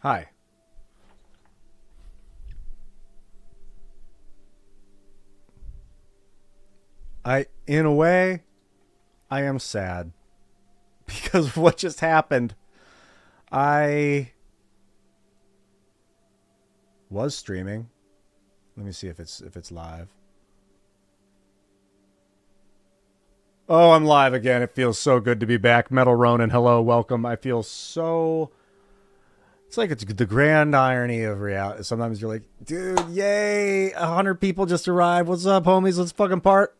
Hi. In a way, I am sad because of what just happened. I was streaming. Let me see if it's live. Oh, I'm live again. It feels so good to be back. Metal Ronin, hello, welcome. I feel so. It's like it's the grand irony of reality. Sometimes you're like, dude, yay, 100 people just arrived. What's up, homies? Let's fucking part.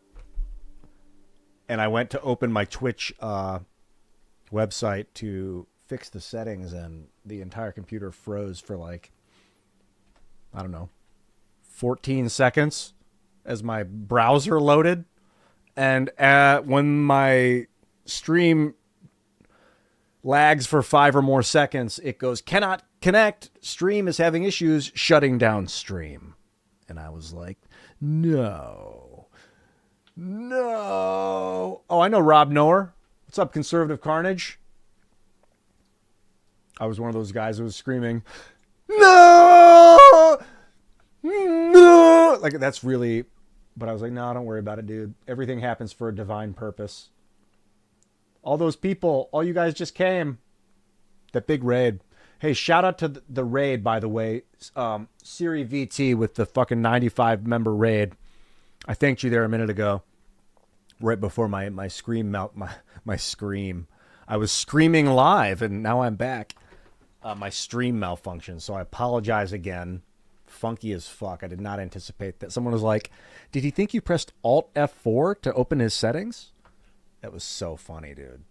And I went to open my Twitch website to fix the settings, and the entire computer froze for like, I don't know, 14 seconds as my browser loaded. And when my stream lags for 5 or more seconds, it goes, cannot connect. Stream is having issues, shutting down stream. And I was like, no. Oh, I know Rob Noer. What's up, Conservative Carnage? I was one of those guys who was screaming, no! No! Like, that's really... But I was like, no, don't worry about it, dude. Everything happens for a divine purpose. All those people, all you guys just came. That big raid. Hey, shout out to the raid, by the way. Siri VT with the fucking 95 member raid. I thanked you there a minute ago. Right before my scream my scream. I was screaming live, and now I'm back. My stream malfunctioned, so I apologize again. Funky as fuck. I did not anticipate that. Someone was like, did he think you pressed Alt F4 to open his settings? That was so funny, dude.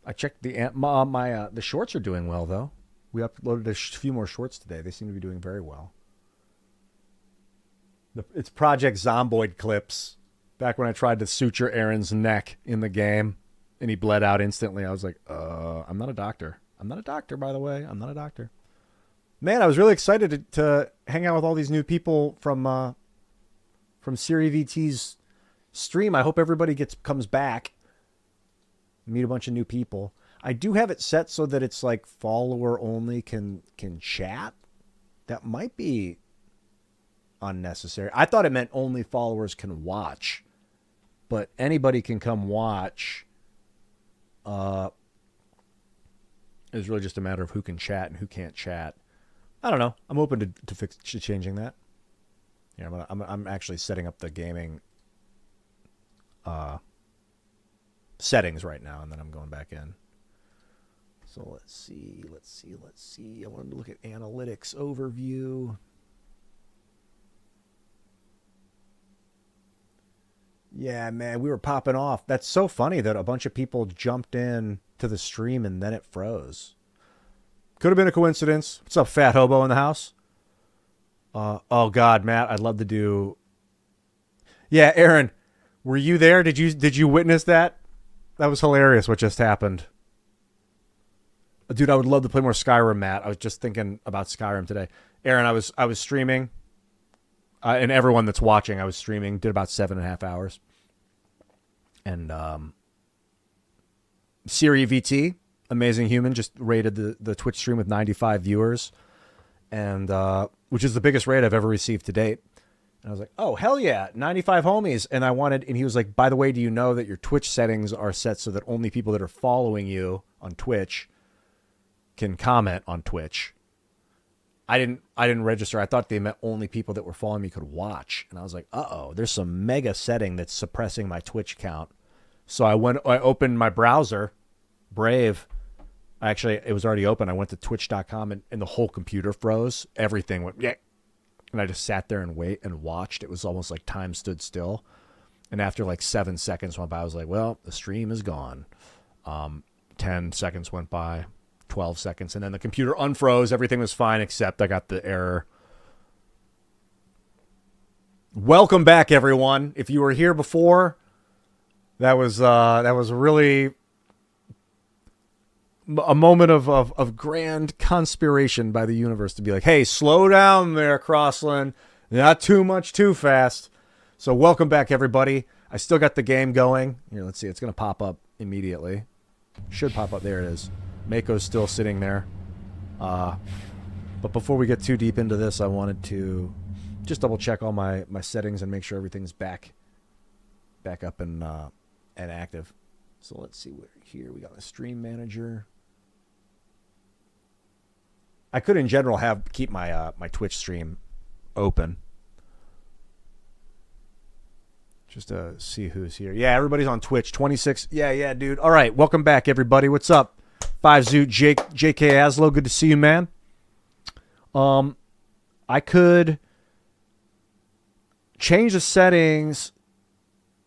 I checked the shorts are doing well, though. We uploaded a few more shorts today. They seem to be doing very well. It's Project Zomboid clips. Back when I tried to suture Aaron's neck in the game, and he bled out instantly. I was like, I'm not a doctor. I'm not a doctor, by the way. I'm not a doctor. Man, I was really excited to hang out with all these new people from Siri VT's stream. I hope everybody comes back. Meet a bunch of new people. I do have it set so that it's like follower only can chat. That might be unnecessary. I thought it meant only followers can watch, but anybody can come watch. It's really just a matter of who can chat and who can't chat. I don't know. I'm open to changing that. Yeah, I'm actually setting up the gaming settings right now, and then I'm going back in. So let's see. I wanted to look at analytics overview. Yeah, man, we were popping off. That's so funny that a bunch of people jumped in to the stream and then it froze. Could have been a coincidence. What's up, Fat Hobo in the house? Oh God, Matt, I'd love to do. Yeah, Aaron, were you there? Did you witness that? That was hilarious. What just happened, dude? I would love to play more Skyrim, Matt. I was just thinking about Skyrim today. Aaron, I was streaming, and everyone that's watching, I was streaming. Did about 7.5 hours, and Siri VT. Amazing Human just rated the Twitch stream with 95 viewers, and which is the biggest raid I've ever received to date. And I was like, oh, hell yeah, 95 homies. And he was like, by the way, do you know that your Twitch settings are set so that only people that are following you on Twitch can comment on Twitch? I didn't register. I thought they meant only people that were following me could watch. And I was like, uh-oh, there's some mega setting that's suppressing my Twitch count. So I opened my browser, Brave. Actually, it was already open. I went to twitch.com and the whole computer froze. Everything went, yeah. And I just sat there and watched. It was almost like time stood still. And after like 7 seconds went by, I was like, well, the stream is gone. 10 seconds went by, 12 seconds. And then the computer unfroze. Everything was fine except I got the error. Welcome back, everyone. If you were here before, that was really a moment of grand conspiration by the universe to be like, hey, slow down there, Crossland. Not too much too fast. So welcome back, everybody. I still got the game going. Here, let's see. It's going to pop up immediately. Should pop up. There it is. Mako's still sitting there. But before we get too deep into this, I wanted to just double check all my settings and make sure everything's back up and active. So let's see where here we got the stream manager. I could in general keep my my Twitch stream open just to see who's here. Yeah, everybody's on Twitch. 26. Yeah, dude. All right, welcome back, everybody. What's up? 5Zoot, JK Aslo. Good to see you, man. I could change the settings.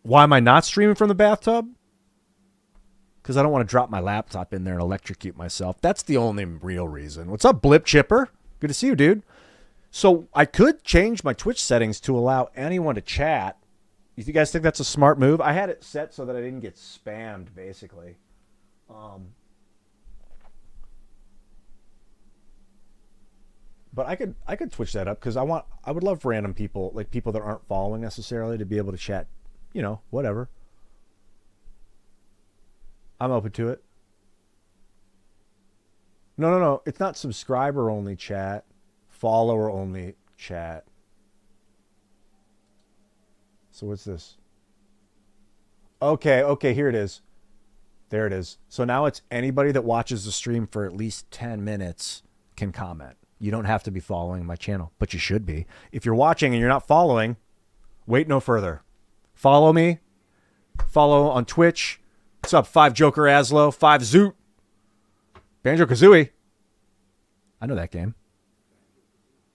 Why am I not streaming from the bathtub? Because I don't want to drop my laptop in there and electrocute myself. That's the only real reason. What's up, Blip Chipper? Good to see you, dude. So I could change my Twitch settings to allow anyone to chat. You guys think that's a smart move? I had it set so that I didn't get spammed, basically. But I could switch that up because I would love random people, like people that aren't following necessarily, to be able to chat, you know, whatever. I'm open to it. No. It's not subscriber only chat, follower only chat. So what's this? Okay, here it is. There it is. So now it's anybody that watches the stream for at least 10 minutes can comment. You don't have to be following my channel, but you should be. If you're watching and you're not following, wait no further. Follow me. Follow on Twitch. What's up, 5 Joker Aslo, 5 Zoot, Banjo Kazooie. I know that game.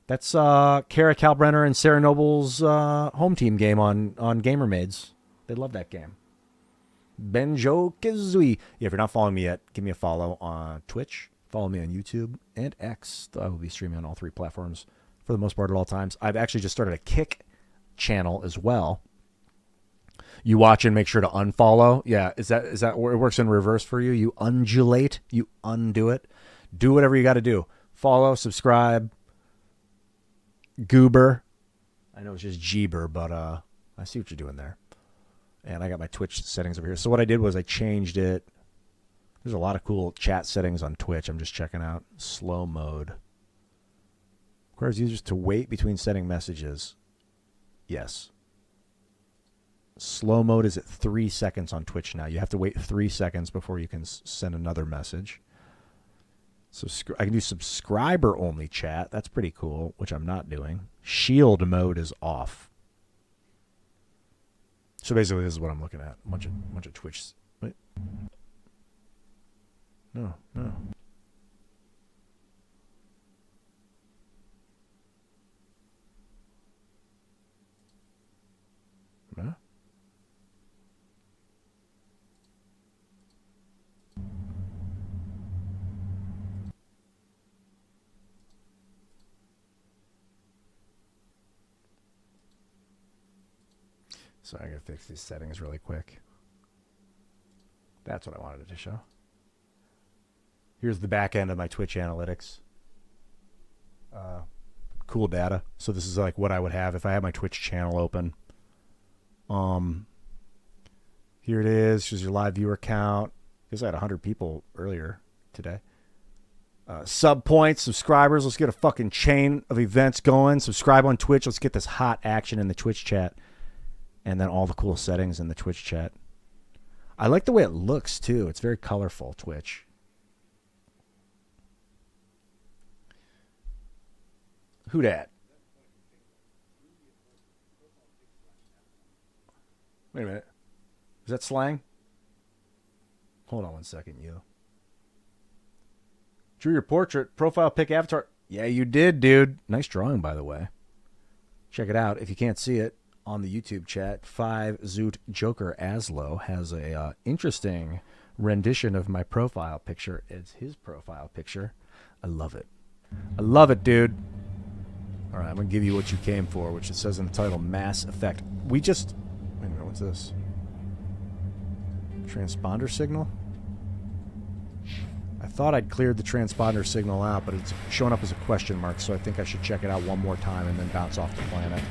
That's Kara Kalbrenner and Sarah Noble's home team game on GamerMaids. They love that game. Banjo Kazooie. Yeah, if you're not following me yet, give me a follow on Twitch. Follow me on YouTube and X. I will be streaming on all 3 platforms for the most part at all times. I've actually just started a Kick channel as well. You watch and make sure to unfollow. Yeah, is that where it works in reverse for you? You undulate, you undo it. Do whatever you got to do. Follow, subscribe. Goober. I know it's just Jeeber, but I see what you're doing there. And I got my Twitch settings over here. So what I did was I changed it. There's a lot of cool chat settings on Twitch. I'm just checking out. Slow mode. Requires users to wait between sending messages. Yes. Slow mode is at 3 seconds on Twitch now. You have to wait 3 seconds before you can send another message. So I can do subscriber only chat. That's pretty cool, which I'm not doing. Shield mode is off. So basically, this is what I'm looking at. A bunch of Twitch. Wait. No. Huh? So I gotta fix these settings really quick. That's what I wanted to show. Here's the back end of my Twitch analytics. Cool data. So this is like what I would have if I had my Twitch channel open. Here it is. Here's your live viewer count. Because I had 100 people earlier today. Sub points, subscribers. Let's get a fucking chain of events going. Subscribe on Twitch. Let's get this hot action in the Twitch chat. And then all the cool settings in the Twitch chat. I like the way it looks, too. It's very colorful, Twitch. Who dat? Wait a minute. Is that slang? Hold on 1 second, you. Drew your portrait, profile pic, avatar. Yeah, you did, dude. Nice drawing, by the way. Check it out. If you can't see it on the YouTube chat, 5 Zoot Joker Aslo has a interesting rendition of my profile picture. It's his profile picture. I love it. I love it, dude. All right, I'm going to give you what you came for, which it says in the title, Mass Effect. We just... Wait a minute, what's this? Transponder signal? I thought I'd cleared the transponder signal out, but it's showing up as a question mark, so I think I should check it out one more time and then bounce off the planet.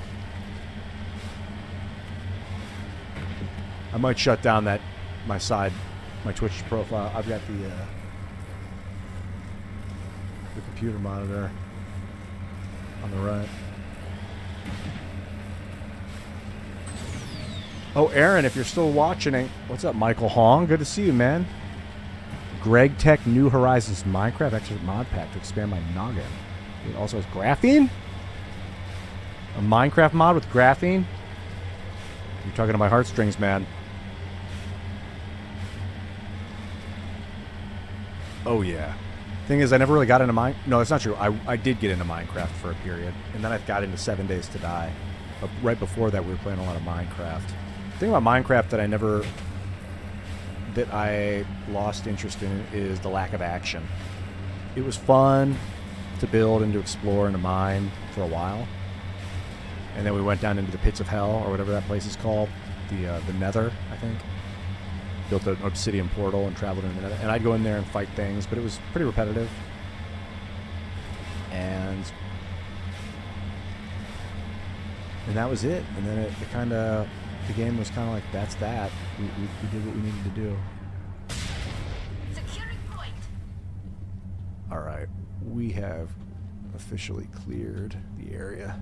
I might shut down my Twitch profile. I've got the... the computer monitor on the right. Oh, Aaron, if you're still watching, what's up, Michael Hong? Good to see you, man. Greg Tech New Horizons Minecraft Expert Mod Pack to expand my noggin. It also has graphene? A Minecraft mod with graphene? You're talking to my heartstrings, man. Oh, yeah. Thing is, I never really got into Minecraft. No, that's not true. I did get into Minecraft for a period. And then I got into 7 Days to Die. But right before that, we were playing a lot of Minecraft. The thing about Minecraft that I lost interest in is the lack of action. It was fun to build and to explore and to mine for a while. And then we went down into the pits of hell, or whatever that place is called. The Nether, I think. Built an obsidian portal and traveled into the Nether. And I'd go in there and fight things, but it was pretty repetitive. And that was it. And then the game was kind of like, that's that. We did what we needed to do. Securing point. All right. We have officially cleared the area.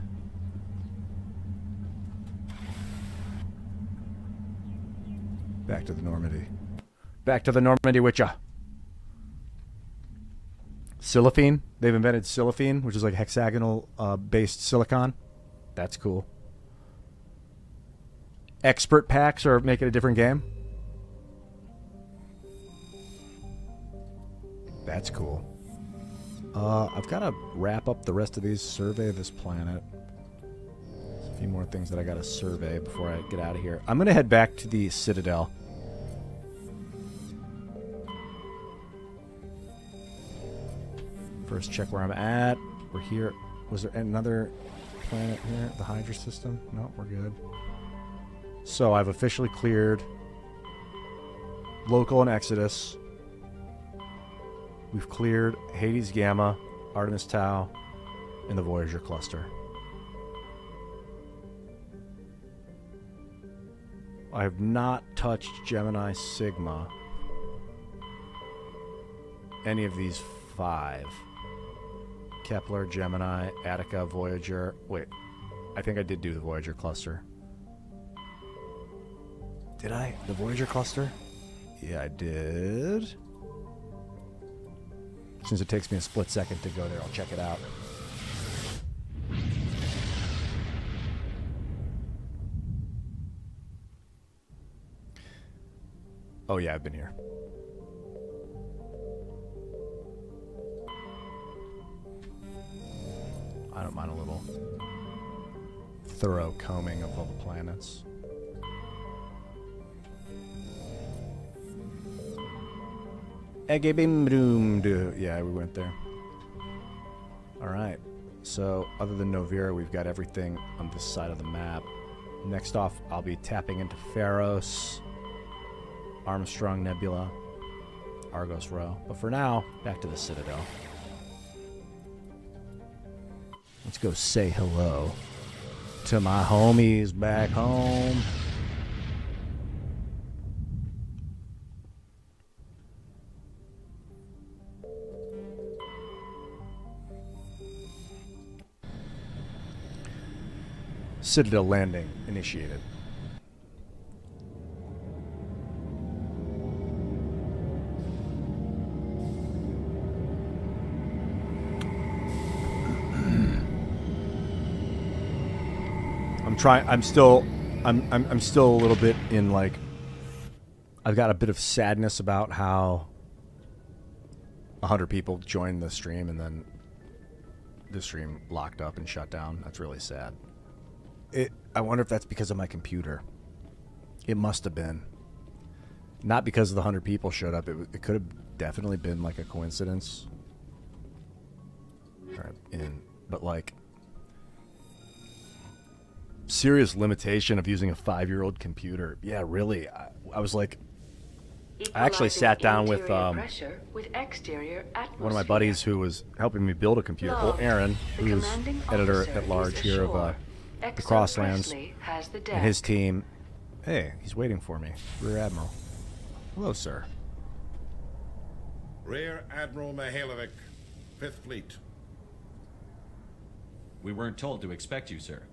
Back to the Normandy. Back to the Normandy with ya. Silophene. They've invented silophene, which is like hexagonal based silicon. That's cool. Expert packs are making a different game. That's cool. I've got to wrap up the rest of these. Survey this planet. There's a few more things that I got to survey before I get out of here. I'm going to head back to the Citadel. First, check where I'm at. We're here. Was there another planet here? The Hydra system? No, we're good. So I've officially cleared Local and Exodus. We've cleared Hades Gamma, Artemis Tau, and the Voyager cluster. I have not touched Gemini Sigma. Any of these 5. Kepler, Gemini, Attica, Voyager. Wait, I think I did do the Voyager cluster. Did I? The Voyager cluster? Yeah, I did. Since it takes me a split second to go there, I'll check it out. Oh yeah, I've been here. I don't mind a little thorough combing of all the planets. Yeah, we went there. Alright. So, other than Novira, we've got everything on this side of the map. Next off, I'll be tapping into Pharos, Armstrong Nebula, Argos Row. But for now, back to the Citadel. Let's go say hello to my homies back home. Citadel landing initiated. I'm still a little bit in, like, I've got a bit of sadness about how 100 people joined the stream and then the stream locked up and shut down. That's really sad. I wonder if that's because of my computer. It must have been. Not because of the 100 people showed up. It could have definitely been like a coincidence. But like, serious limitation of using a 5-year-old computer. Yeah, really. I was like, I actually sat down with one of my buddies who was helping me build a computer. Well, Aaron, who's editor at large here of the Crosslands, and his team. Hey, he's waiting for me. Rear Admiral. Hello, sir. Rear Admiral Mikhailovich, Fifth Fleet. We weren't told to expect you, sir.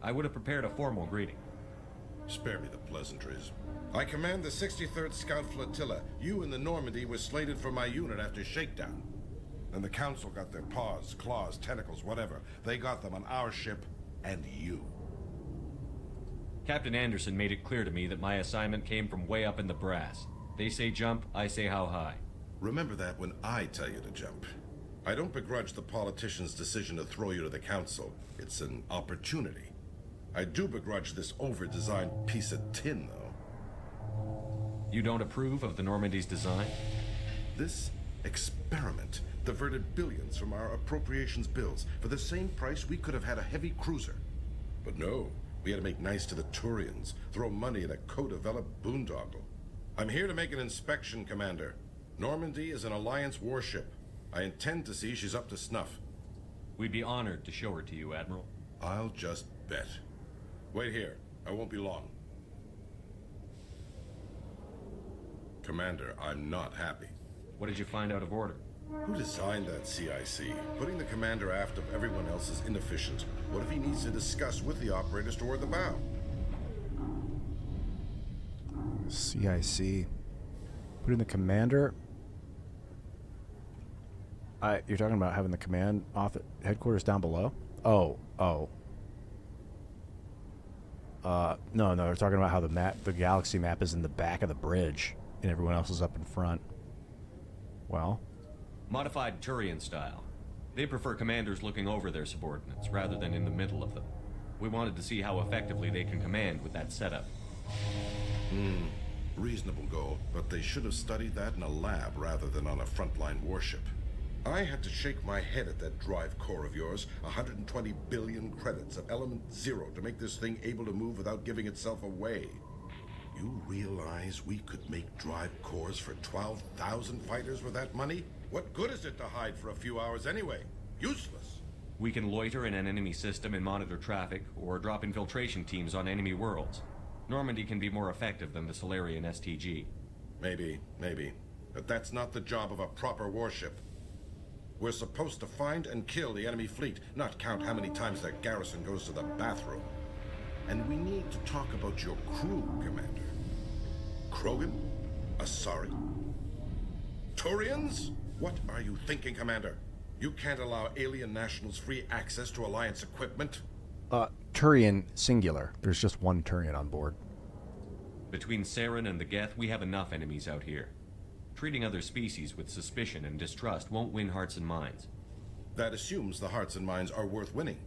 I would have prepared a formal greeting. Spare me the pleasantries. I command the 63rd Scout Flotilla. You and the Normandy were slated for my unit after shakedown. And the Council got their paws, claws, tentacles, whatever. They got them on our ship and you. Captain Anderson made it clear to me that my assignment came from way up in the brass. They say jump, I say how high. Remember that when I tell you to jump. I don't begrudge the politician's decision to throw you to the Council. It's an opportunity. I do begrudge this over-designed piece of tin, though. You don't approve of the Normandy's design? This experiment diverted billions from our appropriations bills. For the same price, we could have had a heavy cruiser. But no, we had to make nice to the Turians, throw money at a co-developed boondoggle. I'm here to make an inspection, Commander. Normandy is an Alliance warship. I intend to see she's up to snuff. We'd be honored to show her to you, Admiral. I'll just bet. Wait here. I won't be long. Commander, I'm not happy. What did you find out of order? Who designed that CIC? Putting the commander aft of everyone else is inefficient. What if he needs to discuss with the operators toward the bow? CIC. Putting the commander... you're talking about having the command off at headquarters down below? Oh. No, they're talking about how the galaxy map is in the back of the bridge, and everyone else is up in front. Well? Modified Turian style. They prefer commanders looking over their subordinates, rather than in the middle of them. We wanted to see how effectively they can command with that setup. Reasonable goal, but they should have studied that in a lab rather than on a frontline warship. I had to shake my head at that drive core of yours. 120 billion credits at element 0 to make this thing able to move without giving itself away. You realize we could make drive cores for 12,000 fighters with that money? What good is it to hide for a few hours anyway? Useless. We can loiter in an enemy system and monitor traffic, or drop infiltration teams on enemy worlds. Normandy can be more effective than the Solarian STG. Maybe. But that's not the job of a proper warship. We're supposed to find and kill the enemy fleet, not count how many times their garrison goes to the bathroom. And we need to talk about your crew, Commander. Krogan? Asari? Turians? What are you thinking, Commander? You can't allow alien nationals free access to Alliance equipment? Turian singular. There's just one Turian on board. Between Saren and the Geth, we have enough enemies out here. Treating other species with suspicion and distrust won't win hearts and minds. That assumes the hearts and minds are worth winning.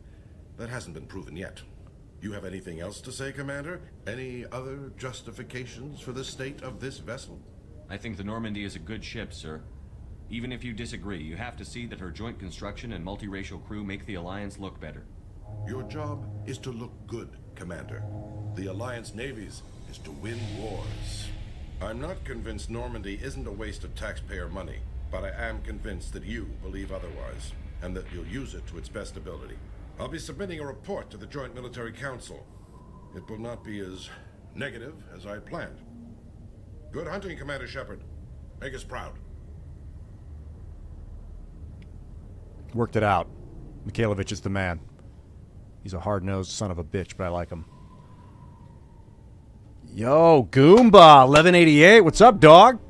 That hasn't been proven yet. You have anything else to say, Commander? Any other justifications for the state of this vessel? I think the Normandy is a good ship, sir. Even if you disagree, you have to see that her joint construction and multiracial crew make the Alliance look better. Your job is to look good, Commander. The Alliance navies is to win wars. I'm not convinced Normandy isn't a waste of taxpayer money, but I am convinced that you believe otherwise, and that you'll use it to its best ability. I'll be submitting a report to the Joint Military Council. It will not be as negative as I planned. Good hunting, Commander Shepard. Make us proud. Worked it out. Mikhailovich is the man. He's a hard-nosed son of a bitch, but I like him. Yo, Goomba, 1188. What's up, dog?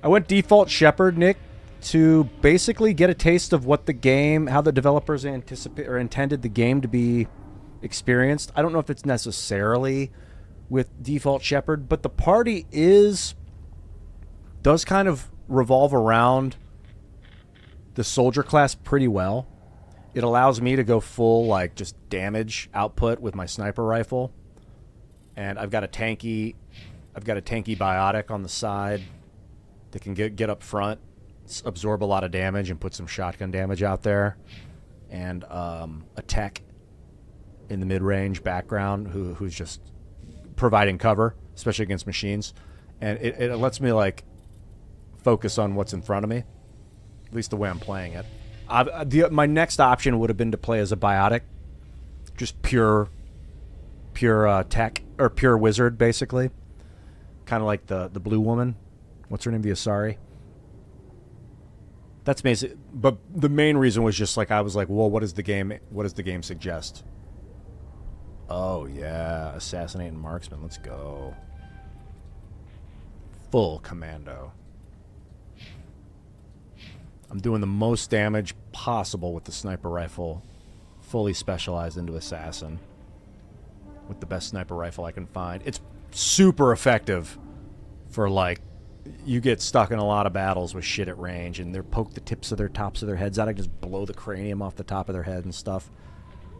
I went default Shepard, Nick, to basically get a taste of what the game, how the developers anticipate or intended the game to be experienced. I don't know if it's necessarily with default Shepard, but the party does kind of revolve around the soldier class pretty well. It allows me to go full, like, just damage output with my sniper rifle. And I've got a tanky biotic on the side that can get up front, absorb a lot of damage, and put some shotgun damage out there. And a tech in the mid-range background who's just providing cover, especially against machines. And it lets me, like, focus on what's in front of me, at least the way I'm playing it. My next option would have been to play as a biotic, just pure tech, or pure wizard, basically. Kind of like the blue woman. What's her name? The Asari. That's basic. But the main reason was just like I was like, well, what does the game suggest? Oh yeah, assassinating marksman. Let's go. Full commando. I'm doing the most damage possible with the sniper rifle, fully specialized into assassin, with the best sniper rifle I can find. It's super effective for, like, you get stuck in a lot of battles with shit at range, and they're poke the tops of their heads out. I just blow the cranium off the top of their head and stuff.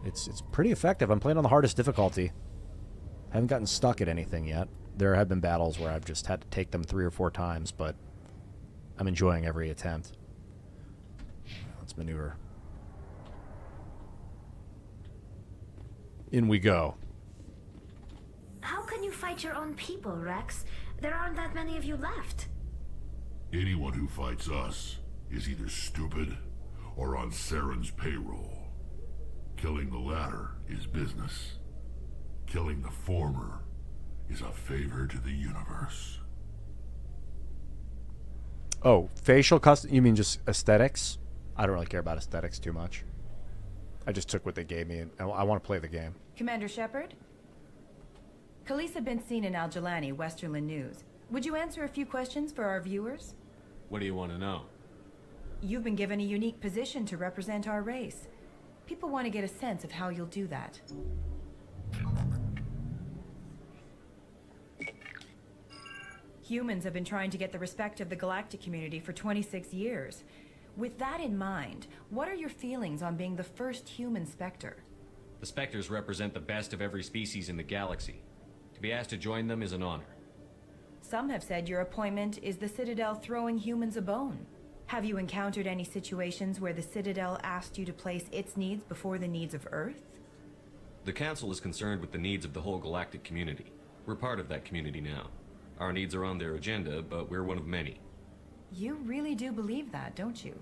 It's pretty effective. I'm playing on the hardest difficulty. I haven't gotten stuck at anything yet. There have been battles where I've just had to take them 3 or 4 times, but I'm enjoying every attempt. Let's maneuver. In we go. How can you fight your own people, Rex? There aren't that many of you left. Anyone who fights us is either stupid or on Saren's payroll. Killing the latter is business. Killing the former is a favor to the universe. Oh, facial custom? You mean just aesthetics? I don't really care about aesthetics too much. I just took what they gave me, and I want to play the game. Commander Shepard? Khalisah been seen in Al-Jalani, Westerland News. Would you answer a few questions for our viewers? What do you want to know? You've been given a unique position to represent our race. People want to get a sense of how you'll do that. Humans have been trying to get the respect of the galactic community for 26 years. With that in mind, what are your feelings on being the first human Spectre? The Spectres represent the best of every species in the galaxy. To be asked to join them is an honor. Some have said your appointment is the Citadel throwing humans a bone. Have you encountered any situations where the Citadel asked you to place its needs before the needs of Earth? The Council is concerned with the needs of the whole galactic community. We're part of that community now. Our needs are on their agenda, but we're one of many. You really do believe that, don't you?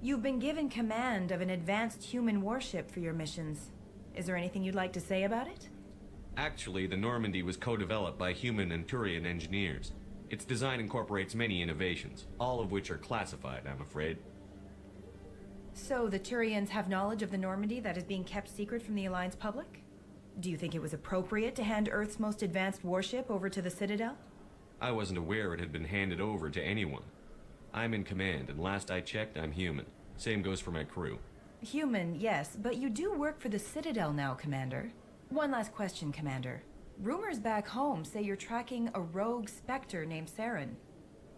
You've been given command of an advanced human warship for your missions. Is there anything you'd like to say about it? Actually, the Normandy was co-developed by human and Turian engineers. Its design incorporates many innovations, all of which are classified, I'm afraid. So the Turians have knowledge of the Normandy that is being kept secret from the Alliance public? Do you think it was appropriate to hand Earth's most advanced warship over to the Citadel? I wasn't aware it had been handed over to anyone. I'm in command, and last I checked, I'm human. Same goes for my crew. Human, yes, but you do work for the Citadel now, Commander. One last question, Commander. Rumors back home say you're tracking a rogue Spectre named Saren.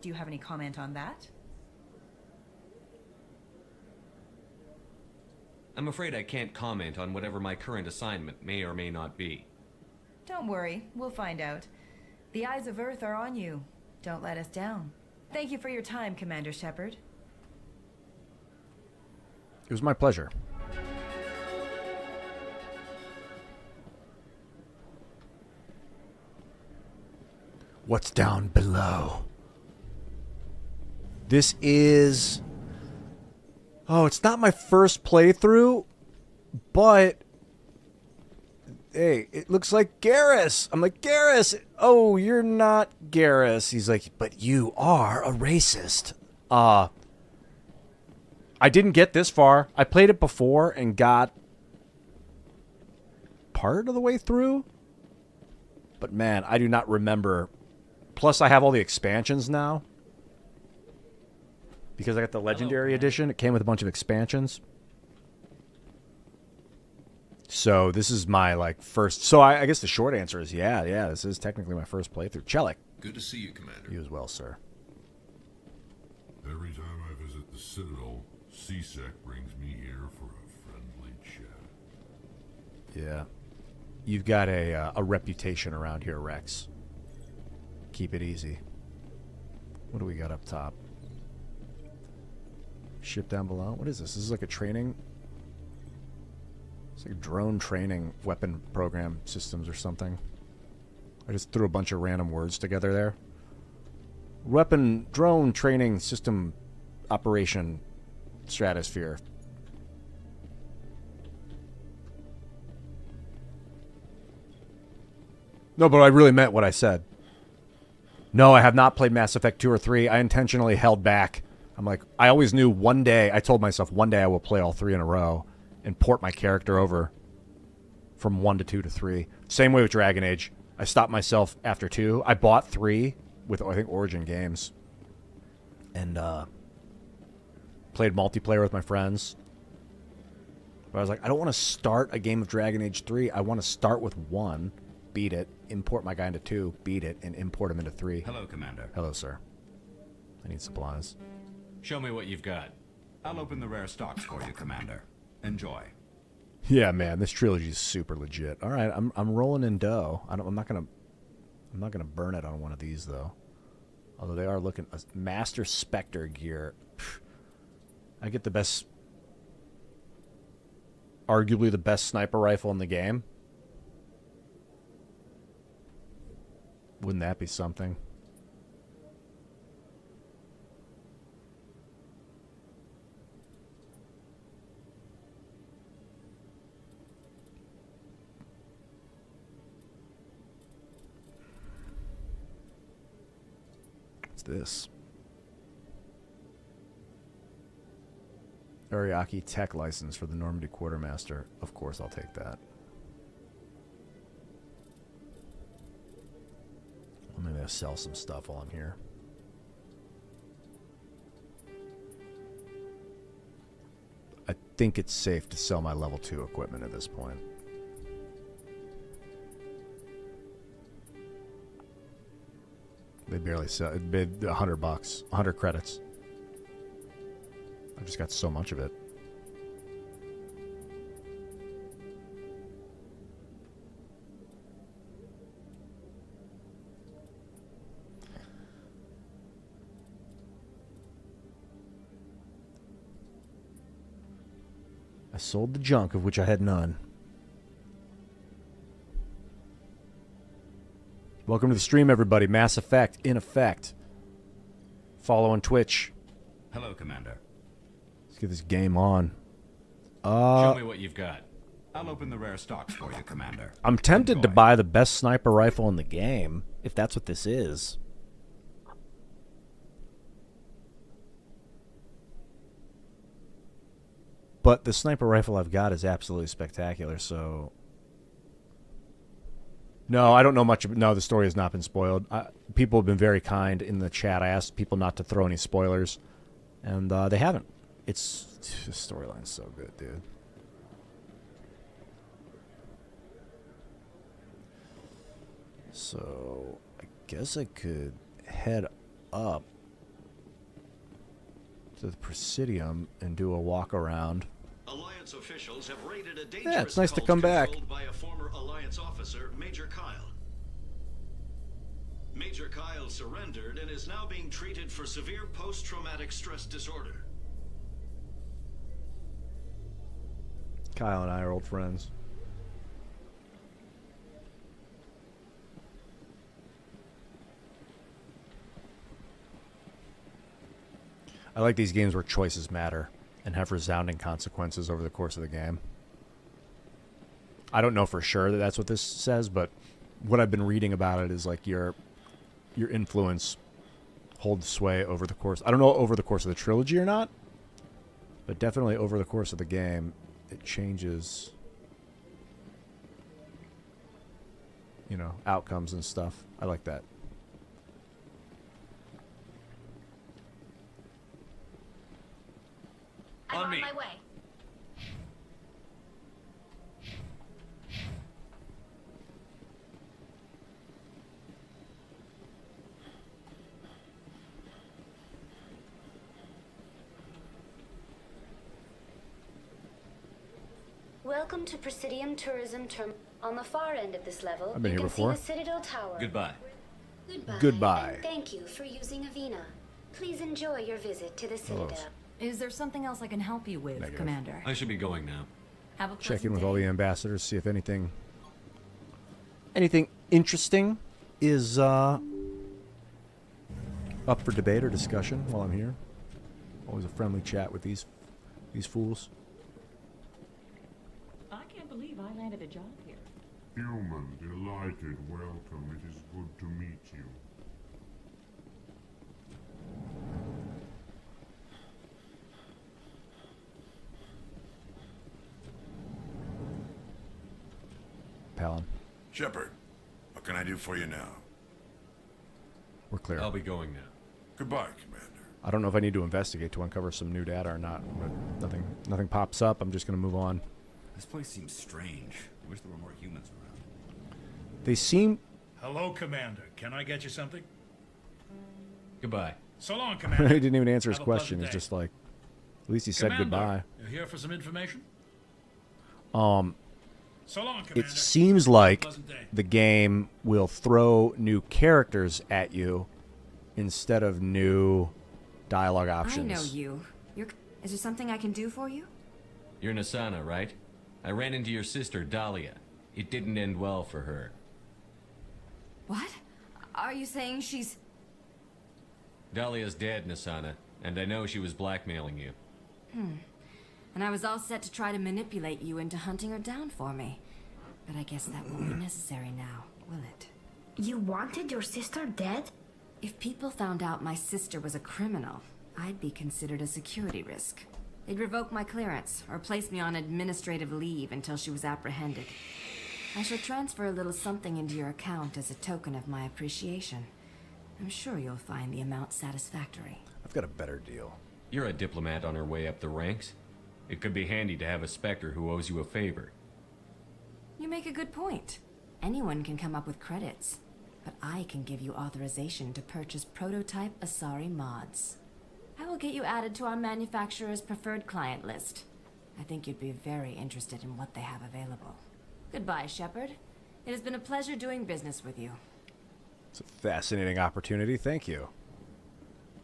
Do you have any comment on that? I'm afraid I can't comment on whatever my current assignment may or may not be. Don't worry, we'll find out. The eyes of Earth are on you. Don't let us down. Thank you for your time, Commander Shepard. It was my pleasure. What's down below? This is... Oh, it's not my first playthrough, but... Hey, it looks like Garrus. I'm like, Garrus! Oh, you're not Garrus. He's like, but you are a racist. I didn't get this far. I played it before and got part of the way through. But man, I do not remember. Plus, I have all the expansions now. Because I got the Legendary Edition. It came with a bunch of expansions. So this is my, like, first... So I guess the short answer is yeah, this is technically my first playthrough. Chelik. Good to see you, Commander. You as well, sir. Every time I visit the Citadel, CSEC brings me here for a friendly chat. Yeah. You've got a reputation around here, Rex. Keep it easy. What do we got up top? Ship down below? What is this? This is like a training... It's like a drone training weapon program systems or something. I just threw a bunch of random words together there. Weapon drone training system operation stratosphere. No, but I really meant what I said. No, I have not played Mass Effect 2 or 3. I intentionally held back I'm like, I always knew one day, I told myself one day I will play all 3 in a row and port my character over from 1 to 2 to 3. Same way with Dragon Age. I stopped myself after 2. I bought 3 with, I think, Origin Games. And played multiplayer with my friends. But I was like, I don't want to start a game of Dragon Age 3. I want to start with 1, beat it, import my guy into 2, beat it, and import him into 3. Hello, Commander. Hello, sir. I need supplies. Show me what you've got. I'll open the rare stocks for you, Commander. Enjoy. Yeah, man, this trilogy is super legit. All right, I'm rolling in dough. I'm not gonna burn it on one of these though. Although they are looking Master Spectre gear. Pfft. I get the best, arguably the best sniper rifle in the game. Wouldn't that be something? This Ariake tech license for the Normandy Quartermaster. Of course I'll take that. I'm gonna sell some stuff while I'm here. I think it's safe to sell my level 2 equipment at this point. They barely sell. It bid $100, 100 credits. I've just got so much of it. I sold the junk of which I had none. Welcome to the stream, everybody. Mass Effect in effect. Follow on Twitch. Hello, Commander. Let's get this game on. Show me what you've got. I'll open the rare stocks for you, Commander. I'm tempted to buy the best sniper rifle in the game, if that's what this is. But the sniper rifle I've got is absolutely spectacular, so... No, I don't know much. No, the story has not been spoiled. People have been very kind in the chat. I asked people not to throw any spoilers, and they haven't. The storyline's so good, dude. So, I guess I could head up to the Presidium and do a walk around. Alliance officials have raided a Yeah, it's nice to come back. by a former Alliance officer, Major Kyle. Major Kyle surrendered and is now being treated for severe post-traumatic stress disorder. Kyle and I are old friends. I like these games where choices matter and have resounding consequences over the course of the game. I don't know for sure that that's what this says, but what I've been reading about it is like your influence holds sway over the course. I don't know over the course of the trilogy or not, but definitely over the course of the game, it changes, you know, outcomes and stuff. I like that. I'm on me. my way. Welcome to Presidium Tourism Terminal. On the far end of this level, I've been you here can before. see the Citadel Tower. Goodbye. Goodbye. Goodbye. And thank you for using Udina. Please enjoy your visit to the Citadel. Is there something else I can help you with, Negative. Commander? I should be going now. Have a Check in pleasant with day. all the ambassadors, see if anything interesting is up for debate or discussion while I'm here. Always a friendly chat with these fools. I can't believe I landed a job here. Human, delighted, welcome. It is good to meet you. Talon. Shepard, what can I do for you now? We're clear. I'll be going now. Goodbye, Commander. I don't know if I need to investigate to uncover some new data or not, but nothing pops up. I'm just going to move on. This place seems strange. I wish there were more humans around. They seem... Hello, Commander. Can I get you something? Goodbye. So long, he Commander. didn't even answer his Have a question. pleasant He's day. just like... At least he said Commander, goodbye. You here for some information? So long, Commander. It seems Have a like pleasant day. the game will throw new characters at you instead of new dialogue options. I know you. Is there something I can do for you? You're Nasana, right? I ran into your sister, Dahlia. It didn't end well for her. What? Are you saying she's... Dahlia's dead, Nasana, and I know she was blackmailing you. And I was all set to try to manipulate you into hunting her down for me. But I guess that won't be necessary now, will it? You wanted your sister dead? If people found out my sister was a criminal, I'd be considered a security risk. They'd revoke my clearance, or place me on administrative leave until she was apprehended. I shall transfer a little something into your account as a token of my appreciation. I'm sure you'll find the amount satisfactory. I've got a better deal. You're a diplomat on her way up the ranks. It could be handy to have a Spectre who owes you a favor. You make a good point. Anyone can come up with credits, but I can give you authorization to purchase prototype Asari mods. I will get you added to our manufacturer's preferred client list. I think you'd be very interested in what they have available. Goodbye, Shepard. It has been a pleasure doing business with you. It's a fascinating opportunity. Thank you.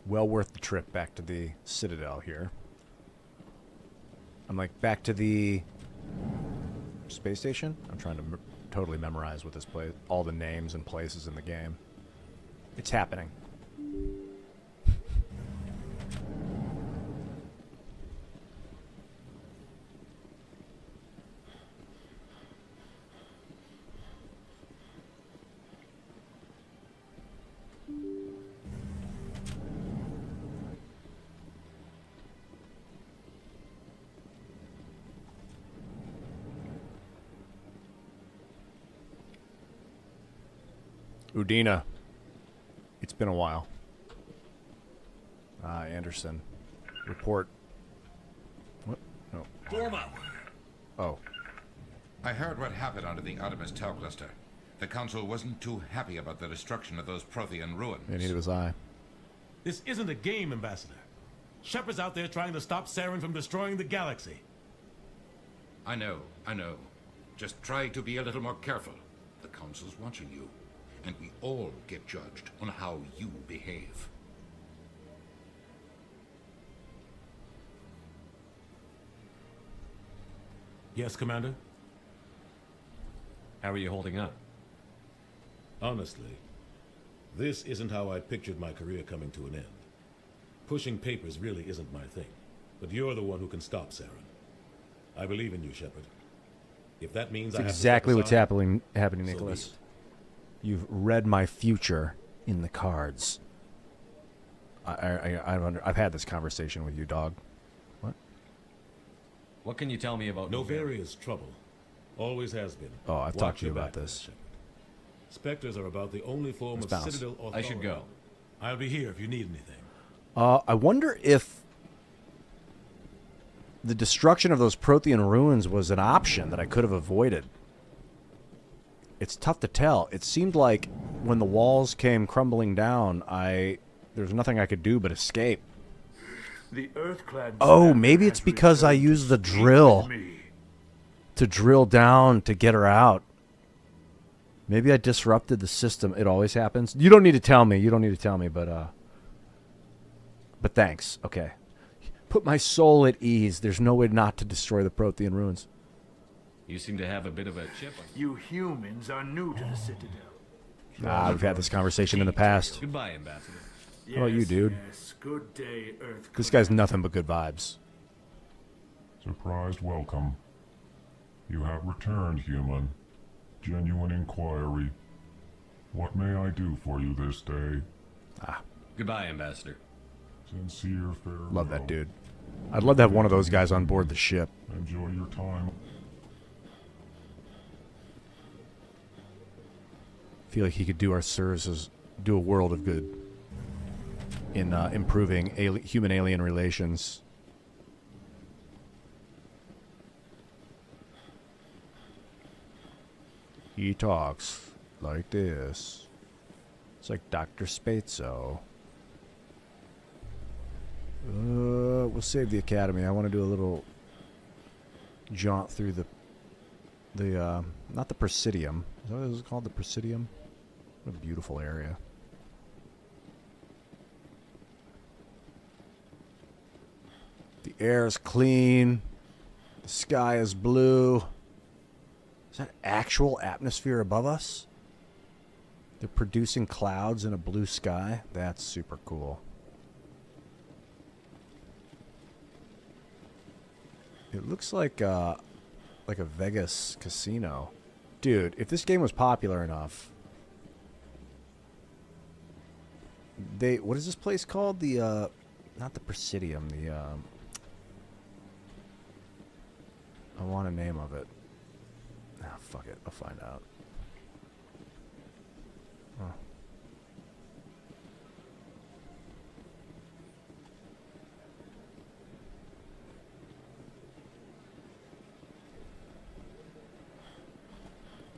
Well worth the trip back to the Citadel here. I'm like, back to the space station? I'm trying to totally memorize what this place, all the names and places in the game. It's happening. Udina. It's been a while. Anderson. Report. What? No. Forma! Oh. I heard what happened under the Artemis Tau cluster. The Council wasn't too happy about the destruction of those Prothean ruins. Yeah, neither was I. This isn't a game, Ambassador. Shepard's out there trying to stop Saren from destroying the galaxy. I know. Just try to be a little more careful. The Council's watching you. And we all get judged on how you behave. Yes, Commander? How are you holding up? Honestly, this isn't how I pictured my career coming to an end. Pushing papers really isn't my thing, but you're the one who can stop Saren. I believe in you, Shepard. If that means It's exactly what's happening, Nicholas. You've read my future in the cards. I've had this conversation with you, dog. What? What can you tell me about Novaria's trouble. Always has been. Oh, I've talked to you your about back, this. Shepard. Spectres are about the only form Let's of bounce. Citadel authority. I should go. I'll be here if you need anything. I wonder if the destruction of those Prothean ruins was an option that I could have avoided. It's tough to tell. It seemed like when the walls came crumbling down, there's nothing I could do but escape. The Earthclad. Oh, maybe it's because I used the drill to drill down to get her out. Maybe I disrupted the system. It always happens. You don't need to tell me. But thanks. Okay. Put my soul at ease. There's no way not to destroy the Prothean ruins. You seem to have a bit of a chip on you. You humans are new to the Citadel. We've had this conversation in the past. Goodbye, Ambassador. How about you, dude? Yes, good day, Earth. This guy's nothing but good vibes. Surprised welcome. You have returned, human. Genuine inquiry. What may I do for you this day? Goodbye, Ambassador. Sincere farewell. Love that dude. I'd love to have one of those guys on board the ship. Enjoy your time. feel like he could do our services, do a world of good in improving human-alien relations. He talks like this. It's like Dr. Spatzo. We'll save the academy. I want to do a little jaunt through the not the Presidium. Is that what it was called? The Presidium? What a beautiful area. The air is clean. The sky is blue. Is that actual atmosphere above us? They're producing clouds in a blue sky? That's super cool. It looks like a Vegas casino. Dude, if this game was popular enough... What is this place called? The, not the Presidium, the, I want a name of it. Ah, fuck it. I'll find out. Huh.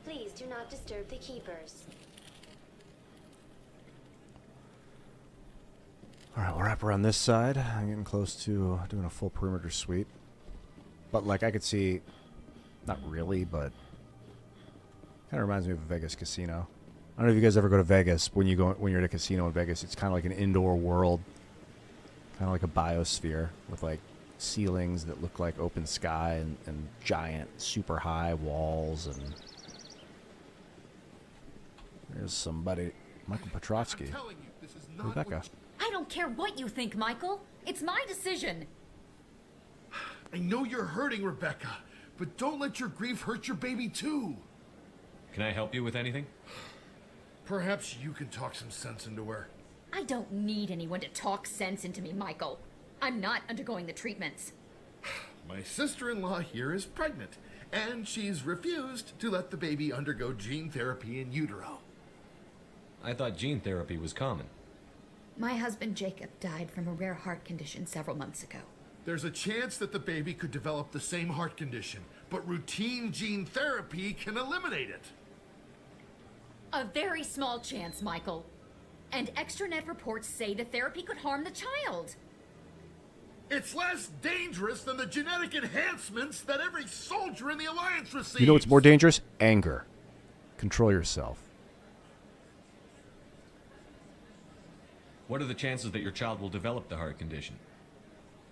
Please do not disturb the keepers. Alright, we'll wrap around this side. I'm getting close to doing a full perimeter sweep. But, like, I could see... Not really, but... Kind of reminds me of a Vegas casino. I don't know if you guys ever go to Vegas. When you're at a casino in Vegas, it's kind of like an indoor world. Kind of like a biosphere. With, like, ceilings that look like open sky and giant, super high walls. And there's somebody... Michael Petrovsky. Rebecca. I don't care what you think, Michael. It's my decision. I know you're hurting, Rebecca, but don't let your grief hurt your baby too. Can I help you with anything? Perhaps you can talk some sense into her. I don't need anyone to talk sense into me, Michael. I'm not undergoing the treatments. My sister-in-law here is pregnant, and she's refused to let the baby undergo gene therapy in utero. I thought gene therapy was common. My husband Jacob died from a rare heart condition several months ago. There's a chance that the baby could develop the same heart condition, but routine gene therapy can eliminate it. A very small chance, Michael. And extranet reports say the therapy could harm the child. It's less dangerous than the genetic enhancements that every soldier in the Alliance receives. You know what's more dangerous? Anger. Control yourself. What are the chances that your child will develop the heart condition?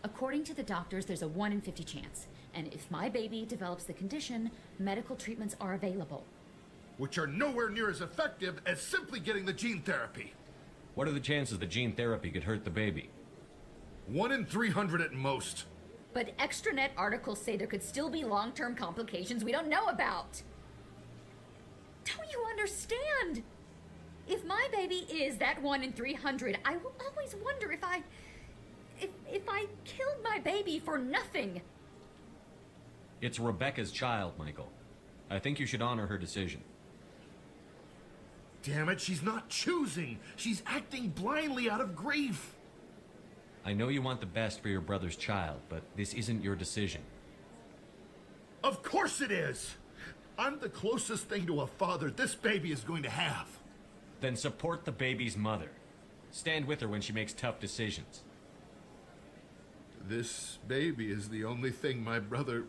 According to the doctors, there's a 1 in 50 chance. And if my baby develops the condition, medical treatments are available. Which are nowhere near as effective as simply getting the gene therapy. What are the chances that gene therapy could hurt the baby? 1 in 300 at most. But extranet articles say there could still be long-term complications we don't know about. Don't you understand? If my baby is that 1 in 300, I will always wonder if I killed my baby for nothing. It's Rebecca's child, Michael. I think you should honor her decision. Damn it, she's not choosing. She's acting blindly out of grief. I know you want the best for your brother's child, but this isn't your decision. Of course it is. I'm the closest thing to a father this baby is going to have. Then support the baby's mother. Stand with her when she makes tough decisions. This baby is the only thing my brother...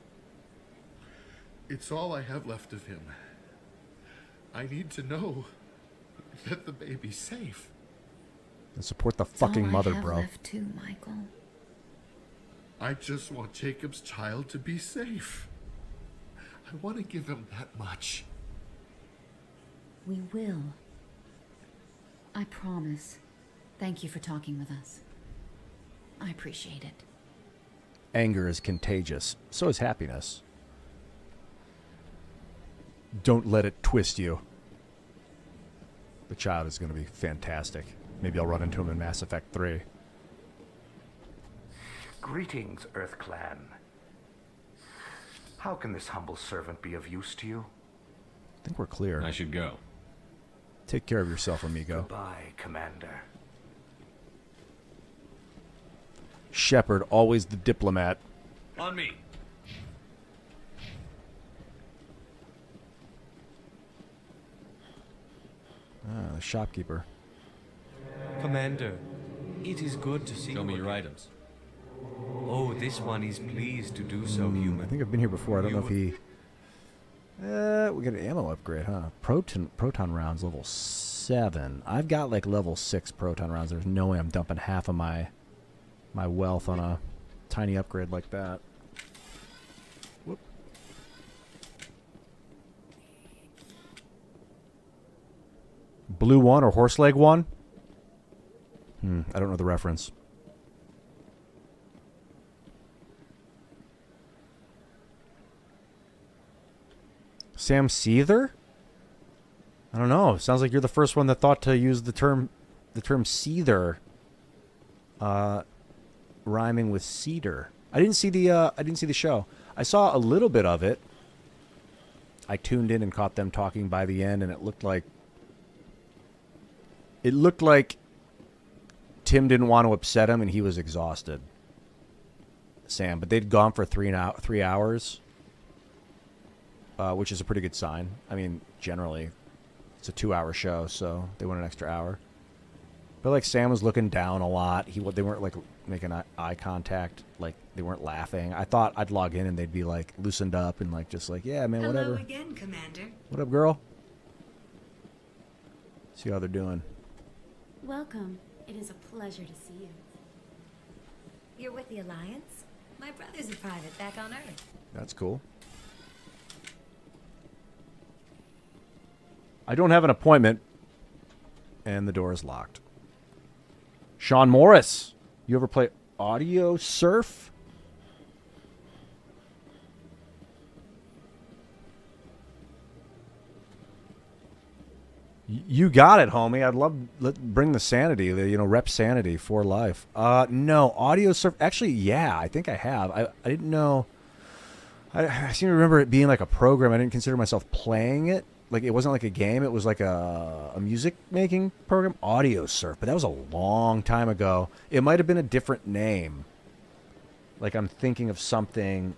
It's all I have left of him. I need to know that the baby's safe. And support the fucking mother, bro. That's all I have left too, Michael. I just want Jacob's child to be safe. I want to give him that much. We will. I promise. Thank you for talking with us. I appreciate it. Anger is contagious. So is happiness. Don't let it twist you. The child is going to be fantastic. Maybe I'll run into him in Mass Effect 3. Greetings, Earth Clan. How can this humble servant be of use to you? I think we're clear. I should go. Take care of yourself, amigo. Goodbye, Commander. Shepard, always the diplomat. On me. Ah, the shopkeeper. Commander, it is good to see Show me you your again. items. Oh, this one is pleased to do so, I human. think I've been here before. I don't know if he... we get an ammo upgrade, huh? Proton rounds, level 7. I've got, like, level 6 proton rounds. There's no way I'm dumping half of my wealth on a tiny upgrade like that. Whoop. Blue 1 or horse leg 1? I don't know the reference. Sam Seether? I don't know. Sounds like you're the first one that thought to use the term seether, rhyming with cedar. I didn't see the show. I saw a little bit of it. I tuned in and caught them talking by the end, and it looked like Tim didn't want to upset him, and he was exhausted. Sam, but they'd gone for 3 hours. Which is a pretty good sign. I mean, generally, it's a 2-hour show, so they went an extra hour. But like Sam was looking down a lot. They weren't like making eye contact. Like they weren't laughing. I thought I'd log in and they'd be like loosened up and like just like, yeah, man, whatever. Hello again, Commander. What up, girl? See how they're doing. Welcome. It is a pleasure to see you. You're with the Alliance? My brother's a private back on Earth. That's cool. I don't have an appointment, and the door is locked. Sean Morris, you ever play Audio Surf? You got it, homie. I'd love bring the sanity, rep sanity for life. No, Audio Surf. Actually, yeah, I think I have. I didn't know. I seem to remember it being like a program. I didn't consider myself playing it. Like, it wasn't like a game. It was like a music-making program. Audio Surf. But that was a long time ago. It might have been a different name. Like, I'm thinking of something...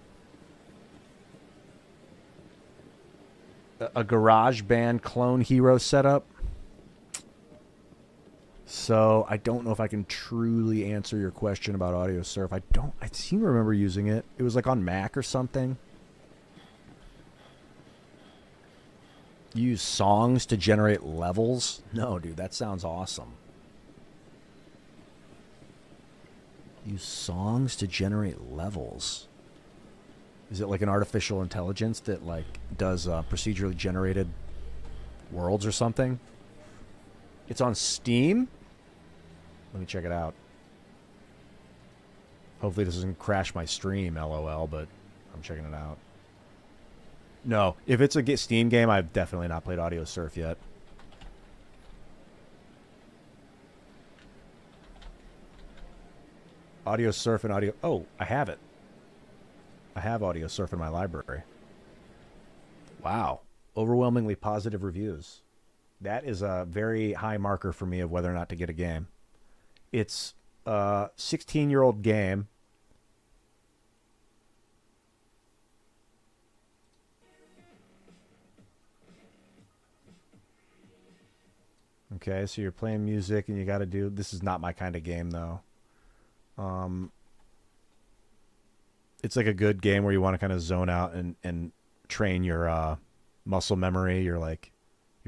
A garage band clone hero setup. So, I don't know if I can truly answer your question about Audio Surf. I seem to remember using it. It was like on Mac or something. Use songs to generate levels? No, dude, that sounds awesome. Use songs to generate levels. Is it like an artificial intelligence that like does procedurally generated worlds or something? It's on Steam? Let me check it out. Hopefully this doesn't crash my stream, LOL, but I'm checking it out. No, if it's a Steam game, I've definitely not played Audio Surf yet. Audio Surf and Audio... Oh, I have it. I have Audio Surf in my library. Wow. Overwhelmingly positive reviews. That is a very high marker for me of whether or not to get a game. It's a 16-year-old game. Okay, so you're playing music and you got to do... This is not my kind of game, though. It's like a good game where you want to kind of zone out and train your muscle memory, your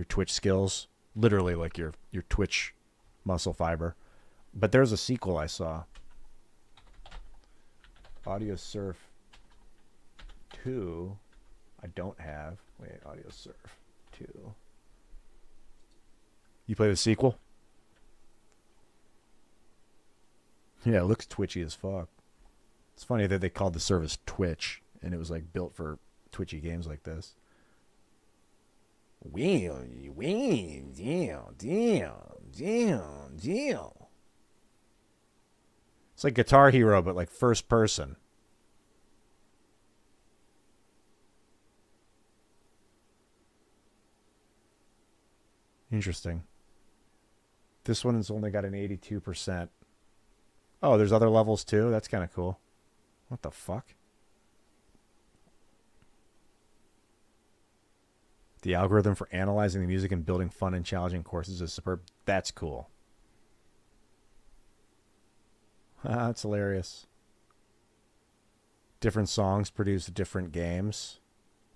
Twitch skills. Literally like your Twitch muscle fiber. But there's a sequel I saw. Audio Surf 2. I don't have. Wait, Audio Surf 2. You play the sequel? Yeah, it looks twitchy as fuck. It's funny that they called the service Twitch, and it was like built for twitchy games like this. It's like Guitar Hero, but like first person. Interesting. This one's only got an 82%. Oh, there's other levels too? That's kind of cool. What the fuck? The algorithm for analyzing the music and building fun and challenging courses is superb. That's cool. That's hilarious. Different songs produce different games.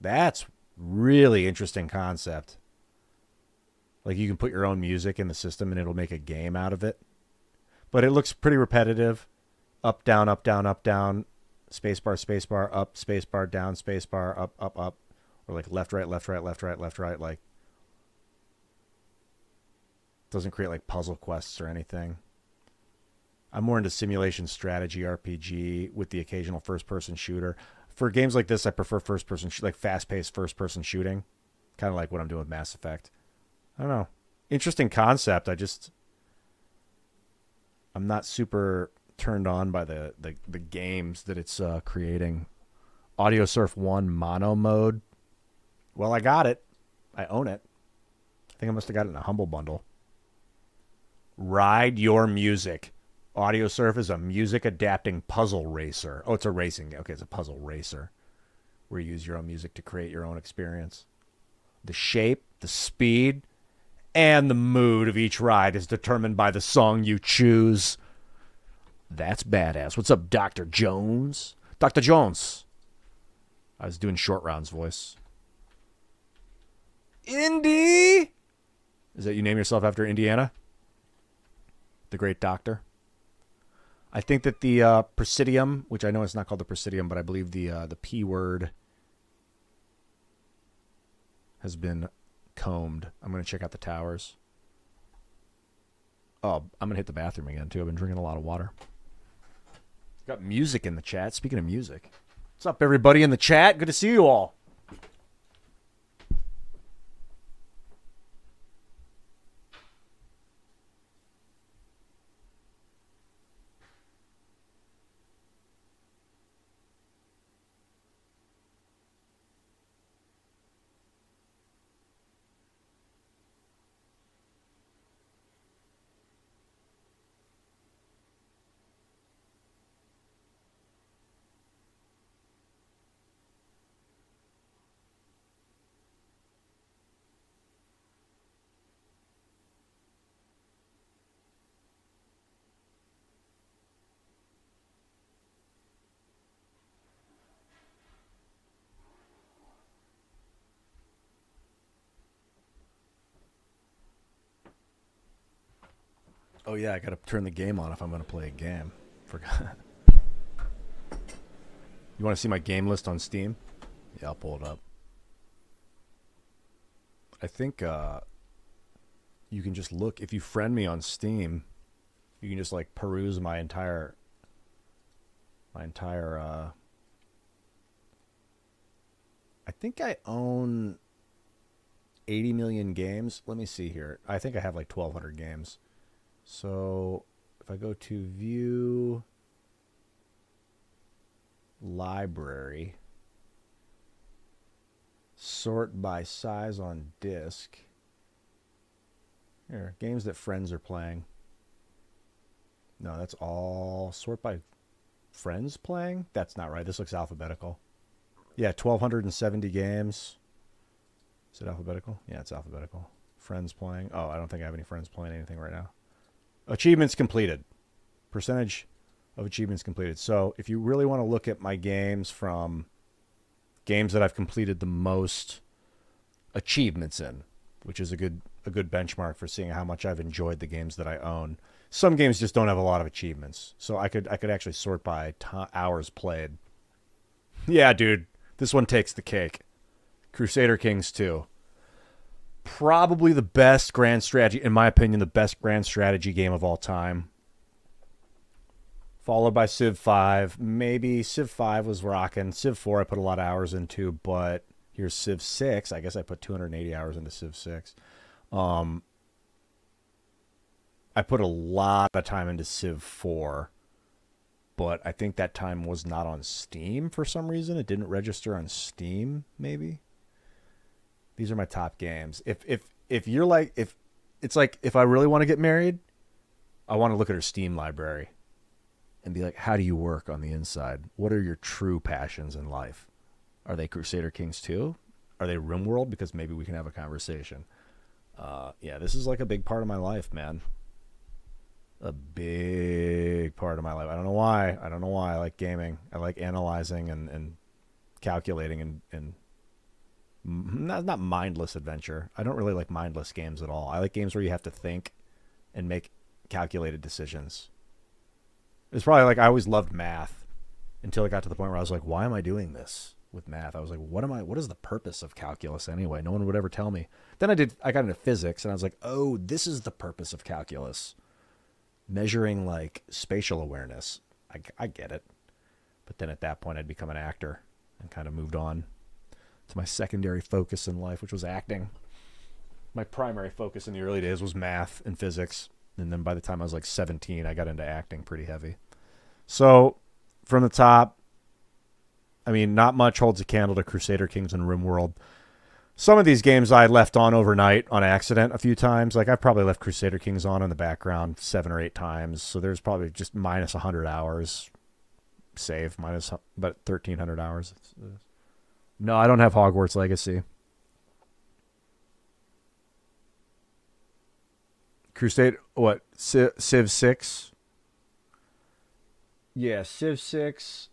That's really interesting concept. Like you can put your own music in the system and it'll make a game out of it. But it looks pretty repetitive. Up, down, up, down, up, down. Spacebar, up, spacebar, down, spacebar, up, up, up. Or like left, right, left, right, left, right, left, right. Like, doesn't create like puzzle quests or anything. I'm more into simulation strategy RPG with the occasional first-person shooter. For games like this, I prefer first-person, like fast-paced first-person shooting. Kind of like what I'm doing with Mass Effect. I don't know. Interesting concept. I'm not super turned on by the games that it's creating. Audio Surf 1 mono mode. Well, I got it. I own it. I think I must have got it in a Humble Bundle. Ride Your Music. Audio Surf is a music adapting puzzle racer. Oh, it's a racing game. Okay, it's a puzzle racer where you use your own music to create your own experience. The shape, the speed, and the mood of each ride is determined by the song you choose. That's badass. What's up, Dr. Jones? Dr. Jones. I was doing Short Round's voice. Indy! Is that you name yourself after Indiana? The Great Doctor? I think that the Presidium, which I know it's not called the Presidium, but I believe the P word has been combed. I'm going to check out the towers. Oh, I'm going to hit the bathroom again, too. I've been drinking a lot of water. Got music in the chat. Speaking of music. What's up, everybody in the chat? Good to see you all. Oh, yeah, I got to turn the game on if I'm going to play a game. Forgot. You want to see my game list on Steam? Yeah, I'll pull it up. I think you can just look. If you friend me on Steam, you can just, like, peruse my entire... I think I own 80 million games. Let me see here. I think I have, like, 1,200 games. So if I go to view library, sort by size on disk. Here, games that friends are playing. No, that's all sort by friends playing? That's not right. This looks alphabetical. Yeah, 1,270 games. Is it alphabetical? Yeah, it's alphabetical. Friends playing. Oh, I don't think I have any friends playing anything right now. Achievements completed. Percentage of achievements completed. So if you really want to look at my games from games that I've completed the most achievements in, which is a good benchmark for seeing how much I've enjoyed the games that I own. Some games just don't have a lot of achievements. So I could actually sort by hours played. Yeah, dude. This one takes the cake. Crusader Kings 2. Probably the best grand strategy, in my opinion, the best grand strategy game of all time. Followed by Civ 5. Maybe Civ 5 was rocking. Civ 4 I put a lot of hours into, but here's Civ 6. I guess I put 280 hours into Civ 6. I put a lot of time into Civ 4, but I think that time was not on Steam for some reason. It didn't register on Steam, maybe. These are my top games. If you're like, it's like if I really want to get married, I want to look at her Steam library and be like, how do you work on the inside? What are your true passions in life? Are they Crusader Kings 2? Are they RimWorld? Because maybe we can have a conversation. Yeah, this is like a big part of my life, man. A big part of my life. I don't know why. I like gaming. I like analyzing and calculating and not mindless adventure. I don't really like mindless games at all. I like games where you have to think and make calculated decisions. It's probably like I always loved math until it got to the point where I was like, why am I doing this with math? I was like, what is the purpose of calculus anyway? No one would ever tell me. Then I got into physics and I was like, oh, this is the purpose of calculus. Measuring like spatial awareness. I get it. But then at that point I'd become an actor and kind of moved on to my secondary focus in life, which was acting. My primary focus in the early days was math and physics. And then by the time I was like 17, I got into acting pretty heavy. So from the top, I mean, not much holds a candle to Crusader Kings and RimWorld. Some of these games I left on overnight on accident a few times. Like, I probably left Crusader Kings on in the background 7 or 8 times. So there's probably just minus 100 hours. Save, minus about 1,300 hours. No, I don't have Hogwarts Legacy. Crusade, what? Civ 6? Yeah, Civ 6.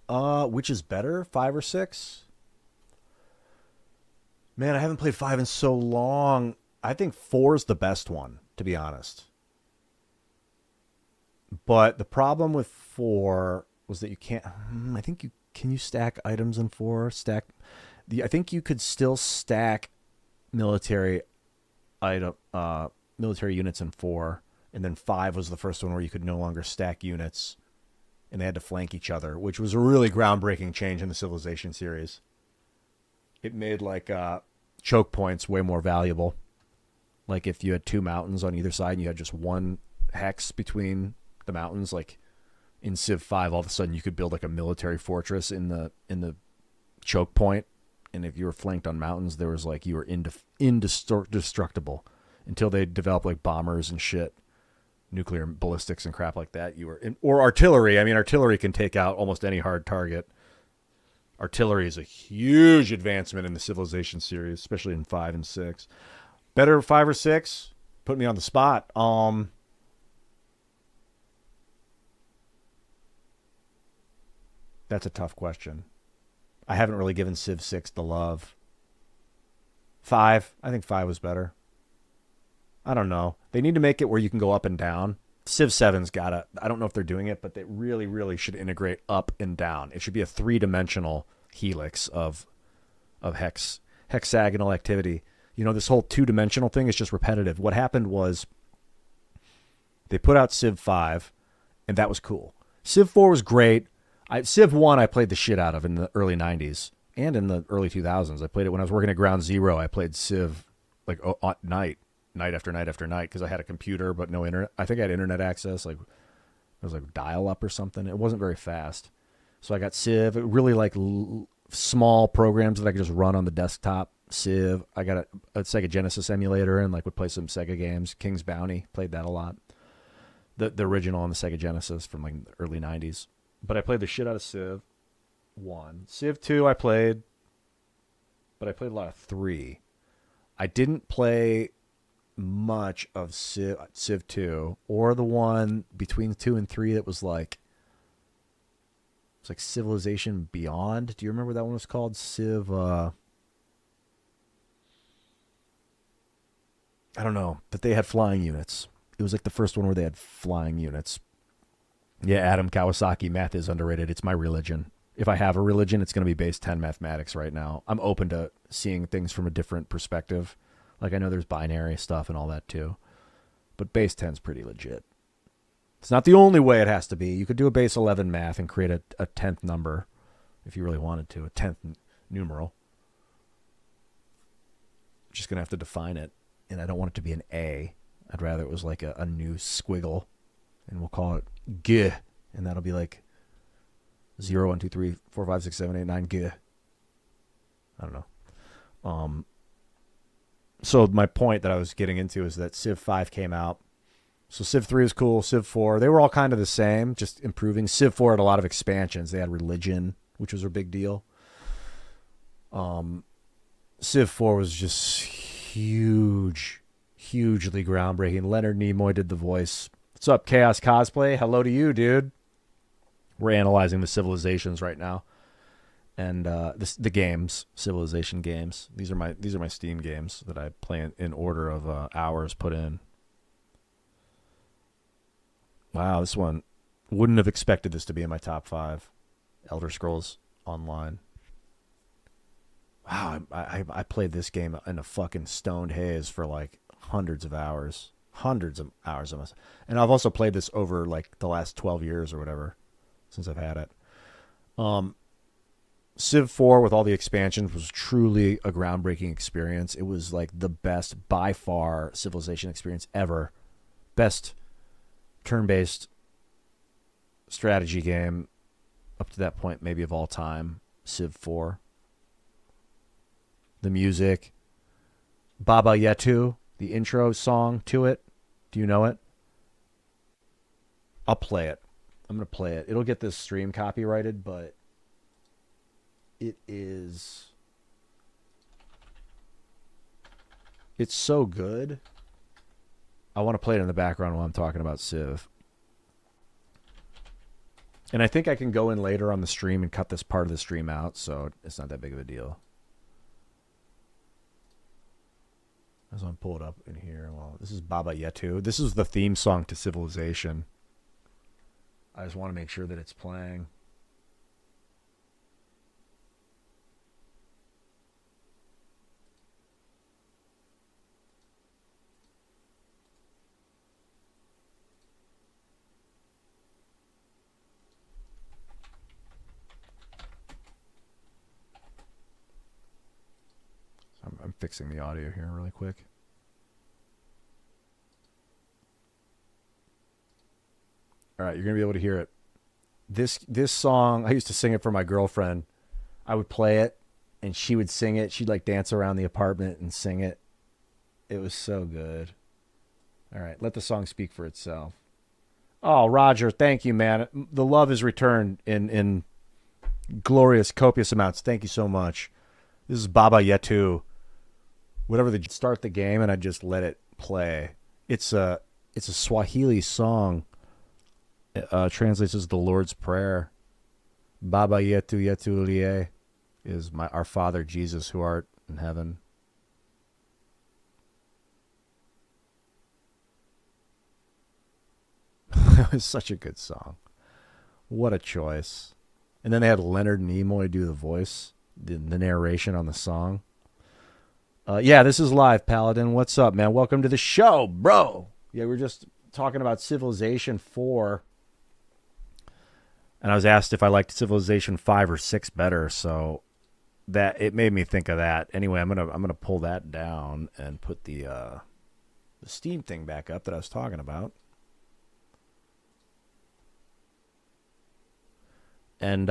Which is better, 5 or 6? Man, I haven't played 5 in so long. I think 4 is the best one, to be honest. But the problem with 4 was that you can't... I think you... Can you stack items in 4? I think you could still stack military units in 4. And then 5 was the first one where you could no longer stack units. And they had to flank each other, which was a really groundbreaking change in the Civilization series. It made like choke points way more valuable. Like if you had 2 mountains on either side and you had just 1 hex between the mountains, like in Civ 5, all of a sudden you could build like a military fortress in the choke point. And if you were flanked on mountains, there was like you were indestructible until they developed like bombers and shit, nuclear ballistics and crap like that. Or artillery. I mean, artillery can take out almost any hard target. Artillery is a huge advancement in the Civilization series, especially in 5 and 6. Better 5 or 6? Put me on the spot. That's a tough question. I haven't really given Civ 6 the love. 5? I think 5 was better. I don't know. They need to make it where you can go up and down. Civ 7's got to... I don't know if they're doing it, but they really, really should integrate up and down. It should be a 3-dimensional helix of hexagonal activity. You know, this whole 2-dimensional thing is just repetitive. What happened was they put out Civ 5, and that was cool. Civ 4 was great. Civ 1 I played the shit out of in the early 90s and in the early 2000s. I played it when I was working at Ground Zero. I played Civ like at night after night after night because I had a computer but no internet. I think I had internet access. Like it was like dial-up or something. It wasn't very fast. So I got Civ. It really like small programs that I could just run on the desktop. Civ. I got a Sega Genesis emulator and like would play some Sega games. King's Bounty. Played that a lot. The original on the Sega Genesis from like the early 90s. But I played the shit out of Civ 1. Civ 2 I played, but I played a lot of 3. I didn't play much of Civ 2 or the one between 2 and 3 that was like, it's like Civilization Beyond. Do you remember what that one was called? Civ, I don't know, but they had flying units. It was like the first one where they had flying units. Yeah, Adam Kawasaki, math is underrated. It's my religion. If I have a religion, it's going to be base 10 mathematics right now. I'm open to seeing things from a different perspective. Like, I know there's binary stuff and all that too. But base 10's pretty legit. It's not the only way it has to be. You could do a base 11 math and create a 10th number if you really wanted to, a 10th numeral. Just going to have to define it. And I don't want it to be an A. I'd rather it was like a new squiggle. And we'll call it G. And that'll be like 0, 1, 2, 3, 4, 5, 6, 7, 8, 9, G. I don't know. So my point that I was getting into is that Civ 5 came out. So Civ 3 was cool. Civ 4, they were all kind of the same, just improving. Civ 4 had a lot of expansions. They had religion, which was a big deal. Civ 4 was just huge, hugely groundbreaking. Leonard Nimoy did the voice. What's up, Chaos Cosplay? Hello to you, dude. We're analyzing the civilizations right now, and the games, civilization games. These are my Steam games that I play in order of hours put in. Wow, this one, wouldn't have expected this to be in my top 5. Elder Scrolls Online. Wow, I played this game in a fucking stoned haze for like hundreds of hours. And I've also played this over like the last 12 years or whatever since I've had it. Civ 4 with all the expansions was truly a groundbreaking experience. It was like the best by far civilization experience ever. Best turn-based strategy game up to that point maybe of all time. Civ 4. The music, Baba Yetu, the intro song to it. Do you know it? I'll play it. I'm going to play it. It'll get this stream copyrighted, but it's so good. I want to play it in the background while I'm talking about Civ. And I think I can go in later on the stream and cut this part of the stream out, so it's not that big of a deal. I just want to pull it up in here. Well, this is Baba Yetu. This is the theme song to Civilization. I just want to make sure that it's playing. I'm fixing the audio here really quick. All right, you're going to be able to hear it. This song, I used to sing it for my girlfriend. I would play it, and she would sing it. She'd like dance around the apartment and sing it. It was so good. All right, let the song speak for itself. Oh, Roger, thank you, man. The love is returned in glorious, copious amounts. Thank you so much. This is Baba Yetu. Whatever the start the game, and I just let it play. It's a Swahili song. Translates as the Lord's Prayer. Baba Yetu Yetu Ulie is our Father Jesus who art in heaven. It was such a good song. What a choice. And then they had Leonard Nimoy do the voice, the narration on the song. Yeah, this is live, Paladin. What's up, man? Welcome to the show, bro. Yeah, we're just talking about Civilization 4. And I was asked if I liked Civilization 5 or 6 better, so that it made me think of that. Anyway, I'm gonna pull that down and put the Steam thing back up that I was talking about. And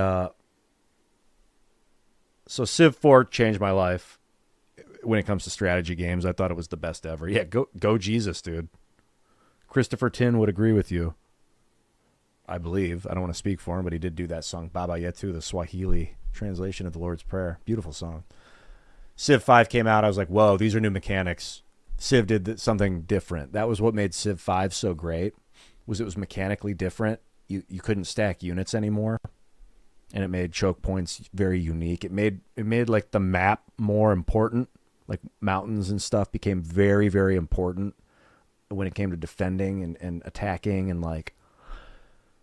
so Civ 4 changed my life. When it comes to strategy games, I thought it was the best ever. Yeah, go Jesus, dude. Christopher Tin would agree with you. I believe. I don't want to speak for him, but he did do that song, Baba Yetu, the Swahili translation of the Lord's Prayer. Beautiful song. Civ 5 came out. I was like, whoa, these are new mechanics. Civ did something different. That was what made Civ 5 so great, was it was mechanically different. You couldn't stack units anymore. And it made choke points very unique. It made like the map more important. Like mountains and stuff became very, very important when it came to defending and attacking, and like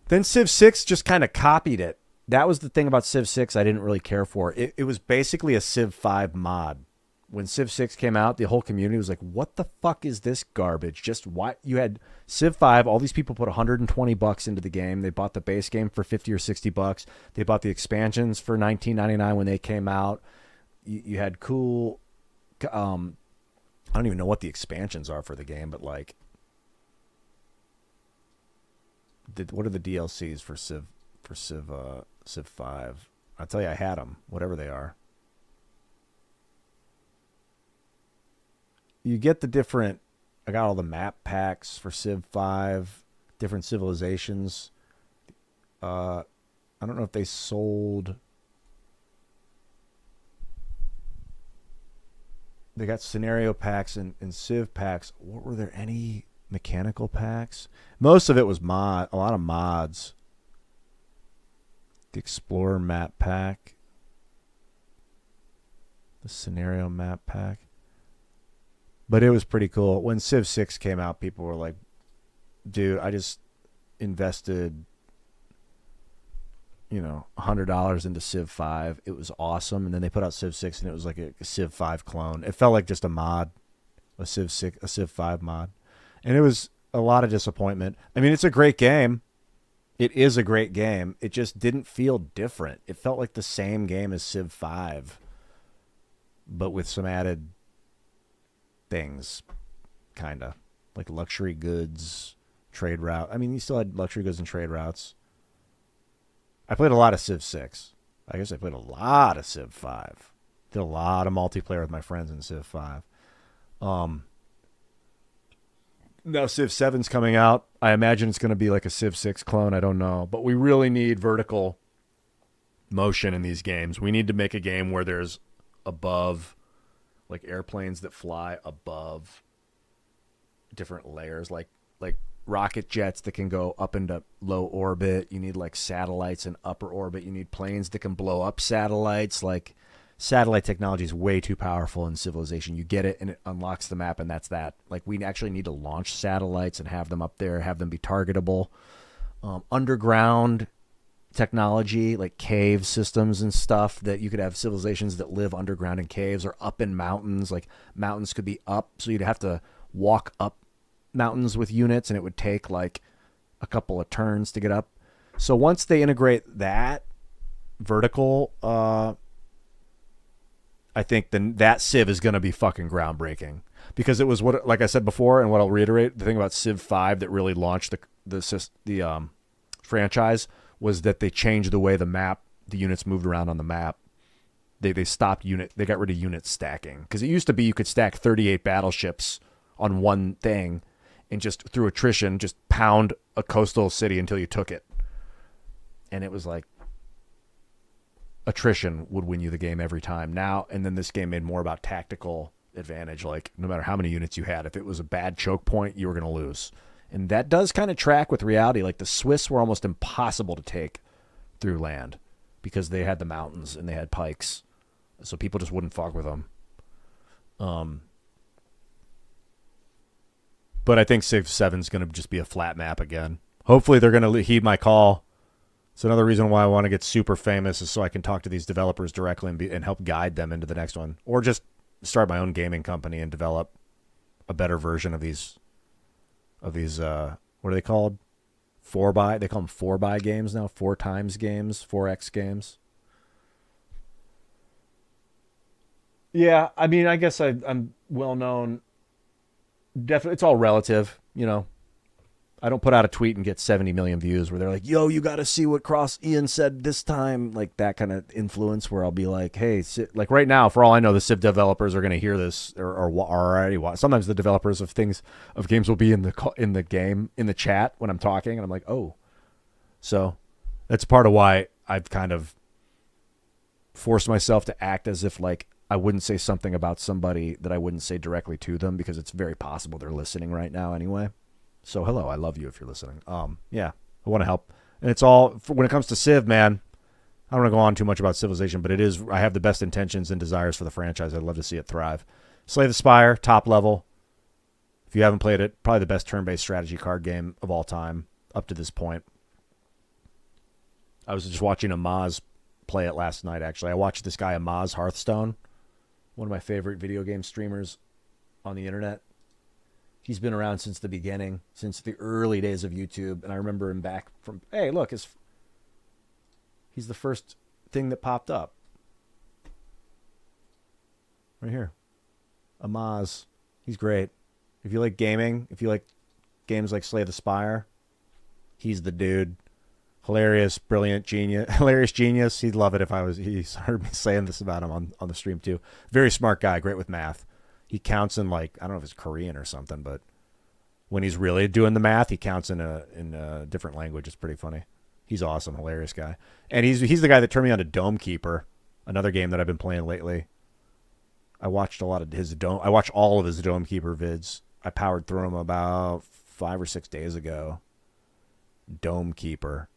then Civ 6 just kind of copied it. That was the thing about Civ 6 I didn't really care for. It was basically a Civ 5 mod. When Civ 6 came out, the whole community was like, what the fuck is this garbage? Just why you had Civ 5, all these people put $120 into the game. They bought the base game for $50 or $60. They bought the expansions for $19.99 when they came out. You had cool I don't even know what the expansions are for the game, but like, what are the DLCs for Civ 5? I'll tell you, I had them, whatever they are. you get the different. I got all the map packs for Civ 5, different civilizations. I don't know if they sold. They got scenario packs and Civ packs. Were there any mechanical packs? Most of it was a lot of mods. The Explorer map pack. The scenario map pack. But it was pretty cool. When Civ 6 came out, people were like, dude, I just invested, $100 into Civ 5. It was awesome. And then they put out Civ 6 and it was like a Civ 5 clone. It felt like just a mod, a Civ 5 mod. And it was a lot of disappointment. I mean, it's a great game. It is a great game. It just didn't feel different. It felt like the same game as Civ 5, but with some added things, kind of like luxury goods, trade route. I mean, you still had luxury goods and trade routes. I played a lot of Civ 6. I guess I played a lot of Civ 5. Did a lot of multiplayer with my friends in Civ 5. Now Civ 7's coming out. I imagine it's going to be like a Civ 6 clone. I don't know. But we really need vertical motion in these games. We need to make a game where there's above, like airplanes that fly above different layers, like rocket jets that can go up into low orbit. You need like satellites in upper orbit. You need planes that can blow up satellites. Like satellite technology is way too powerful in Civilization. You get it and it unlocks the map, and that's that. Like we actually need to launch satellites and have them up there, have them be targetable. Underground technology, like cave systems and stuff, that you could have civilizations that live underground in caves or up in mountains. Like mountains could be up, so you'd have to walk up mountains with units, and it would take like a couple of turns to get up. So once they integrate that vertical, I think then that Civ is going to be fucking groundbreaking, because it was what, like I said before, and what I'll reiterate, the thing about Civ 5 that really launched the franchise was that they changed the way the units moved around on the map. They stopped they got rid of unit stacking, because it used to be you could stack 38 battleships on one thing and just through attrition just pound a coastal city until you took it. And it was like attrition would win you the game every time. Now, and then this game made more about tactical advantage. Like no matter how many units you had, if it was a bad choke point, you were going to lose. And that does kind of track with reality. Like the Swiss were almost impossible to take through land because they had the mountains and they had pikes. So people just wouldn't fuck with them. But I think Civ 7 is going to just be a flat map again. Hopefully they're going to heed my call. It's another reason why I want to get super famous, is so I can talk to these developers directly and help guide them into the next one. Or just start my own gaming company and develop a better version of these, what are they called? They call them 4x games now, 4 times games, 4x games. Yeah, I mean, I guess I'm well known. Definitely, it's all relative, I don't put out a tweet and get 70 million views where they're like, yo, you got to see what Ian said this time. Like that kind of influence where I'll be like, hey, like right now, for all I know, the Civ developers are going to hear this or already watch. Sometimes the developers of games will be in the chat when I'm talking, and I'm like, oh. So that's part of why I've kind of forced myself to act as if like I wouldn't say something about somebody that I wouldn't say directly to them, because it's very possible they're listening right now anyway. So hello, I love you if you're listening. Yeah, I want to help. And it's all, when it comes to Civ, man, I don't want to go on too much about Civilization, but I have the best intentions and desires for the franchise. I'd love to see it thrive. Slay the Spire, top level. If you haven't played it, probably the best turn-based strategy card game of all time up to this point. I was just watching Amaz play it last night, actually. I watched this guy, Amaz Hearthstone, one of my favorite video game streamers on the internet. He's been around since the beginning, since the early days of YouTube. And I remember him back from, hey, look, he's the first thing that popped up. Right here. Amaz. He's great. If you like gaming, if you like games like Slay the Spire, he's the dude. Hilarious, brilliant, hilarious genius. He'd love it if he heard me saying this about him on the stream too. Very smart guy, great with math. He counts in like, I don't know if it's Korean or something, but when he's really doing the math, he counts in a different language. It's pretty funny. He's awesome, hilarious guy. And he's the guy that turned me on to Dome Keeper, another game that I've been playing lately. I watched all of his Dome Keeper vids. I powered through them about 5 or 6 days ago. Dome Keeper.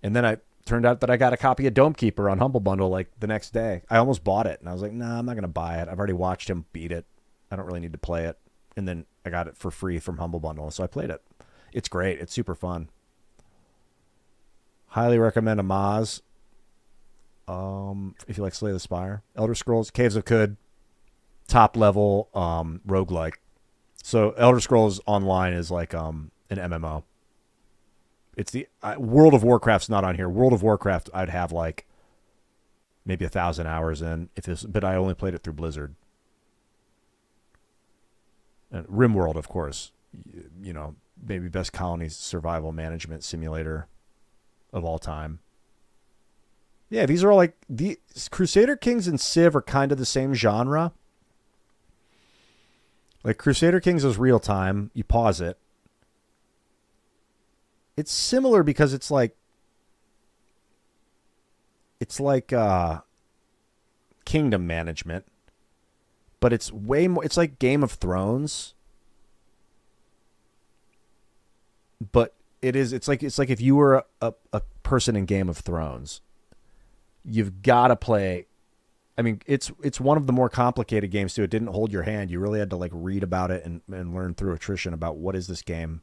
And then I turned out that I got a copy of Dome Keeper on Humble Bundle like the next day. I almost bought it, and I was like, nah, I'm not going to buy it. I've already watched him beat it. I don't really need to play it. And then I got it for free from Humble Bundle, so I played it. It's great. It's super fun. Highly recommend a Moz. If you like Slay the Spire. Elder Scrolls, Caves of Khud, top level roguelike. So Elder Scrolls Online is like an MMO. It's the World of Warcraft's not on here. World of Warcraft I'd have like maybe 1,000 hours in but I only played it through Blizzard. And RimWorld, of course, you know, maybe best colony survival management simulator of all time. Yeah, these are all like the Crusader Kings and Civ are kind of the same genre. Like Crusader Kings is real time. You pause it. It's similar because it's like kingdom management, but it's way more. It's like Game of Thrones, but it's like if you were a person in Game of Thrones, you've got to play. I mean, it's one of the more complicated games too. It didn't hold your hand. You really had to like read about it and learn through attrition about what is this game.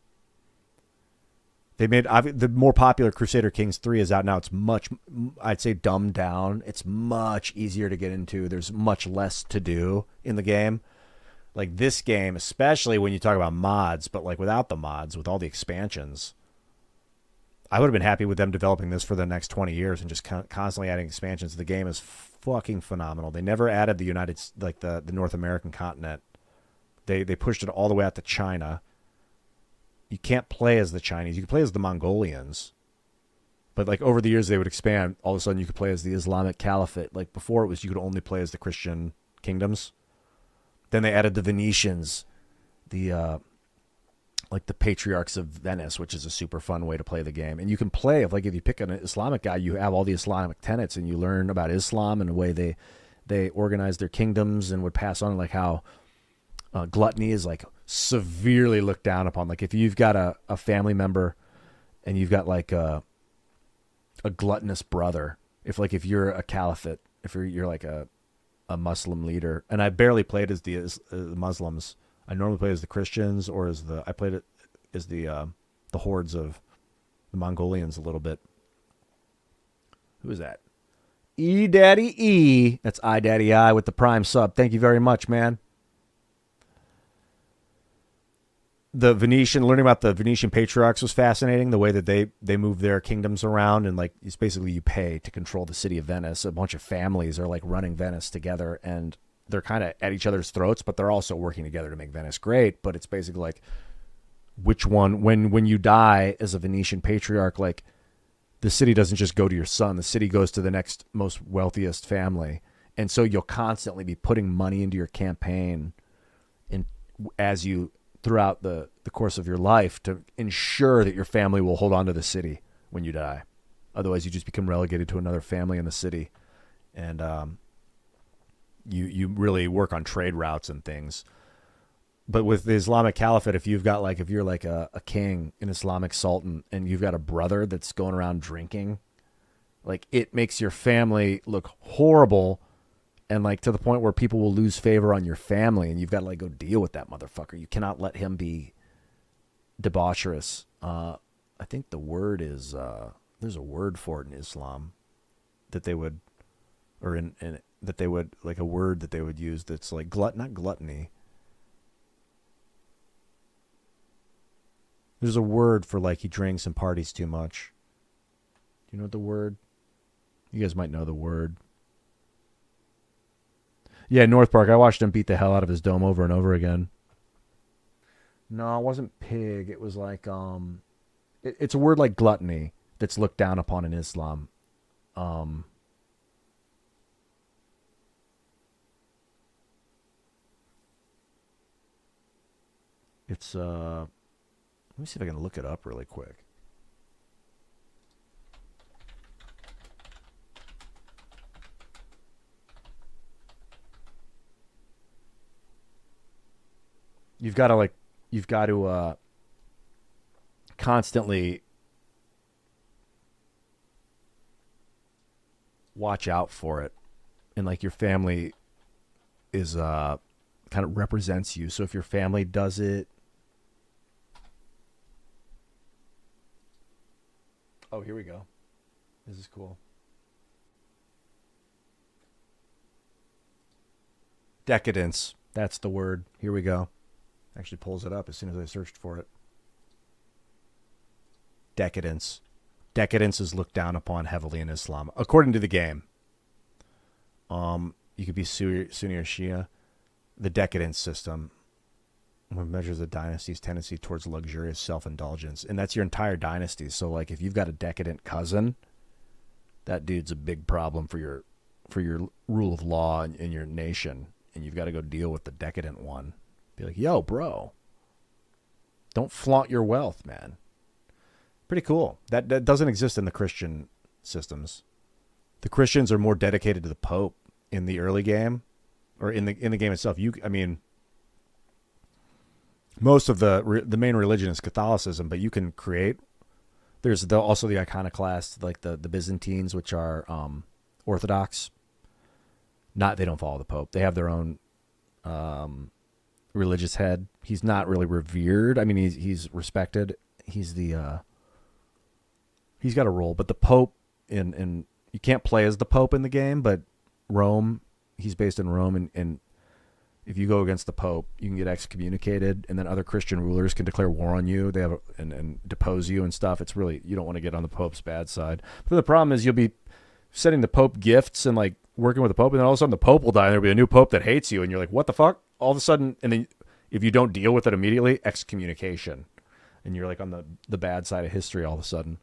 They made the more popular Crusader Kings 3 is out now. It's much, I'd say, dumbed down. It's much easier to get into. There's much less to do in the game. Like this game, especially when you talk about mods, but like without the mods, with all the expansions, I would have been happy with them developing this for the next 20 years and just constantly adding expansions. The game is fucking phenomenal. They never added the North American continent. They pushed it all the way out to China. You can't play as the Chinese. You can play as the Mongolians. But like over the years they would expand. All of a sudden you could play as the Islamic Caliphate. Like before it was you could only play as the Christian kingdoms. Then they added the Venetians, the patriarchs of Venice, which is a super fun way to play the game. And you can play if you pick an Islamic guy, you have all the Islamic tenets and you learn about Islam and the way they organize their kingdoms and would pass on like how gluttony is like severely looked down upon. Like if you've got a family member and you've got like a gluttonous brother, if you're a caliphate, if you're like a Muslim leader, and I barely played as the Muslims. I normally play as the Christians or I played it as the hordes of the Mongolians a little bit. Who is that? E Daddy E. That's I Daddy I with the Prime sub. Thank you very much, man. The Venetian, learning about the Venetian patriarchs was fascinating. The way that they move their kingdoms around, and like it's basically you pay to control the city of Venice. A bunch of families are like running Venice together, and they're kind of at each other's throats, but they're also working together to make Venice great. But it's basically like which one, when you die as a Venetian patriarch, like the city doesn't just go to your son. The city goes to the next most wealthiest family. And so you'll constantly be putting money into your campaign as you throughout the course of your life to ensure that your family will hold on to the city when you die. Otherwise, you just become relegated to another family in the city. And you really work on trade routes and things. But with the Islamic Caliphate, if you're like a king, an Islamic sultan, and you've got a brother that's going around drinking, like it makes your family look horrible. And like to the point where people will lose favor on your family, and you've got to like go deal with that motherfucker. You cannot let him be debaucherous. I think the word is there's a word for it in Islam that they would, or in that they would like a word that they would use that's like not gluttony. There's a word for like he drinks and parties too much. Do you know what the word? You guys might know the word. Yeah, North Park. I watched him beat the hell out of his dome over and over again. No, it wasn't pig. It was like it's a word like gluttony that's looked down upon in Islam. It's let me see if I can look it up really quick. You've got to constantly watch out for it, and like your family is kind of represents you. So if your family does it, oh, here we go. This is cool. Decadence. That's the word. Here we go. Actually pulls it up as soon as I searched for it. Decadence. Decadence is looked down upon heavily in Islam, according to the game. You could be Sunni or Shia. The decadence system measures a dynasty's tendency towards luxurious self-indulgence, and that's your entire dynasty. So, like, if you've got a decadent cousin, that dude's a big problem for your rule of law in your nation, and you've got to go deal with the decadent one. Be like, yo, bro, don't flaunt your wealth, man. Pretty cool. That doesn't exist in the Christian systems. The Christians are more dedicated to the Pope in the early game, or in the game itself. Most of the main religion is Catholicism, but you can create. There's also the iconoclasts, like the Byzantines, which are Orthodox. They don't follow the Pope. They have their own religious head. He's not really revered. I mean, he's respected. He's got a role, but the Pope in you can't play as the Pope in the game, but Rome, he's based in Rome, and if you go against the Pope, you can get excommunicated, and then other Christian rulers can declare war on you. They have and depose you and stuff. It's really, you don't want to get on the Pope's bad side. But the problem is you'll be sending the Pope gifts and like working with the Pope, and then all of a sudden the Pope will die, and there'll be a new Pope that hates you, and you're like, what the fuck? All of a sudden, and then if you don't deal with it immediately, excommunication, and you're like on the bad side of history all of a sudden.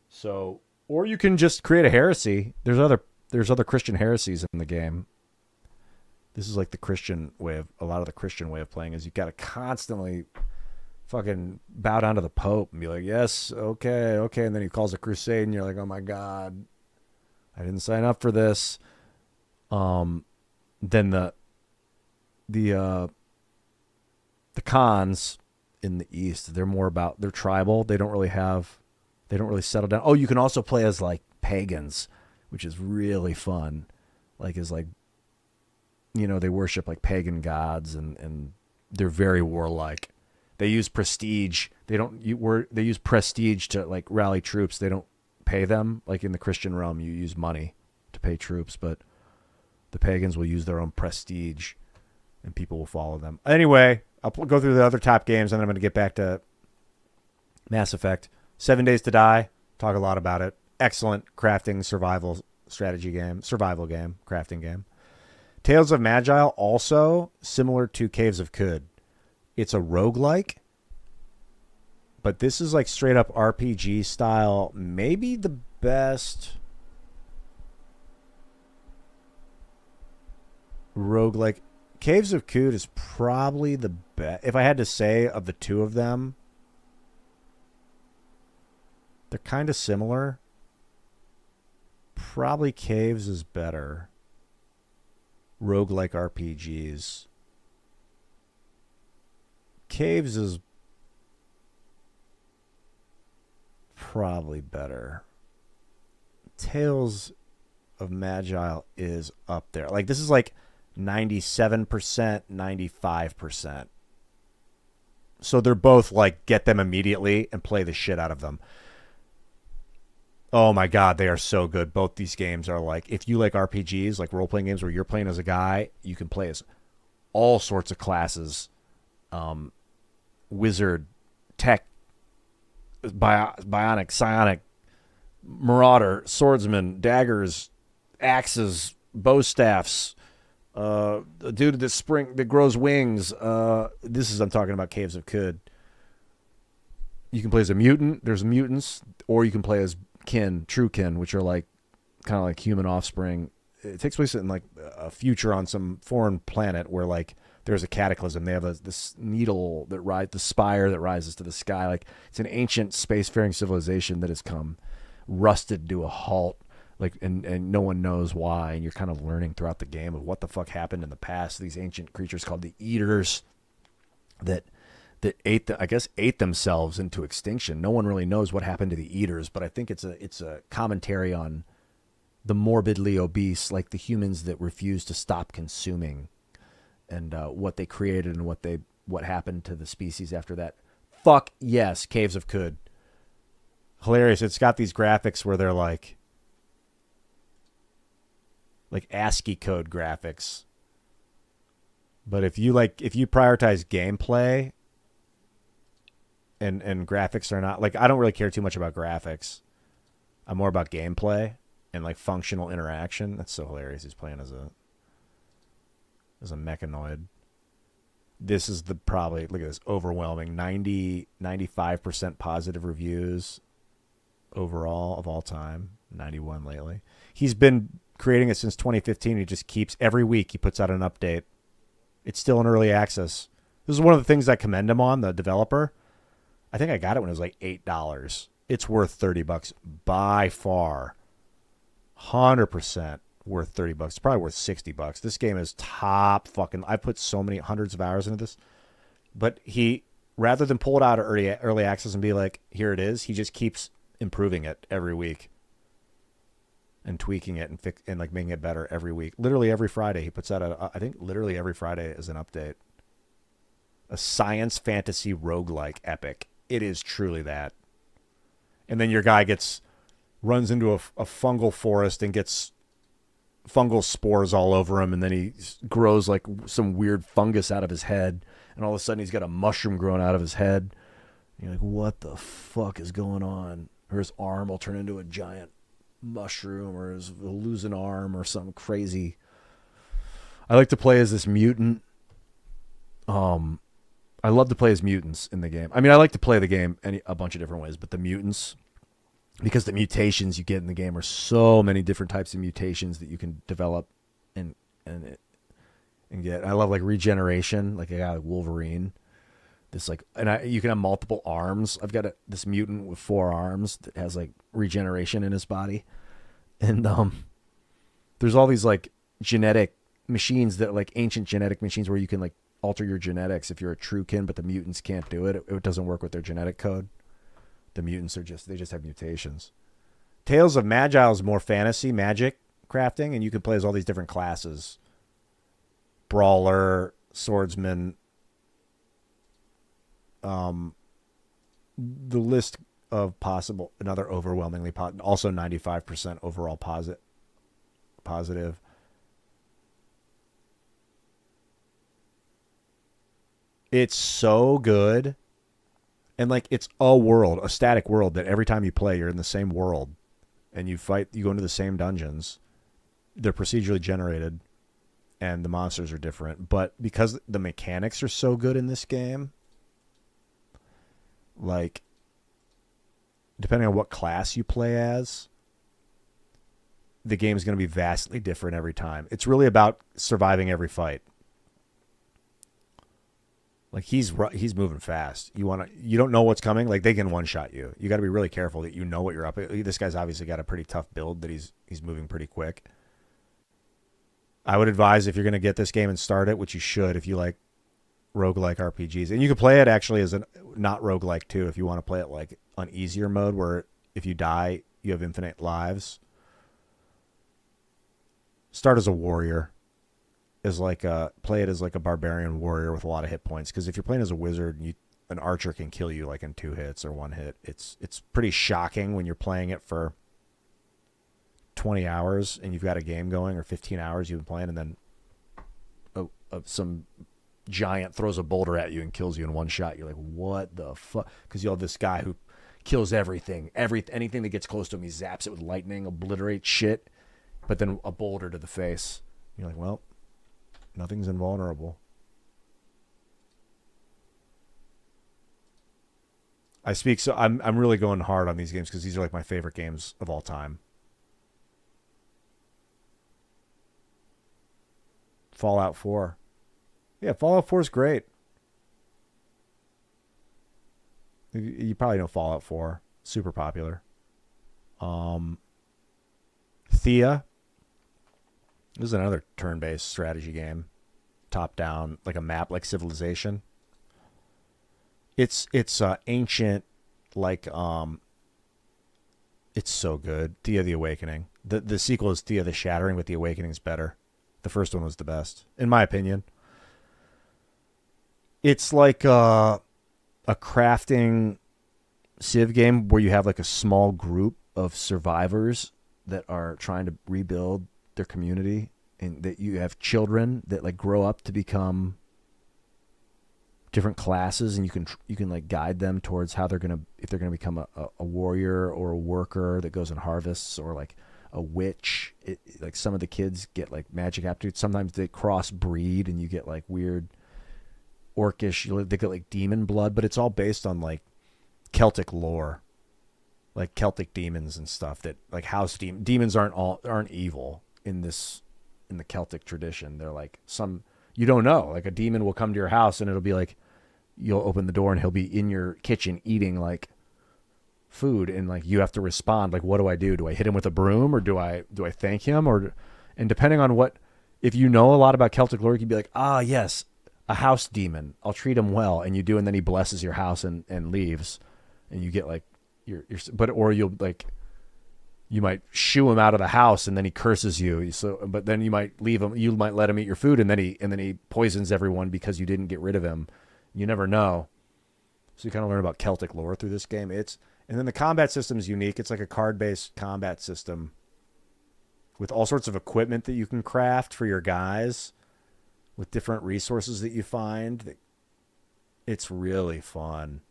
So, or you can just create a heresy. There's other Christian heresies in the game. This is like the Christian way of, a lot of the Christian way of playing is you've got to constantly fucking bow down to the Pope and be like, yes, okay. And then he calls a crusade and you're like, oh my God, I didn't sign up for this. Then the Khans in the East, they're tribal. They don't really settle down. Oh, you can also play as like pagans, which is really fun. Like, they worship like pagan gods, and they're very warlike. They use prestige. They use prestige to like rally troops. They don't pay them. Like in the Christian realm, you use money to pay troops, but the pagans will use their own prestige, and people will follow them. Anyway, I'll go through the other top games, and then I'm going to get back to Mass Effect. 7 Days to Die. Talk a lot about it. Excellent crafting survival strategy game, crafting game. Tales of Magi, also similar to Caves of Khud. It's a roguelike, but this is like straight up RPG style. Maybe the best roguelike. Caves of Khud is probably the best. If I had to say of the two of them, they're kind of similar. Probably Caves is better. Roguelike RPGs. Caves is probably better. Tales of Magi is up there. Like, this is like 97%, 95%. So they're both like, get them immediately and play the shit out of them. Oh my God, they are so good. Both these games are like, if you like RPGs, like role-playing games where you're playing as a guy, you can play as all sorts of classes. Wizard, tech, bionic, psionic, marauder, swordsman, daggers, axes, bow staffs, a dude that grows wings. I'm talking about Caves of Khud. You can play as a mutant. There's mutants, or you can play as true kin, which are like kind of like human offspring. It takes place in like a future on some foreign planet where like there's a cataclysm. They have this needle that the spire that rises to the sky. Like, it's an ancient spacefaring civilization that has come rusted to a halt. Like, and no one knows why. And you're kind of learning throughout the game of what the fuck happened in the past. These ancient creatures called the Eaters that ate themselves into extinction. No one really knows what happened to the Eaters, but I think it's a commentary on the morbidly obese, like the humans that refuse to stop consuming, and what they created and what happened to the species after that. Fuck yes, Caves of Khud. Hilarious. It's got these graphics where they're like ASCII code graphics. But if you prioritize gameplay and graphics are not, like, I don't really care too much about graphics. I'm more about gameplay and like functional interaction. That's so hilarious. He's playing as a mechanoid. This is probably, look at this, overwhelming 95% positive reviews overall of all time. 91 lately. He's been creating it since 2015. He just keeps, every week he puts out an update. It's still in early access. This is one of the things I commend him on, the developer. I think I got it when it was like $8. It's worth $30 by far. 100% worth $30. It's probably worth $60. This game is top fucking. I put so many hundreds of hours into this, but he, rather than pull it out of early access and be like, here it is, he just keeps improving it every week and tweaking it and like making it better every week. Literally every Friday he puts out I think literally every Friday is an update. A science fantasy roguelike epic. It is truly that. And then your guy runs into a fungal forest and gets fungal spores all over him, and then he grows like some weird fungus out of his head, and all of a sudden he's got a mushroom growing out of his head. And you're like, what the fuck is going on? Or his arm will turn into a giant mushroom, or he'll lose an arm or something crazy. I like to play as this mutant. I love to play as mutants in the game. I mean, I like to play the game a bunch of different ways, but the mutants, because the mutations you get in the game are so many different types of mutations that you can develop and get. I love like regeneration, like a guy like Wolverine. This like, you can have multiple arms. I've got this mutant with 4 arms that has like regeneration in his body, and there's all these like genetic machines that like ancient genetic machines where you can like alter your genetics if you're a true kin, but the mutants can't do it. It doesn't work with their genetic code. The mutants they just have mutations. Tales of Magi is more fantasy, magic crafting, and you can play as all these different classes. Brawler, swordsman. The list of possible, another overwhelmingly also 95% overall positive. It's so good. And like, it's a static world that every time you play, you're in the same world and you go into the same dungeons. They're procedurally generated and the monsters are different, but because the mechanics are so good in this game, like, depending on what class you play as, the game is going to be vastly different every time. It's really about surviving every fight. Like, he's moving fast. You don't know what's coming. Like, they can one-shot you. You got to be really careful that you know what you're up. This guy's obviously got a pretty tough build that he's moving pretty quick. I would advise, if you're going to get this game and start it, which you should if you like roguelike RPGs. And you can play it actually as a not roguelike too, if you want to play it like on easier mode where if you die, you have infinite lives. Start as a warrior. Play it as like a barbarian warrior with a lot of hit points, because if you're playing as a wizard, an archer can kill you like in 2 hits or 1 hit. It's pretty shocking when you're playing it for 20 hours and you've got a game going, or 15 hours you've been playing, and then some giant throws a boulder at you and kills you in 1 shot. You're like, what the fuck? Because you have this guy who kills everything. Anything that gets close to him, he zaps it with lightning, obliterates shit, but then a boulder to the face. You're like, well, nothing's invulnerable. I'm really going hard on these games because these are like my favorite games of all time. Fallout 4. Yeah, Fallout 4 is great. You probably know Fallout 4. Super popular. Thea. This is another turn-based strategy game. Top-down, like a map, like Civilization. It's ancient, like it's so good. Thea the Awakening. The sequel is Thea the Shattering, but the Awakening's better. The first one was the best, in my opinion. It's like a crafting Civ game where you have like a small group of survivors that are trying to rebuild their community, and that you have children that like grow up to become different classes, and you can like guide them towards how they're gonna, if they're gonna become a warrior or a worker that goes and harvests, or like a witch. Like some of the kids get like magic aptitude. Sometimes they cross breed and you get like weird orcish, they get like demon blood, but it's all based on like Celtic lore, like Celtic demons and stuff. That like house demons aren't evil in the Celtic tradition. They're like some, you don't know, like a demon will come to your house and it'll be like, you'll open the door and he'll be in your kitchen eating like food, and like you have to respond like, what do I do? Do I hit him with a broom, or do I thank him? And depending on what, if you know a lot about Celtic lore, you can be like, yes, a house demon, I'll treat him well, and you do, and then he blesses your house and leaves, and you get like or you'll like, you might shoo him out of the house and then he curses you. So, but then you might leave him, you might let him eat your food, and then he poisons everyone because you didn't get rid of him. You never know. So you kind of learn about Celtic lore through this game. And then the combat system is unique. It's like a card-based combat system with all sorts of equipment that you can craft for your guys, with different resources that you find. It's really fun.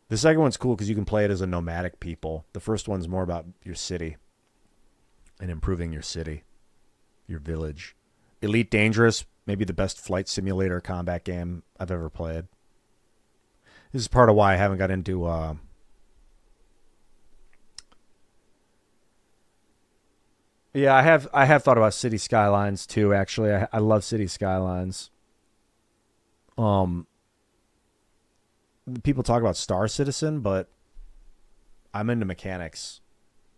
The second one's cool because you can play it as a nomadic people. The first one's more about your city and improving your city, your village. Elite Dangerous, maybe the best flight simulator combat game I've ever played. This is part of why I haven't got into I have thought about City Skylines too, actually. I love City Skylines. People talk about Star Citizen, but I'm into mechanics,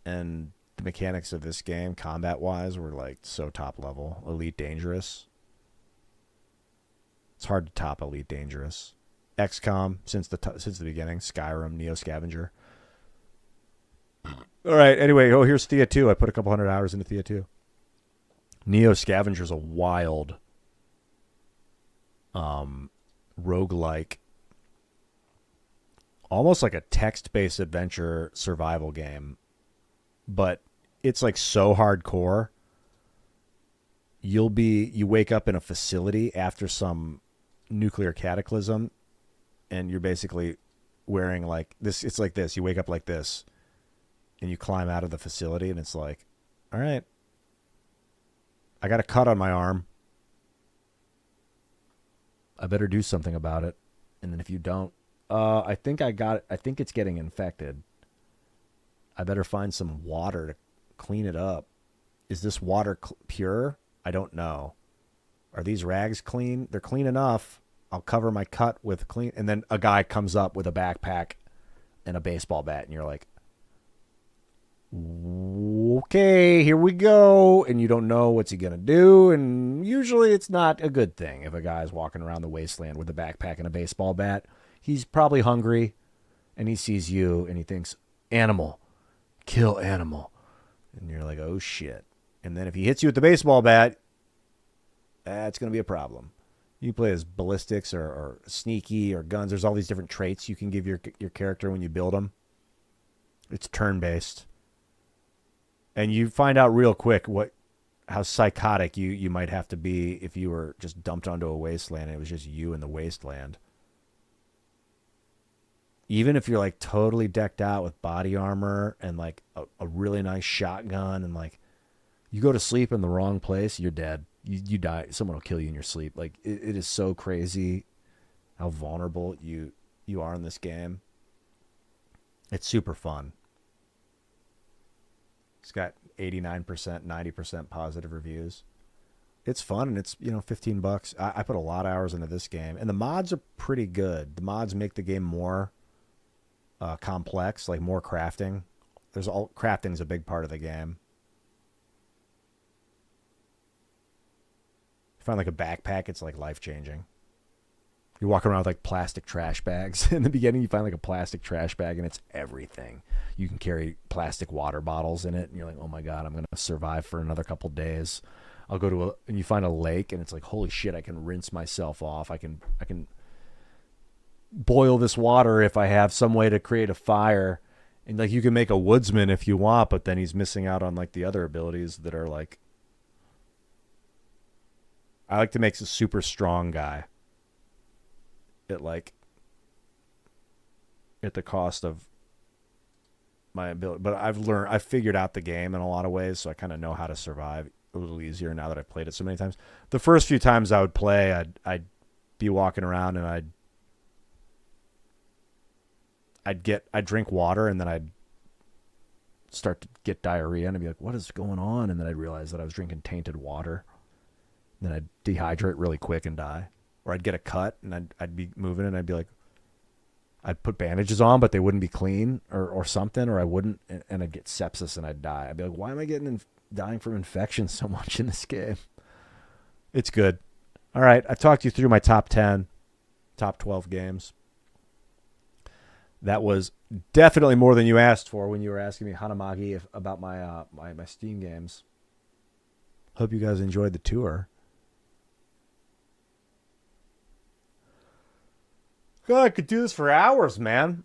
and the mechanics of this game, combat-wise, were like so top level. Elite Dangerous. It's hard to top Elite Dangerous. XCOM since the beginning. Skyrim, Neo Scavenger. All right. Anyway, here's Thea 2. I put a couple 100 hours into Thea 2. Neo Scavenger's a wild roguelike, almost like a text-based adventure survival game, but it's like so hardcore. You wake up in a facility after some nuclear cataclysm, and you're basically wearing like this. It's like this. You wake up like this, and you climb out of the facility, and it's like, all right, I got a cut on my arm. I better do something about it. And then if you don't, I think it's getting infected. I better find some water to clean it up. Is this water pure? I don't know. Are these rags clean? They're clean enough. I'll cover my cut with clean. And then a guy comes up with a backpack and a baseball bat, and you're like, okay, here we go. And you don't know what's he going to do. And usually it's not a good thing if a guy's walking around the wasteland with a backpack and a baseball bat. He's probably hungry, and he sees you, and he thinks, animal, kill animal. And you're like, oh, shit. And then if he hits you with the baseball bat, that's going to be a problem. You play as ballistics or sneaky or guns. There's all these different traits you can give your character when you build them. It's turn-based. And you find out real quick how psychotic you might have to be if you were just dumped onto a wasteland and it was just you in the wasteland. Even if you're like totally decked out with body armor and like a really nice shotgun, and like you go to sleep in the wrong place, you're dead. You die. Someone will kill you in your sleep. Like it is so crazy how vulnerable you are in this game. It's super fun. It's got 89%, 90% positive reviews. It's fun, and it's, $15. I put a lot of hours into this game, and the mods are pretty good. The mods make the game more complex, like more crafting. Crafting's a big part of the game. You find like a backpack, it's like life-changing. You walk around with like plastic trash bags. In the beginning, you find like a plastic trash bag, and it's everything. You can carry plastic water bottles in it, and you're like, oh my God, I'm going to survive for another couple days. I'll go and you find a lake, and it's like, holy shit, I can rinse myself off. I can boil this water if I have some way to create a fire. And like, you can make a woodsman if you want, but then he's missing out on like the other abilities that are like, I like to make a super strong guy. At the cost of my ability. But I've figured out the game in a lot of ways, so I kind of know how to survive a little easier now that I've played it so many times. The first few times I would play, I'd be walking around, and I'd drink water, and then I'd start to get diarrhea, and I'd be like, what is going on? And then I'd realize that I was drinking tainted water. And then I'd dehydrate really quick and die. Or I'd get a cut, and I'd be moving, and I'd be like, I'd put bandages on, but they wouldn't be clean or something, or I wouldn't, and I'd get sepsis, and I'd die. I'd be like, why am I dying from infection so much in this game? It's good. All right, I talked you through my top 10, top 12 games. That was definitely more than you asked for when you were asking me, Hanamagi, about my my Steam games. Hope you guys enjoyed the tour. God, I could do this for hours, man.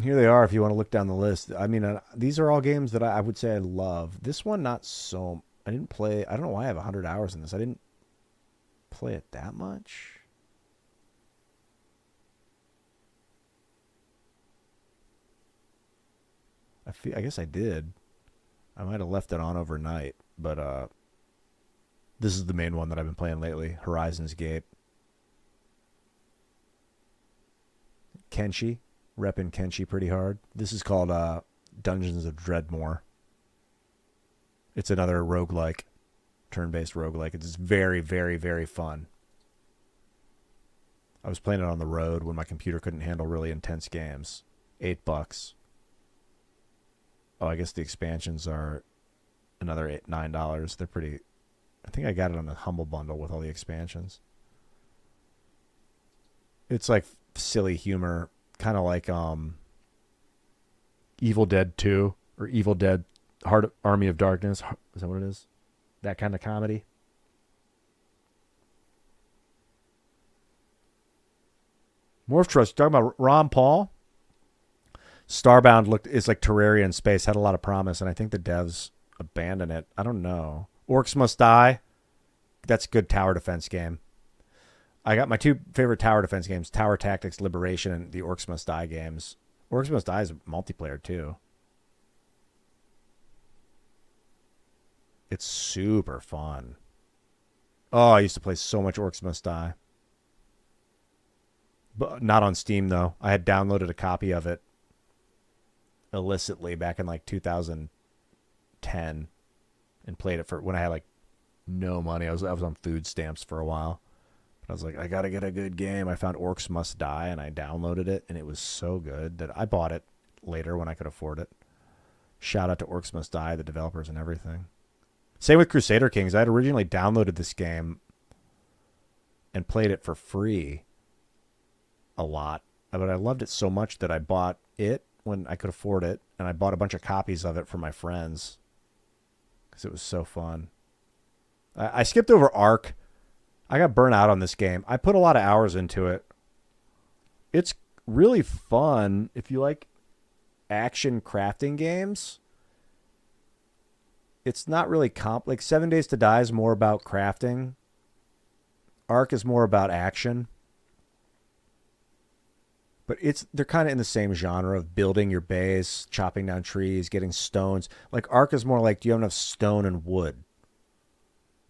Here they are if you want to look down the list. I mean, these are all games that I would say I love. This one, not so... I didn't play... I don't know why I have 100 hours in this. I didn't play it that much. I guess I did. I might have left it on overnight, but... This is the main one that I've been playing lately. Horizon's Gate. Kenshi. Repping Kenshi pretty hard. This is called Dungeons of Dreadmore. It's another roguelike. Turn-based roguelike. It's very, very, very fun. I was playing it on the road when my computer couldn't handle really intense games. $8. Oh, I guess the expansions are another $9. They're pretty... I think I got it on the Humble Bundle with all the expansions. It's like silly humor, kind of like Evil Dead 2 or Evil Dead Army of Darkness. Is that what it is? That kind of comedy. Morph Trust, talking about Ron Paul. Starbound is like Terraria in space, had a lot of promise, and I think the devs abandoned it. I don't know. Orcs Must Die. That's a good tower defense game. I got my two favorite tower defense games, Tower Tactics Liberation and the Orcs Must Die games. Orcs Must Die is multiplayer too. It's super fun. Oh, I used to play so much Orcs Must Die. But not on Steam though. I had downloaded a copy of it illicitly back in like 2010 and played it for when I had like no money. I was on food stamps for a while. But I was like, I got to get a good game. I found Orcs Must Die and I downloaded it and it was so good that I bought it later when I could afford it. Shout out to Orcs Must Die, the developers and everything. Same with Crusader Kings. I had originally downloaded this game and played it for free a lot. But I loved it so much that I bought it when I could afford it, and I bought a bunch of copies of it for my friends because it was so fun. I skipped over Ark. I got burnt out on this game. I put a lot of hours into it. It's really fun if you like action crafting games. It's not really like 7 Days to Die is more about crafting. Ark is more about action. But they're kind of in the same genre of building your base, chopping down trees, getting stones. Like Ark is more like, do you have enough stone and wood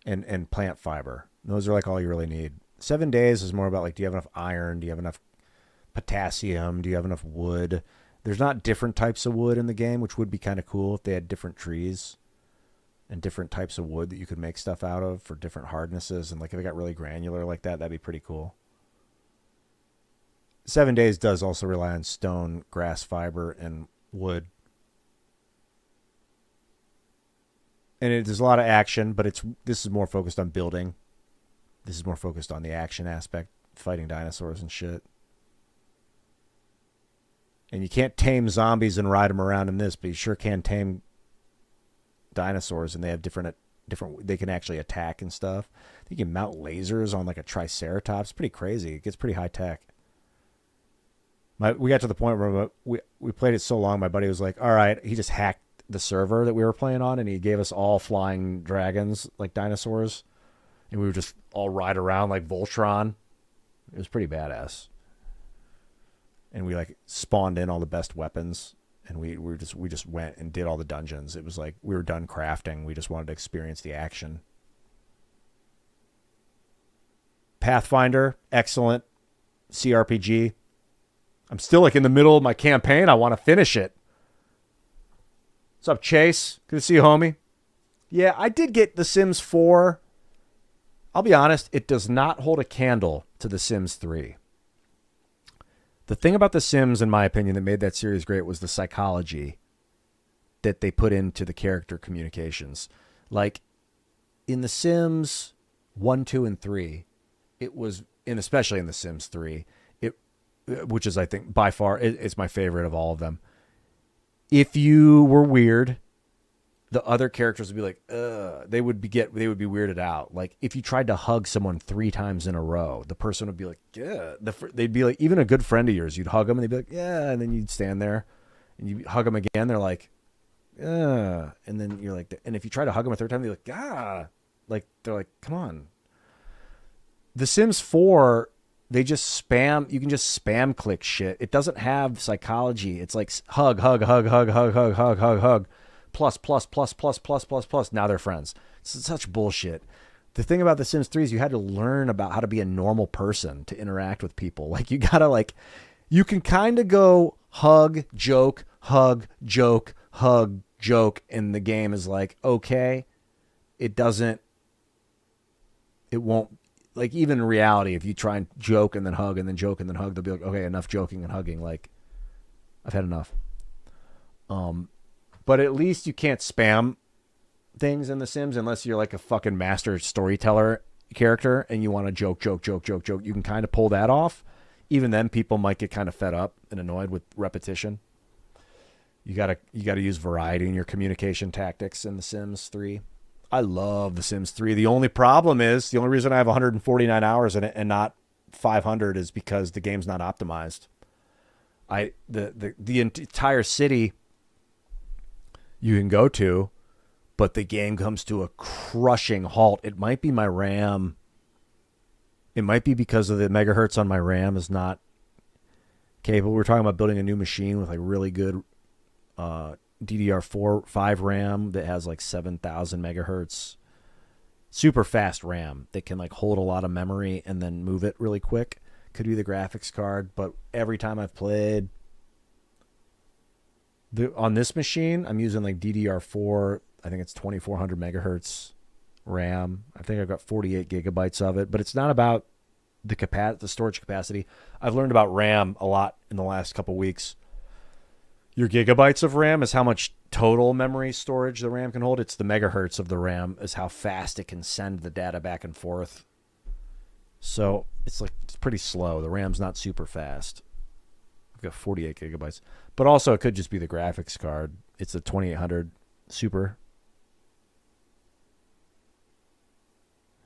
and plant fiber? Those are like all you really need. 7 Days is more about like, do you have enough iron? Do you have enough potassium? Do you have enough wood? There's not different types of wood in the game, which would be kind of cool if they had different trees and different types of wood that you could make stuff out of for different hardnesses. And like if it got really granular like that, that'd be pretty cool. 7 Days does also rely on stone, grass fiber, and wood. And there's a lot of action, but this is more focused on building. This is more focused on the action aspect, fighting dinosaurs and shit. And you can't tame zombies and ride them around in this, but you sure can tame dinosaurs, and they have different. They can actually attack and stuff. You can mount lasers on like a Triceratops. Pretty crazy. It gets pretty high tech. We got to the point where we played it so long, my buddy was like, all right, he just hacked the server that we were playing on, and he gave us all flying dragons like dinosaurs, and we would just all ride around like Voltron. It was pretty badass. And we like spawned in all the best weapons, and we just went and did all the dungeons. It was like we were done crafting. We just wanted to experience the action. Pathfinder, excellent CRPG. I'm still like in the middle of my campaign. I want to finish it. What's up, Chase? Good to see you, homie. Yeah, I did get The Sims 4. I'll be honest, it does not hold a candle to The Sims 3. The thing about The Sims, in my opinion, that made that series great was the psychology that they put into the character communications. Like, in The Sims 1, 2, and 3, it was, and especially in The Sims 3, which is, I think, by far, it's my favorite of all of them. If you were weird, the other characters would be like, ugh. They would be weirded out. Like, if you tried to hug someone 3 times in a row, the person would be like, yeah. They'd be like, even a good friend of yours, you'd hug them, and they'd be like, yeah. And then you'd stand there, and you hug them again. They're like, and then you're like, and if you try to hug them a 3rd time, they're like, ah. Like, they're like, come on. The Sims 4... They just spam. You can just spam click shit. It doesn't have psychology. It's like hug, hug, hug, hug, hug, hug, hug, hug, hug, plus, plus, plus, plus, plus, plus, plus. Now they're friends. It's such bullshit. The thing about The Sims 3 is you had to learn about how to be a normal person to interact with people. Like, you gotta like, you can kind of go hug, joke, hug, joke, hug, joke, and the game is like, okay. It won't. Like, even in reality, if you try and joke and then hug and then joke and then hug, they'll be like, okay, enough joking and hugging. Like, I've had enough. But at least you can't spam things in The Sims unless you're like a fucking master storyteller character and you want to joke. You can kind of pull that off. Even then, people might get kind of fed up and annoyed with repetition. You gotta use variety in your communication tactics in The Sims 3. I love The Sims 3. The only problem is, the only reason I have 149 hours in it and not 500 is because the game's not optimized. The entire city you can go to, but the game comes to a crushing halt. It might be my RAM. It might be because of the megahertz on my RAM is not capable. We're talking about building a new machine with like really good DDR5 RAM that has like 7,000 megahertz, super fast RAM that can like hold a lot of memory and then move it really quick. Could be the graphics card, but every time I've played on this machine, I'm using like DDR4. I think it's 2,400 megahertz RAM. I think I've got 48 gigabytes of it, but it's not about the storage capacity. I've learned about RAM a lot in the last couple weeks. Your gigabytes of RAM is how much total memory storage the RAM can hold. It's the megahertz of the RAM is how fast it can send the data back and forth. So it's pretty slow. The RAM's not super fast. I've got 48 gigabytes. But also it could just be the graphics card. It's a 2800 Super.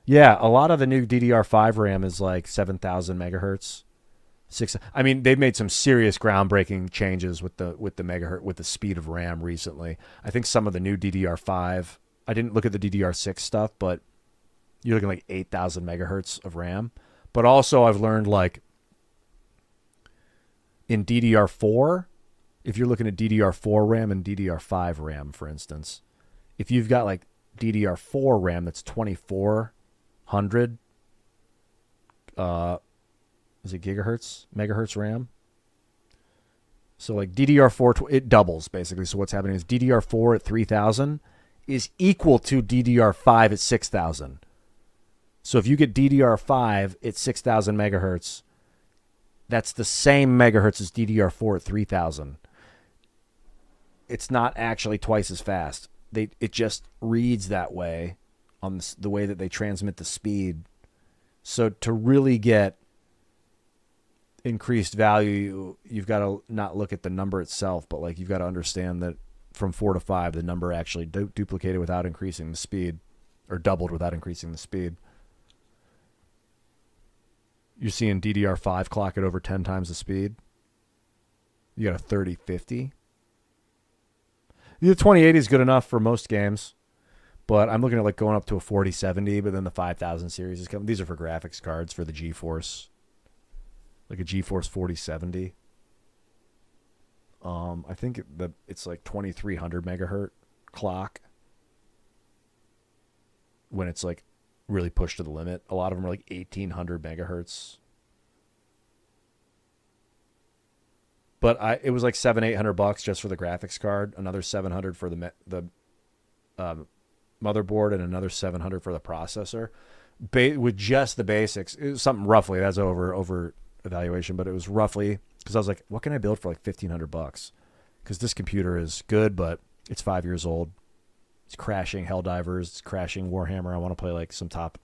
Yeah, a lot of the new DDR5 RAM is like 7,000 megahertz. I mean, they've made some serious groundbreaking changes with the megahertz, with the speed of RAM recently. I think some of the new DDR5, I didn't look at the DDR6 stuff, but you're looking like 8,000 megahertz of RAM. But also I've learned like in DDR4, if you're looking at DDR4 RAM and DDR5 RAM, for instance, if you've got like DDR4 RAM that's 2,400, is it megahertz RAM? So like DDR4, it doubles basically. So what's happening is DDR4 at 3000 is equal to DDR5 at 6000. So if you get DDR5 at 6000 megahertz, that's the same megahertz as DDR4 at 3000. It's not actually twice as fast. It just reads that way on the way that they transmit the speed. So to really get increased value, you've got to not look at the number itself, but like you've got to understand that from 4 to 5, the number actually duplicated without increasing the speed, or doubled without increasing the speed. You're seeing DDR5 clock at over 10 times the speed. You got a 3050. The 2080 is good enough for most games, but I'm looking at like going up to a 4070, but then the 5000 series is coming. These are for graphics cards for the GeForce, like a GeForce 4070. I think it's like 2300 megahertz clock when it's like really pushed to the limit. A lot of them are like 1800 megahertz. But it was like $700-800 just for the graphics card, another $700 for the motherboard, and another $700 for the processor. With just the basics, it was something roughly. That's over evaluation, but it was roughly, because I was like, what can I build for like $1,500? Because this computer is good, but it's 5 years old. It's crashing Helldivers. It's crashing Warhammer. I want to play like some top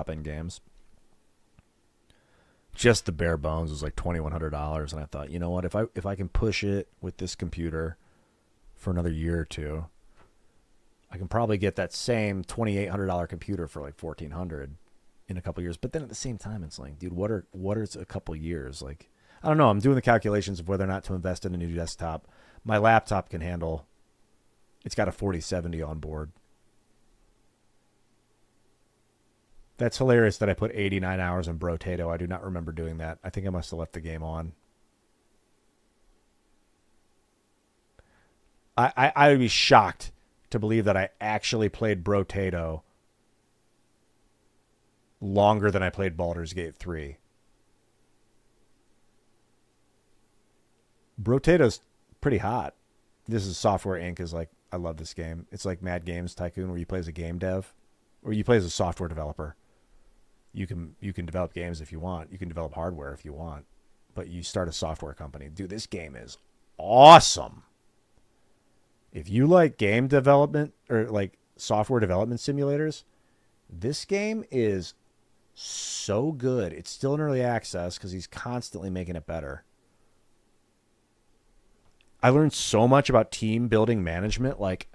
end games. Just the bare bones was like $2,100, and I thought, you know what? If I can push it with this computer for another year or two, I can probably get that same $2,800 computer for like $1,400 in a couple years. But then at the same time, it's like, dude, what are a couple years? Like, I don't know. I'm doing the calculations of whether or not to invest in a new desktop. My laptop can handle. It's got a 4070 on board. That's hilarious that I put 89 hours in Brotato. I do not remember doing that. I think I must have left the game on. I would be shocked to believe that I actually played Brotato longer than I played Baldur's Gate 3. Brotato's pretty hot. This is Software Inc. is like, I love this game. It's like Mad Games Tycoon, where you play as a game dev, or you play as a software developer. You can develop games if you want. You can develop hardware if you want, but you start a software company. Dude, this game is awesome. If you like game development or like software development simulators, this game is so good. It's still in early access because he's constantly making it better. I learned so much about team building management. Like,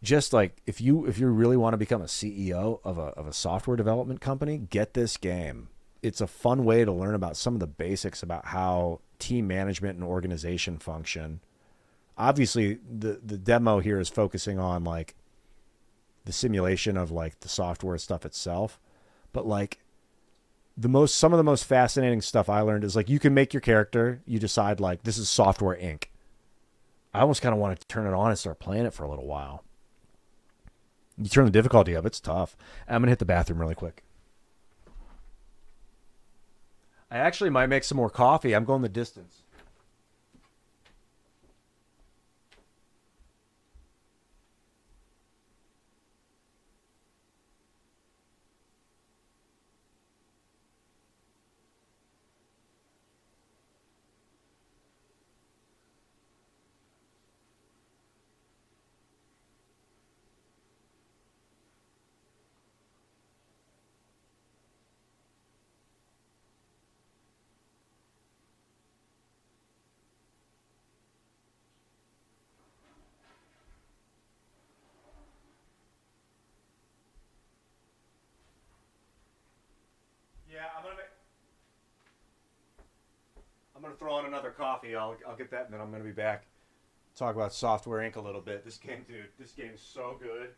just like if you really want to become a CEO of a software development company, get this game. It's a fun way to learn about some of the basics about how team management and organization function. Obviously, the demo here is focusing on like the simulation of like the software stuff itself, but like some of the most fascinating stuff I learned is like you can make your character. You decide like this is Software Inc. I almost kind of want to turn it on and start playing it for a little while. You turn the difficulty up, it's tough. I'm going to hit the bathroom really quick. I actually might make some more coffee. I'm going the distance. I'm gonna throw on another coffee. I'll get that, and then I'm gonna be back. Talk about Software Inc. a little bit. This game, dude. This game is so good.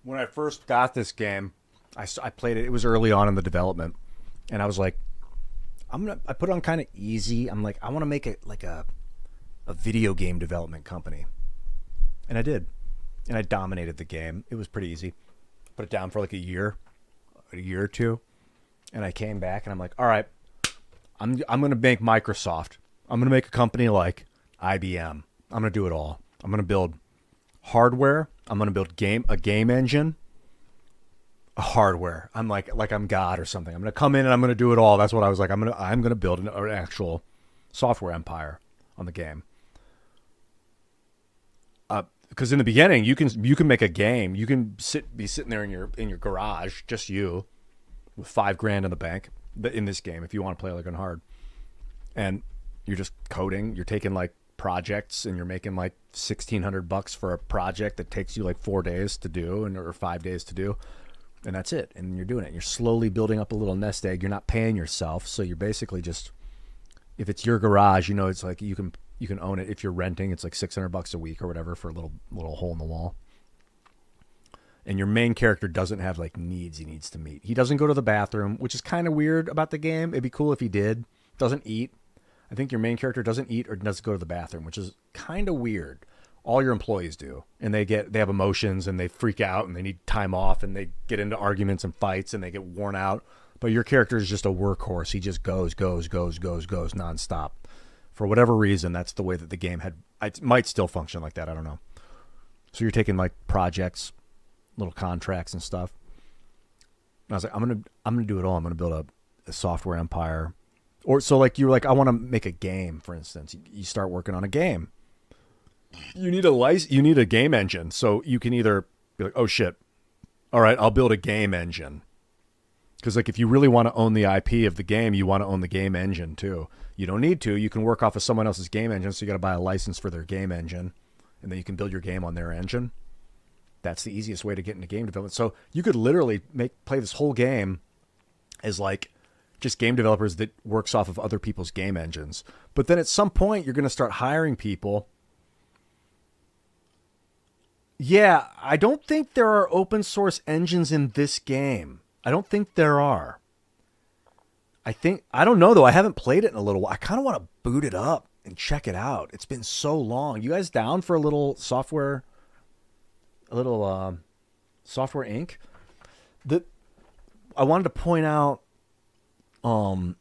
when I first got this game, I played it. It was early on in the development, and I was like, I put it on kind of easy. I'm like, I want to make it like a video game development company, and I did, and I dominated the game. It was pretty easy. Put it down for like a year or two, and I came back and I'm like, all right, I'm gonna make Microsoft. I'm gonna make a company like IBM. I'm gonna do it all. I'm gonna build hardware. I'm gonna build a game engine. A hardware. I'm like I'm God or something. I'm gonna come in and I'm gonna do it all. That's what I was like. I'm gonna build an actual software empire on the game. Because in the beginning, you can make a game. You can be sitting there in your garage, just you, with $5,000 in the bank in this game if you want to play like on hard, and you're just coding. You're taking like projects and you're making like $1,600 for a project that takes you like 4 days to do or 5 days to do, and that's it. And you're doing it. You're slowly building up a little nest egg. You're not paying yourself, so you're basically just, if it's your garage, it's like you can own it. If you're renting, it's like $600 a week or whatever for a little hole in the wall. And your main character doesn't have like needs he needs to meet. He doesn't go to the bathroom, which is kind of weird about the game. It'd be cool if he did. Doesn't eat. I think your main character doesn't eat or doesn't go to the bathroom, which is kind of weird. All your employees do, and they have emotions and they freak out and they need time off and they get into arguments and fights and they get worn out. But your character is just a workhorse. He just goes nonstop. For whatever reason, that's the way that the game it might still function like that. I don't know. So you're taking like projects, little contracts and stuff. And I was like, I'm gonna do it all. I'm gonna build a software empire. Or so like you're like, I want to make a game, for instance. You start working on a game. You need a game engine. So you can either be like, oh shit, all right, I'll build a game engine. Because like if you really want to own the IP of the game, you want to own the game engine too. You don't need to. You can work off of someone else's game engine, so you got to buy a license for their game engine, and then you can build your game on their engine. That's the easiest way to get into game development. So you could literally play this whole game as like just game developers that works off of other people's game engines. But then at some point, you're going to start hiring people. Yeah, I don't think there are open source engines in this game. I don't think there are. I don't know though. I haven't played it in a little while. I kind of want to boot it up and check it out. It's been so long. You guys down for a little software Inc? I wanted to point out the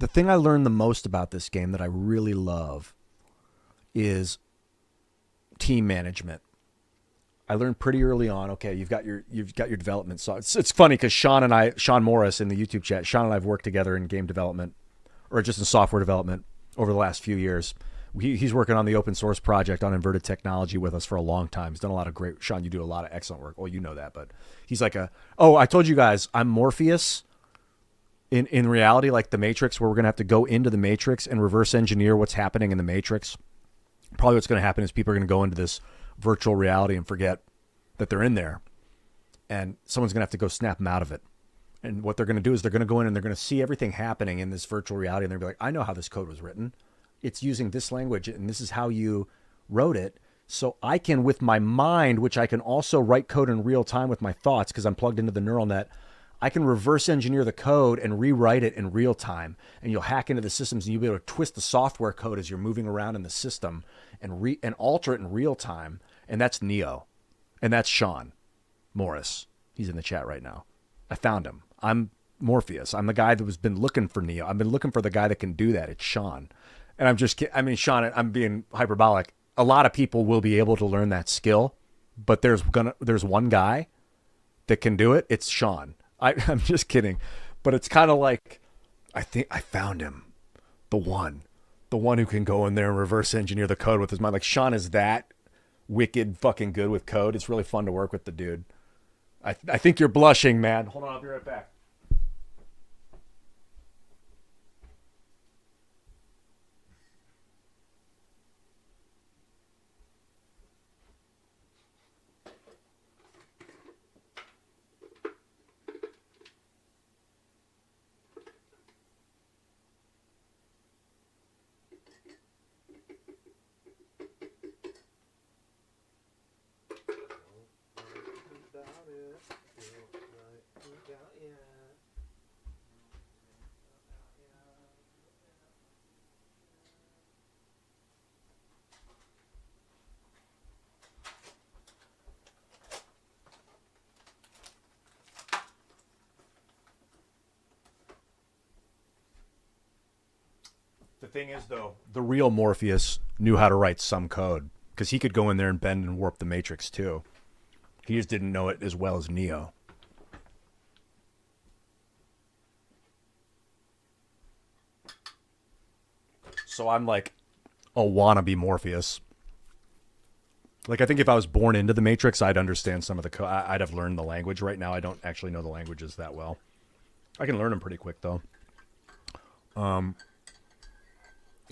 thing I learned the most about this game that I really love is team management. I learned pretty early on, okay, you've got your development. So it's funny because Sean Morris in the YouTube chat, Sean and I have worked together in game development or just in software development over the last few years. He's working on the open source project on inverted technology with us for a long time. He's done a lot of great, Sean, you do a lot of excellent work. Well, you know that, but he's like I told you guys, I'm Morpheus in reality, like the Matrix, where we're going to have to go into the Matrix and reverse engineer what's happening in the Matrix. Probably what's going to happen is people are going to go into this virtual reality and forget that they're in there, and someone's going to have to go snap them out of it. And what they're going to do is they're going to go in and they're going to see everything happening in this virtual reality, and they're going to be like, I know how this code was written. It's using this language, and this is how you wrote it. So I can, with my mind, which I can also write code in real time with my thoughts because I'm plugged into the neural net, I can reverse engineer the code and rewrite it in real time. And you'll hack into the systems and you'll be able to twist the software code as you're moving around in the system and alter it in real time. And that's Neo. And that's Sean Morris. He's in the chat right now. I found him. I'm Morpheus. I'm the guy that has been looking for Neo. I've been looking for the guy that can do that. It's Sean. And I'm just kidding. I mean, Sean, I'm being hyperbolic. A lot of people will be able to learn that skill, but there's one guy that can do it. It's Sean. I'm just kidding. But it's kind of like, I think I found him. The one who can go in there and reverse engineer the code with his mind. Like Sean is that wicked fucking good with code. It's really fun to work with the dude. I think you're blushing, man. Hold on, I'll be right back. thing is, though, the real Morpheus knew how to write some code because he could go in there and bend and warp the Matrix too. He just didn't know it as well as Neo. So I'm like a wannabe Morpheus. Like, I think if I was born into the Matrix, I'd understand some of the code. I'd have learned the language. Right now, I don't actually know the languages that well. I can learn them pretty quick, though.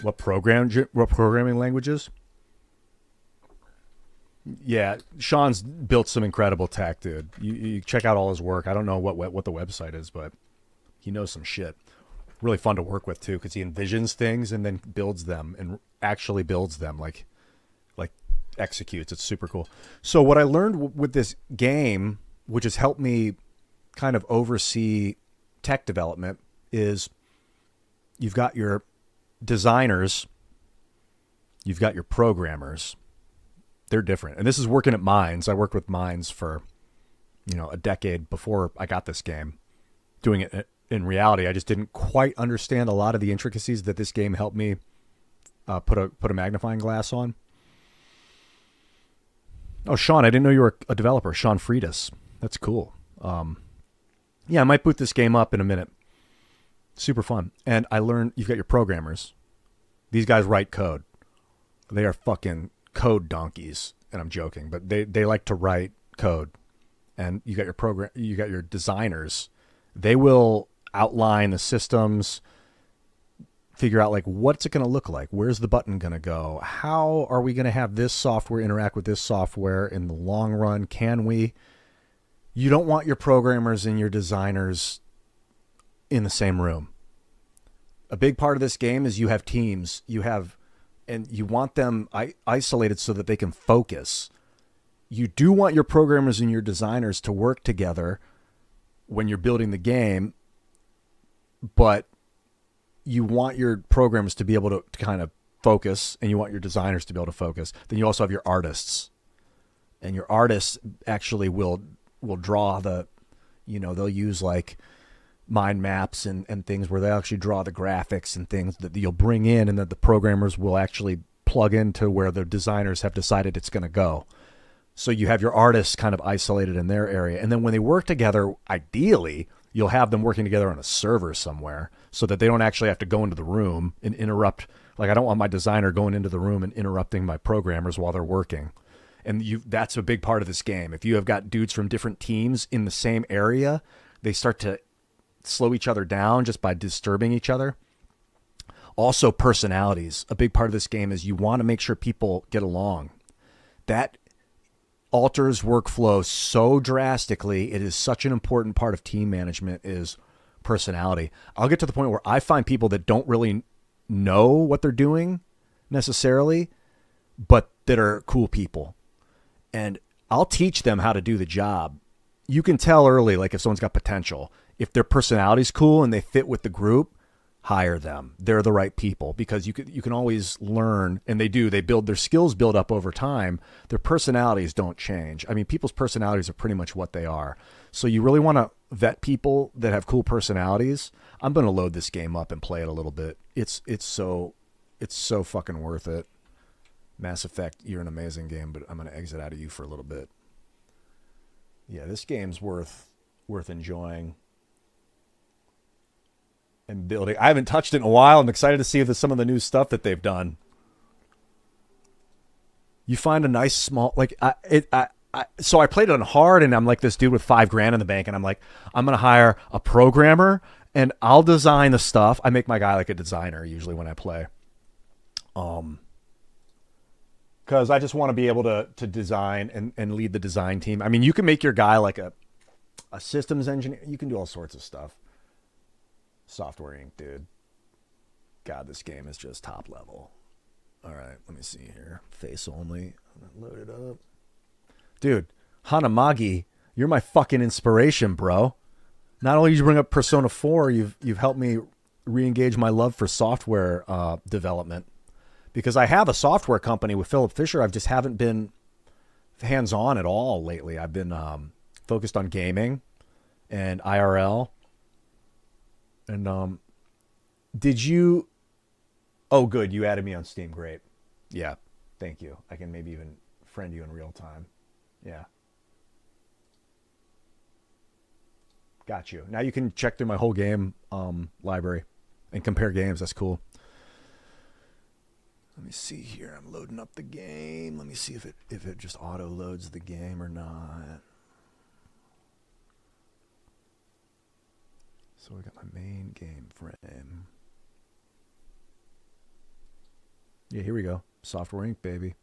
What programming languages? Yeah, Sean's built some incredible tech, dude. You check out all his work. I don't know what the website is, but he knows some shit. Really fun to work with too, because he envisions things and then builds them and actually builds them, like executes. It's super cool. So what I learned with this game, which has helped me kind of oversee tech development, is you've got your designers, you've got your programmers. They're different. And this is working at Mines. I worked with Mines for, a decade before I got this game. Doing it in reality, I just didn't quite understand a lot of the intricacies that this game helped me put a magnifying glass on. Oh, Sean, I didn't know you were a developer. Sean Friedis. That's cool. Yeah, I might boot this game up in a minute. Super fun. And I learned you've got your programmers. These guys write code. They are fucking code donkeys. And I'm joking, but they like to write code. And you got your designers. They will outline the systems, figure out like what's it going to look like, where's the button going to go, how are we going to have this software interact with this software in the long run, can we? You don't want your programmers and your designers in the same room. A big part of this game is you have teams, and you want them isolated so that they can focus. You do want your programmers and your designers to work together when you're building the game, but you want your programmers to be able to kind of focus, and you want your designers to be able to focus. Then you also have your artists, and your artists actually will draw they'll use like mind maps and things where they actually draw the graphics and things that you'll bring in, and that the programmers will actually plug into where the designers have decided it's going to go. So you have your artists kind of isolated in their area. And then when they work together, ideally, you'll have them working together on a server somewhere so that they don't actually have to go into the room and interrupt. Like, I don't want my designer going into the room and interrupting my programmers while they're working. And that's a big part of this game. If you have got dudes from different teams in the same area, they start to slow each other down just by disturbing each other. Also, personalities. A big part of this game is you want to make sure people get along. That alters workflow so drastically. It is such an important part of team management is personality. I'll get to the point where I find people that don't really know what they're doing necessarily, but that are cool people. And I'll teach them how to do the job. You can tell early, like if someone's got potential. If their personality's cool and they fit with the group, hire them. They're the right people, because you can always learn, and they do. They build their skills, build up over time. Their personalities don't change. I mean, people's personalities are pretty much what they are. So you really want to vet people that have cool personalities. I'm going to load this game up and play it a little bit. It's so fucking worth it. Mass Effect, you're an amazing game, but I'm going to exit out of you for a little bit. Yeah, this game's worth enjoying and building. I haven't touched it in a while. I'm excited to see some of the new stuff that they've done. You find a nice small, so I played it on hard, and I'm like this dude with $5,000 in the bank, and I'm like, I'm going to hire a programmer and I'll design the stuff. I make my guy like a designer usually when I play. Because I just want to be able to design and lead the design team. I mean, you can make your guy like a systems engineer. You can do all sorts of stuff. Software Inc., dude. God, this game is just top level. All right, let me see here. Face only. Load it up. Dude, Hanamagi, you're my fucking inspiration, bro. Not only did you bring up Persona 4, you've helped me re-engage my love for software development. Because I have a software company with Philip Fisher. I just haven't been hands-on at all lately. I've been focused on gaming and IRL. And did you Oh, good. You added me on Steam. Great. Yeah. Thank you. I can maybe even friend you in real time. Yeah. Got you. Now you can check through my whole game library and compare games. That's cool. Let me see here. I'm loading up the game. Let me see if it just auto loads the game or not. So we got my main game frame. Yeah, here we go. Software Inc., baby.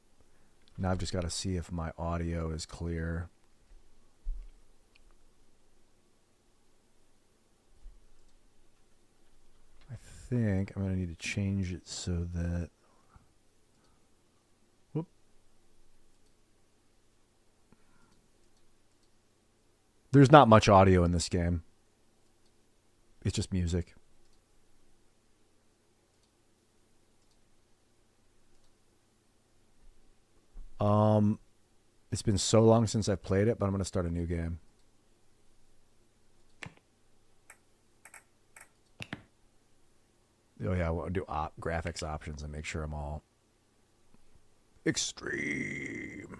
Now I've just got to see if my audio is clear. I think I'm going to need to change it so that... Whoop. There's not much audio in this game. It's just music. It's been so long since I've played it, but I'm going to start a new game. Oh yeah, I want to do graphics options and make sure I'm all extreme.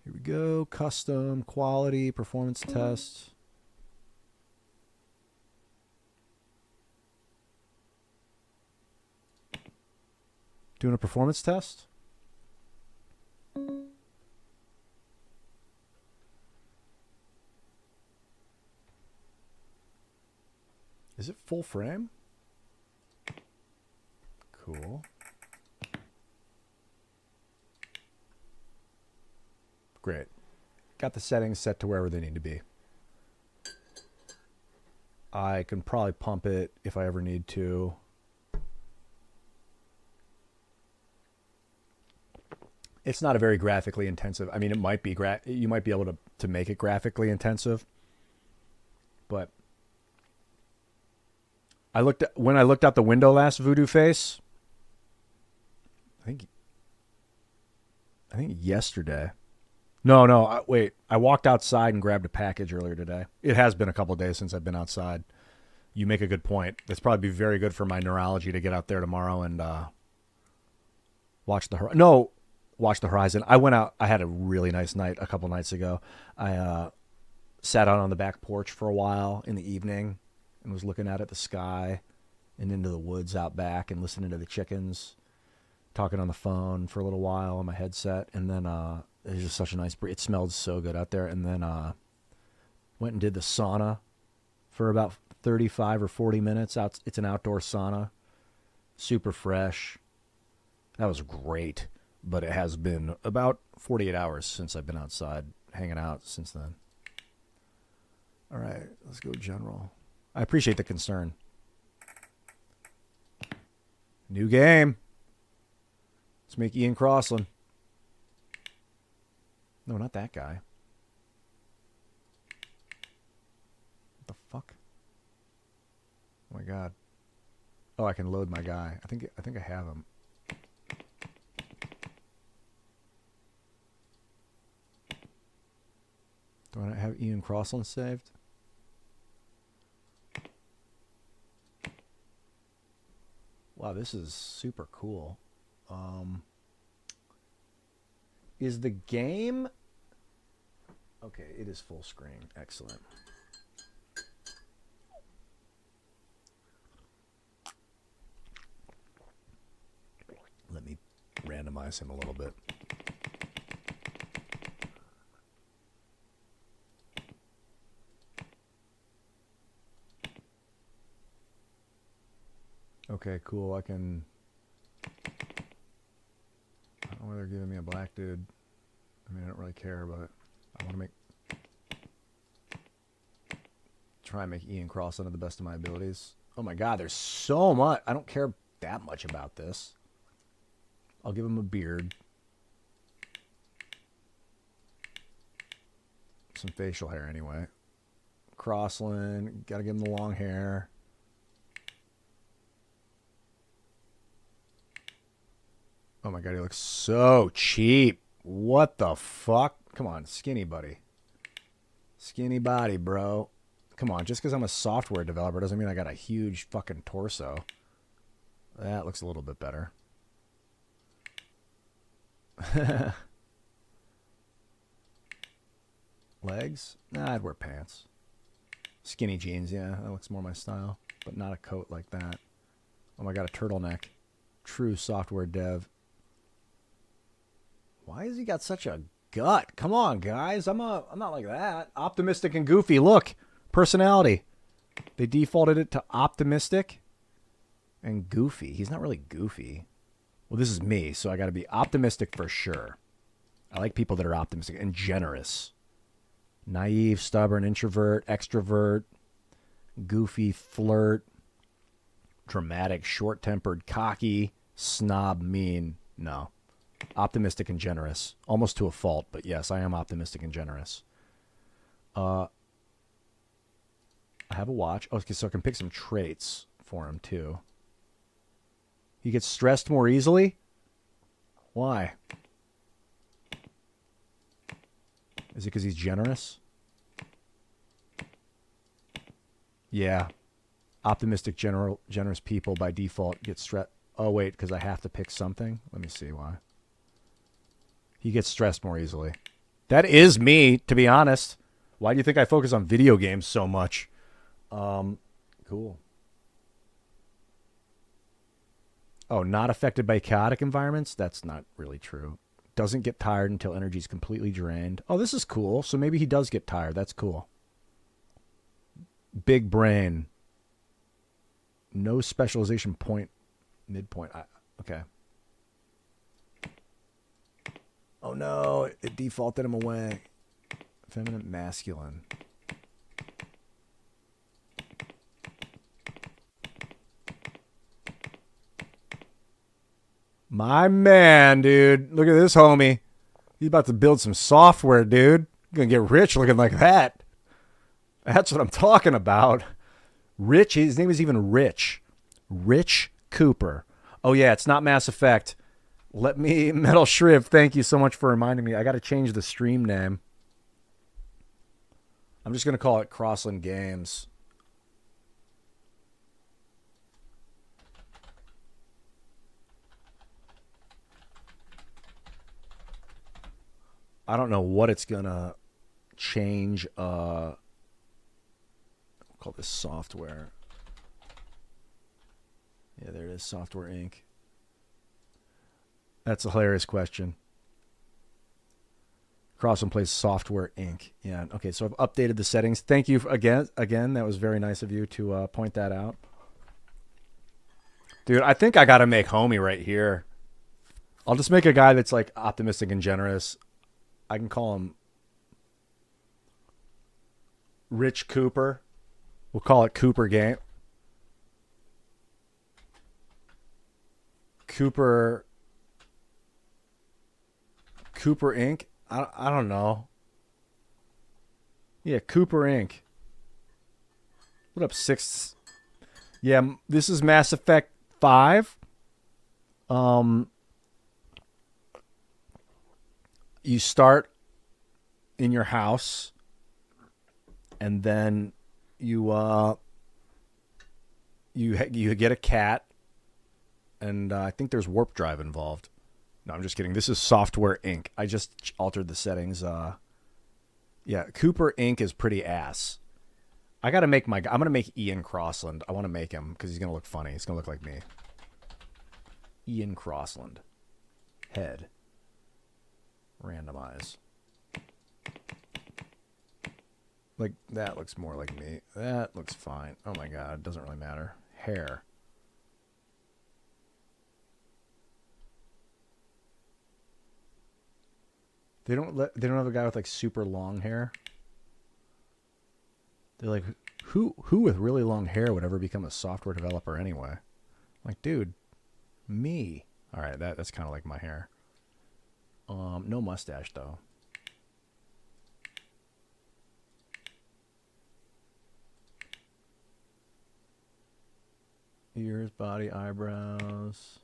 Here we go. Custom, quality, performance test. Doing a performance test? Is it full frame? Cool. Great. Got the settings set to wherever they need to be. I can probably pump it if I ever need to. It's not a very graphically intensive. I mean, it might be you might be able to make it graphically intensive, but when I looked out the window last, Voodoo Face. I think yesterday. No. Wait. I walked outside and grabbed a package earlier today. It has been a couple of days since I've been outside. You make a good point. It's probably be very good for my neurology to get out there tomorrow and watch the horizon. I went out. I had a really nice night a couple nights ago. I sat out on the back porch for a while in the evening and was looking out at the sky and into the woods out back and listening to the chickens, talking on the phone for a little while on my headset. And then it was just such a nice breeze. It smelled so good out there. And then went and did the sauna for about 35 or 40 minutes. It's an outdoor sauna, super fresh. That was great. But it has been about 48 hours since I've been outside hanging out since then. All right, let's go general. I appreciate the concern. New game. Let's make Ian Crossland. No, not that guy. What the fuck? Oh my god. Oh, I can load my guy. I think I have him. Do I not have Ian Crossland saved? Wow, this is super cool. Is the game... Okay, it is full screen. Excellent. Let me randomize him a little bit. Okay, cool. I don't know why they're giving me a black dude. I mean, I don't really care, but I want to try and make Ian Crossland to the best of my abilities. Oh my god, there's so much. I don't care that much about this. I'll give him a beard. Some facial hair anyway. Crossland, gotta give him the long hair. Oh my god, he looks so cheap. What the fuck? Come on, skinny buddy. Skinny body, bro. Come on, just because I'm a software developer doesn't mean I got a huge fucking torso. That looks a little bit better. Legs? Nah, I'd wear pants. Skinny jeans, yeah, that looks more my style. But not a coat like that. Oh my god, a turtleneck. True software dev. Why has he got such a gut? Come on, guys. I'm not like that. Optimistic and goofy. Look, personality. They defaulted it to optimistic and goofy. He's not really goofy. Well, this is me, so I got to be optimistic for sure. I like people that are optimistic and generous. Naive, stubborn, introvert, extrovert, goofy, flirt, dramatic, short-tempered, cocky, snob, mean. No. Optimistic and generous. Almost to a fault, but yes, I am optimistic and generous. I have a watch. Oh, okay, so I can pick some traits for him, too. He gets stressed more easily? Why? Is it because he's generous? Yeah. Optimistic, generous people by default get stressed. Oh, wait, because I have to pick something? Let me see why. He gets stressed more easily. That is me, to be honest. Why do you think I focus on video games so much? Cool. Oh, not affected by chaotic environments? That's not really true. Doesn't get tired until energy's completely drained. Oh, this is cool. So maybe he does get tired. That's cool. Big brain. No specialization point. Midpoint. Okay. Oh no, it defaulted him away. Feminine, masculine. My man, dude. Look at this homie. He's about to build some software, dude. You're gonna get rich looking like that. That's what I'm talking about. Rich, his name is even Rich. Rich Cooper. Oh yeah, it's not Mass Effect. Let me, Metal Shriv, thank you so much for reminding me. I got to change the stream name. I'm just going to call it Crossland Games. I don't know what it's going to change. We'll call this software. Yeah, there it is, Software Inc. That's a hilarious question. Crossland Plays Software Inc. Yeah, okay, so I've updated the settings. Thank you again. That was very nice of you to point that out. Dude, I think I got to make homie right here. I'll just make a guy that's like optimistic and generous. I can call him Rich Cooper. We'll call it Cooper Game. Cooper Inc. I don't know. Yeah, Cooper Inc. What up, 6? Yeah, this is Mass Effect 5. You start in your house, and then you get a cat, and I think there's warp drive involved. No, I'm just kidding. This is Software Inc. I just altered the settings. Yeah, Cooper Inc. is pretty ass. I got to make I'm going to make Ian Crossland. I want to make him because he's going to look funny. He's going to look like me. Ian Crossland. Head. Randomize. Like, that looks more like me. That looks fine. Oh my god, it doesn't really matter. Hair. They don't have a guy with like super long hair. They're like, who with really long hair would ever become a software developer anyway? Like, dude, me. All right, that's kind of like my hair. No mustache though. Ears, body, eyebrows.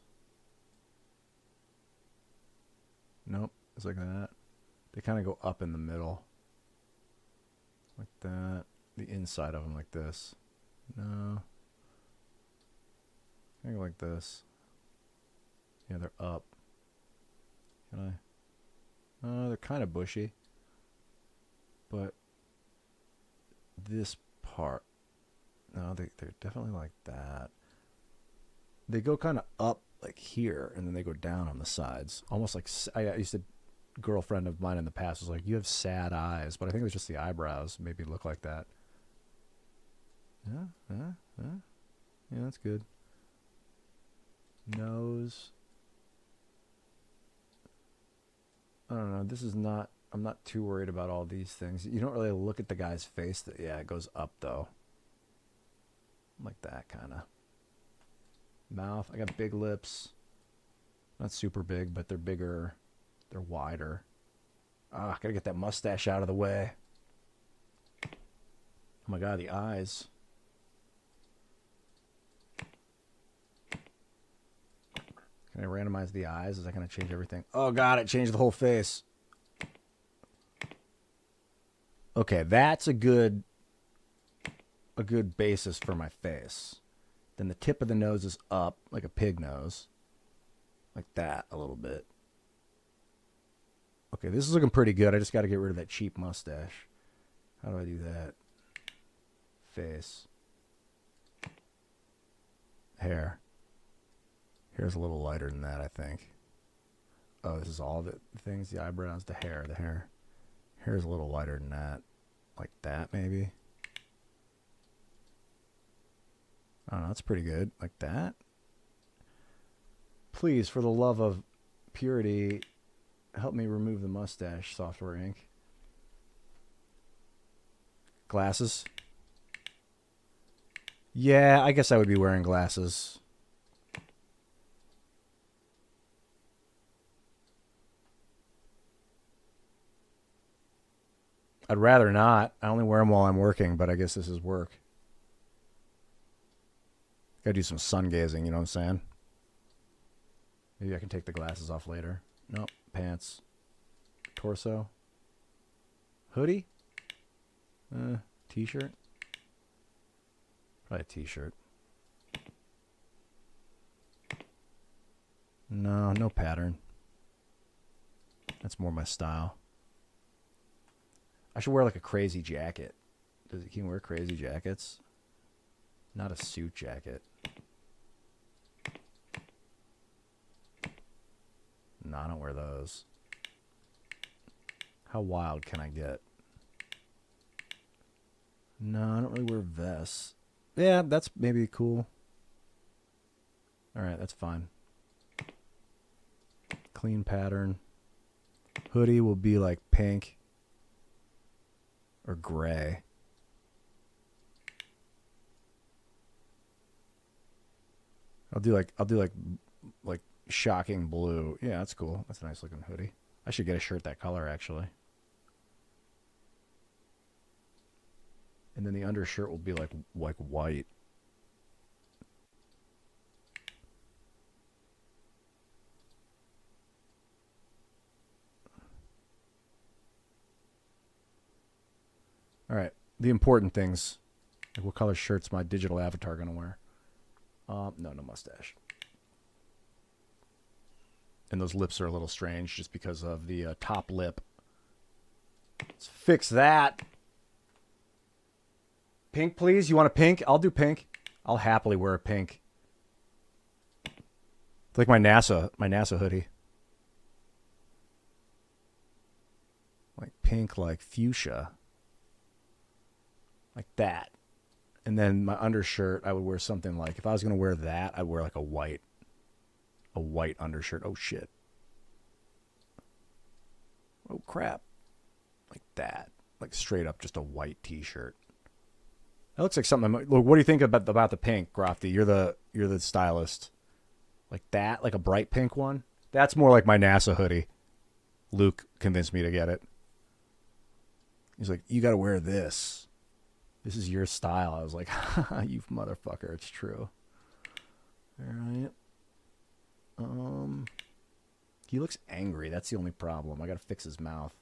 Nope, it's like that. They kind of go up in the middle. Like that. The inside of them like this. No. I go like this. Yeah, they're up. Can I? They're kind of bushy. But this part, no, they're definitely like that. They go kind of up like here, and then they go down on the sides. Almost like, I used to, girlfriend of mine in the past was like, you have sad eyes, but I think it was just the eyebrows maybe look like that. Yeah, that's good. Nose. I don't know. This is not, I'm not too worried about all these things. You don't really look at the guy's face. Yeah, it goes up though. Like that kind of. Mouth. I got big lips. Not super big, but they're bigger. They're wider. Ah, gotta get that mustache out of the way. Oh my god, the eyes. Can I randomize the eyes? Is that gonna change everything? Oh god, it changed the whole face. Okay, that's a good basis for my face. Then the tip of the nose is up, like a pig nose. Like that, a little bit. Okay, this is looking pretty good. I just got to get rid of that cheap mustache. How do I do that? Face. Hair. Hair's a little lighter than that, I think. Oh, this is all the things. The eyebrows, the hair. Hair's a little lighter than that. Like that, maybe. I don't know, that's pretty good. Like that. Please, for the love of purity, help me remove the mustache, Software Inc. Glasses. Yeah, I guess I would be wearing glasses. I'd rather not. I only wear them while I'm working, but I guess this is work. Gotta do some sun gazing, you know what I'm saying? Maybe I can take the glasses off later. Nope. Pants. Torso. Hoodie? T-shirt? Probably a t-shirt. No pattern. That's more my style. I should wear like a crazy jacket. Can you wear crazy jackets? Not a suit jacket. No, I don't wear those. How wild can I get? No, I don't really wear vests. Yeah, that's maybe cool. Alright, that's fine. Clean pattern. Hoodie will be like pink. Or gray. I'll do like shocking blue. Yeah, that's cool. That's a nice looking hoodie. I should get a shirt that color actually. And then the undershirt will be like white. All right, the important things. Like what color shirt's my digital avatar gonna wear? No mustache. And those lips are a little strange just because of the top lip. Let's fix that. Pink, please. You want a pink? I'll do pink. I'll happily wear a pink. It's like my NASA hoodie. Like pink, like fuchsia. Like that. And then my undershirt, I would wear something like, if I was going to wear that, I'd wear like a white undershirt. Oh, shit. Oh, crap. Like that. Like straight up just a white t-shirt. That looks like something. Look, what do you think about the pink, Grofty? You're the stylist. Like that? Like a bright pink one? That's more like my NASA hoodie. Luke convinced me to get it. He's like, you got to wear this. This is your style. I was like, you motherfucker, it's true. All right. He looks angry. That's the only problem. I got to fix his mouth.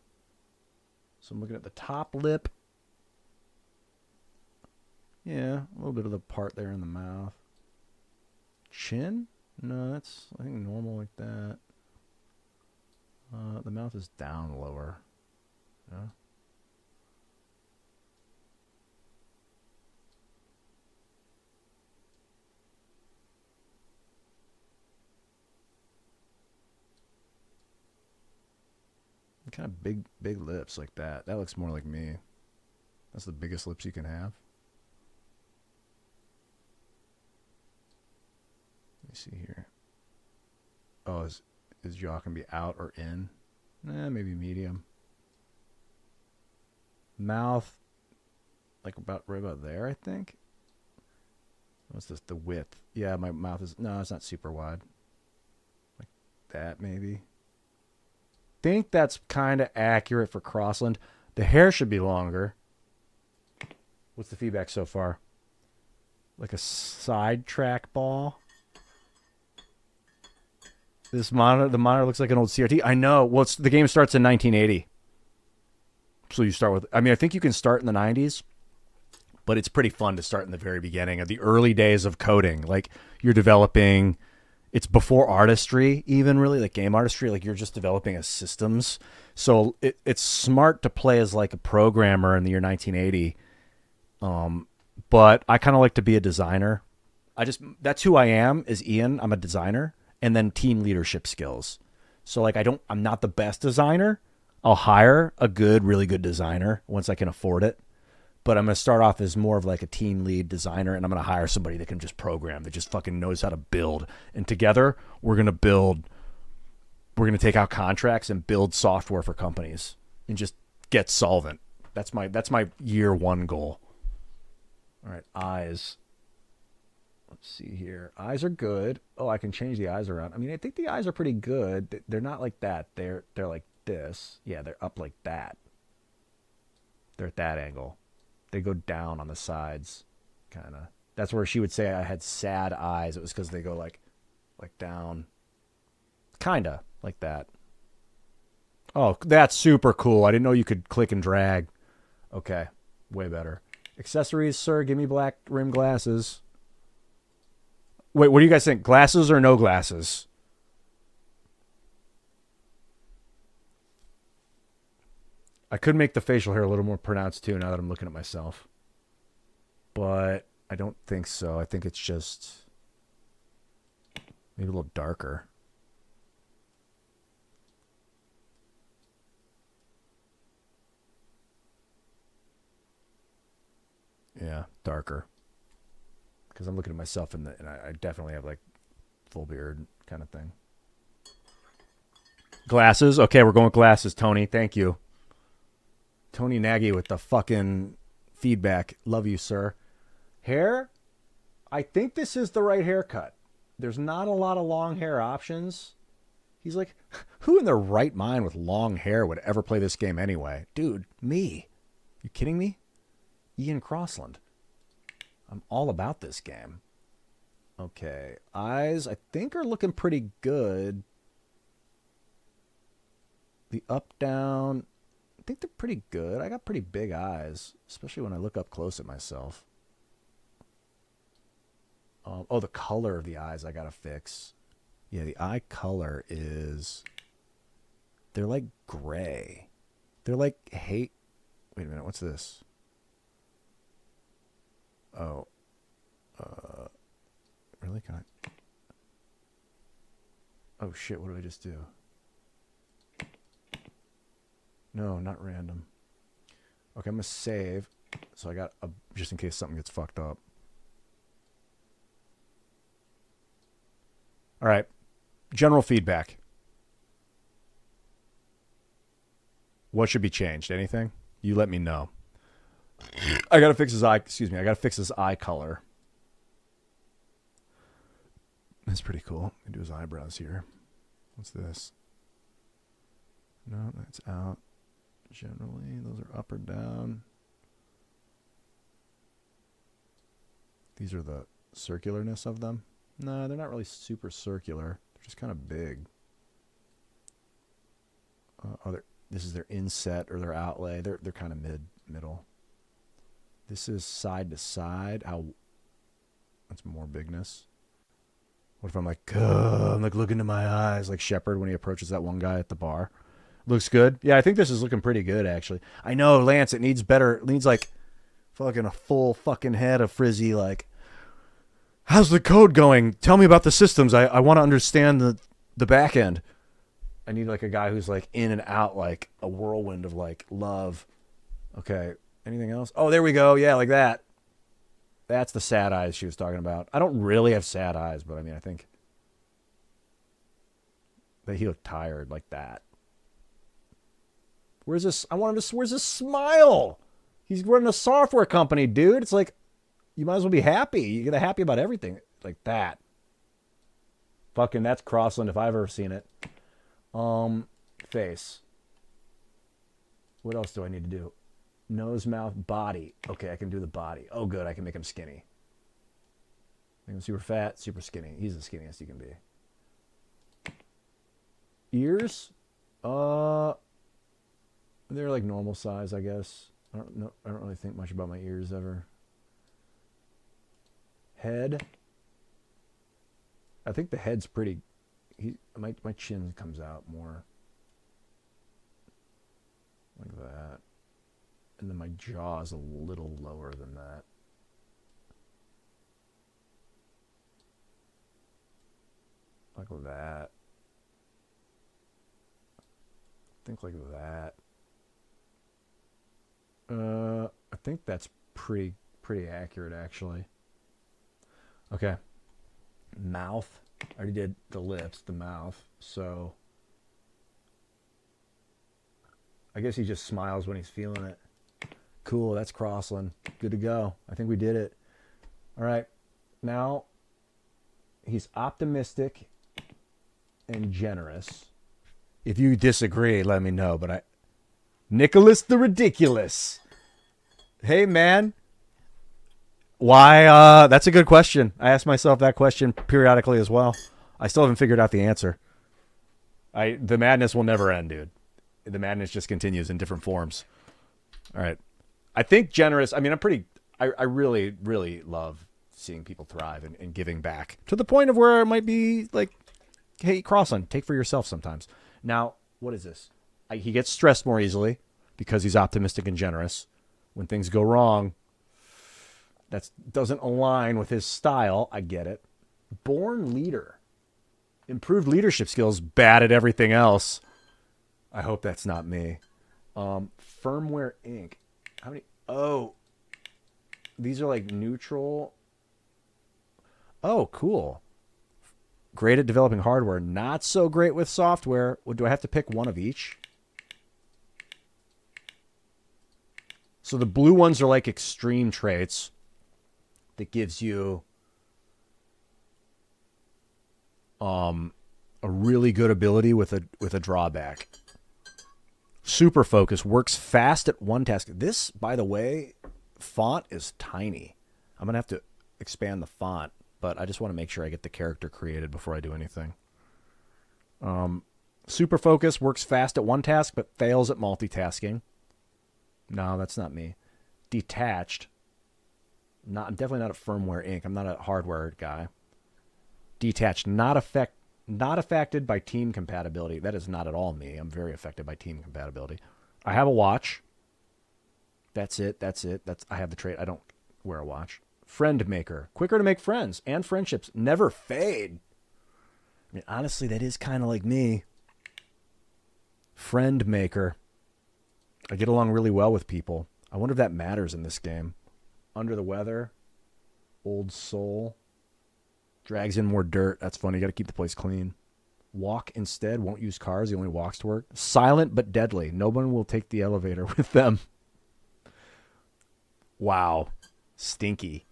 So I'm looking at the top lip. Yeah, a little bit of the part there in the mouth. Chin? No, that's, I think, normal like that. The mouth is down lower. Yeah. Kind of big lips like that. That looks more like me. That's the biggest lips you can have. Let me see here. Oh, is jaw can be out or in? Maybe medium. Mouth, like right about there, I think. What's this? The width. Yeah, my mouth is, no, it's not super wide. Like that, maybe. Think that's kind of accurate for Crossland. The hair should be longer. What's the feedback so far? Like a side track ball. This monitor, the monitor looks like an old CRT. I know. Well, the game starts in 1980. So you start with, I mean, I think you can start in the 90s, but it's pretty fun to start in the very beginning of the early days of coding. Like you're developing, it's before artistry even really, like game artistry, like you're just developing a systems. So it's smart to play as like a programmer in the year 1980. But I kind of like to be a designer. That's who I am, is Ian. I'm a designer. And then team leadership skills. So like I'm not the best designer. I'll hire a really good designer once I can afford it. But I'm going to start off as more of like a team lead designer, and I'm going to hire somebody that can just program, that just fucking knows how to build. And together we're going to take out contracts and build software for companies and just get solvent. That's my year one goal. All right, eyes. Let's see here. Eyes are good. Oh, I can change the eyes around. I mean, I think the eyes are pretty good. They're not like that. They're like this. Yeah, they're up like that. They're at that angle. They go down on the sides, kind of. That's where she would say I had sad eyes. It was because they go like down. Kind of like that. Oh, that's super cool. I didn't know you could click and drag. Okay, way better. Accessories, sir. Give me black rim glasses. Wait, what do you guys think? Glasses or no glasses? I could make the facial hair a little more pronounced too now that I'm looking at myself. But I don't think so. I think it's just maybe a little darker. Yeah, darker. Because I'm looking at myself and I definitely have like full beard kind of thing. Glasses? Okay, we're going with glasses, Tony. Thank you. Tony Nagy with the fucking feedback. Love you, sir. Hair? I think this is the right haircut. There's not a lot of long hair options. He's like, who in their right mind with long hair would ever play this game anyway? Dude, me. You kidding me? Ian Crossland. I'm all about this game. Okay. Eyes, I think, are looking pretty good. The up, down, I think they're pretty good. I got pretty big eyes, especially when I look up close at myself. Oh, the color of the eyes I got to fix. Yeah, the eye color is... They're like gray. They're like Wait a minute, what's this? Oh. Really? Can I... Oh, shit, what did I just do? No, not random. Okay, I'm going to save. So I got just in case something gets fucked up. All right. General feedback. What should be changed? Anything? You let me know. I got to fix his eye. Excuse me. I got to fix his eye color. That's pretty cool. I can do his eyebrows here. What's this? No, that's out. Generally, those are up or down. These are the circularness of them. No, they're not really super circular. They're just kind of big. This is their inset or their outlay. They're kind of middle. This is side to side. That's more bigness. What if I'm like, I'm like, look into my eyes, like Shepard when he approaches that one guy at the bar. Looks good. Yeah, I think this is looking pretty good, actually. I know, Lance, it needs better. It needs, like, fucking a full fucking head of Frizzy, like, how's the code going? Tell me about the systems. I want to understand the back end. I need, like, a guy who's, like, in and out, like, a whirlwind of, like, love. Okay, anything else? Oh, there we go. Yeah, like that. That's the sad eyes she was talking about. I don't really have sad eyes, but I mean, I think that he looked tired like that. Where's this? Where's this smile? He's running a software company, dude. It's like, you might as well be happy. You get happy about everything. Like that. Fucking, that's Crossland if I've ever seen it. Face. What else do I need to do? Nose, mouth, body. Okay, I can do the body. Oh, good. I can make him skinny. Make him super fat, super skinny. He's the skinniest he can be. Ears? They're like normal size, I guess. I don't really think much about my ears ever. Head. I think the head's pretty. My chin comes out more. Like that. And then my jaw is a little lower than that. Like that. Think like that. I think that's pretty accurate, actually. Okay. Mouth. I already did the lips, the mouth. So I guess he just smiles when he's feeling it. Cool, that's Crossland. Good to go. I think we did it. All right. Now, he's optimistic and generous. If you disagree, let me know. But Nicholas the Ridiculous. Hey, man. Why? That's a good question. I ask myself that question periodically as well. I still haven't figured out the answer. The madness will never end, dude. The madness just continues in different forms. All right. I think generous. I mean, I really, really love seeing people thrive and giving back to the point of where it might be like, hey, Crossland, take for yourself sometimes. Now, what is this? He gets stressed more easily because he's optimistic and generous. When things go wrong, that doesn't align with his style. I get it. Born leader. Improved leadership skills, bad at everything else. I hope that's not me. Firmware Inc. How many? Oh, these are like neutral. Oh, cool. Great at developing hardware. Not so great with software. Do I have to pick one of each? So the blue ones are like extreme traits that gives you a really good ability with a drawback. Super focus, works fast at one task. This, by the way, font is tiny. I'm going to have to expand the font, but I just want to make sure I get the character created before I do anything. Super focus, works fast at one task, but fails at multitasking. No, that's not me. Detached. Definitely not a Firmware Inc. I'm not a hardware guy. Detached, not affected by team compatibility. That is not at all me. I'm very affected by team compatibility. I have a watch. That's it. I have the trait. I don't wear a watch. Friend maker. Quicker to make friends and friendships. Never fade. I mean, honestly, that is kind of like me. Friend maker. I get along really well with people. I wonder if that matters in this game. Under the weather. Old soul. Drags in more dirt. That's funny. You got to keep the place clean. Walk instead. Won't use cars. He only walks to work. Silent but deadly. No one will take the elevator with them. Wow. Stinky.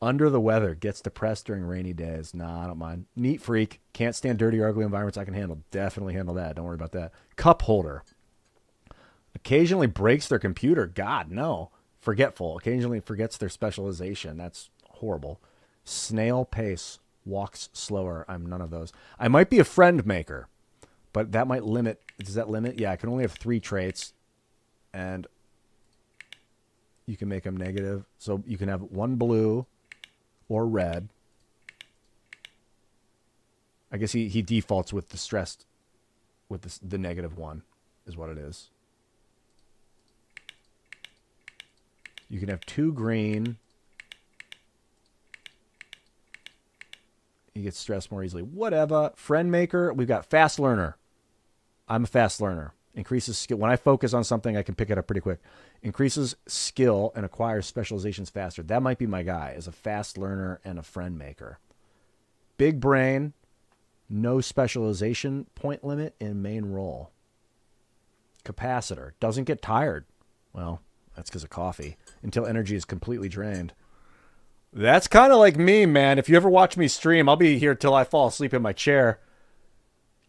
Under the weather. Gets depressed during rainy days. Nah, I don't mind. Neat freak. Can't stand dirty or ugly environments. I can handle. Definitely handle that. Don't worry about that. Cup holder. Occasionally breaks their computer. God, no. Forgetful. Occasionally forgets their specialization. That's horrible. Snail pace. Walks slower. I'm none of those. I might be a friend maker, but that might limit. Does that limit? Yeah, I can only have 3 traits, and you can make them negative. So you can have 1 blue or red. I guess he defaults with the stressed, with the -1 is what it is. You can have 2 green. He gets stressed more easily. Whatever. Friend maker. We've got fast learner. I'm a fast learner. Increases skill. When I focus on something, I can pick it up pretty quick. Increases skill and acquires specializations faster. That might be my guy, as a fast learner and a friend maker. Big brain. No specialization point limit in main role. Capacitor. Doesn't get tired. Well, that's because of coffee. Until energy is completely drained. That's kind of like me, man. If you ever watch me stream, I'll be here till I fall asleep in my chair.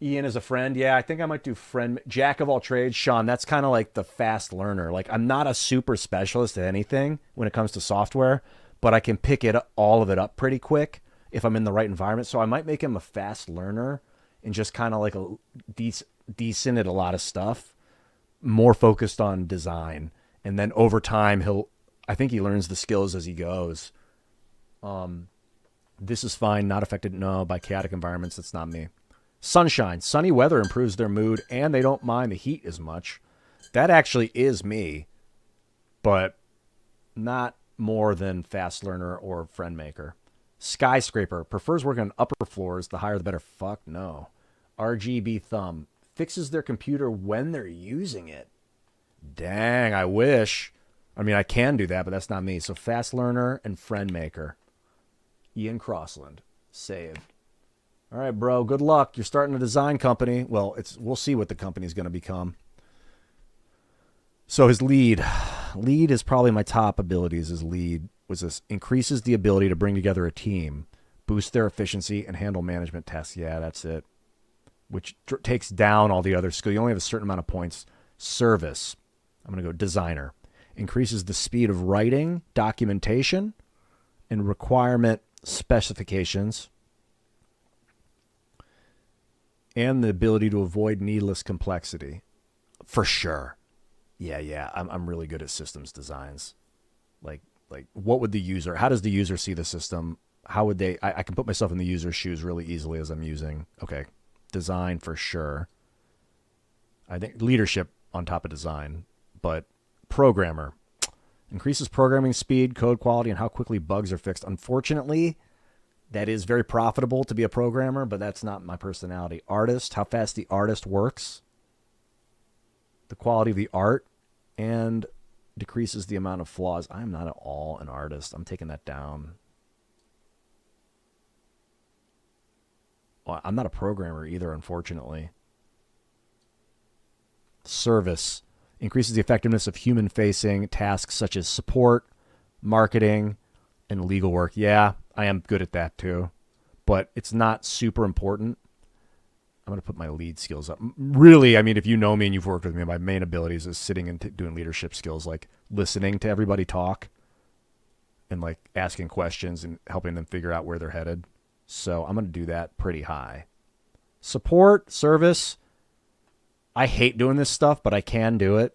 Ian is a friend. Yeah, I think I might do friend. Jack of all trades. Sean, that's kind of like the fast learner. Like, I'm not a super specialist at anything when it comes to software, but I can pick all of it up pretty quick if I'm in the right environment. So I might make him a fast learner and just kind of like a decent at a lot of stuff, more focused on design. And then over time, I think he learns the skills as he goes. This is fine. Not affected, no, by chaotic environments. That's not me. Sunshine. Sunny weather improves their mood, and they don't mind the heat as much. That actually is me, but not more than fast learner or friend maker. Skyscraper. Prefers working on upper floors. The higher the better. Fuck no. RGB thumb. Fixes their computer when they're using it. Dang, I wish. I mean, I can do that, but that's not me. So fast learner and friend maker. Ian Crossland. Save. All right, bro. Good luck. You're starting a design company. Well, we'll see what the company's going to become. So his lead. Lead is probably my top abilities. His lead was this. Increases the ability to bring together a team. Boost their efficiency and handle management tasks. Yeah, that's it. Which takes down all the other skills. You only have a certain amount of points. Service. I'm going to go designer. Increases the speed of writing, documentation, and requirement specifications. And the ability to avoid needless complexity. For sure. Yeah. I'm really good at systems designs. Like what would the user, how does the user see the system? How would they, I can put myself in the user's shoes really easily as I'm using. Okay. Design for sure. I think leadership on top of design, but programmer. Increases programming speed, code quality, and how quickly bugs are fixed. Unfortunately, that is very profitable to be a programmer, but that's not my personality. Artist, how fast the artist works. The quality of the art, and decreases the amount of flaws. I am not at all an artist. I'm taking that down. Well, I'm not a programmer either, unfortunately. Service. Increases the effectiveness of human-facing tasks such as support, marketing, and legal work. Yeah, I am good at that too. But it's not super important. I'm going to put my lead skills up. Really, I mean, if you know me and you've worked with me, my main abilities is sitting and doing leadership skills, like listening to everybody talk and like asking questions and helping them figure out where they're headed. So I'm going to do that pretty high. Support, service. I hate doing this stuff, but I can do it.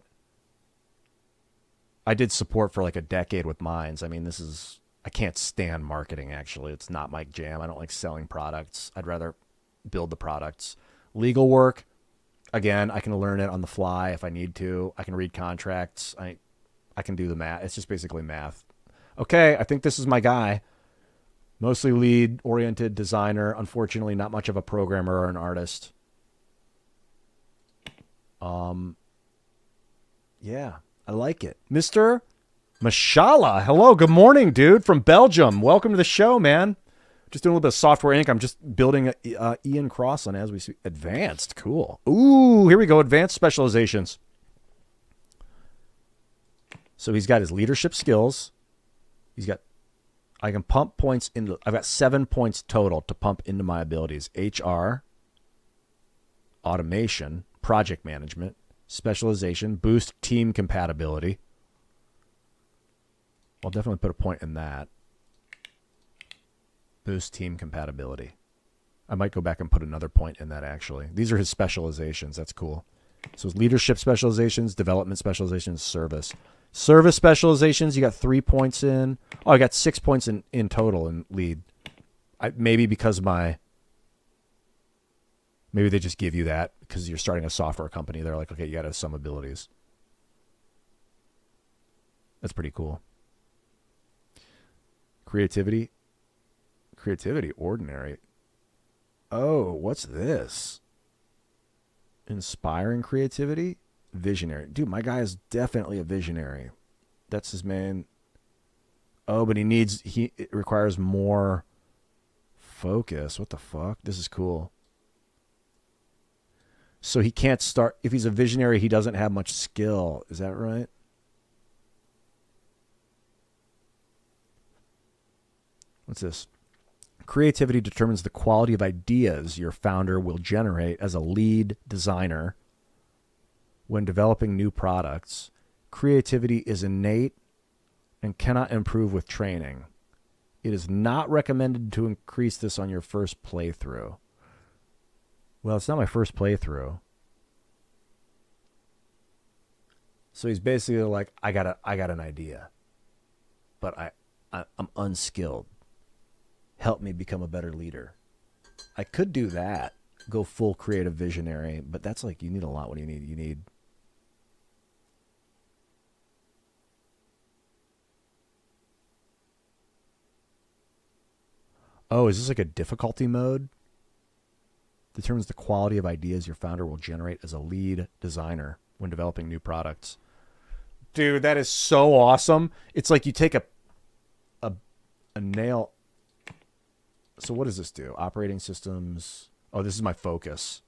I did support for like a decade with Mines. I mean, I can't stand marketing, actually. It's not my jam. I don't like selling products. I'd rather build the products. Legal work, again, I can learn it on the fly if I need to. I can read contracts. I can do the math. It's just basically math. Okay, I think this is my guy. Mostly lead-oriented designer. Unfortunately, not much of a programmer or an artist. Yeah, I like it. Mr. Mashallah. Hello, good morning, dude, from Belgium. Welcome to the show, man. Just doing a little bit of Software Inc. I'm just building Ian Crossland as we see. Advanced, cool. Ooh, here we go, advanced specializations. So he's got his leadership skills. I can pump points into, I've got 7 points total to pump into my abilities. HR, automation, project management, specialization, boost team compatibility. I'll definitely put a point in that. Boost team compatibility. I might go back and put another point in that, actually. These are his specializations. That's cool. So his leadership specializations, development specializations, service. Service specializations, you got 3 points in. Oh, I got 6 points in total in lead. Maybe because my Maybe they just give you that because you're starting a software company. They're like, okay, you got to have some abilities. That's pretty cool. Creativity, ordinary. Oh, what's this? Inspiring creativity, visionary. Dude, my guy is definitely a visionary. That's his main. Oh, but it requires more focus. What the fuck? This is cool. So he can't start, if he's a visionary, he doesn't have much skill. Is that right? What's this? Creativity determines the quality of ideas your founder will generate as a lead designer when developing new products. Creativity is innate and cannot improve with training. It is not recommended to increase this on your first playthrough. Well, it's not my first playthrough. So he's basically like, I got an idea, but I'm unskilled. Help me become a better leader. I could do that. Go full creative visionary, but that's like, you need a lot. What do you need? You need... Oh, is this like a difficulty mode? Determines the quality of ideas your founder will generate as a lead designer when developing new products. Dude, that is so awesome. It's like you take a nail. So what does this do? Operating systems. Oh, this is my focus.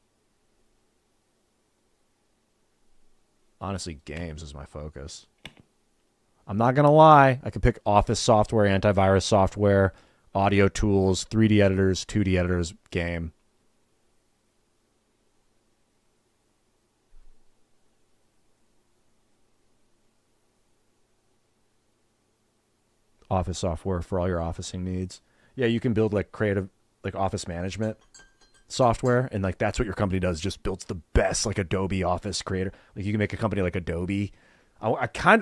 Honestly, games is my focus. I'm not going to lie. I could pick office software, antivirus software, audio tools, 3D editors, 2D editors, game. Office software for all your officing needs. Yeah, you can build like creative, like office management software, and like that's what your company does. Just builds the best like Adobe Office creator. Like you can make a company like Adobe.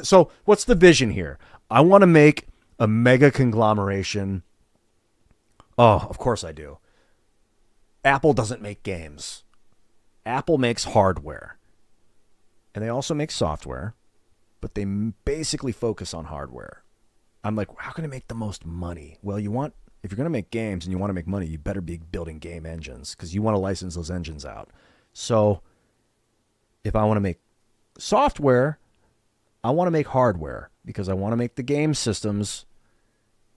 So what's the vision here? I want to make a mega conglomeration. Oh, of course I do. Apple doesn't make games. Apple makes hardware, and they also make software, but they basically focus on hardware. I'm like, how can I make the most money? Well, if you're going to make games and you want to make money, you better be building game engines because you want to license those engines out. So if I want to make software, I want to make hardware because I want to make the game systems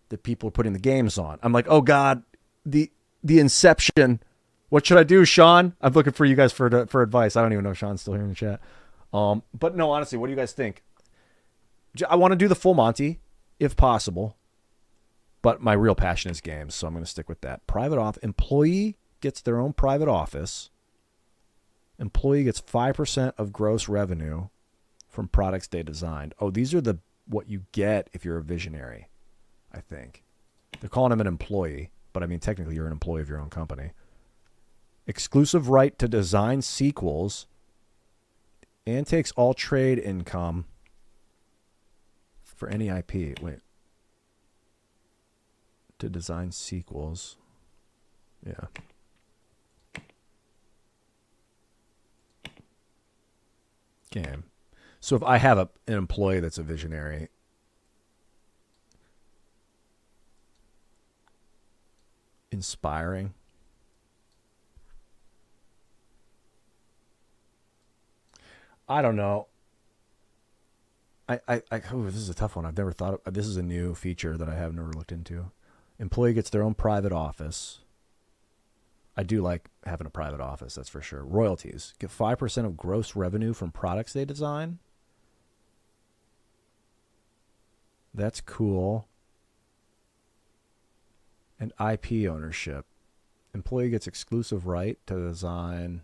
that people are putting the games on. I'm like, oh God, the Inception. What should I do, Sean? I'm looking for you guys for advice. I don't even know if Sean's still here in the chat. But no, honestly, what do you guys think? I want to do the full Monty if possible. But my real passion is games, so I'm going to stick with that. Private office. Employee gets their own private office. Employee gets 5% of gross revenue from products they designed. Oh, these are what you get if you're a visionary, I think. They're calling him an employee, but I mean, technically you're an employee of your own company. Exclusive right to design sequels and takes all trade income for any IP. Wait. To design sequels. Yeah. Game. So if I have an employee that's a visionary, inspiring. I don't know. This is a tough one. I've never thought of. This is a new feature that I have never looked into. Employee gets their own private office. I do like having a private office, that's for sure. Royalties. Get 5% of gross revenue from products they design. That's cool. And IP ownership. Employee gets exclusive right to design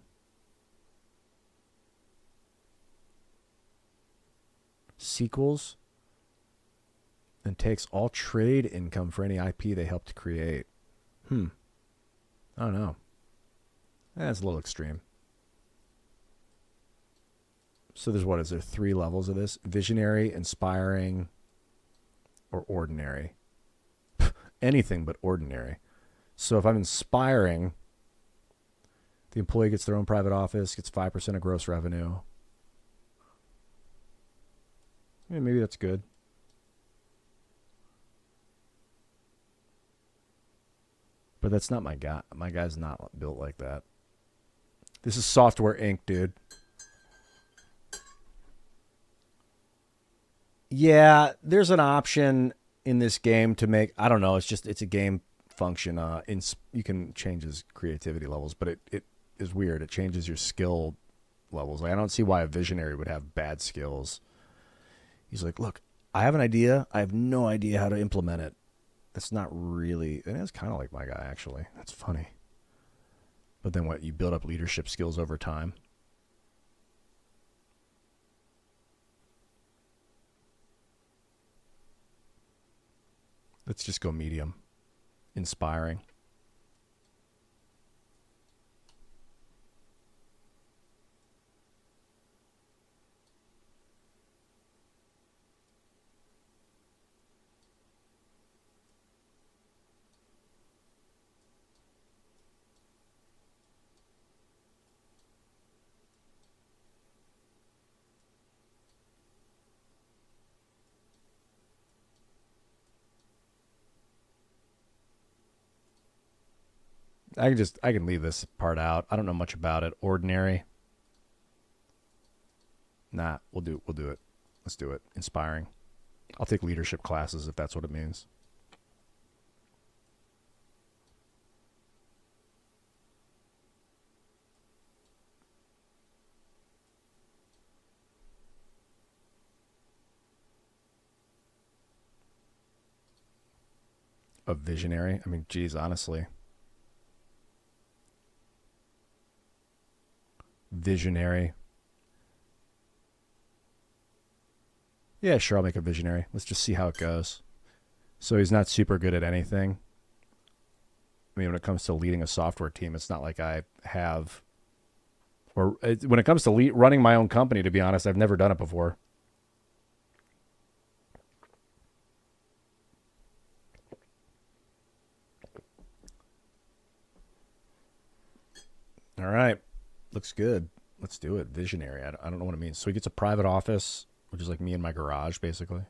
sequels and takes all trade income for any IP they helped create. I don't know. That's a little extreme. So is there 3 levels of this? Visionary, inspiring, or ordinary? Anything but ordinary. So if I'm inspiring, The employee gets their own private office, gets 5% of gross revenue. Yeah, maybe that's good. But that's not my guy. My guy's not built like that. This is Software Inc., dude. Yeah, there's an option in this game to make, I don't know, it's a game function. You can change his creativity levels, but it is weird. It changes your skill levels. Like, I don't see why a visionary would have bad skills. He's like, look, I have an idea. I have no idea how to implement it. That's not really, and it's kind of like my guy, actually. That's funny. But then what? You build up leadership skills over time. Let's just go medium. Inspiring. I can leave this part out. I don't know much about it. Ordinary. Nah, we'll do it. Let's do it. Inspiring. I'll take leadership classes if that's what it means. A visionary? I mean, geez, honestly. Visionary. Yeah, sure, I'll make a visionary. Let's just see how it goes. So he's not super good at anything. I mean, when it comes to leading a software team, it's not like I have... Or when it comes to running my own company, to be honest, I've never done it before. All right. Looks good. Let's do it. Visionary. I don't know what it means. So he gets a private office, which is like me in my garage, basically.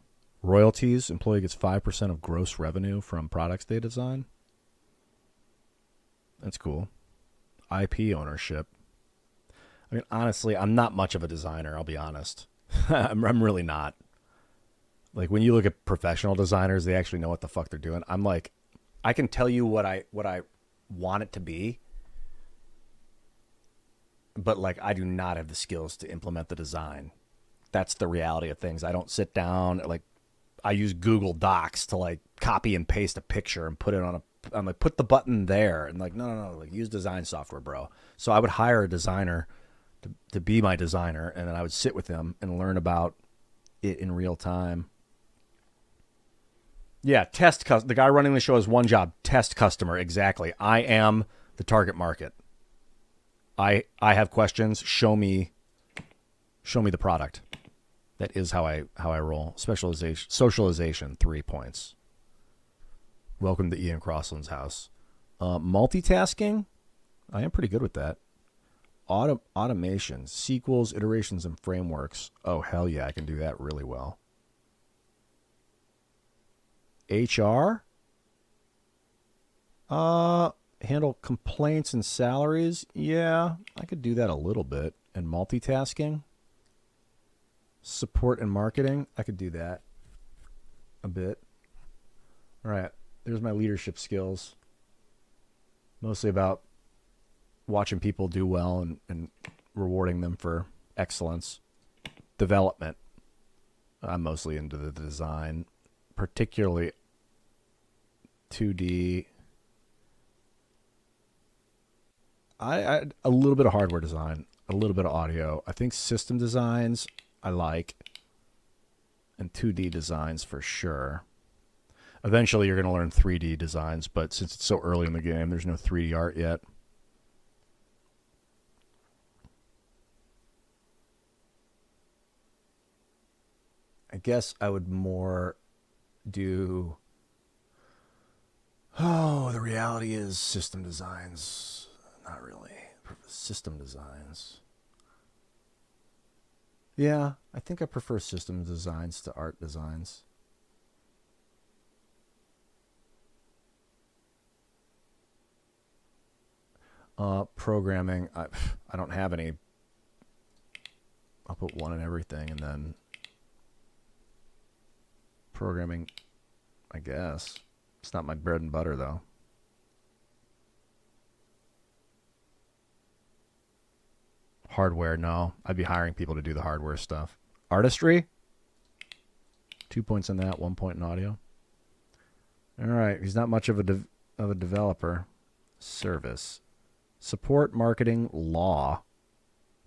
Royalties. Employee gets 5% of gross revenue from products they design. That's cool. IP ownership. I mean, honestly, I'm not much of a designer, I'll be honest. I'm really not. Like, when you look at professional designers, they actually know what the fuck they're doing. I'm like, I can tell you what I want it to be, but like, I do not have the skills to implement the design. That's the reality of things. I don't sit down, like, I use Google Docs to like copy and paste a picture and put it on I'm like, put the button there, and like, no, like, use design software, bro. So I would hire a designer to be my designer, and then I would sit with him and learn about it in real time. Yeah, the guy running the show has one job: test customer. Exactly. I am the target market. I have questions. Show me the product. That is how I roll. Socialization, 3 points. Welcome to Ian Crossland's house. Multitasking, I am pretty good with that. Automation, sequels, iterations, and frameworks. Oh, hell yeah, I can do that really well. HR, handle complaints and salaries. Yeah, I could do that a little bit. And multitasking, support and marketing, I could do that a bit. All right, there's my leadership skills. Mostly about watching people do well and rewarding them for excellence. Development, I'm mostly into the design, particularly 2D. I a little bit of hardware design, a little bit of audio. I think system designs I like, and 2D designs for sure. Eventually you're going to learn 3D designs, but since it's so early in the game, there's no 3D art yet. I guess I would more do... Oh, the reality is system designs. Not really. System designs. Yeah, I think I prefer system designs to art designs. Programming, I don't have any. I'll put one in everything, and then programming, I guess. It's not my bread and butter, though. Hardware, no. I'd be hiring people to do the hardware stuff. Artistry? 2 points in that, 1 point in audio. All right, he's not much of a developer. Service. Support, marketing, law,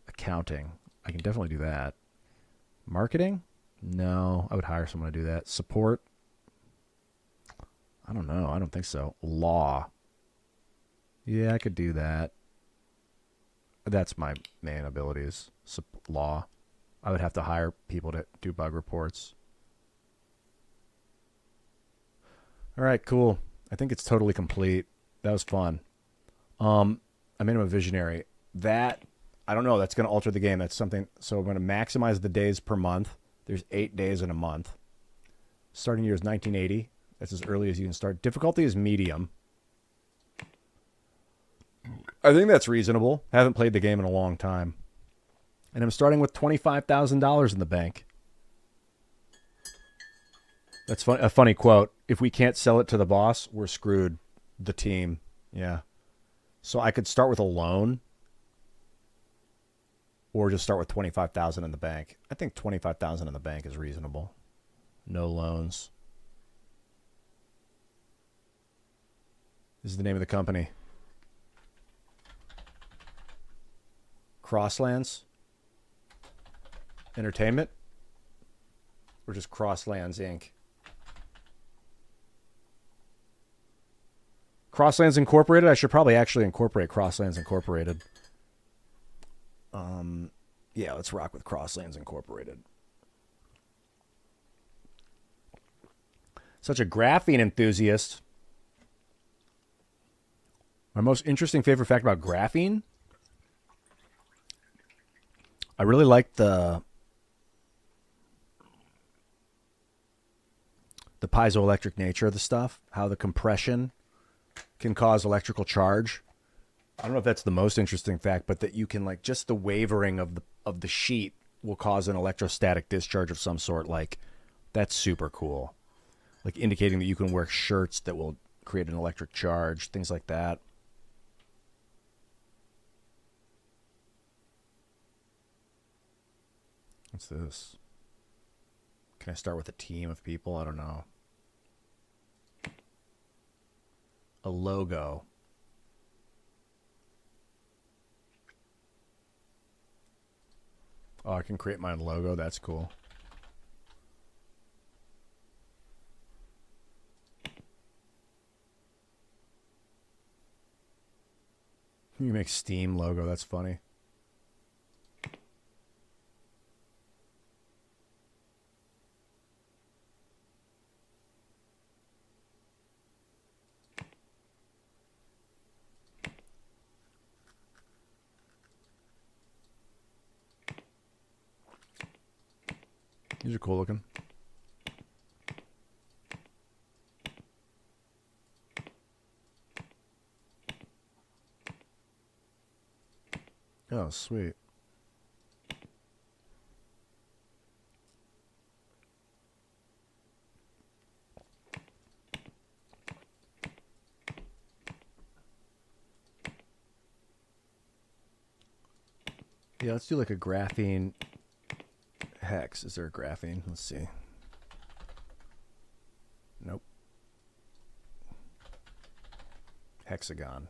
accounting. I can definitely do that. Marketing? No, I would hire someone to do that. Support? I don't know. I don't think so. Law. Yeah, I could do that. That's my main abilities. Law. I would have to hire people to do bug reports. All right, cool. I think it's totally complete. That was fun. I made him a visionary. That, I don't know, that's going to alter the game. That's something. So I'm going to maximize the days per month. There's 8 days in a month. Starting year is 1980. That's as early as you can start. Difficulty is medium. I think that's reasonable. Haven't played the game in a long time. And I'm starting with $25,000 in the bank. That's a funny quote. If we can't sell it to the boss, we're screwed. The team. Yeah. So I could start with a loan or just start with $25,000 in the bank. I think $25,000 in the bank is reasonable. No loans. This is the name of the company. Crosslands Entertainment, or just Crosslands Inc. Crosslands Incorporated. I should probably actually incorporate Crosslands Incorporated. Yeah, let's rock with Crosslands Incorporated. Such a graphene enthusiast. My most interesting favorite fact about graphene, I really like the piezoelectric nature of the stuff, how the compression can cause electrical charge. I don't know if that's the most interesting fact, but that you can, like, just the wavering of the sheet will cause an electrostatic discharge of some sort. Like, that's super cool. Like, indicating that you can wear shirts that will create an electric charge, things like that. What's this? Can I start with a team of people? I don't know. A logo. Oh, I can create my own logo. That's cool. You make Steam logo. That's funny. These are cool looking. Oh, sweet. Yeah, let's do like a graphene hex. Is there a graphene? Let's see. Nope. Hexagon.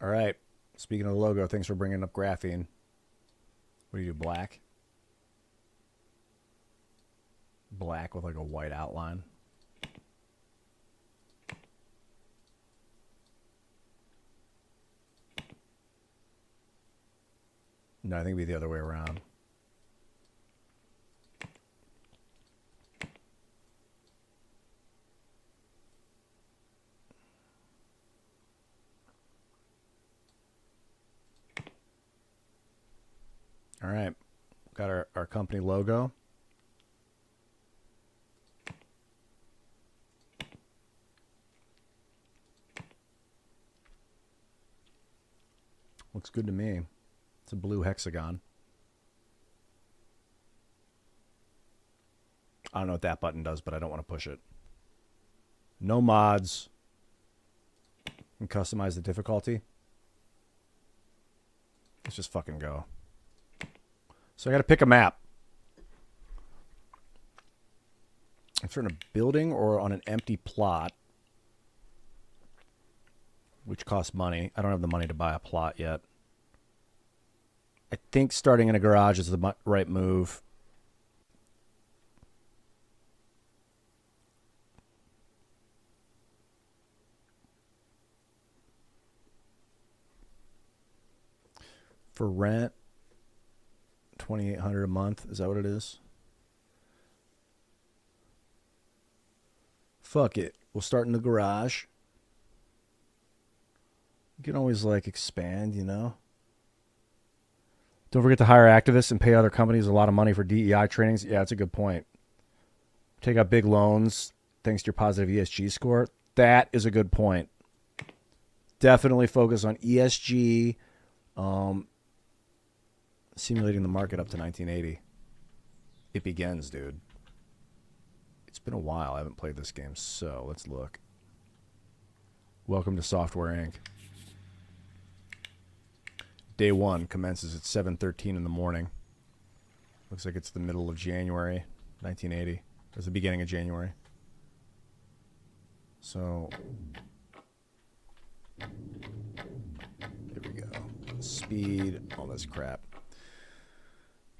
All right. Speaking of the logo, thanks for bringing up graphene. What do you do, black? Black with like a white outline. No, I think it'd be the other way around. All right. Got our company logo. Looks good to me. It's a blue hexagon. I don't know what that button does, but I don't want to push it. No mods. And customize the difficulty. Let's just fucking go. So I got to pick a map. I'm in a building or on an empty plot, which costs money. I don't have the money to buy a plot yet. I think starting in a garage is the right move. For rent, $2,800 a month. Is that what it is? Fuck it. We'll start in the garage. You can always, like, expand, you know? Don't forget to hire activists and pay other companies a lot of money for DEI trainings. Yeah, that's a good point. Take out big loans thanks to your positive ESG score. That is a good point. Definitely focus on ESG. Simulating the market up to 1980. It begins, dude. It's been a while. I haven't played this game, so let's look. Welcome to Software Inc. Day 1 commences at 7:13 in the morning. Looks like it's the middle of January, 1980. It was the beginning of January. So, here we go. Speed, all this crap.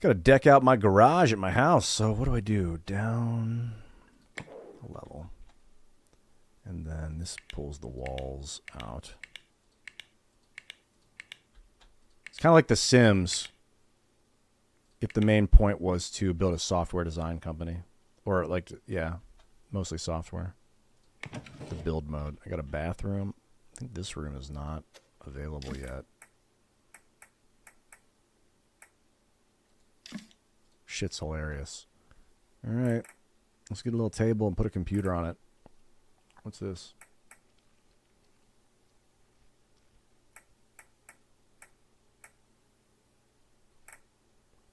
Got to deck out my garage at my house. So what do? Down a level. And then this pulls the walls out. It's kind of like The Sims. If the main point was to build a software design company. Or like, yeah, mostly software. The build mode. I got a bathroom. I think this room is not available yet. Shit's hilarious. All right. Let's get a little table and put a computer on it. What's this?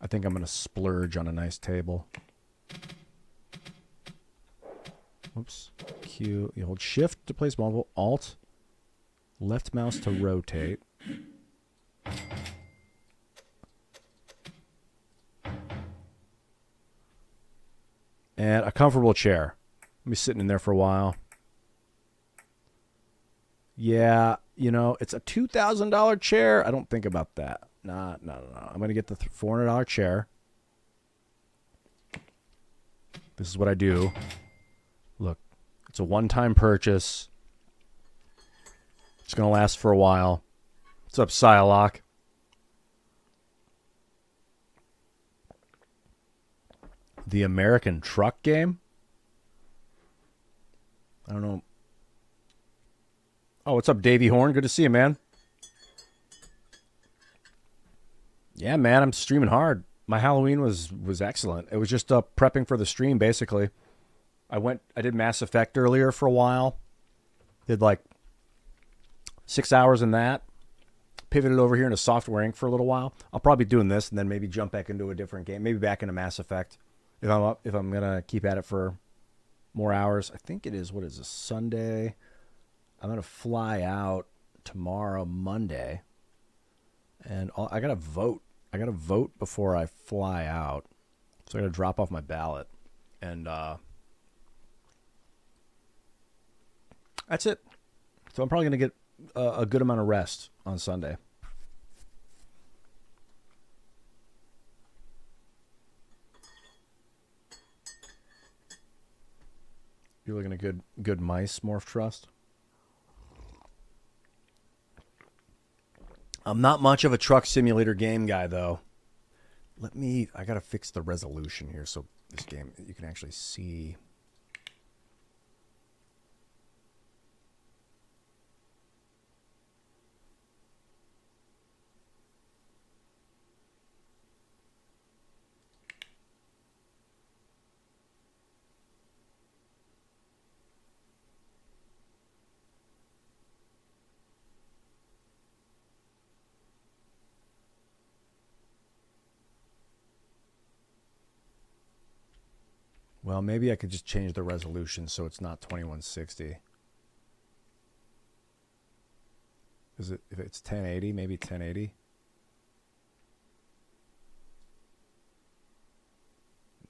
I think I'm going to splurge on a nice table. Whoops. Q. You hold shift to place multiple. Alt. Left mouse to rotate. And a comfortable chair. I'll be sitting in there for a while. Yeah, you know, it's a $2,000 chair. I don't think about that. No. I'm going to get the $400 chair. This is what I do. Look, it's a one-time purchase. It's going to last for a while. What's up, Psylocke? The American Truck game? I don't know. Oh, what's up, Davey Horn? Good to see you, man. Yeah, man, I'm streaming hard. My Halloween was excellent. It was just prepping for the stream, basically. I did Mass Effect earlier for a while. Did like 6 hours in that. Pivoted over here into Software Inc. for a little while. I'll probably be doing this and then maybe jump back into a different game. Maybe back into Mass Effect. If I'm gonna keep at it for more hours. I think it is, what is this, Sunday? I'm gonna fly out tomorrow, Monday. And I gotta vote. I gotta vote before I fly out. So I gotta drop off my ballot. And that's it. So I'm probably gonna get a good amount of rest on Sunday. You're looking at good mice, Morph Trust. I'm not much of a truck simulator game guy, though. I gotta fix the resolution here so this game, you can actually see. Well, maybe I could just change the resolution so it's not 2160. Is it, if it's 1080, maybe 1080?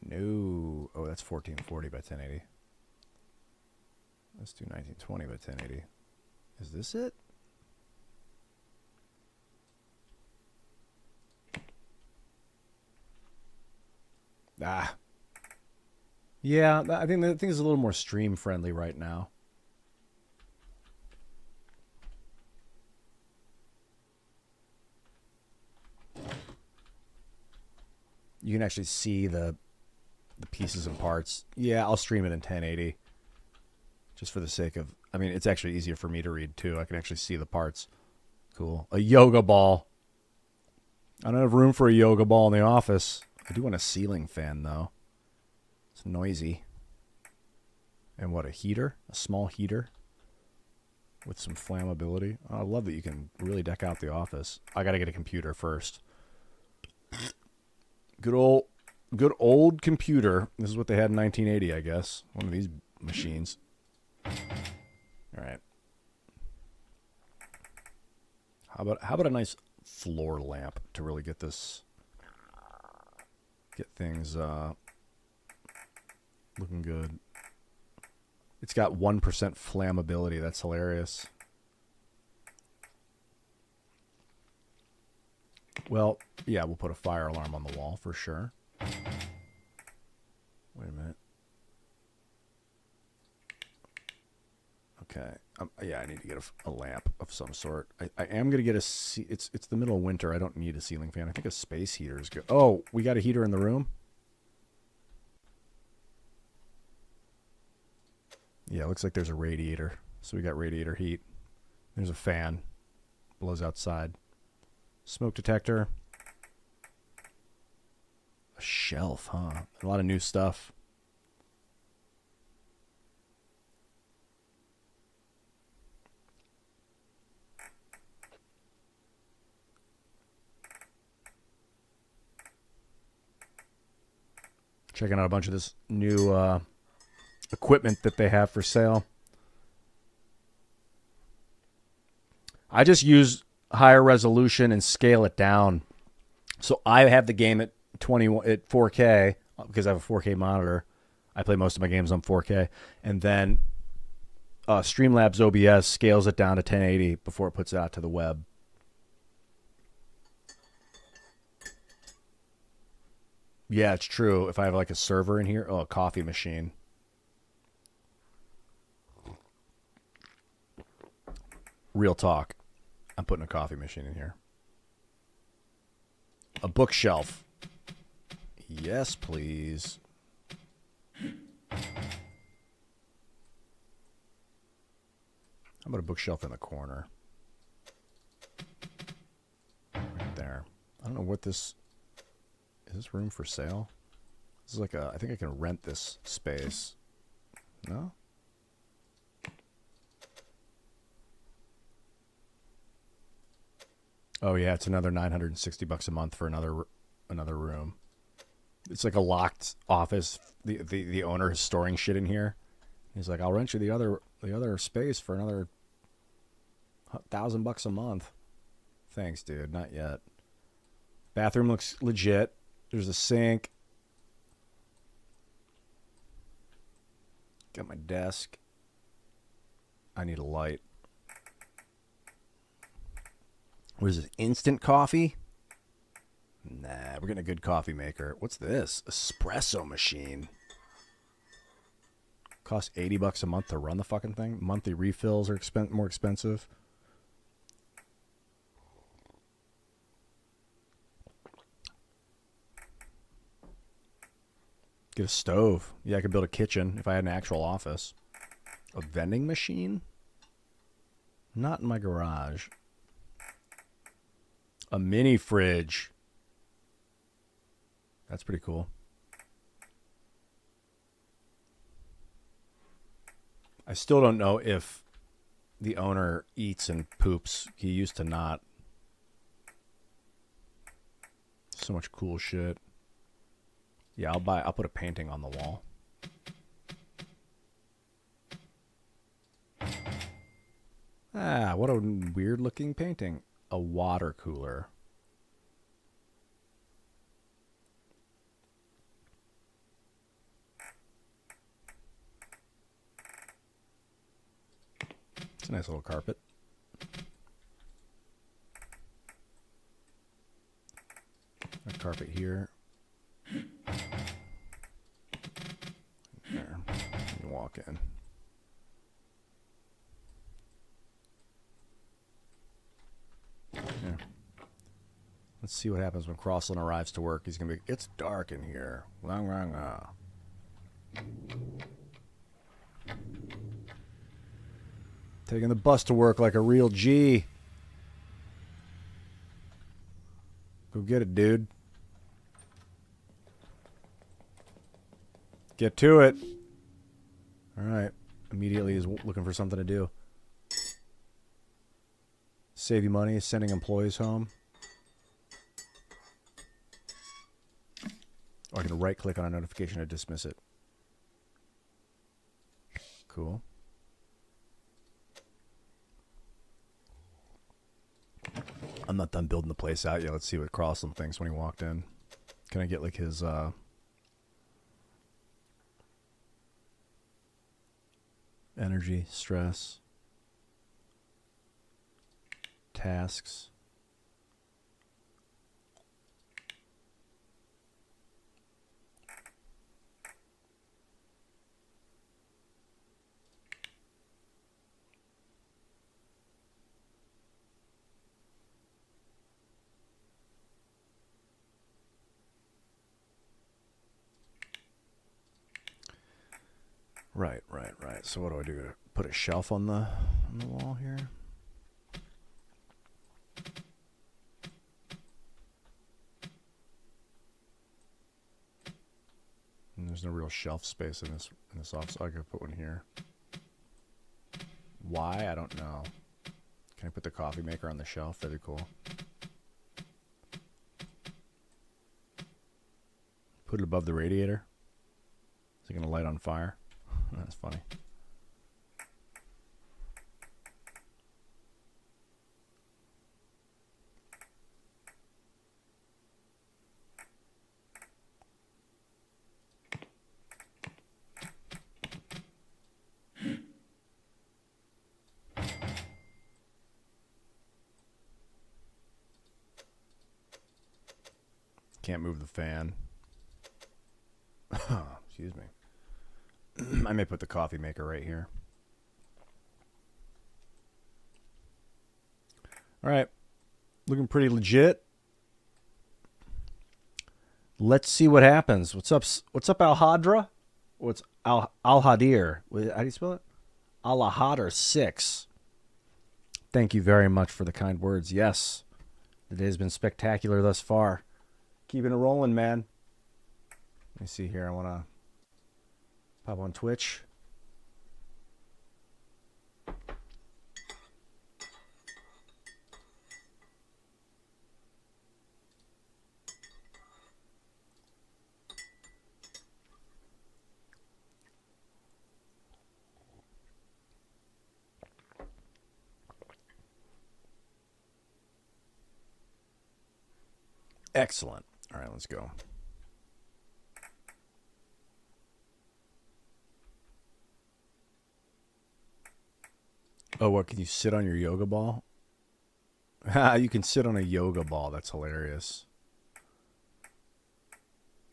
No. Oh, that's 1440 by 1080. Let's do 1920 by 1080. Is this it? Ah. Yeah, I think the thing is a little more stream friendly right now. You can actually see the pieces and parts. Yeah, I'll stream it in 1080. Just for the sake of... I mean, it's actually easier for me to read, too. I can actually see the parts. Cool. A yoga ball. I don't have room for a yoga ball in the office. I do want a ceiling fan, though. It's noisy. And what, a heater? A small heater? With some flammability. Oh, I love that you can really deck out the office. I gotta get a computer first. Good old computer. This is what they had in 1980, I guess. One of these machines. All right. How about a nice floor lamp to really get this, get things looking good. It's got 1% flammability. That's hilarious. Well, yeah, we'll put a fire alarm on the wall for sure. Wait a minute. Okay. Yeah, I need to get a lamp of some sort. I am going to get a... It's the middle of winter. I don't need a ceiling fan. I think a space heater is good. Oh, we got a heater in the room? Yeah, it looks like there's a radiator. So we got radiator heat. There's a fan. Blows outside. Smoke detector. A shelf, huh? A lot of new stuff. Checking out a bunch of this new equipment that they have for sale. I just use higher resolution and scale it down. So I have the game at 4K because I have a 4K monitor. I play most of my games on 4K, and then Streamlabs OBS scales it down to 1080 before it puts it out to the web. Yeah, it's true. If I have like a server in here, a coffee machine. Real talk. I'm putting a coffee machine in here. A bookshelf. Yes, please. How about a bookshelf in the corner? Right there. I don't know what this... Is this room for sale? This is like a... I think I can rent this space. No? Oh yeah, it's another $960 a month for another room. It's like a locked office. The owner is storing shit in here. He's like, I'll rent you the other space for another $1,000 a month. Thanks, dude. Not yet. Bathroom looks legit. There's a sink. Got my desk. I need a light. What is this? Instant coffee? Nah, we're getting a good coffee maker. What's this? Espresso machine. Costs $80 a month to run the fucking thing. Monthly refills are more expensive. Get a stove. Yeah, I could build a kitchen if I had an actual office. A vending machine? Not in my garage. A mini fridge. That's pretty cool. I still don't know if the owner eats and poops. He used to not. So much cool shit. Yeah, I'll put a painting on the wall. Ah, what a weird-looking painting. A water cooler. It's a nice little carpet. A carpet here. There. You walk in. Yeah. Let's see what happens when Crossland arrives to work. He's gonna be. It's dark in here. Taking the bus to work like a real G. Go get it, dude. Get to it. All right. Immediately is looking for something to do. Save you money, sending employees home. Or I can right-click on a notification to dismiss it. Cool. I'm not done building the place out yet. Let's see what Crossland thinks when he walked in. Can I get like his energy, stress, tasks? Right. So what do I do? Put a shelf on the wall here? And there's no real shelf space in this office. I could put one here. Why? I don't know. Can I put the coffee maker on the shelf? That'd be cool. Put it above the radiator. Is it going to light on fire? That's funny. Can't move the fan. Excuse me. I may put the coffee maker right here. All right. Looking pretty legit. Let's see what happens. What's up, Al-Hadra? What's Al-Hadir? How do you spell it? Al-Hadir 6. Thank you very much for the kind words. Yes. The day has been spectacular thus far. Keeping it rolling, man. Let me see here. I want to pop on Twitch. Excellent. All right, let's go. Oh, what? Can you sit on your yoga ball? You can sit on a yoga ball. That's hilarious.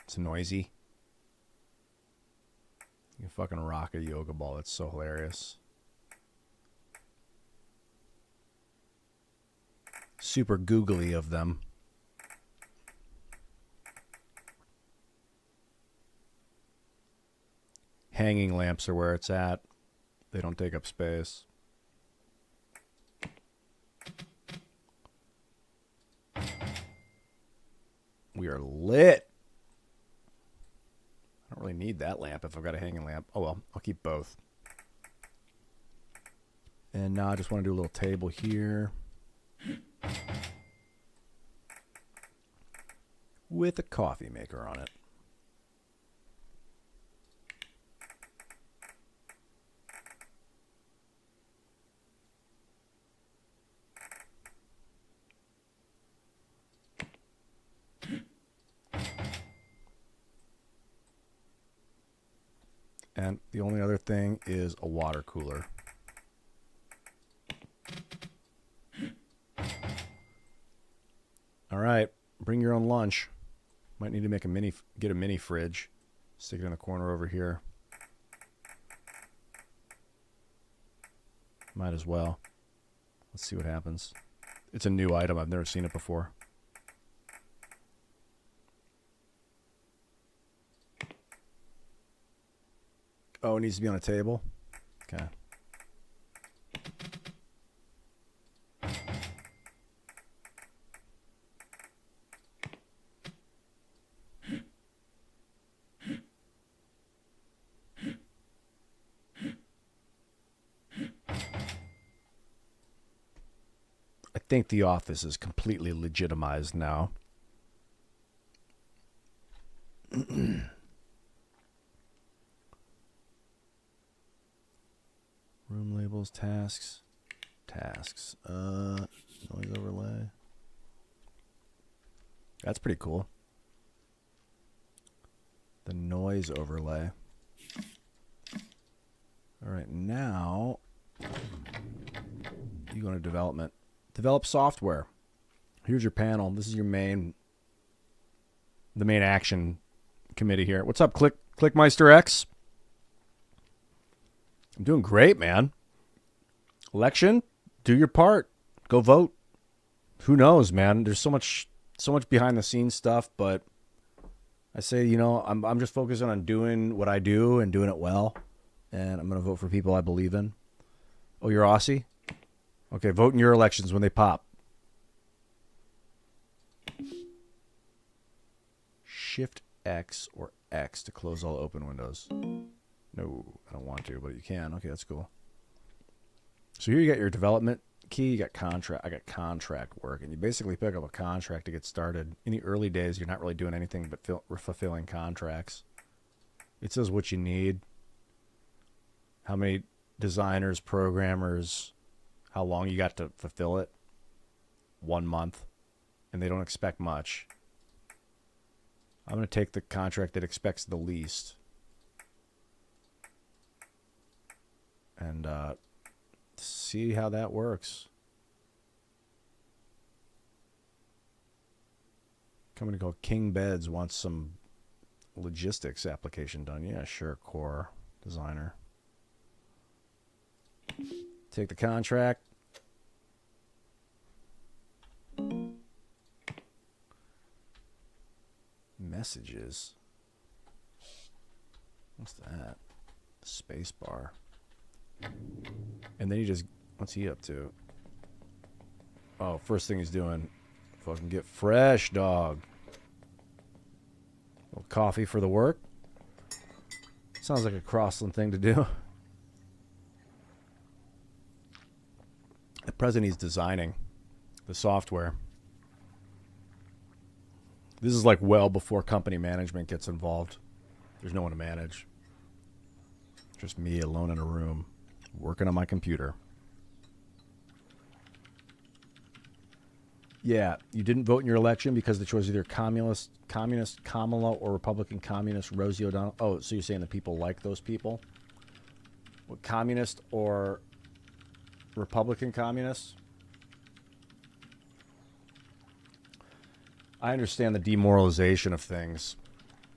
It's noisy. You can fucking rock a yoga ball. That's so hilarious. Super googly of them. Hanging lamps are where it's at. They don't take up space. We are lit. I don't really need that lamp if I've got a hanging lamp. Oh well, I'll keep both. And now I just want to do a little table here. With a coffee maker on it. And the only other thing is a water cooler. All right, bring your own lunch. Might need to make get a mini fridge. Stick it in the corner over here. Might as well. Let's see what happens. It's a new item. I've never seen it before. Oh, it needs to be on a table? Okay. I think the office is completely legitimized now. Room labels, tasks. Noise overlay. That's pretty cool. The noise overlay. All right, now you go to development. Develop software. Here's your panel. This is your the main action committee here. What's up, Clickmeister X? I'm doing great, man. Election, do your part. Go vote. Who knows, man? There's so much behind the scenes stuff, but I say, you know, I'm just focusing on doing what I do and doing it well, and I'm gonna vote for people I believe in. Oh, you're Aussie? Okay, vote in your elections when they pop. Shift X or X to close all open windows. No, I don't want to, but you can. Okay, that's cool. So here you got your development key. You got contract. I got contract work, and you basically pick up a contract to get started. In the early days, you're not really doing anything but fulfilling contracts. It says what you need, how many designers, programmers, how long you got to fulfill it. 1 month, and they don't expect much. I'm going to take the contract that expects the least. And see how that works. Company called King Beds wants some logistics application done. Yeah, sure, core designer. Take the contract. Messages. What's that? Space bar. And then he just, what's he up to? Oh, first thing he's doing, fucking get fresh, dog. A little coffee for the work. Sounds like a Crossland thing to do. At present, he's designing the software. This is like well before company management gets involved. There's no one to manage. Just me alone in a room, working on my computer. Yeah, you didn't vote in your election because the choice is either communist Kamala or Republican communist Rosie O'Donnell. Oh, so you're saying the people like those people? What, communist or Republican communists? I understand the demoralization of things.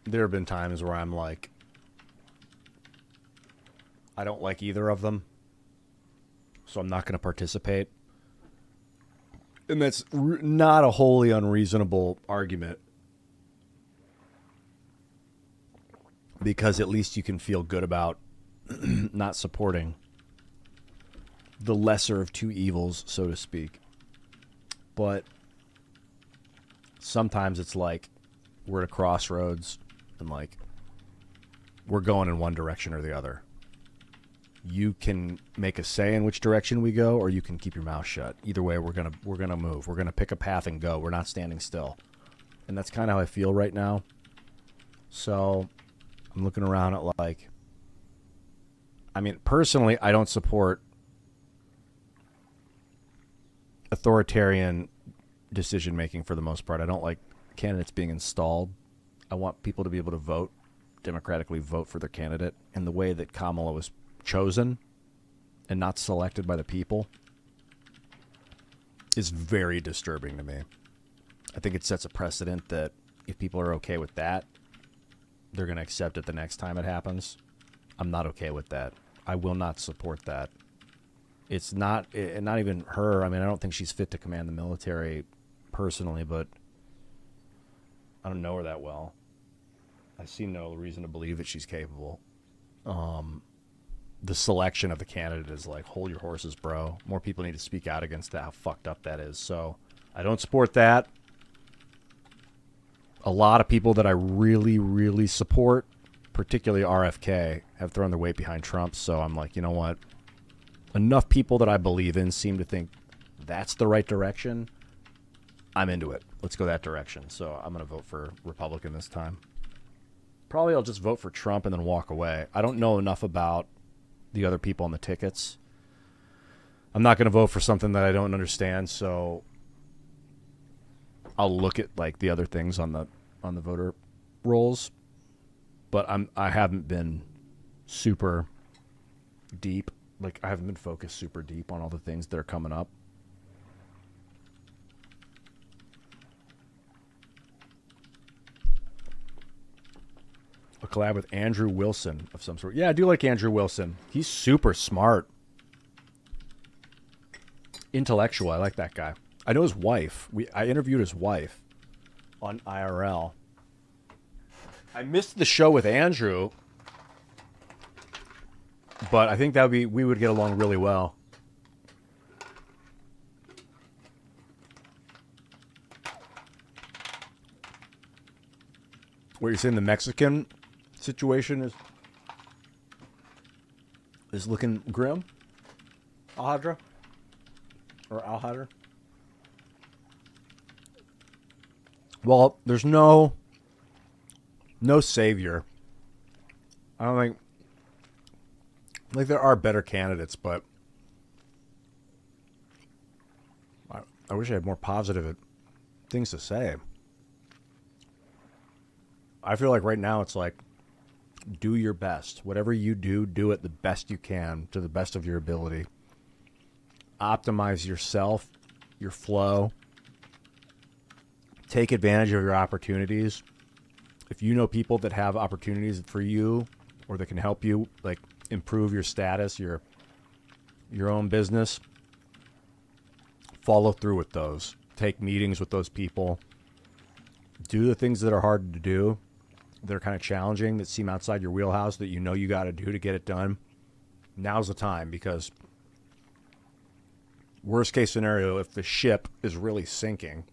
There have been times where I'm like, I don't like either of them, so I'm not going to participate. And that's not a wholly unreasonable argument, because at least you can feel good about not supporting the lesser of two evils, so to speak. But sometimes it's like we're at a crossroads and like we're going in one direction or the other. You can make a say in which direction we go, or you can keep your mouth shut. Either way, we're gonna move. We're gonna pick a path and go. We're not standing still, and that's kind of how I feel right now. So I'm looking around at like, I mean, personally, I don't support authoritarian decision making for the most part. I don't like candidates being installed. I want people to be able to vote democratically vote for their candidate, and the way that Kamala was chosen and not selected by the people is very disturbing to me. I think it sets a precedent that if people are okay with that, they're going to accept it the next time it happens. I'm not okay with that. I will not support that. It's not even her. I mean, I don't think she's fit to command the military personally, but I don't know her that well. I see no reason to believe that she's capable. The selection of the candidate is like, hold your horses, bro. More people need to speak out against that, how fucked up that is. So I don't support that. A lot of people that I really, really support, particularly RFK, have thrown their weight behind Trump. So I'm like, you know what? Enough people that I believe in seem to think that's the right direction. I'm into it. Let's go that direction. So I'm going to vote for Republican this time. Probably I'll just vote for Trump and then walk away. I don't know enough about the other people on the tickets. I'm not going to vote for something that I don't understand, so I'll look at like the other things on the voter rolls. But I haven't been super deep. Like, I haven't been focused super deep on all the things that are coming up. A collab with Andrew Wilson of some sort. Yeah, I do like Andrew Wilson. He's super smart. Intellectual. I like that guy. I know his wife. I interviewed his wife on IRL. I missed the show with Andrew, but I think we would get along really well. What you're saying, the Mexican situation is looking grim? Alhadra? Or Alhadra? Well, there's no savior. I don't think... Like, there are better candidates, but I wish I had more positive things to say. I feel like right now it's like, do your best. Whatever you do, do it the best you can to the best of your ability. Optimize yourself, your flow. Take advantage of your opportunities. If you know people that have opportunities for you or that can help you, like, improve your status, your own business, follow through with those. Take meetings with those people. Do the things that are hard to do, that are kind of challenging, that seem outside your wheelhouse, that you know you got to do to get it done. Now's the time, because worst case scenario, if the ship is really sinking,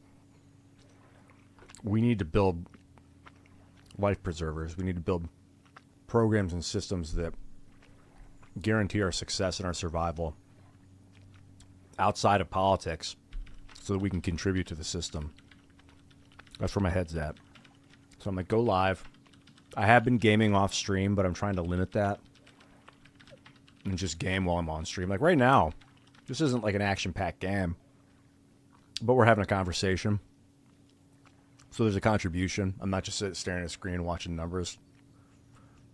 we need to build life preservers. We need to build programs and systems that guarantee our success and our survival outside of politics so that we can contribute to the system. That's where my head's at. So I'm like, go live. I have been gaming off stream, but I'm trying to limit that and just game while I'm on stream. Like right now, this isn't like an action-packed game, but we're having a conversation. So there's a contribution. I'm not just staring at a screen watching numbers,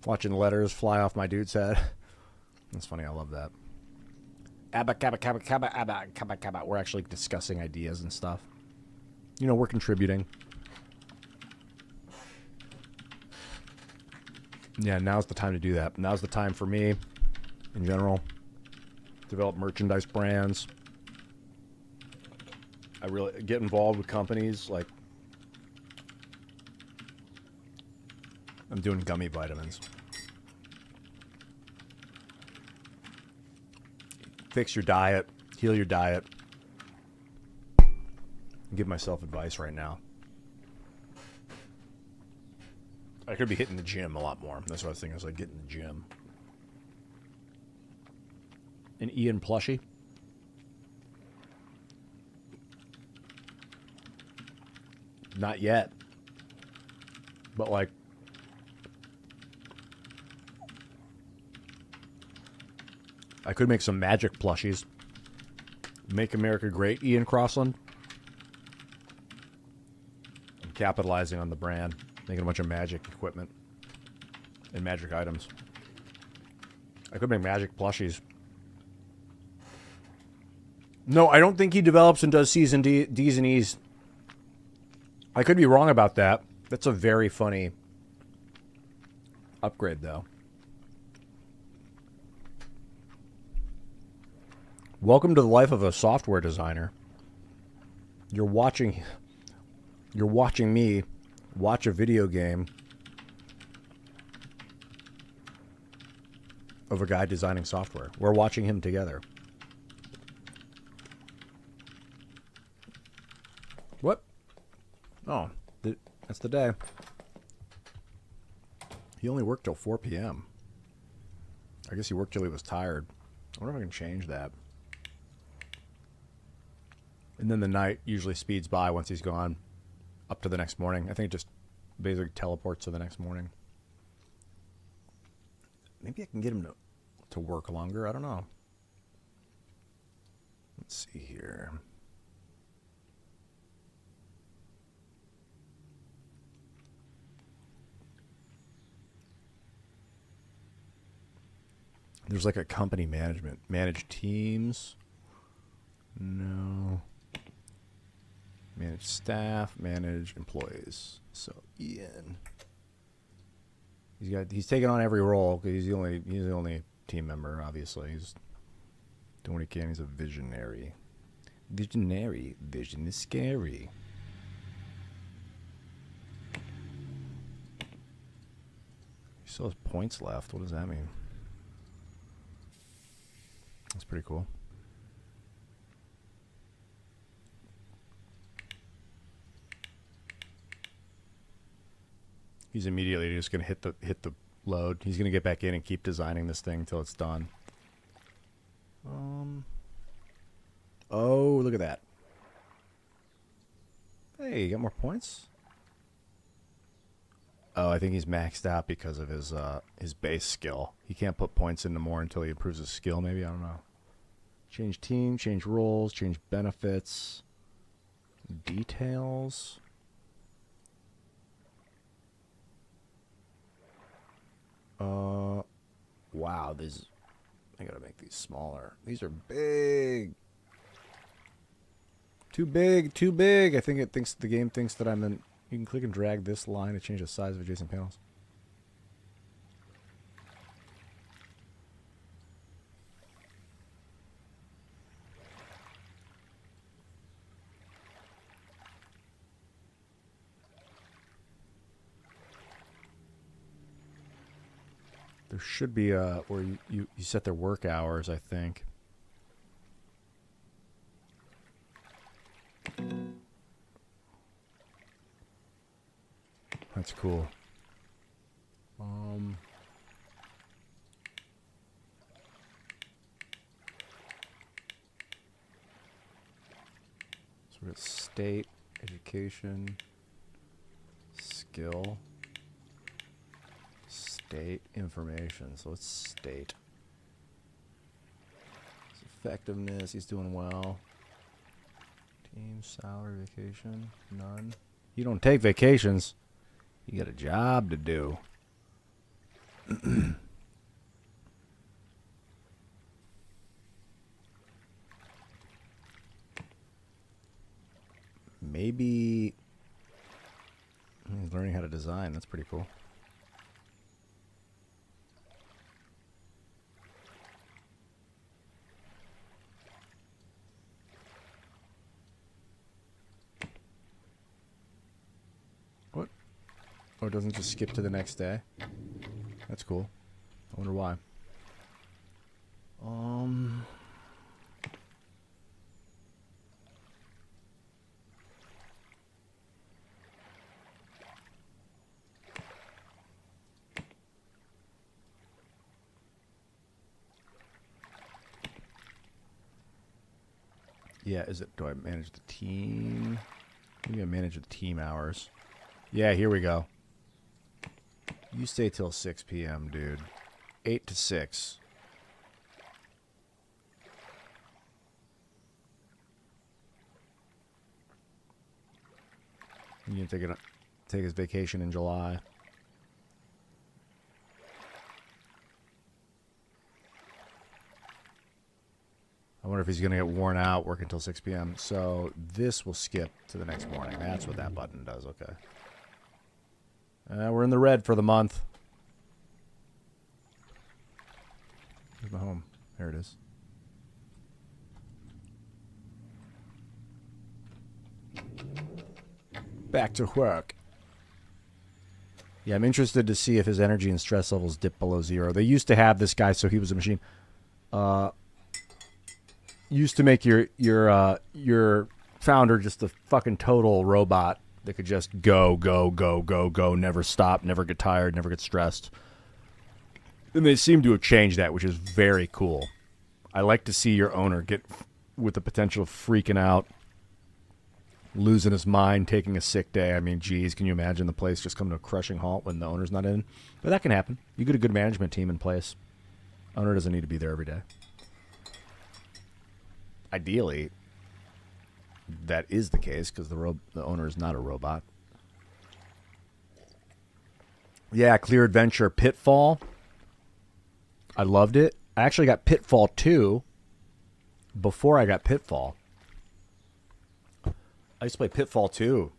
watching letters fly off my dude's head. That's funny. I love that. Abba, kabba, kabba, kabba, abba, kabba, kabba. We're actually discussing ideas and stuff. You know, we're contributing. Yeah, now's the time to do that. Now's the time for me, in general, develop merchandise brands. I really get involved with companies. Like, I'm doing gummy vitamins. Fix your diet, heal your diet. Give myself advice right now. I could be hitting the gym a lot more. That's what I was thinking. I was like, get in the gym. An Ian plushie. Not yet. But like, I could make some magic plushies. Make America Great, Ian Crossland. I'm capitalizing on the brand. Making a bunch of magic equipment. and magic items. I could make magic plushies. No, I don't think he develops and does C's and D's and E's. I could be wrong about that. That's a very funny upgrade, though. Welcome to the life of a software designer. You're watching me watch a video game of a guy designing software. We're watching him together. What? Oh, that's the day. He only worked till 4 p.m. I guess he worked till he was tired. I wonder if I can change that. And then the night usually speeds by once he's gone up to the next morning. I think it just basically teleports to the next morning. Maybe I can get him to work longer. I don't know. Let's see here. There's like a company management. Manage teams. No. Manage staff, manage employees. So Ian, he's taking on every role because he's the only team member. Obviously, he's doing what he can. He's a visionary. Vision is scary. He still has points left. What does that mean? That's pretty cool. He's immediately just going to hit the load. He's going to get back in and keep designing this thing until it's done. Oh, look at that. Hey, you got more points? Oh, I think he's maxed out because of his base skill. He can't put points into more until he improves his skill, maybe? I don't know. Change team, change roles, change benefits. Details. Wow, I gotta make these smaller. These are big. Too big. I think the game thinks that I'm in. You can click and drag this line to change the size of adjacent panels. There should be where you set their work hours, I think. That's cool. So we got state, education, skill. State information. So let's state. His effectiveness, he's doing well. Team, salary, vacation, none. You don't take vacations. You got a job to do. Maybe he's learning how to design. That's pretty cool. Or it doesn't just skip to the next day. That's cool. I wonder why. Yeah, do I manage the team? Maybe I manage the team hours. Yeah, here we go. You stay till 6 p.m., dude. 8 to 6. You can take his vacation in July. I wonder if he's going to get worn out working until 6 p.m. So this will skip to the next morning. That's what that button does. Okay. We're in the red for the month. Where's my home? There it is. Back to work. Yeah, I'm interested to see if his energy and stress levels dip below 0. They used to have this guy, so he was a machine. Used to make your founder just a fucking total robot that could just go, never stop, never get tired, never get stressed. And they seem to have changed that, which is very cool. I like to see your owner get with the potential of freaking out, losing his mind, taking a sick day. I mean, geez, can you imagine the place just coming to a crushing halt when the owner's not in? But that can happen. You get a good management team in place. Owner doesn't need to be there every day. Ideally, that is the case because the owner is not a robot. Yeah, Clear Adventure Pitfall. I loved it. I actually got Pitfall 2 before I got Pitfall. I used to play Pitfall 2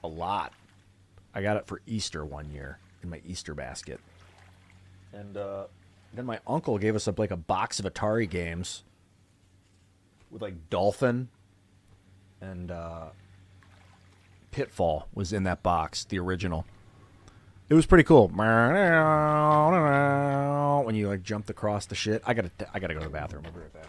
a lot. I got it for Easter one year in my Easter basket. And then my uncle gave us a box of Atari games with like Dolphin and Pitfall was in that box, the original. It was pretty cool. When you like jumped across the shit. I gotta go to the bathroom. I'll be right back.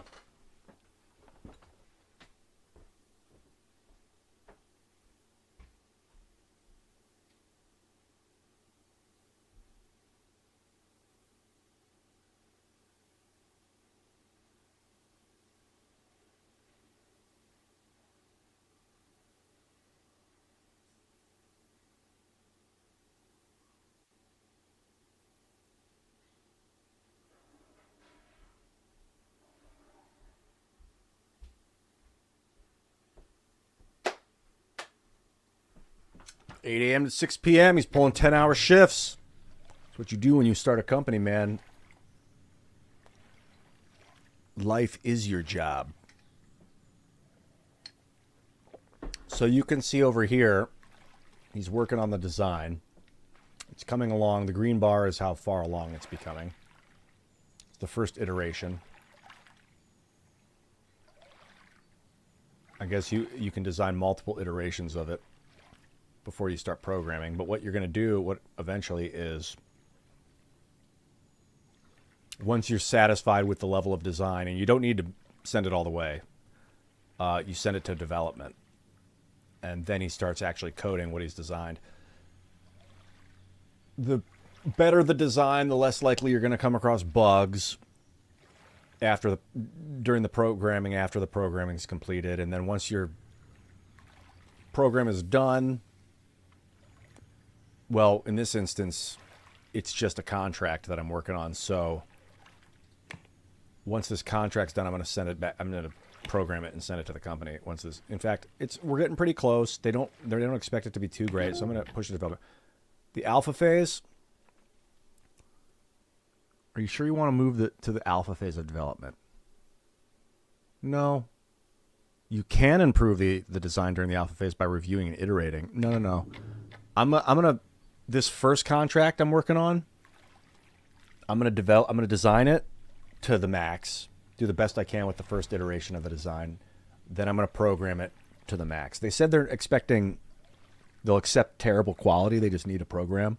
8 a.m. to 6 p.m. He's pulling 10-hour shifts. That's what you do when you start a company, man. Life is your job. So you can see over here, he's working on the design. It's coming along. The green bar is how far along it's becoming. It's the first iteration. I guess you can design multiple iterations of it before you start programming. But what you're going to do, what eventually is, once you're satisfied with the level of design, and you don't need to send it all the way, you send it to development. And then he starts actually coding what he's designed. The better the design, the less likely you're going to come across bugs during the programming, after the programming is completed. And then once your program is done, well, in this instance, it's just a contract that I'm working on. So once this contract's done, I'm going to send it back. I'm going to program it and send it to the company. In fact, we're getting pretty close. They don't expect it to be too great, so I'm going to push the development. The alpha phase. Are you sure you want to move to the alpha phase of development? No. You can improve the design during the alpha phase by reviewing and iterating. No. I'm gonna this first contract I'm working on. I'm gonna design it to the max. Do the best I can with the first iteration of the design. Then I'm gonna program it to the max. They said they'll accept terrible quality. They just need a program.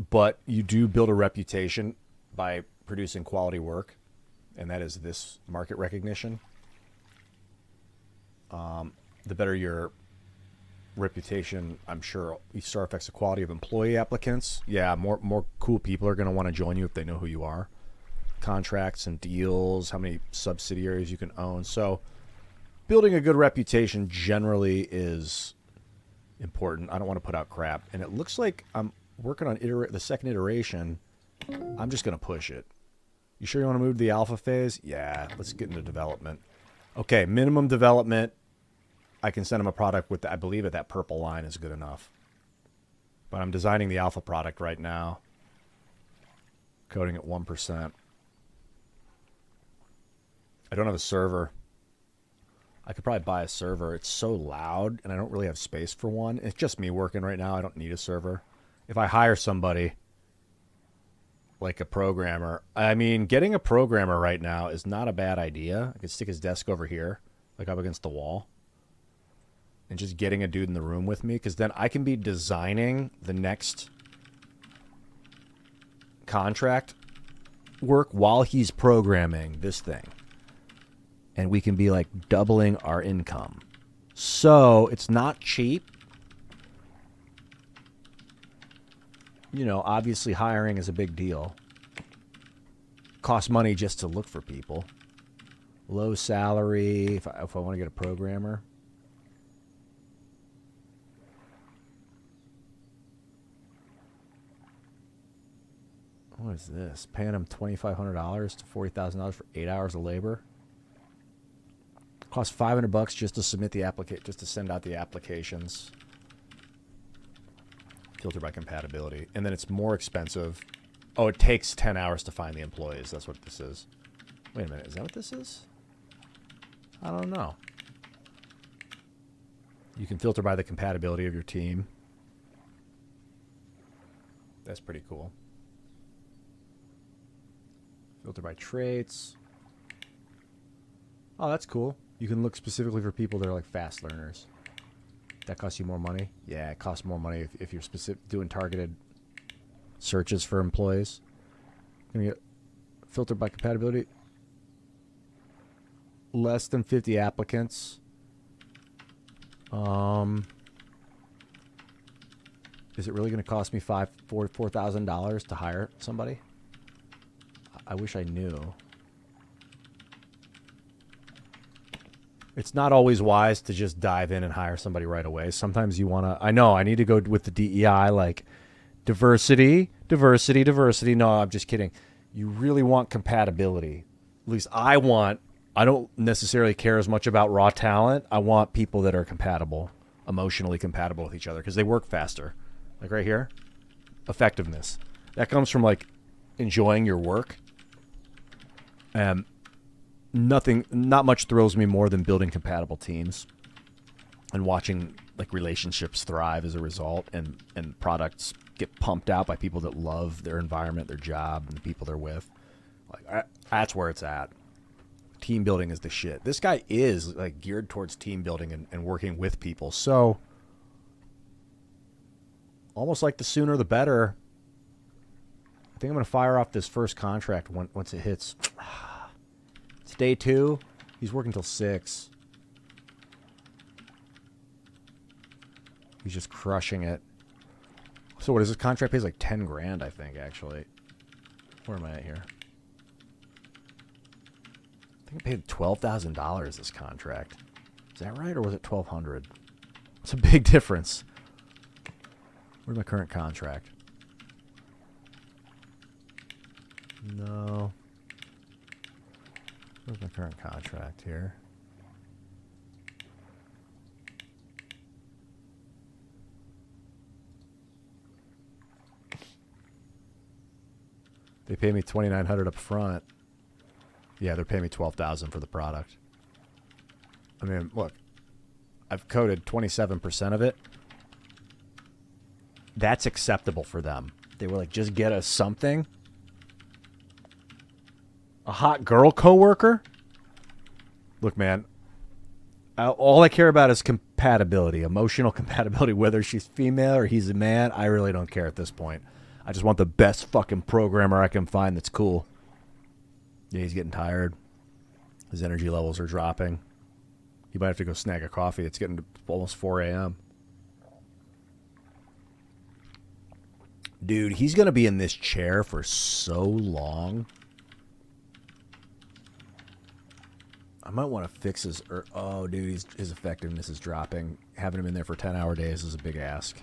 But you do build a reputation by producing quality work, and that is this market recognition. The better your reputation, I'm sure you start affects the quality of employee applicants. Yeah, more cool people are going to want to join you if they know who you are. Contracts and deals, how many subsidiaries you can own. So building a good reputation generally is important. I don't want to put out crap. And it looks like I'm working on the second iteration. I'm just going to push it. You sure you want to move to the alpha phase? Yeah, let's get into development. Okay, minimum development. I can send him a product with, I believe that purple line is good enough. But I'm designing the alpha product right now. Coding at 1%. I don't have a server. I could probably buy a server. It's so loud, and I don't really have space for one. It's just me working right now. I don't need a server. If I hire somebody, like a programmer, I mean, getting a programmer right now is not a bad idea. I could stick his desk over here, like up against the wall, and just getting a dude in the room with me, because then I can be designing the next contract work while he's programming this thing. And we can be like doubling our income. So it's not cheap. You know, obviously hiring is a big deal. Costs money just to look for people. Low salary if I want to get a programmer. What is this? Paying him $2,500 to $40,000 for 8 hours of labor. Costs $500 just to submit the just to send out the applications. Filter by compatibility, and then it's more expensive. Oh, it takes 10 hours to find the employees. That's what this is. Wait a minute, is that what this is? I don't know. You can filter by the compatibility of your team. That's pretty cool. Filter by traits. Oh, that's cool. You can look specifically for people that are like fast learners. That costs you more money? Yeah, it costs more money if you're doing targeted searches for employees. Gonna get filtered by compatibility. Less than 50 applicants. Is it really going to cost me $4,000 to hire somebody? I wish I knew. It's not always wise to just dive in and hire somebody right away. Sometimes you want to... I know, I need to go with the DEI, like diversity, diversity, diversity. No, I'm just kidding. You really want compatibility. At least I want... I don't necessarily care as much about raw talent. I want people that are compatible, emotionally compatible with each other, because they work faster. Like right here, effectiveness. That comes from like enjoying your work. Not much thrills me more than building compatible teams and watching like relationships thrive as a result, and products get pumped out by people that love their environment, their job, and the people they're with. Like that's where it's at. Team building is the shit. This guy is like geared towards team building and working with people. So almost like the sooner the better. I think I'm going to fire off this first contract once it hits. It's day 2. He's working till 6. He's just crushing it. So what is this contract? Pays like 10 grand, I think, actually. Where am I at here? I think I paid $12,000 this contract. Is that right, or was it $1,200? It's a big difference. Where's my current contract? No. Where's my current contract here? They pay me $2,900 up front. Yeah, they're paying me $12,000 for the product. I mean, look, I've coded 27% of it. That's acceptable for them. They were like, just get us something. A hot girl coworker? Look, man, all I care about is compatibility, emotional compatibility, whether she's female or he's a man. I really don't care at this point. I just want the best fucking programmer I can find that's cool. Yeah, he's getting tired. His energy levels are dropping. He might have to go snag a coffee. It's getting to almost 4 a.m. Dude, he's going to be in this chair for so long. I might want to fix his... Oh, dude, his effectiveness is dropping. Having him in there for 10-hour days is a big ask.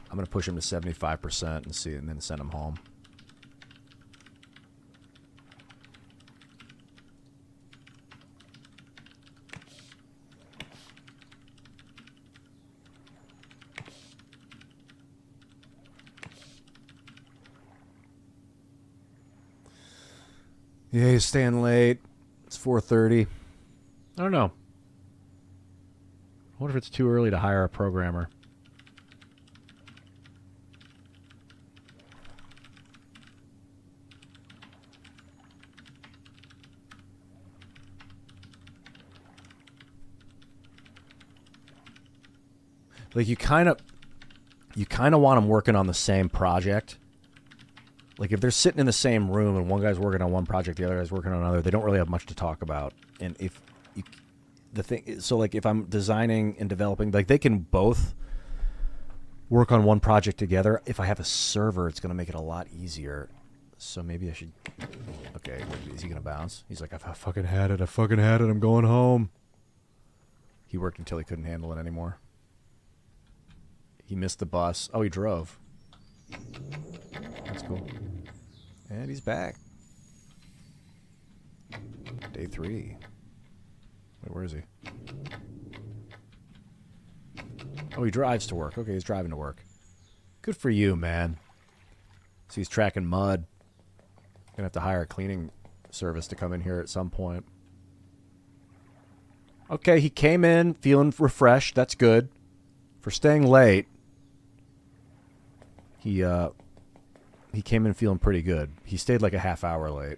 I'm going to push him to 75% and see, and then send him home. Yeah, he's staying late. It's 4:30. I don't know. I wonder if it's too early to hire a programmer. Like you kind of want them working on the same project. Like if they're sitting in the same room and one guy's working on one project, the other guy's working on another, they don't really have much to talk about. And if you, the thing, so like if I'm designing and developing, like they can both work on one project together. If I have a server, it's going to make it a lot easier. So maybe I should. Okay, is he going to bounce? He's like, I fucking had it. I'm going home. He worked until he couldn't handle it anymore. He missed the bus. Oh, he drove. That's cool. And he's back. Day 3. Wait, where is he? Oh, he drives to work. Okay, he's driving to work. Good for you, man. So he's tracking mud. Gonna have to hire a cleaning service to come in here at some point. Okay, he came in feeling refreshed. That's good. For staying late, he came in feeling pretty good. He stayed like a half hour late.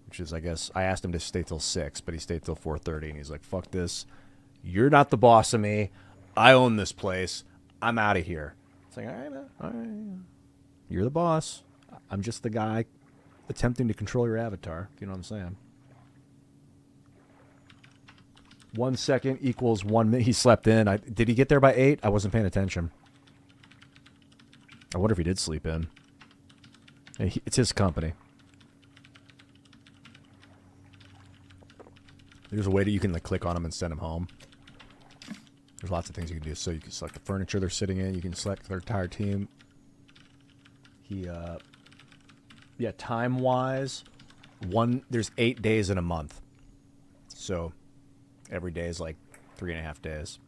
Which is, I guess, I asked him to stay till 6, but he stayed till 4:30, and he's like, fuck this. You're not the boss of me. I own this place. I'm out of here. It's like, all right. You're the boss. I'm just the guy attempting to control your avatar, if you know what I'm saying. 1 second equals 1 minute. He slept in. Did he get there by 8? I wasn't paying attention. I wonder if he did sleep in. It's his company. There's a way that you can like click on him and send him home. There's lots of things you can do. So you can select the furniture they're sitting in. You can select their entire team. Yeah, time-wise, there's 8 days in a month. So every day is like 3.5 days.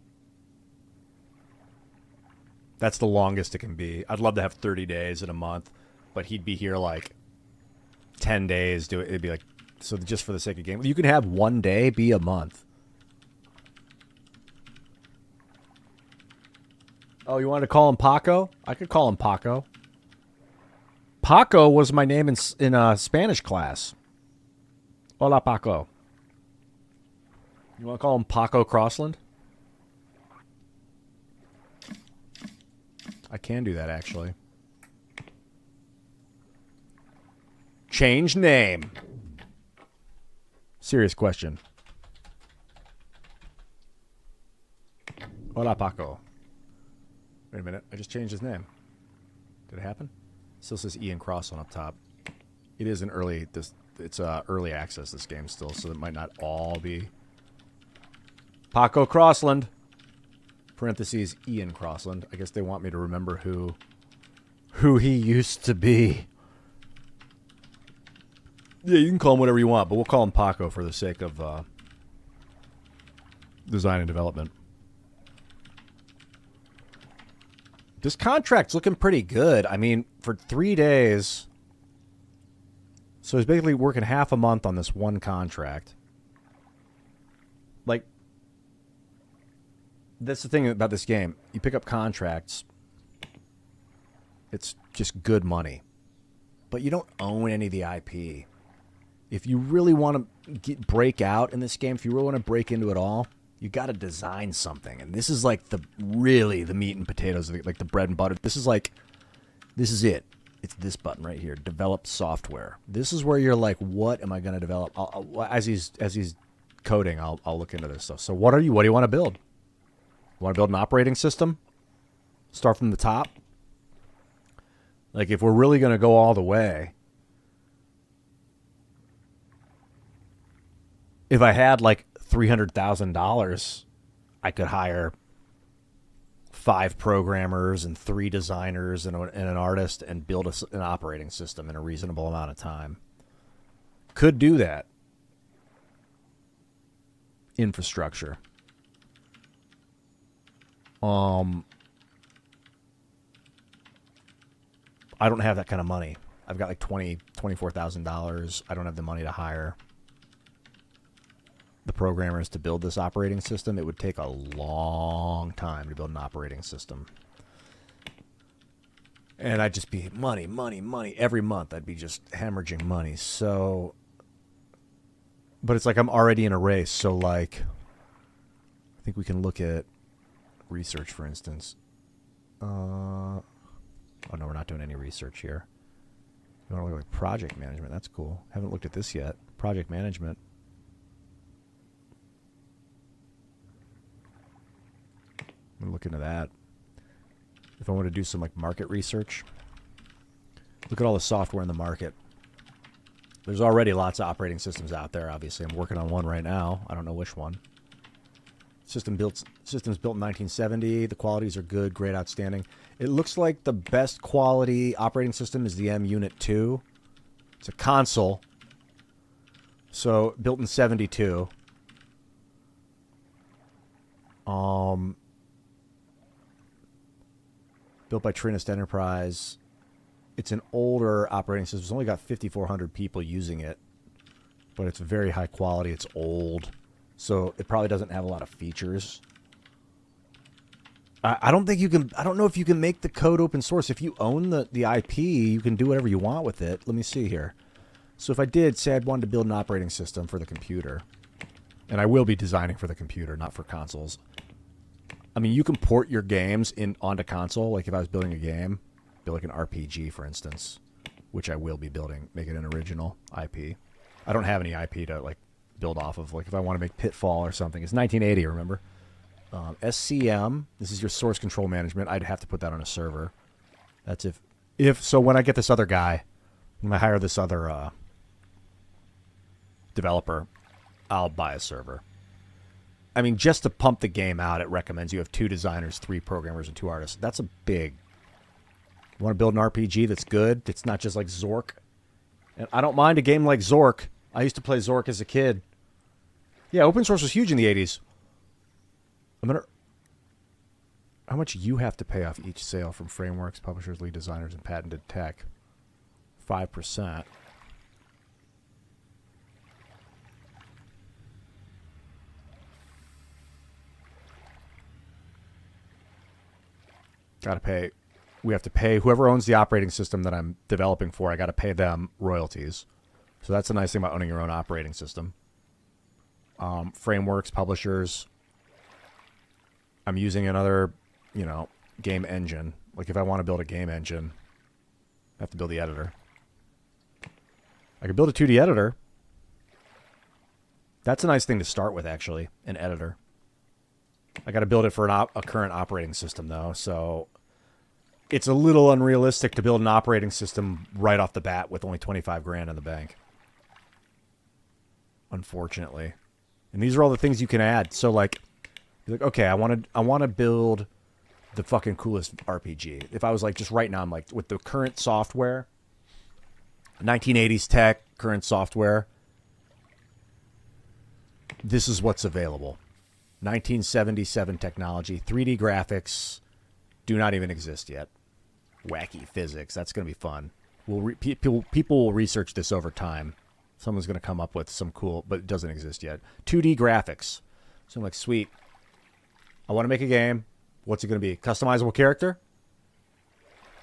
That's the longest it can be. I'd love to have 30 days in a month, but he'd be here like 10 days. It'd be like, so just for the sake of game, you can have 1 day be a month. Oh, you wanted to call him Paco? I could call him Paco. Paco was my name in Spanish class. Hola, Paco. You want to call him Paco Crossland? I can do that, actually. Change name. Serious question. Hola, Paco. Wait a minute. I just changed his name. Did it happen? Still says Ian Crossland up top. It is an early... It's early access, this game still, so it might not all be... Paco Crossland. Parentheses, Ian Crossland. I guess they want me to remember who he used to be. Yeah, you can call him whatever you want, but we'll call him Paco for the sake of design and development. This contract's looking pretty good. I mean, for 3 days... So he's basically working half a month on this one contract. Like, that's the thing about this game. You pick up contracts, it's just good money. But you don't own any of the IP. If you really want to break out in this game, if you really want to break into it all, you got to design something. And this is like the meat and potatoes, like the bread and butter. This is it. It's this button right here, develop software. This is where you're like, what am I going to develop? As he's coding, I'll look into this stuff. So what do you want to build? You want to build an operating system? Start from the top? Like, if we're really going to go all the way, if I had like $300,000, I could hire 5 programmers and 3 designers and an artist and build an operating system in a reasonable amount of time. Could do that. Infrastructure. I don't have that kind of money. I've got like $24,000. I don't have the money to hire the programmers to build this operating system. It would take a long time to build an operating system. And I'd just be money. Every month I'd be just hemorrhaging money. So, but it's like I'm already in a race. So like, I think we can look at research, for instance. Oh no, we're not doing any research here. You want to look at like project management? That's cool. Haven't looked at this yet. Project management. I'm gonna look into that. If I want to do some like market research, look at all the software in the market. There's already lots of operating systems out there. Obviously, I'm working on one right now. I don't know which one. Systems built in 1970. The qualities are good, great, outstanding. It looks like the best quality operating system is the M Unit 2. It's a console. So built in 72. Built by Trinist Enterprise. It's an older operating system. It's only got 5,400 people using it, but it's very high quality. It's old, so it probably doesn't have a lot of features. I don't think you can. I don't know if you can make the code open source. If you own the IP, you can do whatever you want with it. Let me see here. So if I did say I'd wanted to build an operating system for the computer, and I will be designing for the computer, not for consoles. I mean, you can port your games onto console. Like if I was building a game, build like an RPG, for instance, which I will be building, make it an original IP. I don't have any IP to like build off of. Like if I want to make Pitfall or something, it's 1980. Remember, SCM. This is your source control management. I'd have to put that on a server. That's if so. When I get this other guy, when I hire this other developer, I'll buy a server. I mean, just to pump the game out, it recommends you have 2 designers, 3 programmers, and 2 artists. That's a big... You want to build an RPG that's good? It's not just like Zork. And I don't mind a game like Zork. I used to play Zork as a kid. Yeah, open source was huge in the 80s. How much you have to pay off each sale from frameworks, publishers, lead designers, and patented tech? 5%. Got to pay. We have to pay whoever owns the operating system that I'm developing for. I got to pay them royalties. So that's the nice thing about owning your own operating system. Frameworks, publishers. I'm using another, game engine. Like if I want to build a game engine, I have to build the editor. I could build a 2D editor. That's a nice thing to start with, actually, an editor. I got to build it for a current operating system, though, so it's a little unrealistic to build an operating system right off the bat with only 25 grand in the bank. Unfortunately. And these are all the things you can add. So, like, you're like, okay, I want to build the fucking coolest RPG. If I was like, just right now, I'm like, with the current software, 1980s tech, current software, this is what's available. 1977 technology, 3D graphics do not even exist yet. Wacky physics, that's going to be fun. People will research this over time. Someone's going to come up with some cool, but it doesn't exist yet. 2D graphics. So I'm like, sweet. I want to make a game. What's it going to be? Customizable character?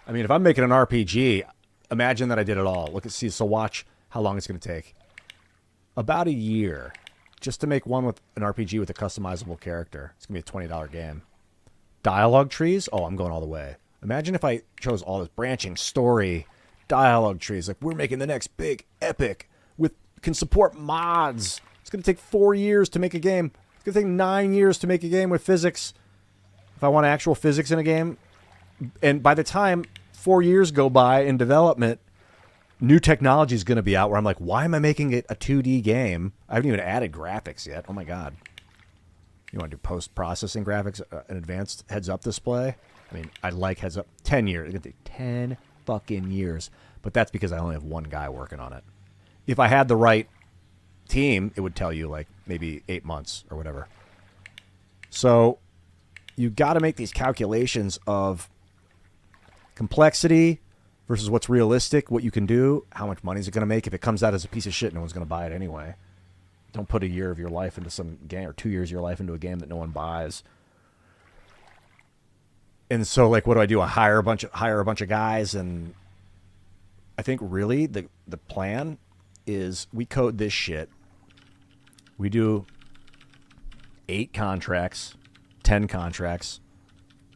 I mean, if I'm making an RPG, imagine that I did it all. So watch how long it's going to take. About a year. Just to make one with an RPG with a customizable character. It's going to be a $20 game. Dialogue trees? Oh, I'm going all the way. Imagine if I chose all this branching story, dialogue trees. Like, we're making the next big epic can support mods. It's going to take 4 years to make a game. It's going to take 9 years to make a game with physics. If I want actual physics in a game. And by the time 4 years go by in development, new technology is going to be out where I'm like, why am I making it a 2D game? I haven't even added graphics yet. Oh my God. You want to do post-processing graphics, an advanced heads-up display? I mean, I like heads-up. 10 years. It's going to take 10 fucking years. But that's because I only have one guy working on it. If I had the right team, it would tell you like maybe 8 months or whatever. So you got to make these calculations of complexity versus what's realistic, what you can do, how much money is it going to make. If it comes out as a piece of shit, no one's going to buy it anyway. Don't put a year of your life into some game, or 2 years of your life into a game that no one buys. And so, like, what do? I hire a bunch of guys, and I think really the plan is we code this shit. We do 8 contracts, 10 contracts,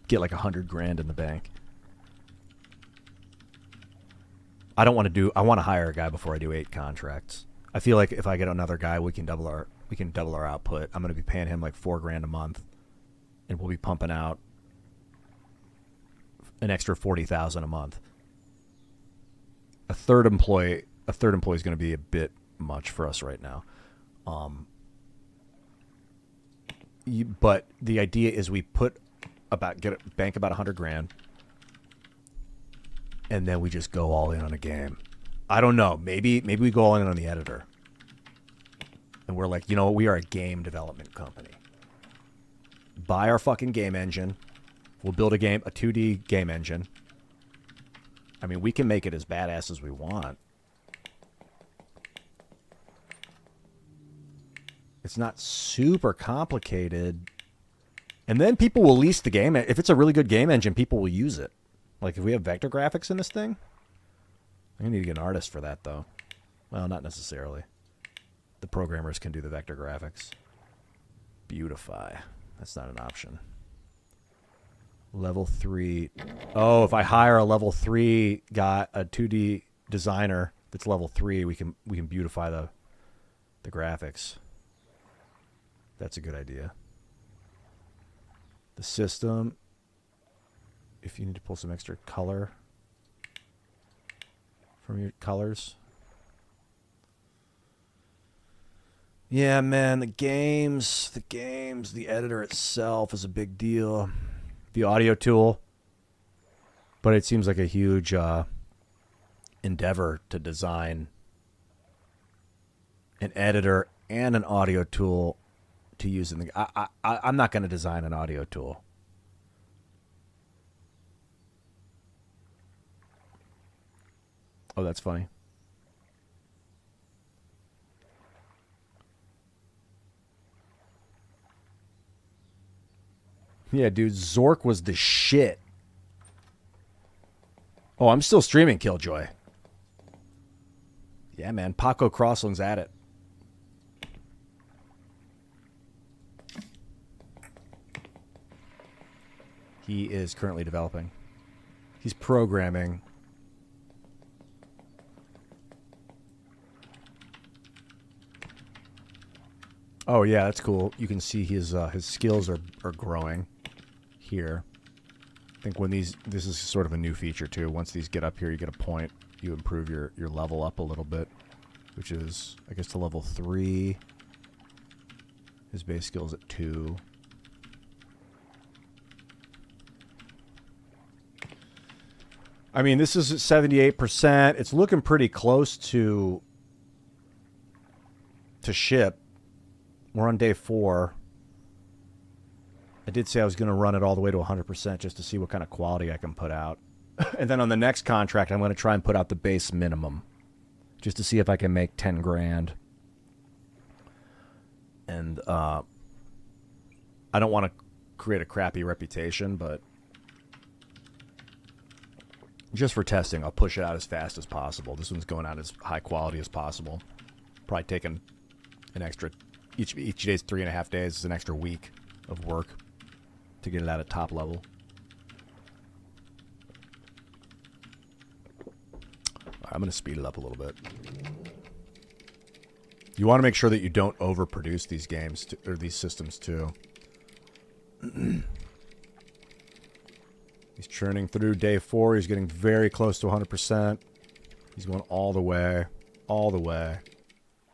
get like $100,000 in the bank. I want to hire a guy before I do 8 contracts. I feel like if I get another guy, we can double our output. I'm going to be paying him like $4,000 a month, and we'll be pumping out an extra $40,000 a month. A third employee is going to be a bit much for us right now. But the idea is we bank about $100,000, and then we just go all in on a game. I don't know. Maybe we go all in on the editor, and we're like, you know what? We are a game development company. Buy our fucking game engine. We'll build a 2D game engine. I mean, we can make it as badass as we want. It's not super complicated. And then people will lease the game. If it's a really good game engine, people will use it. Like, if we have vector graphics in this thing, I need to get an artist for that, though. Well, not necessarily. The programmers can do the vector graphics. Beautify. That's not an option. Level 3. Oh, if I hire a level 3 guy, a 2D designer that's level 3, we can beautify the graphics. That's a good idea. The system. If you need to pull some extra color from your colors. Yeah, man, the games, the editor itself is a big deal. The audio tool. But it seems like a huge endeavor to design an editor and an audio tool to use in the... I'm not going to design an audio tool. Oh, that's funny. Yeah, dude, Zork was the shit. Oh, I'm still streaming Killjoy. Yeah, man, Paco Crossland's at it. He is currently developing. He's programming. Oh, yeah, that's cool. You can see his skills are growing here. I think when this is sort of a new feature, too. Once these get up here, you get a point. You improve your level up a little bit, which is, I guess, to level 3. His base skill's at 2. I mean, this is at 78%. It's looking pretty close to ship. We're on day 4. I did say I was going to run it all the way to 100% just to see what kind of quality I can put out. And then on the next contract, I'm going to try and put out the base minimum just to see if I can make $10,000. And I don't want to create a crappy reputation, but just for testing, I'll push it out as fast as possible. This one's going out as high quality as possible. Probably taking an extra... Each day's 3.5 days. Is an extra week of work to get it out at top level. I'm going to speed it up a little bit. You want to make sure that you don't overproduce these games or these systems too. He's churning through day 4. He's getting very close to 100%. He's going all the way, all the way,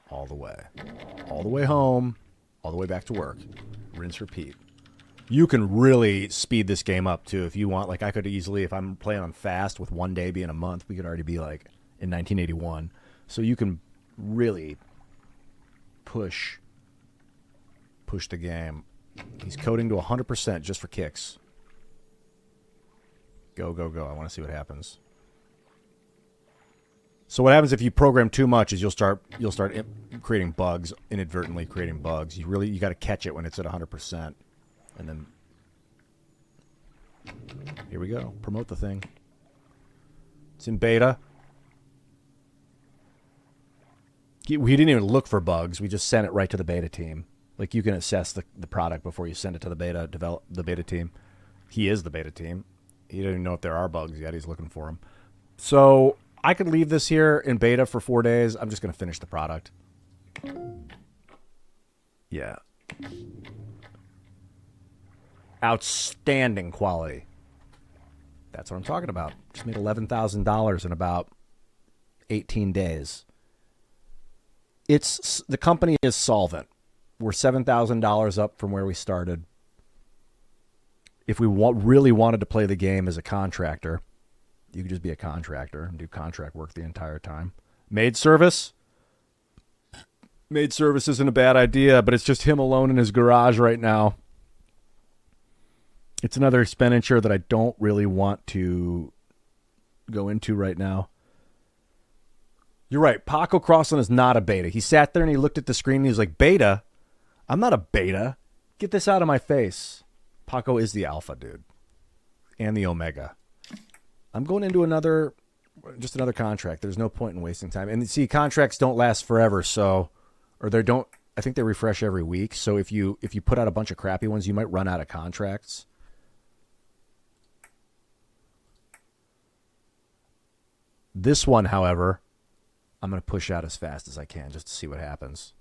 all the way, all the way home, all the way back to work. Rinse, repeat. You can really speed this game up too if you want. Like, I could easily, if I'm playing on fast with 1 day being a month, we could already be like in 1981. So you can really push the game. He's coding to 100% just for kicks. Go, go, go. I want to see what happens. So what happens if you program too much is you'll start creating bugs, inadvertently creating bugs. You got to catch it when it's at 100%, and then here we go. Promote the thing. It's in beta. We didn't even look for bugs. We just sent it right to the beta team. Like, you can assess the product before you send it to the beta team. He is the beta team. He doesn't even know if there are bugs yet. He's looking for them. So I could leave this here in beta for 4 days. I'm just going to finish the product. Yeah. Outstanding quality. That's what I'm talking about. Just made $11,000 in about 18 days. The company is solvent. We're $7,000 up from where we started. If we really wanted to play the game as a contractor, you could just be a contractor and do contract work the entire time. Maid service? Maid service isn't a bad idea, but it's just him alone in his garage right now. It's another expenditure that I don't really want to go into right now. You're right. Paco Crossland is not a beta. He sat there and he looked at the screen and he was like, beta? I'm not a beta. Get this out of my face. Paco is the alpha, dude. And the omega. I'm going into another contract. There's no point in wasting time. And see, contracts don't last forever, I think they refresh every week. So if you put out a bunch of crappy ones, you might run out of contracts. This one, however, I'm going to push out as fast as I can just to see what happens.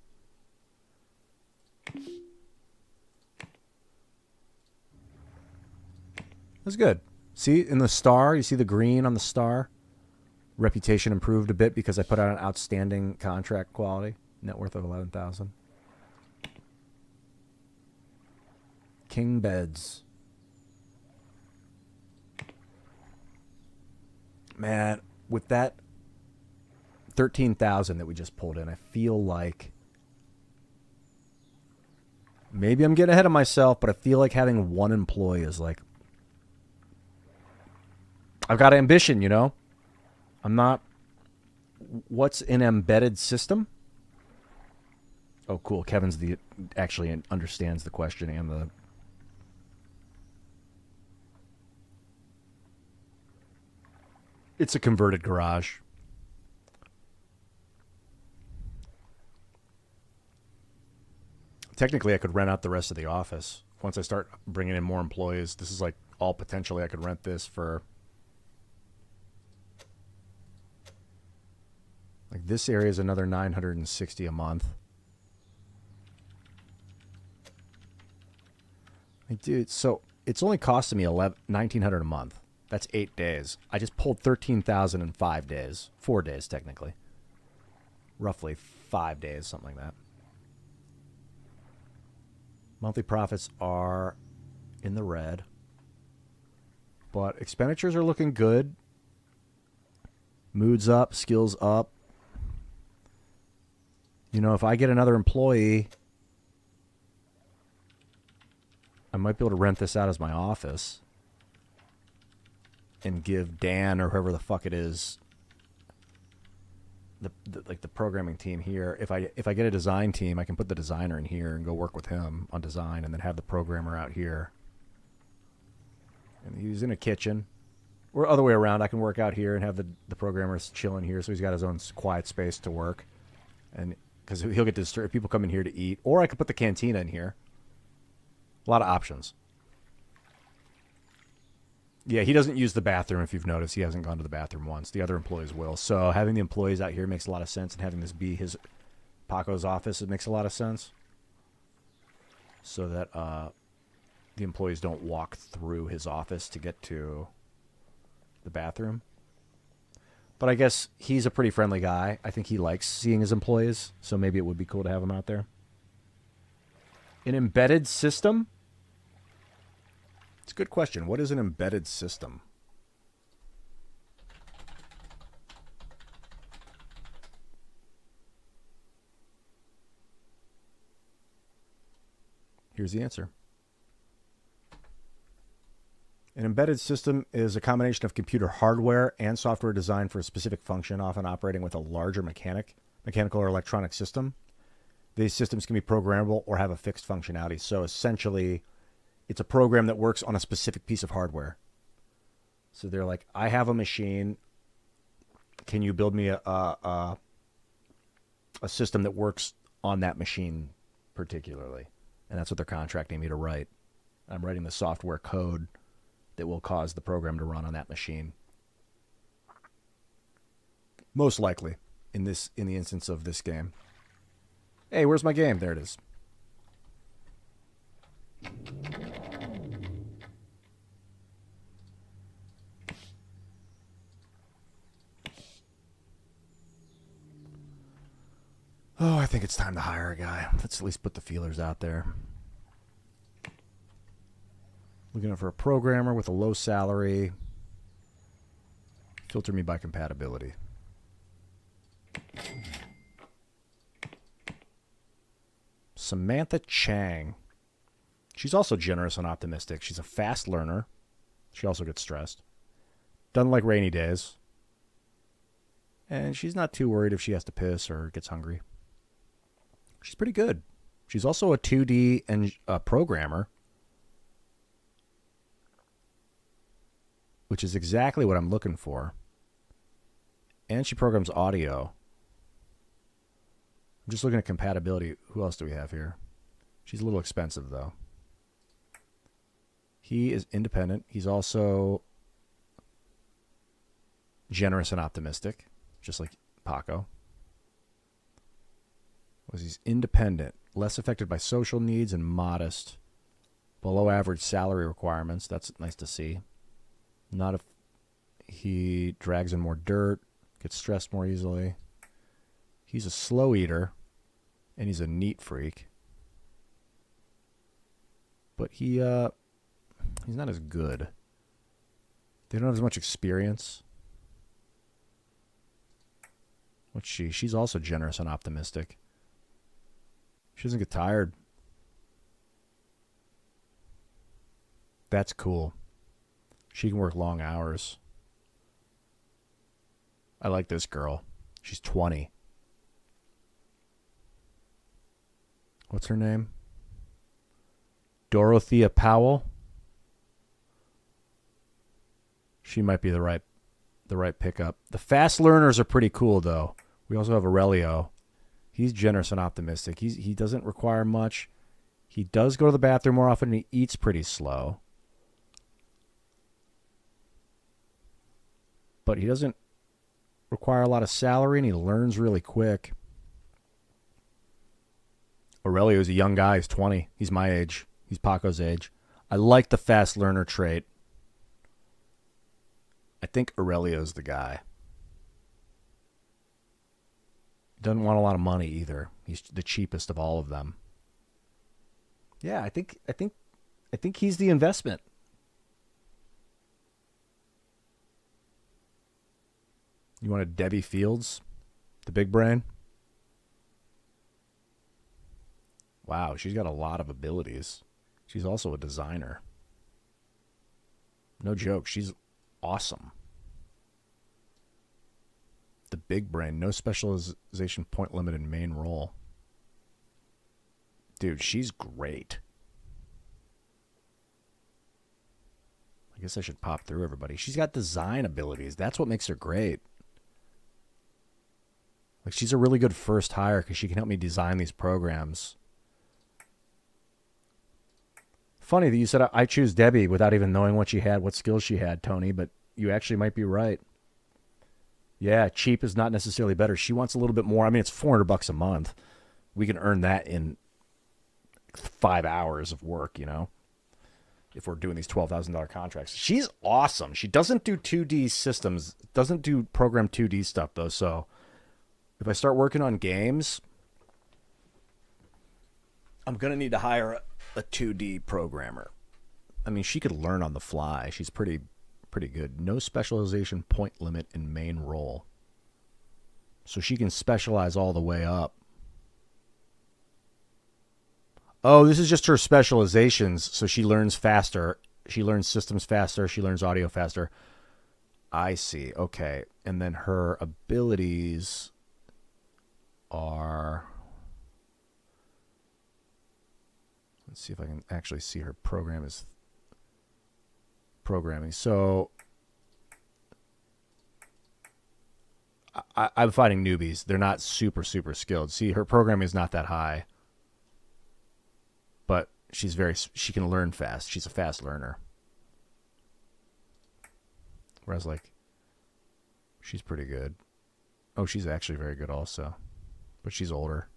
That's good. See, in the star, you see the green on the star? Reputation improved a bit because I put out an outstanding contract quality. Net worth of $11,000. King beds. Man, with that 13,000 that we just pulled in, I feel like maybe I'm getting ahead of myself, but I feel like having one employee is like, I've got ambition, you know? I'm not... What's an embedded system? Oh, cool. Kevin's actually understands the question and the... It's a converted garage. Technically, I could rent out the rest of the office. Once I start bringing in more employees, this is like all potentially I could rent this for... Like, this area is another $960 a month. Like, dude, so it's only costing me $1,900 a month. That's 8 days. I just pulled $13,000 in 5 days. 4 days, technically. Roughly 5 days, something like that. Monthly profits are in the red. But expenditures are looking good. Mood's up, skills up. You know, if I get another employee, I might be able to rent this out as my office and give Dan or whoever the fuck it is, the programming team here. If I get a design team, I can put the designer in here and go work with him on design, and then have the programmer out here. And he's in a kitchen, or other way around. I can work out here and have the programmers chilling here, so he's got his own quiet space to work, and because he'll get disturbed. People come in here to eat, or I could put the cantina in here. A lot of options. Yeah, he doesn't use the bathroom. If you've noticed, he hasn't gone to the bathroom once. The other employees will. So having the employees out here makes a lot of sense, and having this be Paco's office, it makes a lot of sense. So that the employees don't walk through his office to get to the bathroom. But I guess he's a pretty friendly guy. I think he likes seeing his employees, so maybe it would be cool to have him out there. An embedded system? It's a good question. What is an embedded system? Here's the answer. An embedded system is a combination of computer hardware and software designed for a specific function, often operating with a larger mechanical or electronic system. These systems can be programmable or have a fixed functionality. So essentially, it's a program that works on a specific piece of hardware. So they're like, I have a machine. Can you build me a system that works on that machine particularly? And that's what they're contracting me to write. I'm writing the software code that will cause the program to run on that machine. Most likely in the instance of this game. Hey, where's my game? There it is. Oh, I think it's time to hire a guy. Let's at least put the feelers out there. Looking for a programmer with a low salary. Filter me by compatibility. Samantha Chang. She's also generous and optimistic. She's a fast learner. She also gets stressed. Doesn't like rainy days. And she's not too worried if she has to piss or gets hungry. She's pretty good. She's also a 2D and programmer. Which is exactly what I'm looking for. And she programs audio. I'm just looking at compatibility. Who else do we have here? She's a little expensive, though. He is independent. He's also generous and optimistic, just like Paco. He's independent, less affected by social needs, and modest. Below average salary requirements. That's nice to see. Not if he drags in more dirt, gets stressed more easily. He's a slow eater, and he's a neat freak. But he's not as good. They don't have as much experience. What's she? She's also generous and optimistic. She doesn't get tired. That's cool. She can work long hours. I like this girl. She's 20. What's her name? Dorothea Powell. She might be the right pickup. The fast learners are pretty cool, though. We also have Aurelio. He's generous and optimistic. He doesn't require much. He does go to the bathroom more often, and he eats pretty slow. But he doesn't require a lot of salary, and he learns really quick. Aurelio's a young guy. He's 20. He's my age. He's Paco's age. I like the fast learner trait. I think Aurelio's the guy. Doesn't want a lot of money either. He's the cheapest of all of them. Yeah, I think he's the investment. You wanted Debbie Fields, the big brain? Wow, she's got a lot of abilities. She's also a designer. No joke, she's awesome. The big brain, no specialization point limit in main role. Dude, she's great. I guess I should pop through everybody. She's got design abilities. That's what makes her great. Like, she's a really good first hire because she can help me design these programs. Funny that you said I choose Debbie without even knowing what she had, what skills she had, Tony, but you actually might be right. Yeah, cheap is not necessarily better. She wants a little bit more. I mean, it's $400 a month. We can earn that in 5 hours of work, you know, if we're doing these $12,000 contracts. She's awesome. She doesn't do 2D systems, doesn't do program 2D stuff, though, so if I start working on games, I'm going to need to hire a 2D programmer. I mean, she could learn on the fly. She's pretty good. No specialization point limit in main role. So she can specialize all the way up. Oh, this is just her specializations, so she learns faster. She learns systems faster. She learns audio faster. I see. Okay. And then her abilities are... Let's see if I can actually see her programming. So I'm fighting newbies. They're not super skilled. See, her programming is not that high. But she can learn fast. She's a fast learner. Whereas, like, she's pretty good. Oh, she's actually very good also. But she's older.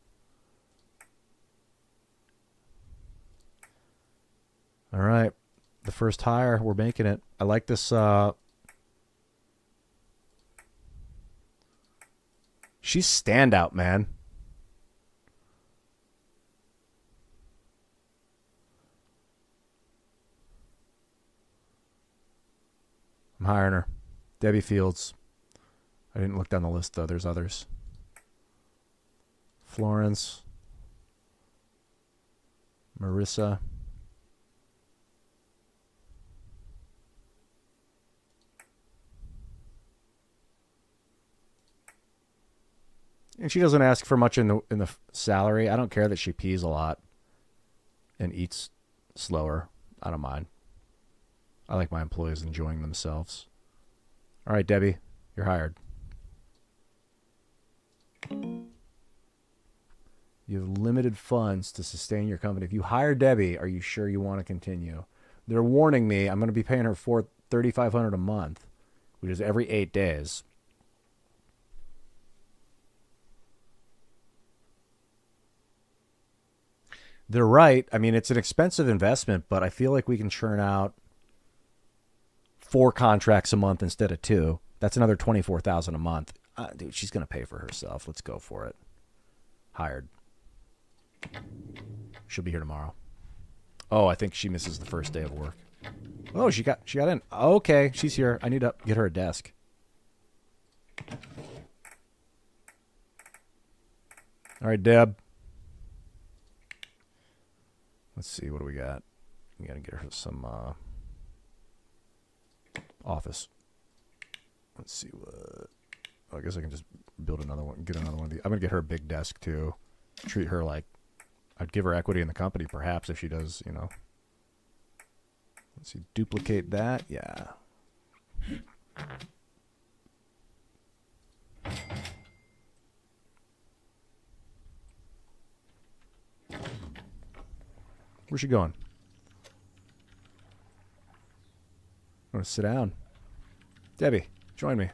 All right. The first hire. We're making it. I like this. She's standout, man. I'm hiring her. Debbie Fields. I didn't look down the list, though. There's others. Florence. Marissa. And she doesn't ask for much in the salary. I don't care that she pees a lot and eats slower. I don't mind. I like my employees enjoying themselves. All right, Debbie, you're hired. You have limited funds to sustain your company. If you hire Debbie, are you sure you want to continue? They're warning me I'm going to be paying her $3,500 a month, which is every 8 days. They're right. I mean, it's an expensive investment, but I feel like we can churn out 4 contracts a month instead of 2. That's another $24,000 a month. Dude, she's going to pay for herself. Let's go for it. Hired. She'll be here tomorrow. Oh, I think she misses the first day of work. Oh, she got in. Okay, she's here. I need to get her a desk. All right, Deb. Let's see, what do we got? We got to get her some office. Let's see what... Oh, I guess I can just build another one, get another one of these. I'm going to get her a big desk, too. Treat her like... I'd give her equity in the company, perhaps, if she does, you know. Let's see, duplicate that. Yeah. Where's she going? I'm going to sit down. Debbie, join me.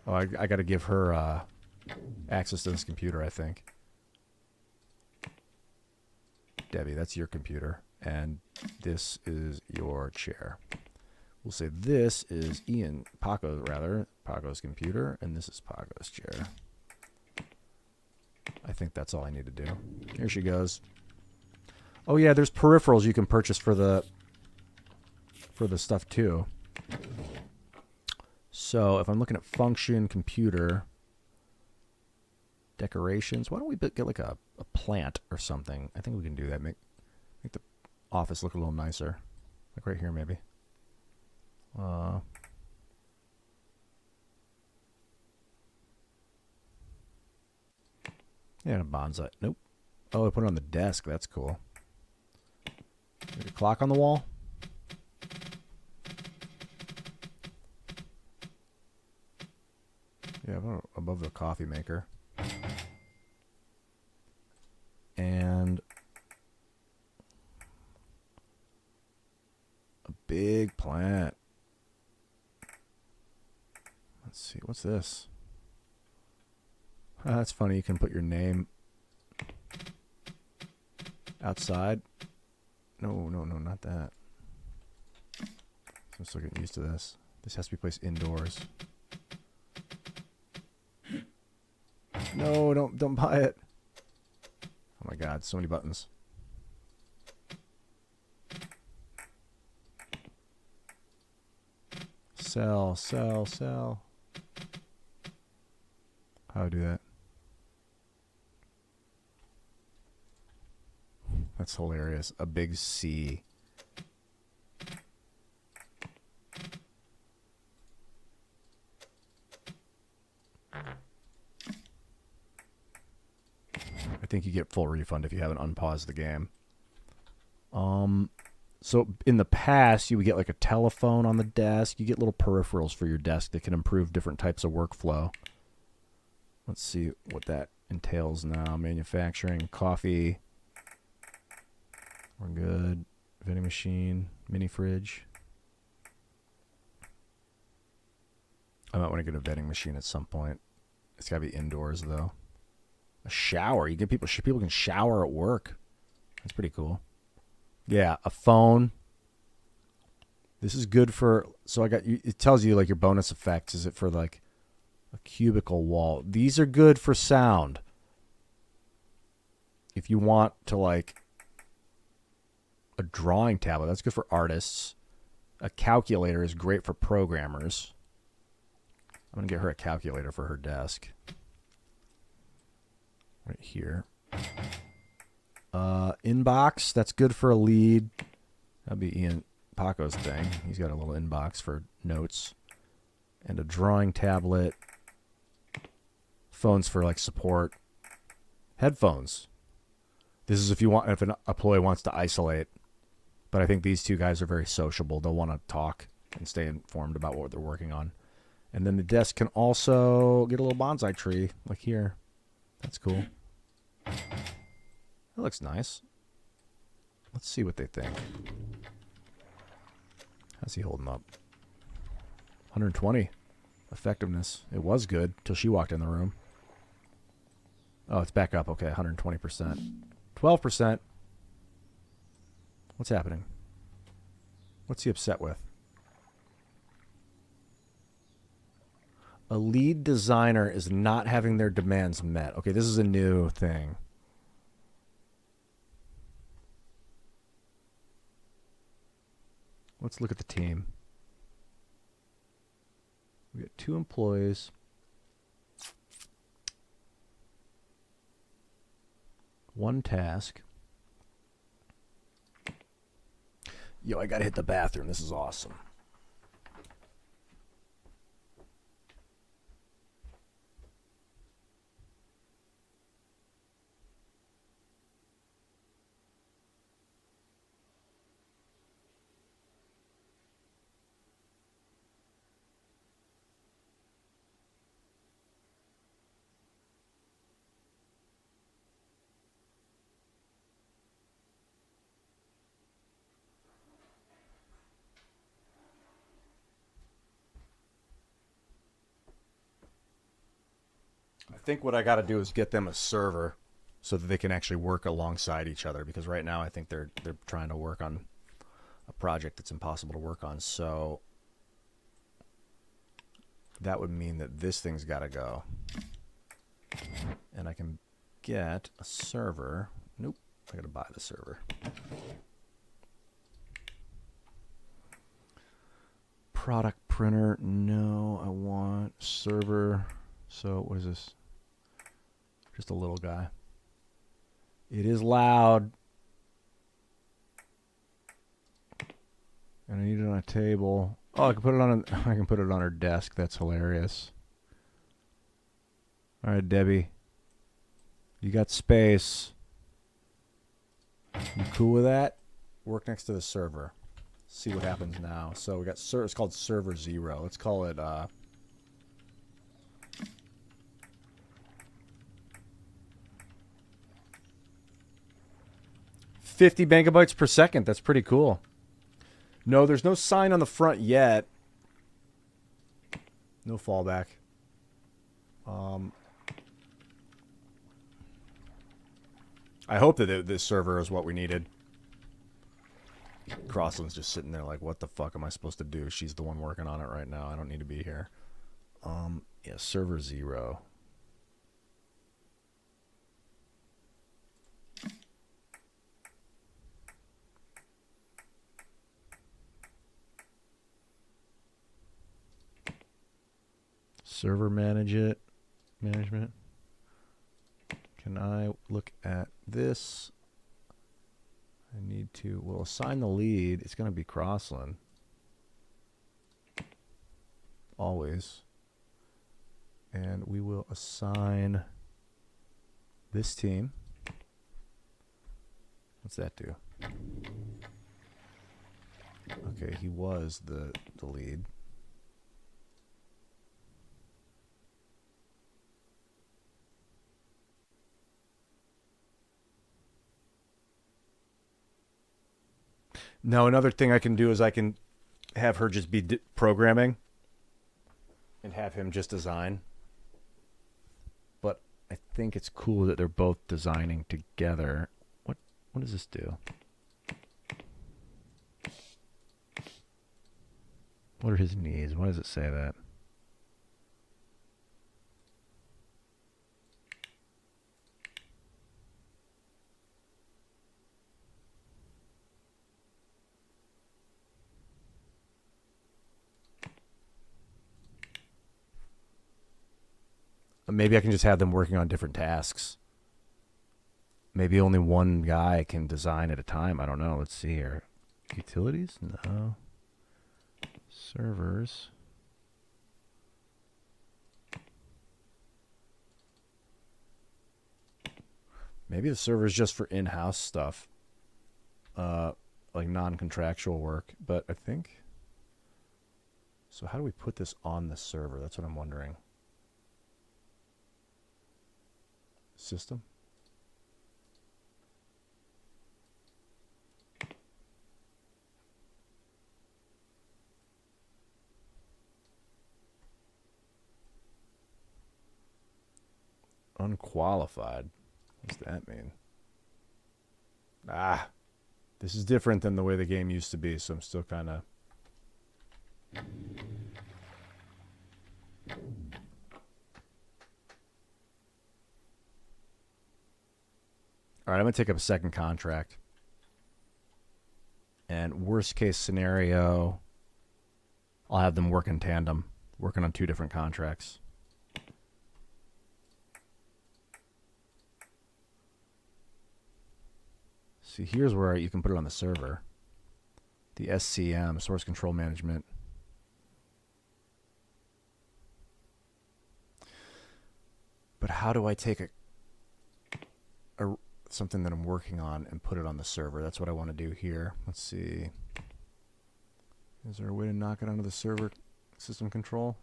Oh, I got to give her access to this computer, I think. Debbie, that's your computer. And this is your chair. We'll say this is Paco's computer, and this is Paco's chair. I think that's all I need to do. Here she goes. Oh yeah, there's peripherals you can purchase for the stuff too. So if I'm looking at function, computer, decorations, why don't we get like a plant or something? I think we can do that. Make the office look a little nicer. Like right here maybe. Yeah, a bonsai. Nope. Oh, I put it on the desk. That's cool. There's a clock on the wall. Yeah, above the coffee maker. And a big plant. Let's see. What's this? Oh, that's funny. You can put your name outside. No, not that. I'm still getting used to this. This has to be placed indoors. No, don't buy it. Oh my God, so many buttons. Sell. How do I do that? That's hilarious. A big C. I think you get full refund if you haven't unpaused the game. So in the past, you would get like a telephone on the desk. You get little peripherals for your desk that can improve different types of workflow. Let's see what that entails now. Manufacturing, coffee. We're good. Vending machine, mini fridge. I might want to get a vending machine at some point. It's got to be indoors though. A shower. You get people can shower at work. That's pretty cool. Yeah, a phone. This is good for, so I got, it tells you like your bonus effects. Is it for like a cubicle wall? These are good for sound. If you want to like a drawing tablet, that's good for artists. A calculator is great for programmers. I'm going to get her a calculator for her desk. Right here. Inbox, that's good for a lead. That'd be Ian Paco's thing. He's got a little inbox for notes. And a drawing tablet. Phones for like support. Headphones. This is if an employee wants to isolate. But I think these two guys are very sociable. They'll want to talk and stay informed about what they're working on. And then the desk can also get a little bonsai tree, like here. That's cool. That looks nice. Let's see what they think. How's he holding up? 120 effectiveness. It was good till she walked in the room. Oh, it's back up. Okay, 120%. 12%. What's happening? What's he upset with? A lead designer is not having their demands met. Okay, this is a new thing. Let's look at the team. We got 2 employees. 1 task. Yo, I gotta hit the bathroom. This is awesome. I think what I got to do is get them a server so that they can actually work alongside each other, because right now I think they're trying to work on a project that's impossible to work on. So that would mean that this thing's got to go. And I can get a server. Nope, I got to buy the server. Product printer, no, I want server. So what is this? Just a little guy. It is loud. And I need it on a table. Oh, I can put it on I can put it on her desk. That's hilarious. All right, Debbie. You got space. You cool with that? Work next to the server. See what happens now. So we got it's called server 0. Let's call it 50 megabytes per second. That's pretty cool. No, there's no sign on the front yet. No fallback. I hope that this server is what we needed. Crossland's just sitting there like, what the fuck am I supposed to do? She's the one working on it right now. I don't need to be here. Yeah, server 0. Server management. Can I look at this? to, we'll assign the lead. It's going to be Crossland. Always. And we will assign this team. What's that do? Okay, he was the lead. Now, another thing I can do is I can have her just be programming and have him just design. But I think it's cool that they're both designing together. What does this do? What are his needs? Why does it say that? Maybe I can just have them working on different tasks. Maybe only one guy can design at a time. I don't know. Let's see here. Utilities? No. Servers. Maybe the server is just for in-house stuff. Like non-contractual work. But I think... So how do we put this on the server? That's what I'm wondering. System. Unqualified. What does that mean? Ah, this is different than the way the game used to be, so I'm still kind of... All right, I'm going to take up a second contract. And worst case scenario, I'll have them work in tandem, working on 2 different contracts. See, here's where you can put it on the server. The SCM, Source Control Management. But how do I take something that I'm working on and put it on the server? That's what I want to do here. Let's see. Is there a way to knock it onto the server system control?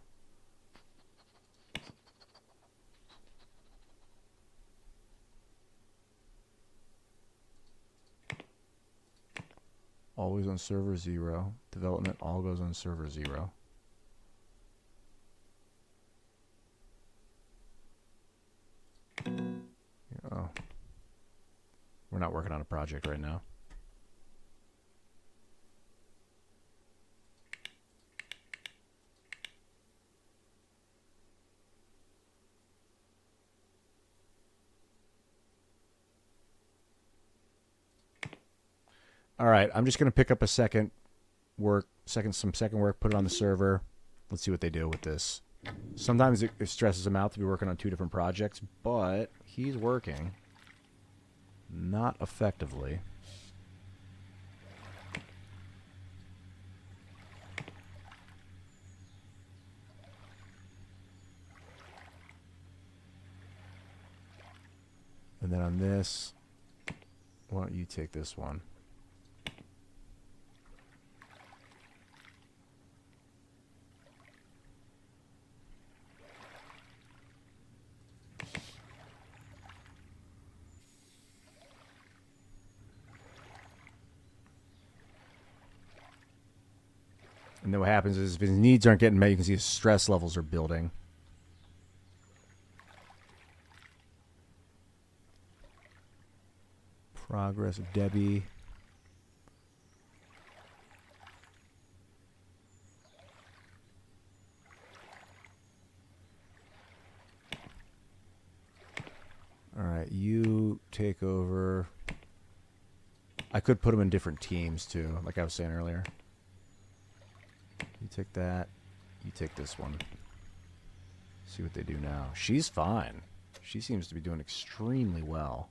Always on server 0. Development all goes on server 0. Oh. We're not working on a project right now. All right, I'm just going to pick up a second work, some second work, put it on the server. Let's see what they do with this. Sometimes it stresses him out to be working on 2 different projects, but he's working. Not effectively. And then on this, why don't you take this one? And then what happens is if his needs aren't getting met, you can see his stress levels are building. Progress of Debbie. All right, you take over. I could put them in different teams too, like I was saying earlier. You take that. You take this one. See what they do now. She's fine. She seems to be doing extremely well.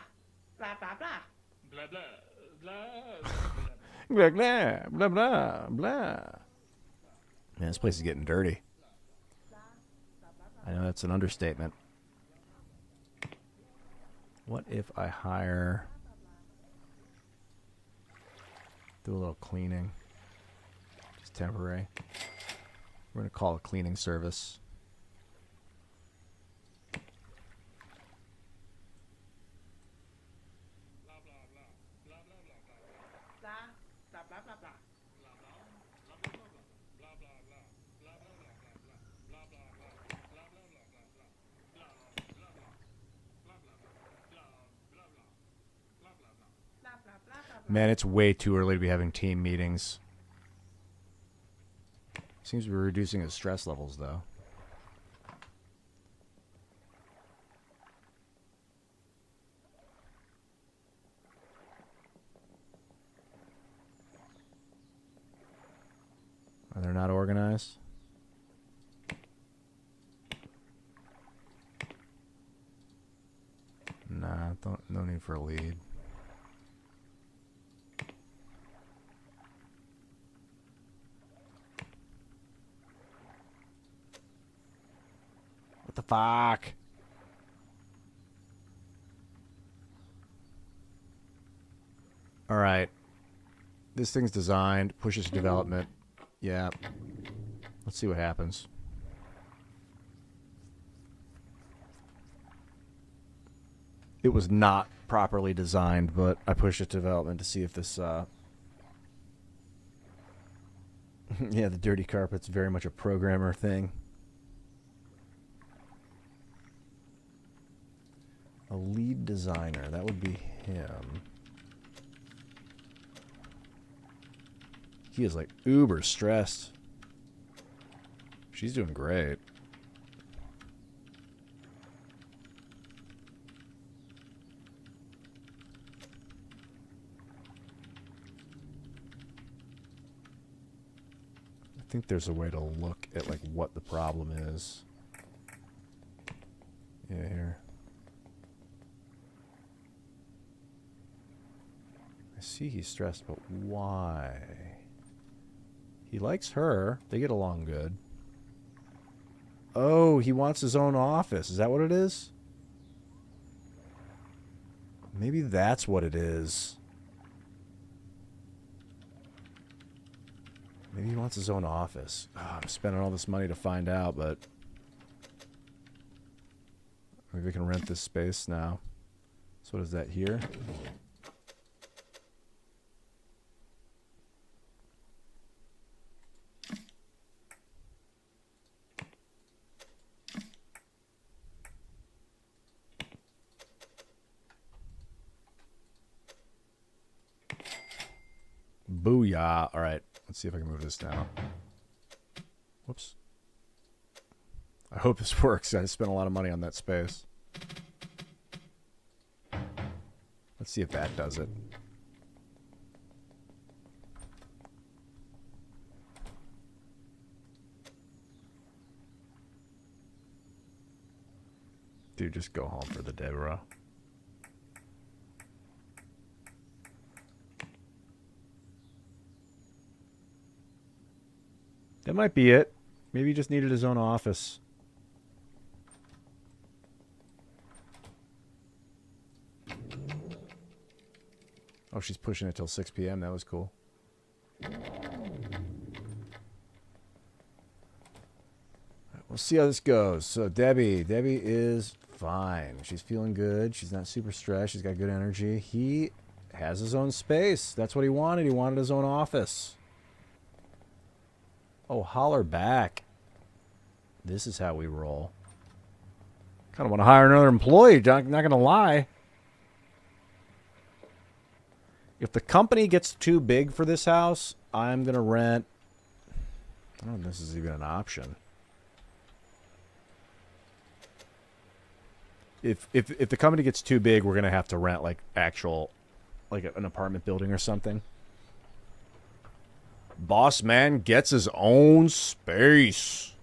blah blah blah blah blah blah Blah, blah, blah, blah, blah. Man, this place is getting dirty. I know that's an understatement. What if I hire... Do a little cleaning. Just temporary. We're going to call a cleaning service. Man, it's way too early to be having team meetings. Seems to be reducing his stress levels, though. Are they not organized? Nah, no need for a lead. What the fuck? All right. This thing's designed, pushes development. Yeah. Let's see what happens. It was not properly designed, but I pushed it to development to see if this... yeah, the dirty carpet's very much a programmer thing. A lead designer. That would be him. He is like uber stressed. She's doing great. I think there's a way to look at like what the problem is. Yeah, here. see he's stressed, but why? He likes her. They get along good. Oh, he wants his own office. Is that what it is? Maybe that's what it is. Maybe he wants his own office. Oh, I'm spending all this money to find out, but... maybe we can rent this space now. So what is that here? Booyah. All right. Let's see if I can move this now. Whoops. I hope this works. I spent a lot of money on that space. Let's see if that does it. Dude, just go home for the day, bro. That might be it. Maybe he just needed his own office. Oh, she's pushing it till 6 p.m. That was cool. We'll see how this goes. So Debbie is fine. She's feeling good. She's not super stressed. She's got good energy. He has his own space. That's what he wanted. He wanted his own office. Oh, holler back. This is how we roll. Kind of want to hire another employee. Not going to lie. If the company gets too big for this house, I'm going to rent... I don't know if this is even an option. If the company gets too big, we're going to have to rent like an apartment building or something. Boss man gets his own space.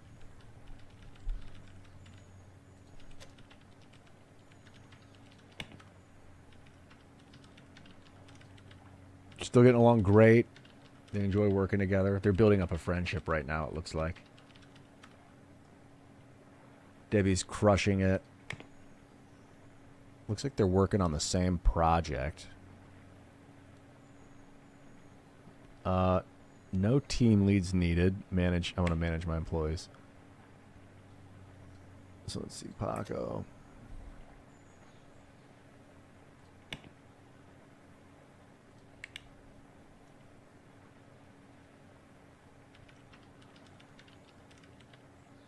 Still getting along great. They enjoy working together. They're building up a friendship right now, it looks like. Debbie's crushing it. Looks like they're working on the same project. No team leads needed. I want to manage my employees. So let's see, Paco.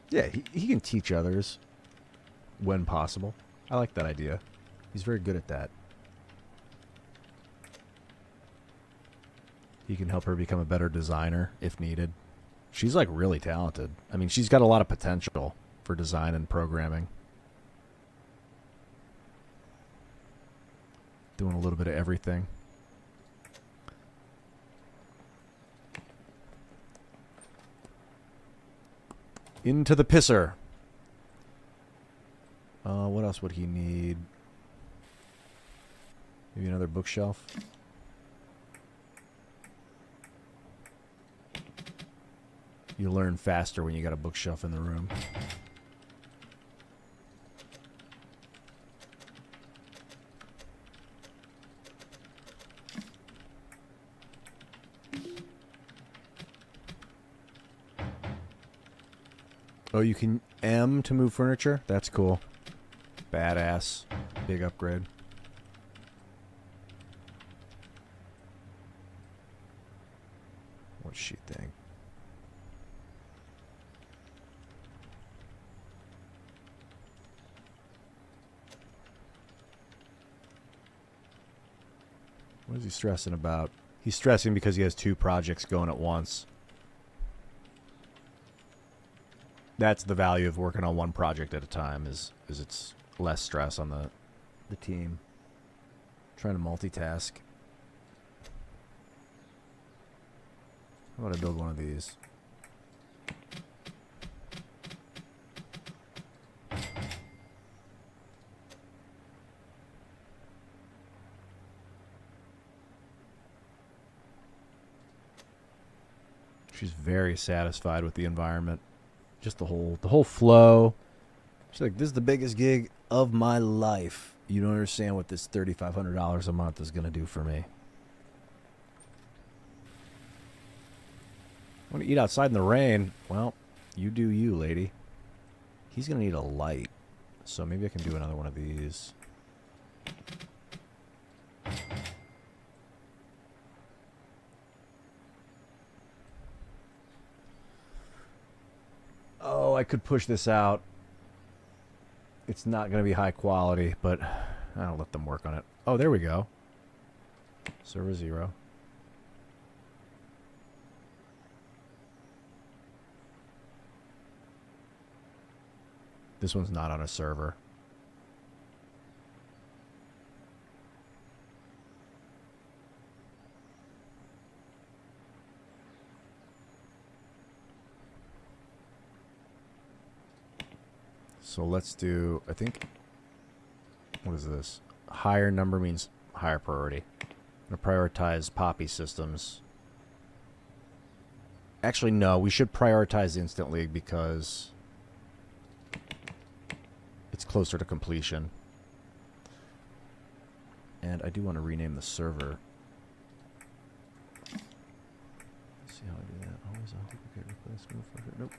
Yeah, he can teach others when possible. I like that idea. He's very good at that. He can help her become a better designer if needed. She's like really talented. I mean, she's got a lot of potential for design and programming. Doing a little bit of everything. Into the pisser. What else would he need? Maybe another bookshelf. You learn faster when you got a bookshelf in the room. Oh, you can M to move furniture? That's cool. Badass. Big upgrade. What's she think? What is he stressing about? He's stressing because he has 2 projects going at once. That's the value of working on one project at a time, is it's less stress on the team. Trying to multitask. How about I build one of these? She's very satisfied with the environment. Just the whole flow. She's like, this is the biggest gig of my life. You don't understand what this $3,500 a month is going to do for me. I want to eat outside in the rain. Well, you do you, lady. He's going to need a light. So maybe I can do another one of these. Oh, I could push this out. It's not going to be high quality, but I'll let them work on it. Oh, there we go. Server 0. This one's not on a server. So let's do, I think, what is this? Higher number means higher priority. I'm going to prioritize Poppy systems. Actually, no, we should prioritize instantly because it's closer to completion. And I do want to rename the server. Let's see how I do that. Always on duplicate, replace, move, fucker. Nope.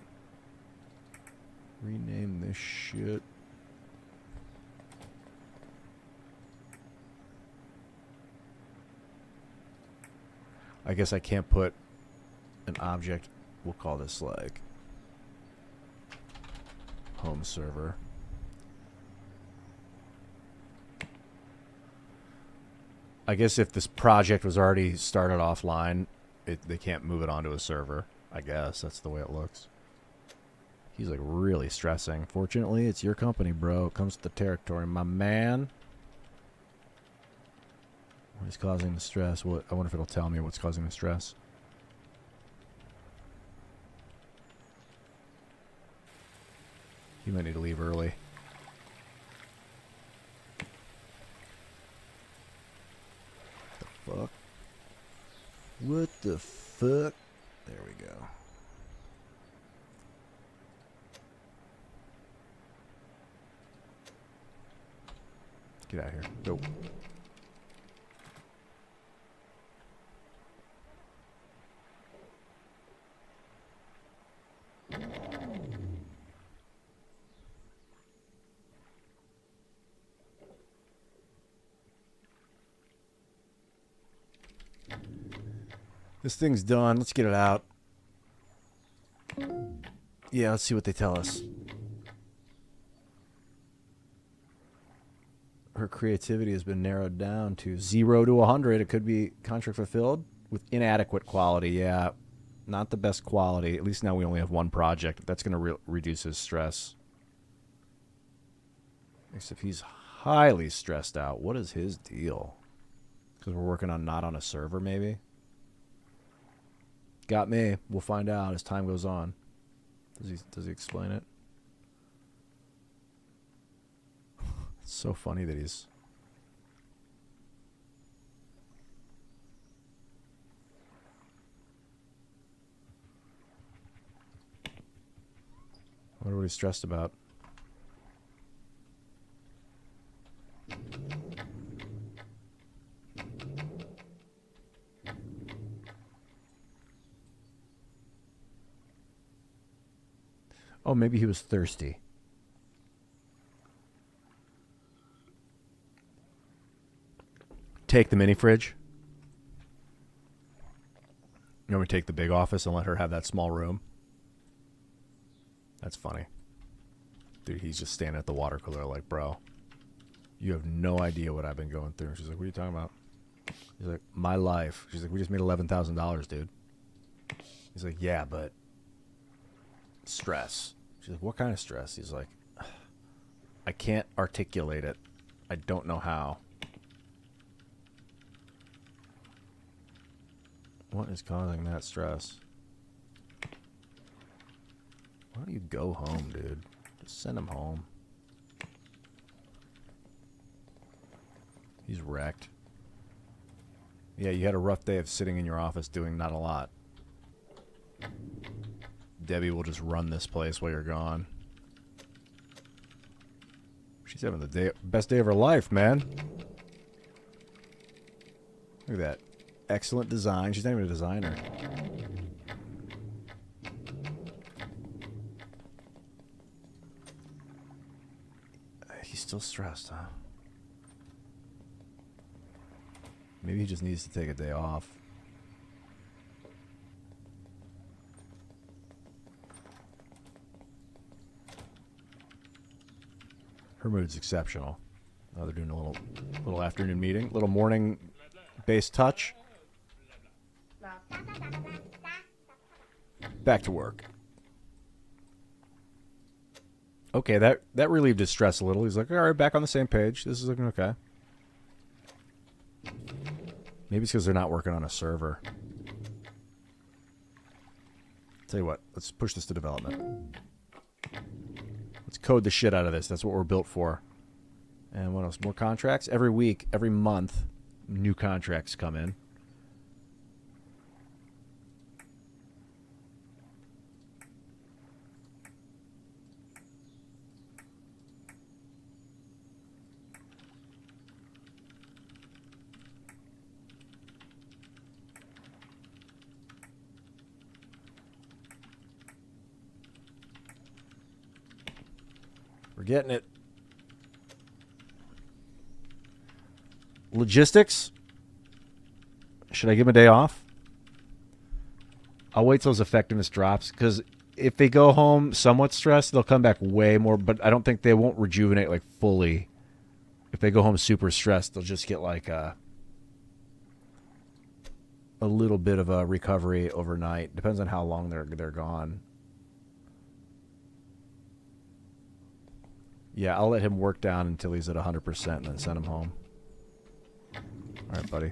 Rename this shit. I guess I can't put an object. We'll call this like home server. I guess if this project was already started offline, they can't move it onto a server. I guess that's the way it looks. He's like really stressing. Fortunately, it's your company, bro. It comes to the territory, my man. What is causing the stress? What? I wonder if it'll tell me what's causing the stress. You might need to leave early. What the fuck? What the fuck? There we go. Get out of here. Go. This thing's done. Let's get it out. Yeah, let's see what they tell us. Her creativity has been narrowed down to 0 to 100. It could be contract fulfilled with inadequate quality. Yeah, not the best quality. At least now we only have one project. That's going to reduce his stress. Except he's highly stressed out. What is his deal? Because we're working on not on a server, maybe? Got me. We'll find out as time goes on. Does he explain it? It's so funny that he's... I wonder what he's stressed about. Oh, maybe he was thirsty. Take the mini fridge. You want me to take the big office and let her have that small room? That's funny. Dude, he's just standing at the water cooler like, bro, you have no idea what I've been going through. She's like, what are you talking about? He's like, my life. She's like, we just made $11,000, dude. He's like, yeah, but stress. She's like, what kind of stress? He's like, I can't articulate it. I don't know how. What is causing that stress? Why don't you go home, dude? Just send him home. He's wrecked. Yeah, you had a rough day of sitting in your office doing not a lot. Debbie will just run this place while you're gone. She's having the best day of her life, man. Look at that. Excellent design. She's not even a designer. He's still stressed, huh? Maybe he just needs to take a day off. Her mood's exceptional. Oh, they're doing a little afternoon meeting, little morning base touch. Back to work. Okay, that relieved his stress a little. He's like, all right, back on the same page. This is looking okay. Maybe it's because they're not working on a server. Tell you what, let's push this to development. Let's code the shit out of this. That's what we're built for. And what else? More contracts? Every week, every month, new contracts come in. We're getting it. Logistics? Should I give him a day off? I'll wait till his effectiveness drops, because if they go home somewhat stressed, they'll come back way more, but I don't think they won't rejuvenate like fully. If they go home super stressed, they'll just get like a little bit of a recovery overnight. Depends on how long they're gone. Yeah, I'll let him work down until he's at 100% and then send him home. All right, buddy.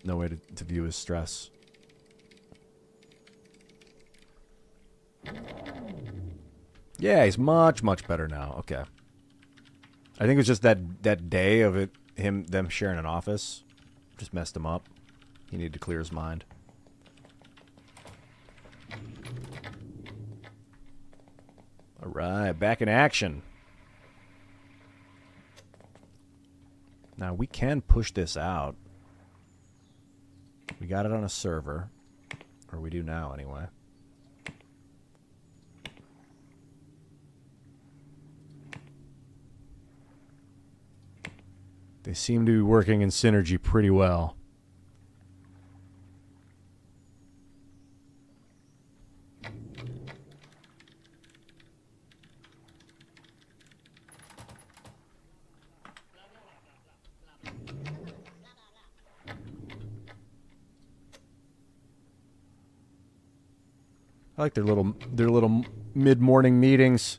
No way to view his stress. Yeah, he's much better now. Okay. I think it was just that day of them sharing an office just messed him up. He needed to clear his mind. All right, back in action. Now, we can push this out. We got it on a server. Or we do now, anyway. They seem to be working in synergy pretty well. I like their little mid-morning meetings.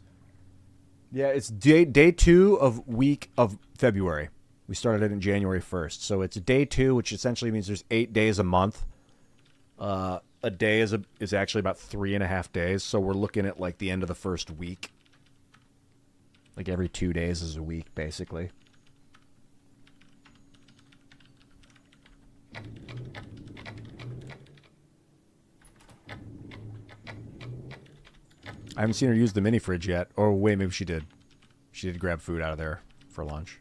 Yeah, it's day 2 of week of February. We started it in January 1st. So it's day 2, which essentially means there's 8 days a month. A day is actually about 3.5 days. So we're looking at like the end of the first week. Like every 2 days is a week, basically. I haven't seen her use the mini fridge yet. Or wait, maybe she did. She did grab food out of there for lunch.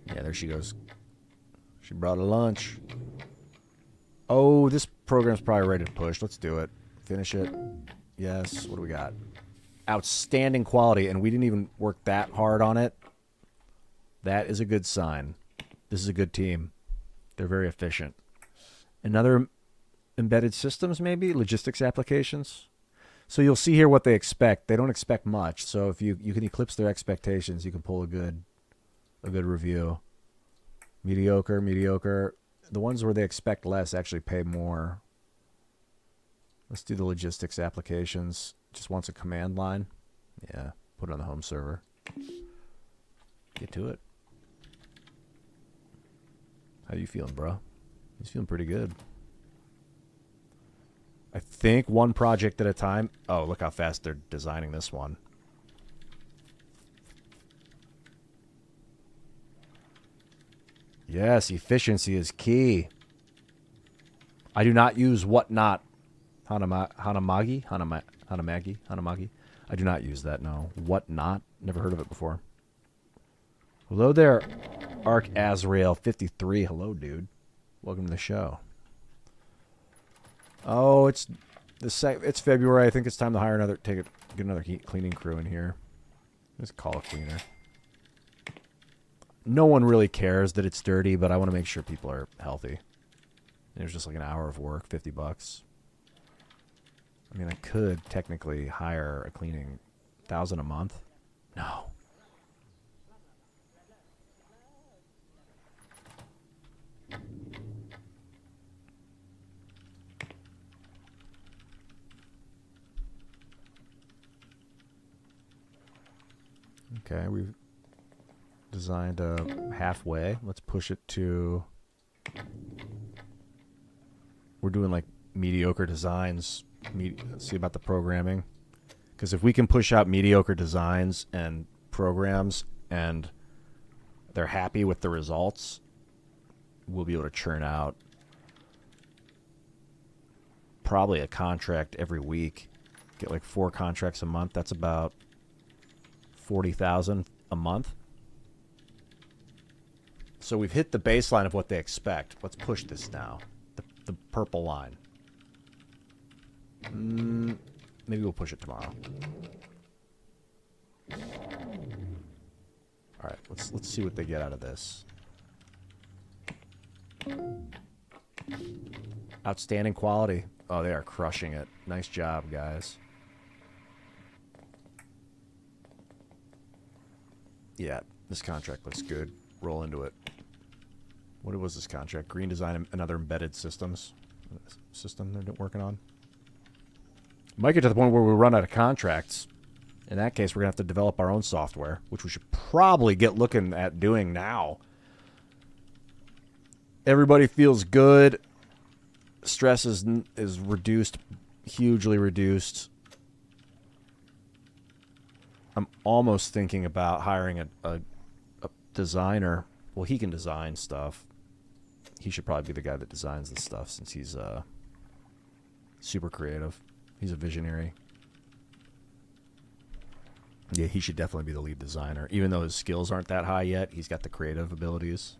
Yeah, there she goes. She brought a lunch. Oh, this program's probably ready to push. Let's do it. Finish it. Yes. What do we got? Outstanding quality, and we didn't even work that hard on it. That is a good sign. This is a good team. They're very efficient. Another embedded systems, maybe? Logistics applications? So you'll see here what they expect. They don't expect much. So if you can eclipse their expectations, you can pull a good review. Mediocre. The ones where they expect less actually pay more. Let's do the logistics applications. Just wants a command line. Yeah, put it on the home server. Get to it. How you feeling, bro? He's feeling pretty good. I think one project at a time. Oh, look how fast they're designing this one. Yes, efficiency is key. I do not use whatnot. Hanamagi? Hanamagi? I do not use that, no. Whatnot? Never heard of it before. Hello there, Arc Azrael 53. Hello, dude. Welcome to the show. Oh, it's February. I think it's time to hire get another heat cleaning crew in here. Just call a cleaner. No one really cares that it's dirty, but I want to make sure people are healthy. There's just like an hour of work, $50. I mean, I could technically hire a cleaning $1,000 a month. No. Okay, we've designed halfway. Let's push it to... We're doing like mediocre designs. See about the programming. Because if we can push out mediocre designs and programs and they're happy with the results, we'll be able to churn out probably a contract every week. Get like 4 contracts a month. That's about $40,000 a month. So we've hit the baseline of what they expect. Let's push this now. The purple line. Maybe we'll push it tomorrow. All right, let's see what they get out of this. Outstanding quality. Oh, they are crushing it. Nice job, guys. Yeah, this contract looks good. Roll into it. What was this contract? Green design, another embedded system they're working on. Might get to the point where we run out of contracts. In that case, we're going to have to develop our own software, which we should probably get looking at doing now. Everybody feels good. Stress is reduced, hugely reduced. I'm almost thinking about hiring a designer. Well, he can design stuff. He should probably be the guy that designs this stuff since he's super creative. He's a visionary. Yeah, he should definitely be the lead designer. Even though his skills aren't that high yet, he's got the creative abilities.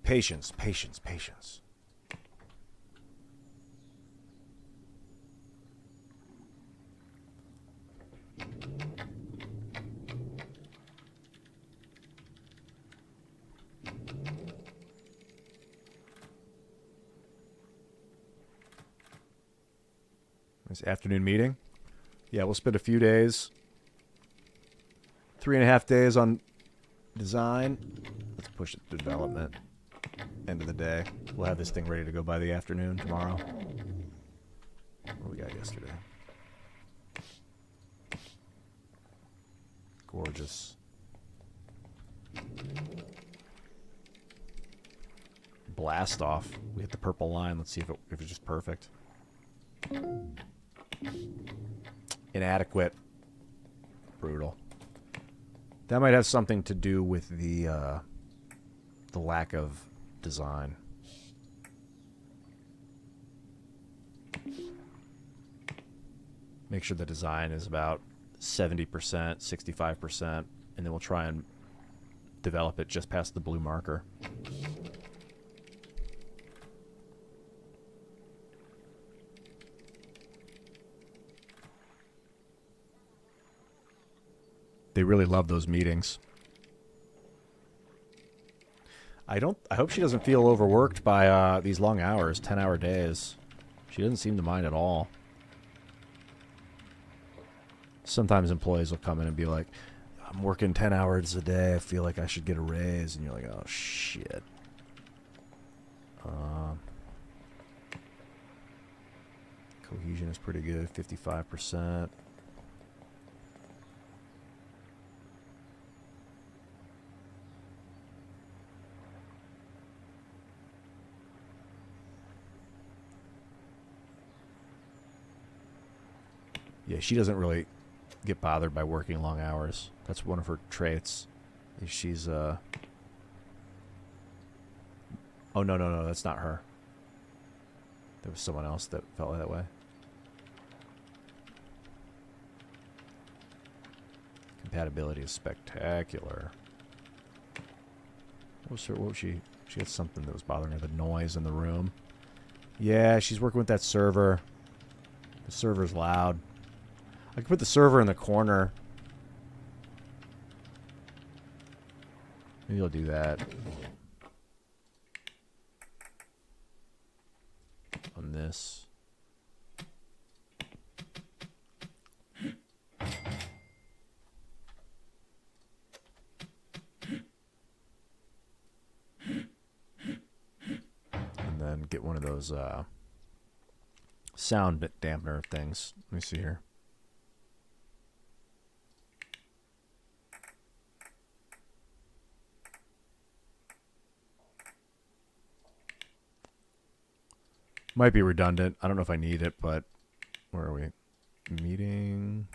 Patience, patience, patience. This afternoon meeting. Yeah, we'll spend a few days. 3.5 days on design. Let's push it to development. End of the day. We'll have this thing ready to go by the afternoon tomorrow. What we got yesterday? Gorgeous. Blast off. We hit the purple line. Let's see if it's just perfect. Inadequate. Brutal. That might have something to do with the lack of design. Make sure the design is about 70%, 65%, and then we'll try and develop it just past the blue marker. They really love those meetings. I hope she doesn't feel overworked by these long hours, 10-hour days. She doesn't seem to mind at all. Sometimes employees will come in and be like, I'm working 10 hours a day. I feel like I should get a raise. And you're like, oh, shit. Cohesion is pretty good, 55%. Yeah, she doesn't really get bothered by working long hours. That's one of her traits. She's oh no, that's not her. There was someone else that felt that way. Compatibility is spectacular. What was she? She had something that was bothering her. The noise in the room. Yeah, she's working with that server. The server's loud. I could put the server in the corner. Maybe I'll do that. On this. And then get one of those sound dampener things. Let me see here. Might be redundant. I don't know if I need it, but where are we? Meeting.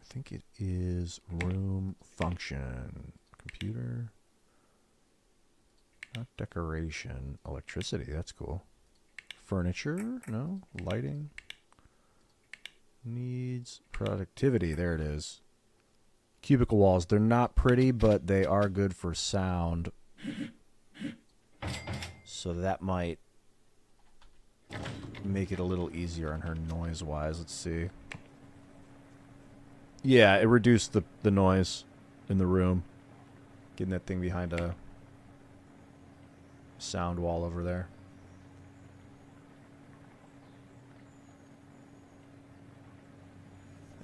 I think it is room function. Computer. Not decoration. Electricity. That's cool. Furniture? No. Lighting. Needs productivity. There it is. Cubicle walls. They're not pretty, but they are good for sound. So that might make it a little easier on her noise-wise. Let's see. Yeah, it reduced the noise in the room. Getting that thing behind a sound wall over there.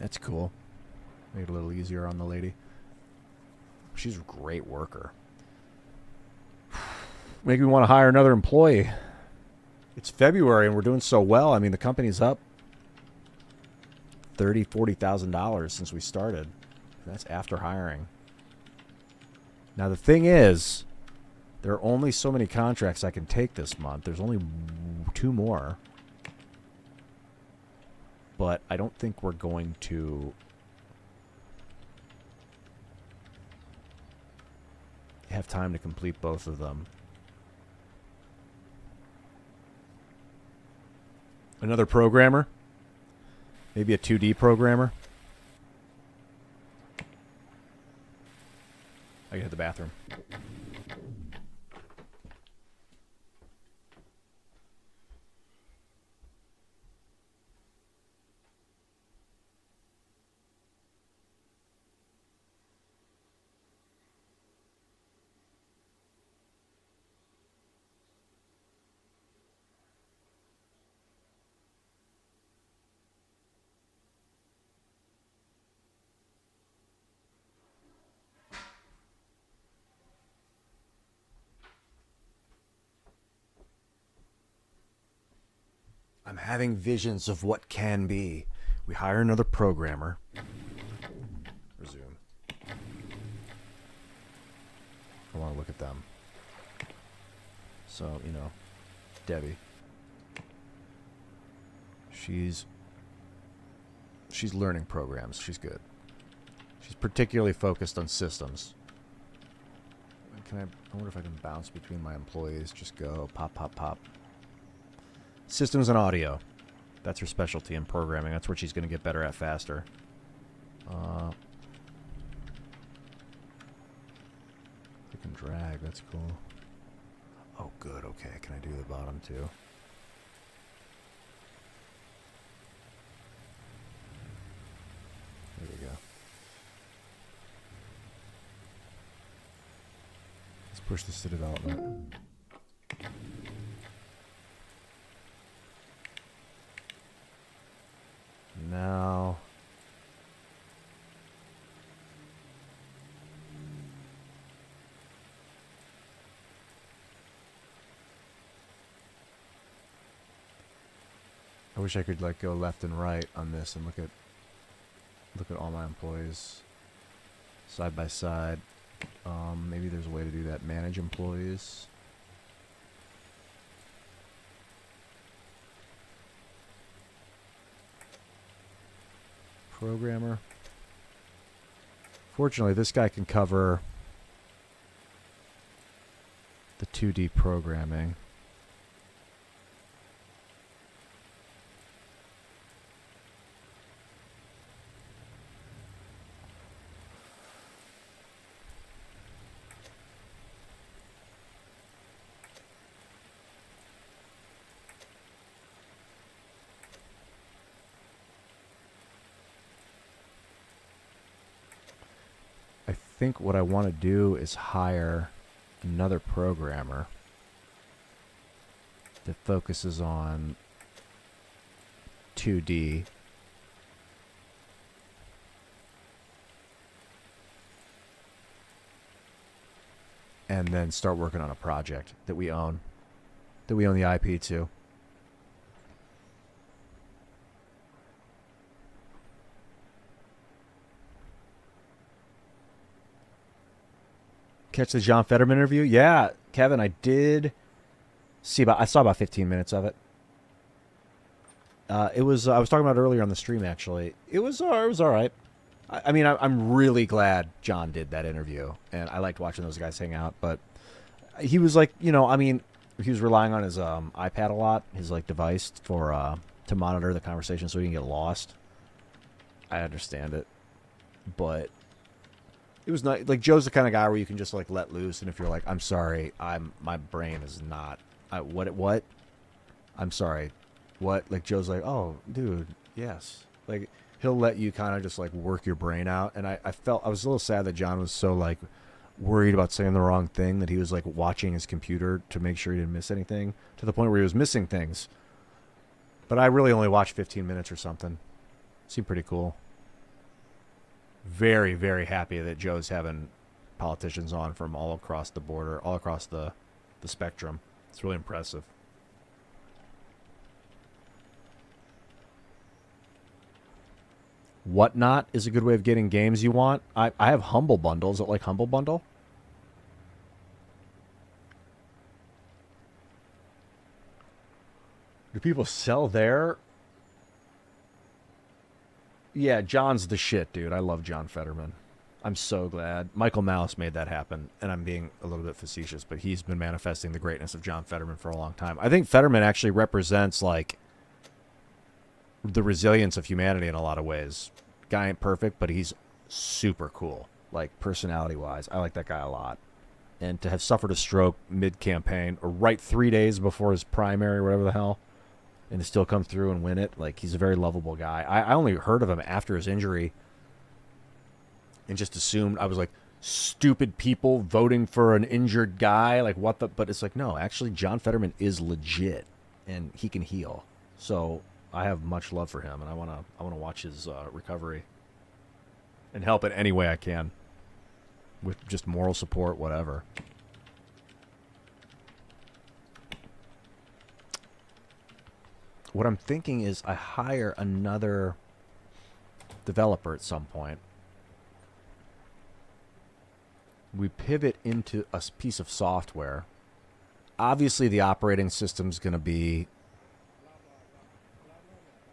That's cool. Make it a little easier on the lady. She's a great worker. Make me want to hire another employee. It's February and we're doing so well. I mean, the company's up $30,000, $40,000 since we started. That's after hiring. Now, the thing is, there are only so many contracts I can take this month. There's only 2 more. But I don't think we're going to have time to complete both of them. Another programmer? Maybe a 2D programmer? I can hit the bathroom. I'm having visions of what can be. We hire another programmer. Resume. I want to look at them. So, you know, Debbie. She's learning programs. She's good. She's particularly focused on systems. I wonder if I can bounce between my employees. Just go pop, pop, pop. Systems and audio. That's her specialty in programming. That's where she's going to get better at faster. I can drag. That's cool. Oh, good. Okay. Can I do the bottom too? There we go. Let's push this to development. Now, I wish I could like go left and right on this and look at all my employees' Side by side. Maybe there's a way to do that. Manage employees. Programmer. Fortunately, this guy can cover the 2D programming. I think what I want to do is hire another programmer that focuses on 2D. And then start working on a project that we own. That we own the IP to. Catch the John Fetterman interview? Yeah, Kevin, I did see I saw about 15 minutes of it. I was talking about it earlier on the stream, actually. It was all right. I mean, I'm really glad John did that interview, and I liked watching those guys hang out, but he was like, he was relying on his iPad a lot, his device for to monitor the conversation so he didn't get lost. I understand it, but it was not Joe's the kind of guy where you can just let loose, and if you're I'm sorry, my brain is not what I'm sorry, what Joe's oh dude, yes, he'll let you kind of just work your brain out, and I was a little sad that John was so worried about saying the wrong thing that he was watching his computer to make sure he didn't miss anything, to the point where he was missing things. But I really only watched 15 minutes or something. Seemed pretty cool. Very, very happy that Joe's having politicians on from all across the border, all across the spectrum. It's really impressive. Whatnot is a good way of getting games you want. I have Humble Bundle. Is it like Humble Bundle? Do people sell there? Yeah, John's the shit, dude. I love John Fetterman. I'm so glad. Michael Malice made that happen, and I'm being a little bit facetious, but he's been manifesting the greatness of John Fetterman for a long time. I think Fetterman actually represents, the resilience of humanity in a lot of ways. Guy ain't perfect, but he's super cool, personality-wise. I like that guy a lot. And to have suffered a stroke mid-campaign, or right 3 days before his primary, or whatever the hell, and to still come through and win it, he's a very lovable guy. I only heard of him after his injury and just assumed, I was stupid people voting for an injured guy, what the, but it's no, actually John Fetterman is legit, and he can heal. So I have much love for him, and I want to watch his recovery and help in any way I can with just moral support, whatever. What I'm thinking is I hire another developer at some point. We pivot into a piece of software. Obviously, the operating system's going to be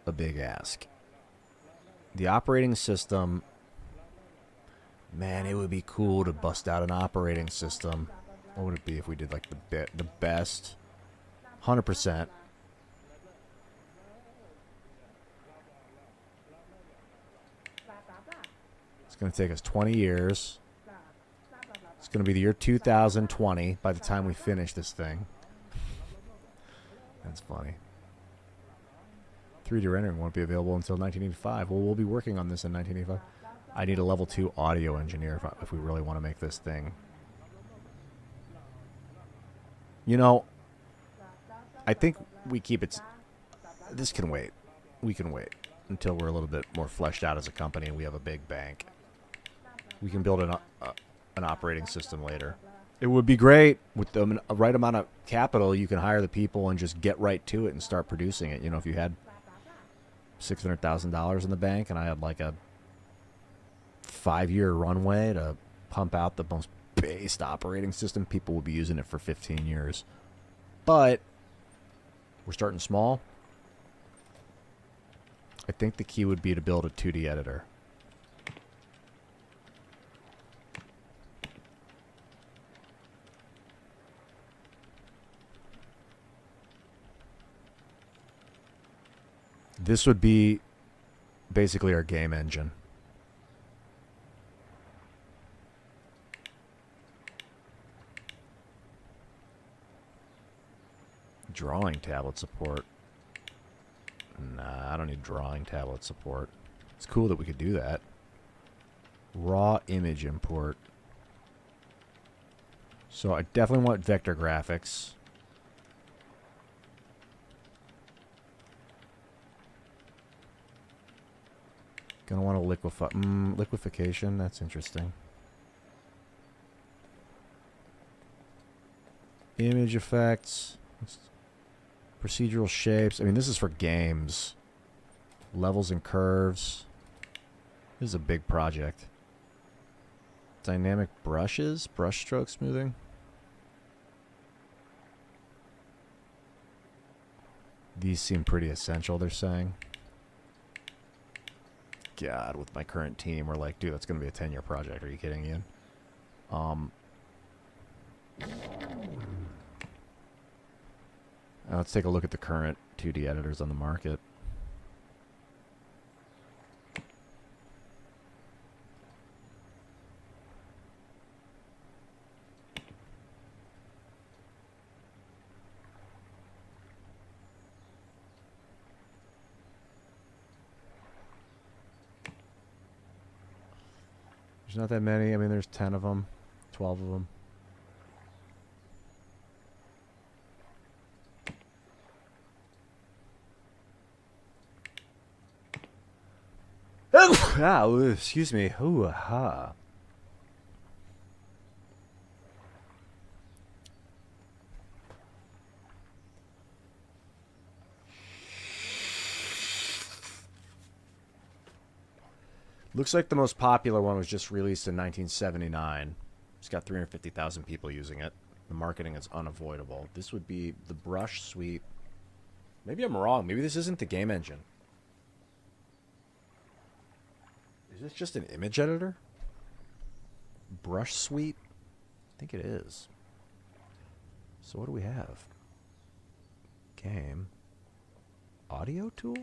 a big ask. The operating system, man, it would be cool to bust out an operating system. What would it be if we did the best? 100%. It's going to take us 20 years. It's going to be the year 2020 by the time we finish this thing. That's funny. 3D rendering won't be available until 1985. Well, we'll be working on this in 1985. I need a level 2 audio engineer if we really want to make this thing. I think we keep it... This can wait. We can wait until we're a little bit more fleshed out as a company and we have a big bank. We can build an operating system later. It would be great with the right amount of capital. You can hire the people and just get right to it and start producing it. If you had $600,000 in the bank and I had a 5-year runway to pump out the most based operating system. People will be using it for 15 years. But we're starting small. I think the key would be to build a 2D editor. This would be basically our game engine. Drawing tablet support. Nah, I don't need drawing tablet support. It's cool that we could do that. Raw image import. So I definitely want vector graphics. Gonna want to liquefaction. That's interesting. Image effects. Procedural shapes. I mean, this is for games. Levels and curves. This is a big project. Dynamic brushes. Brush stroke smoothing. These seem pretty essential, they're saying. God, with my current team, we're like, dude, that's going to be a 10-year project. Are you kidding, Ian? Let's take a look at the current 2D editors on the market. There's not that many. I mean, there's 10 of them, 12 of them. Excuse me. Ooh, aha. Looks like the most popular one was just released in 1979. It's got 350,000 people using it. The marketing is unavoidable. This would be the brush sweep. Maybe I'm wrong. Maybe this isn't the game engine. Is this just an image editor? Brush sweep? I think it is. So what do we have? Game. Audio tool?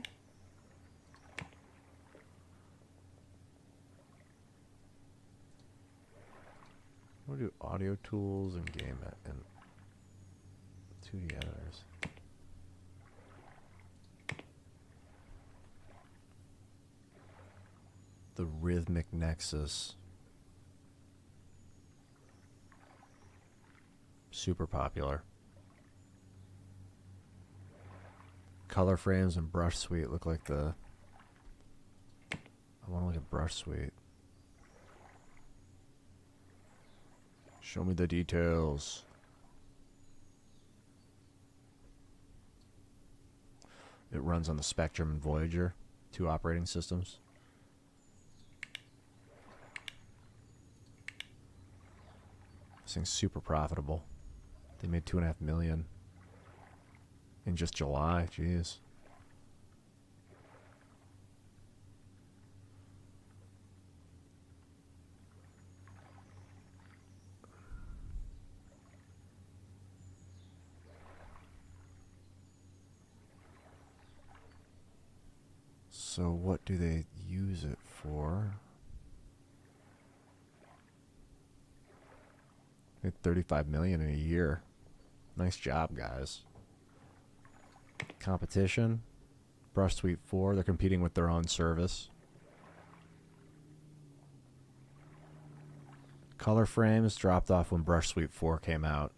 What do audio tools and game and 2D editors? The Rhythmic Nexus. Super popular. Color frames and brush suite look like the... I want to look at brush suite. Show me the details. It runs on the Spectrum and Voyager, 2 operating systems. This thing's super profitable. They made $2.5 million in just July. Jeez. So what do they use it for? Made $35 million in a year. Nice job, guys. Competition. Brush Suite 4. They're competing with their own service. Color frames dropped off when Brush Suite 4 came out.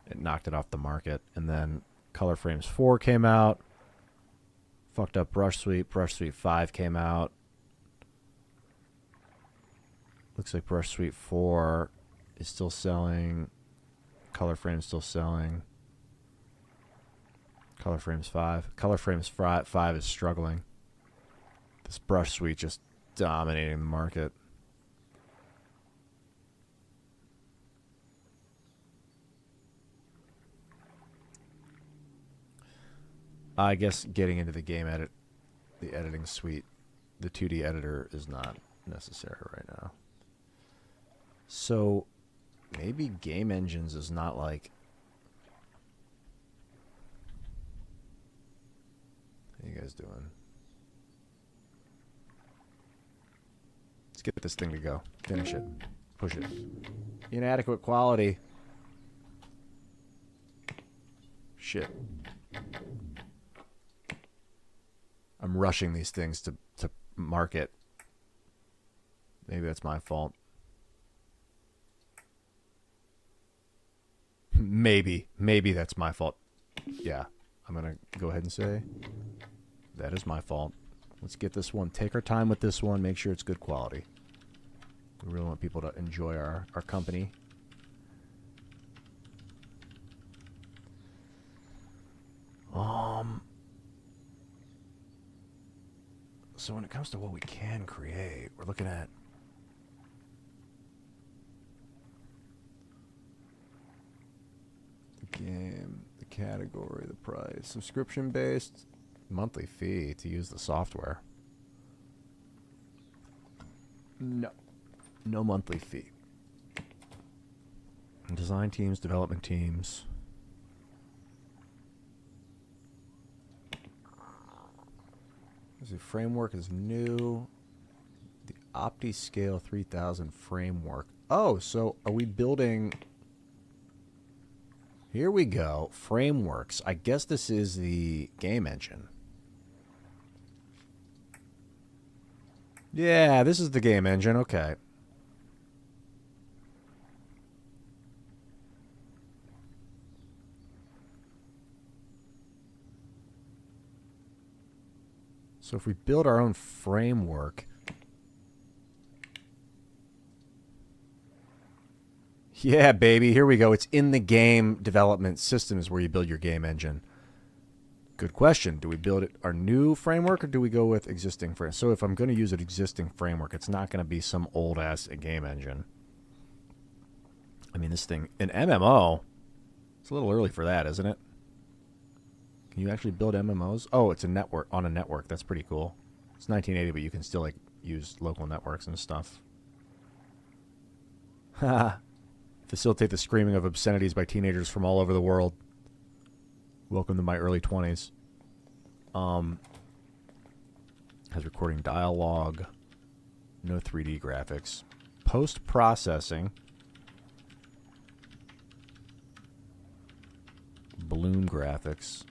It knocked it off the market. And then Color Frames 4 came out. Fucked up Brush Suite. Brush Suite 5 came out. Looks like Brush Suite 4 is still selling. Color Frames still selling. Color Frames 5. Color Frames 5 is struggling. This Brush Suite just dominating the market. I guess getting into the the editing suite, the 2D editor is not necessary right now. So maybe game engines is not like... How you guys doing? Let's get this thing to go. Finish it. Push it. Inadequate quality. Shit. I'm rushing these things to market. Maybe that's my fault. Maybe that's my fault. Yeah, I'm gonna go ahead and say that is my fault. Let's get this one. Take our time with this one. Make sure it's good quality. We really want people to enjoy our company. So when it comes to what we can create, we're looking at the game, the category, the price, subscription-based, monthly fee to use the software. No monthly fee. Design teams, development teams. The framework is new. The OptiScale 3000 framework. Oh, so are we building... Here we go. Frameworks. I guess this is the game engine. Yeah, this is the game engine. Okay. So if we build our own framework... Yeah, baby, here we go. It's in the game development systems where you build your game engine. Good question. Do we build our new framework or do we go with existing framework? So if I'm going to use an existing framework, it's not going to be some old-ass game engine. I mean, this thing... An MMO? It's a little early for that, isn't it? Can you actually build MMOs? Oh, it's a network on a network. That's pretty cool. It's 1980, but you can still like use local networks and stuff. Haha. Facilitate the screaming of obscenities by teenagers from all over the world. Welcome to my early 20s. Has recording dialogue. No 3D graphics. Post-processing. Balloon graphics.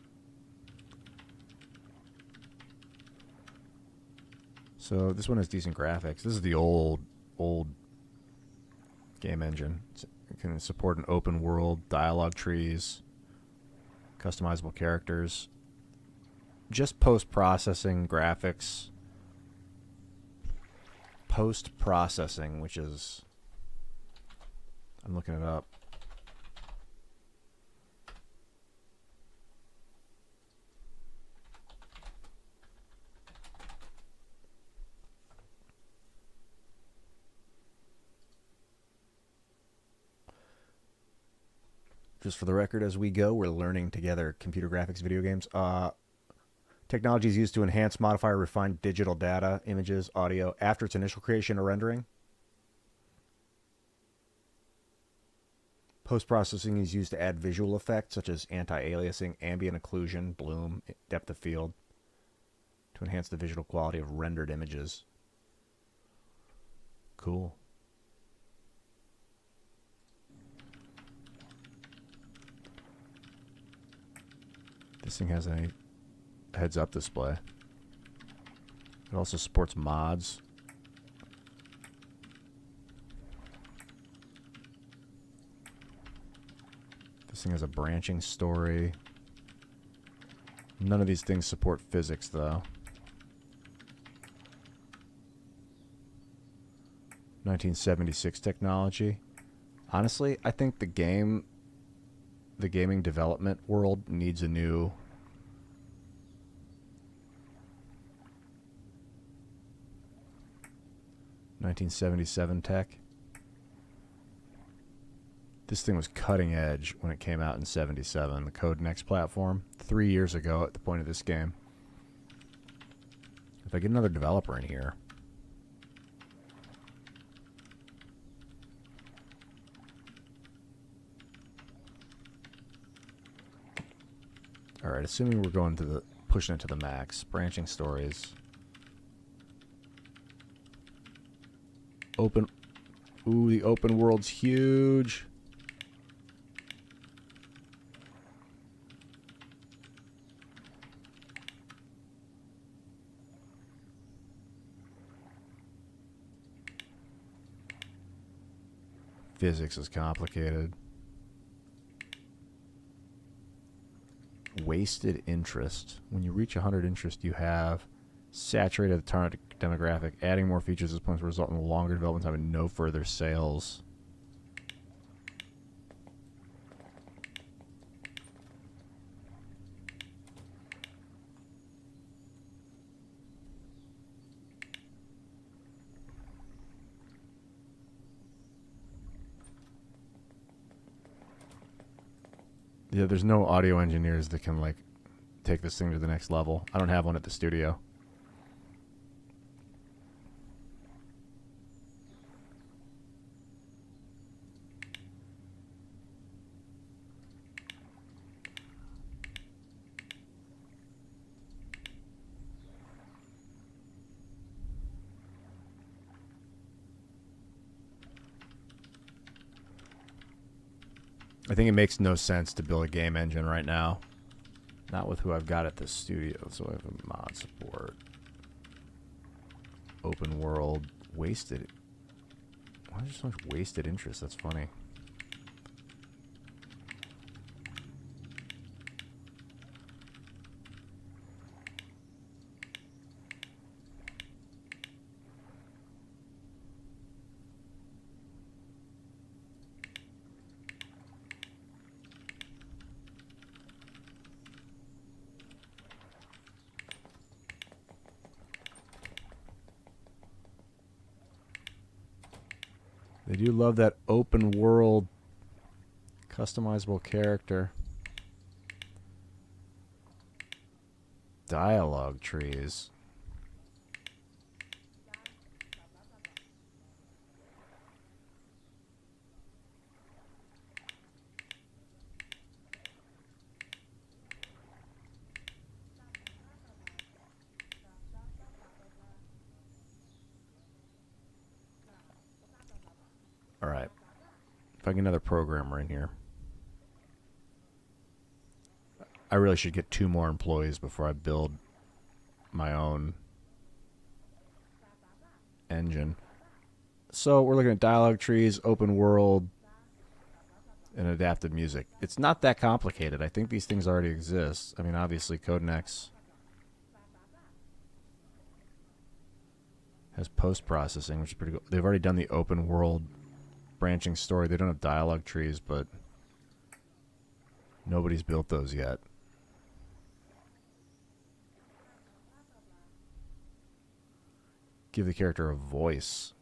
So this one has decent graphics. This is the old game engine. It can support an open world, dialogue trees, customizable characters. Just post-processing graphics. Post-processing, which is... I'm looking it up. Just for the record, as we go, we're learning together computer graphics, video games. Technology is used to enhance, modify, or refine digital data, images, audio, after its initial creation or rendering. Post-processing is used to add visual effects, such as anti-aliasing, ambient occlusion, bloom, depth of field, to enhance the visual quality of rendered images. Cool. This thing has a heads-up display. It also supports mods. This thing has a branching story. None of these things support physics, though. 1976 technology. Honestly, I think the gaming development world needs a new 1977 tech. This thing was cutting edge when it came out in 77, the Codenex platform, 3 years ago at the point of this game. If I get another developer in here. Alright, assuming we're going to the pushing it to the max. Branching stories. Open. Ooh, the open world's huge. Physics is complicated. Wasted interest. When you reach 100 interest, you have saturated the target demographic. Adding more features at this point will result in a longer development time and no further sales. Yeah, there's no audio engineers that can, like, take this thing to the next level. I don't have one at the studio. I think it makes no sense to build a game engine right now. Not with who I've got at the studio. So I have a mod support. Open world. Wasted. Why is there so much wasted interest? That's funny. They do love that open world customizable character. Dialogue trees. Alright. If I get another programmer in here. I really should get 2 more employees before I build my own engine. So we're looking at dialogue trees, open world, and adaptive music. It's not that complicated. I think these things already exist. I mean, obviously, Codenex has post-processing, which is pretty cool. They've already done the open world branching story. They don't have dialogue trees, but nobody's built those yet. Give the character a voice.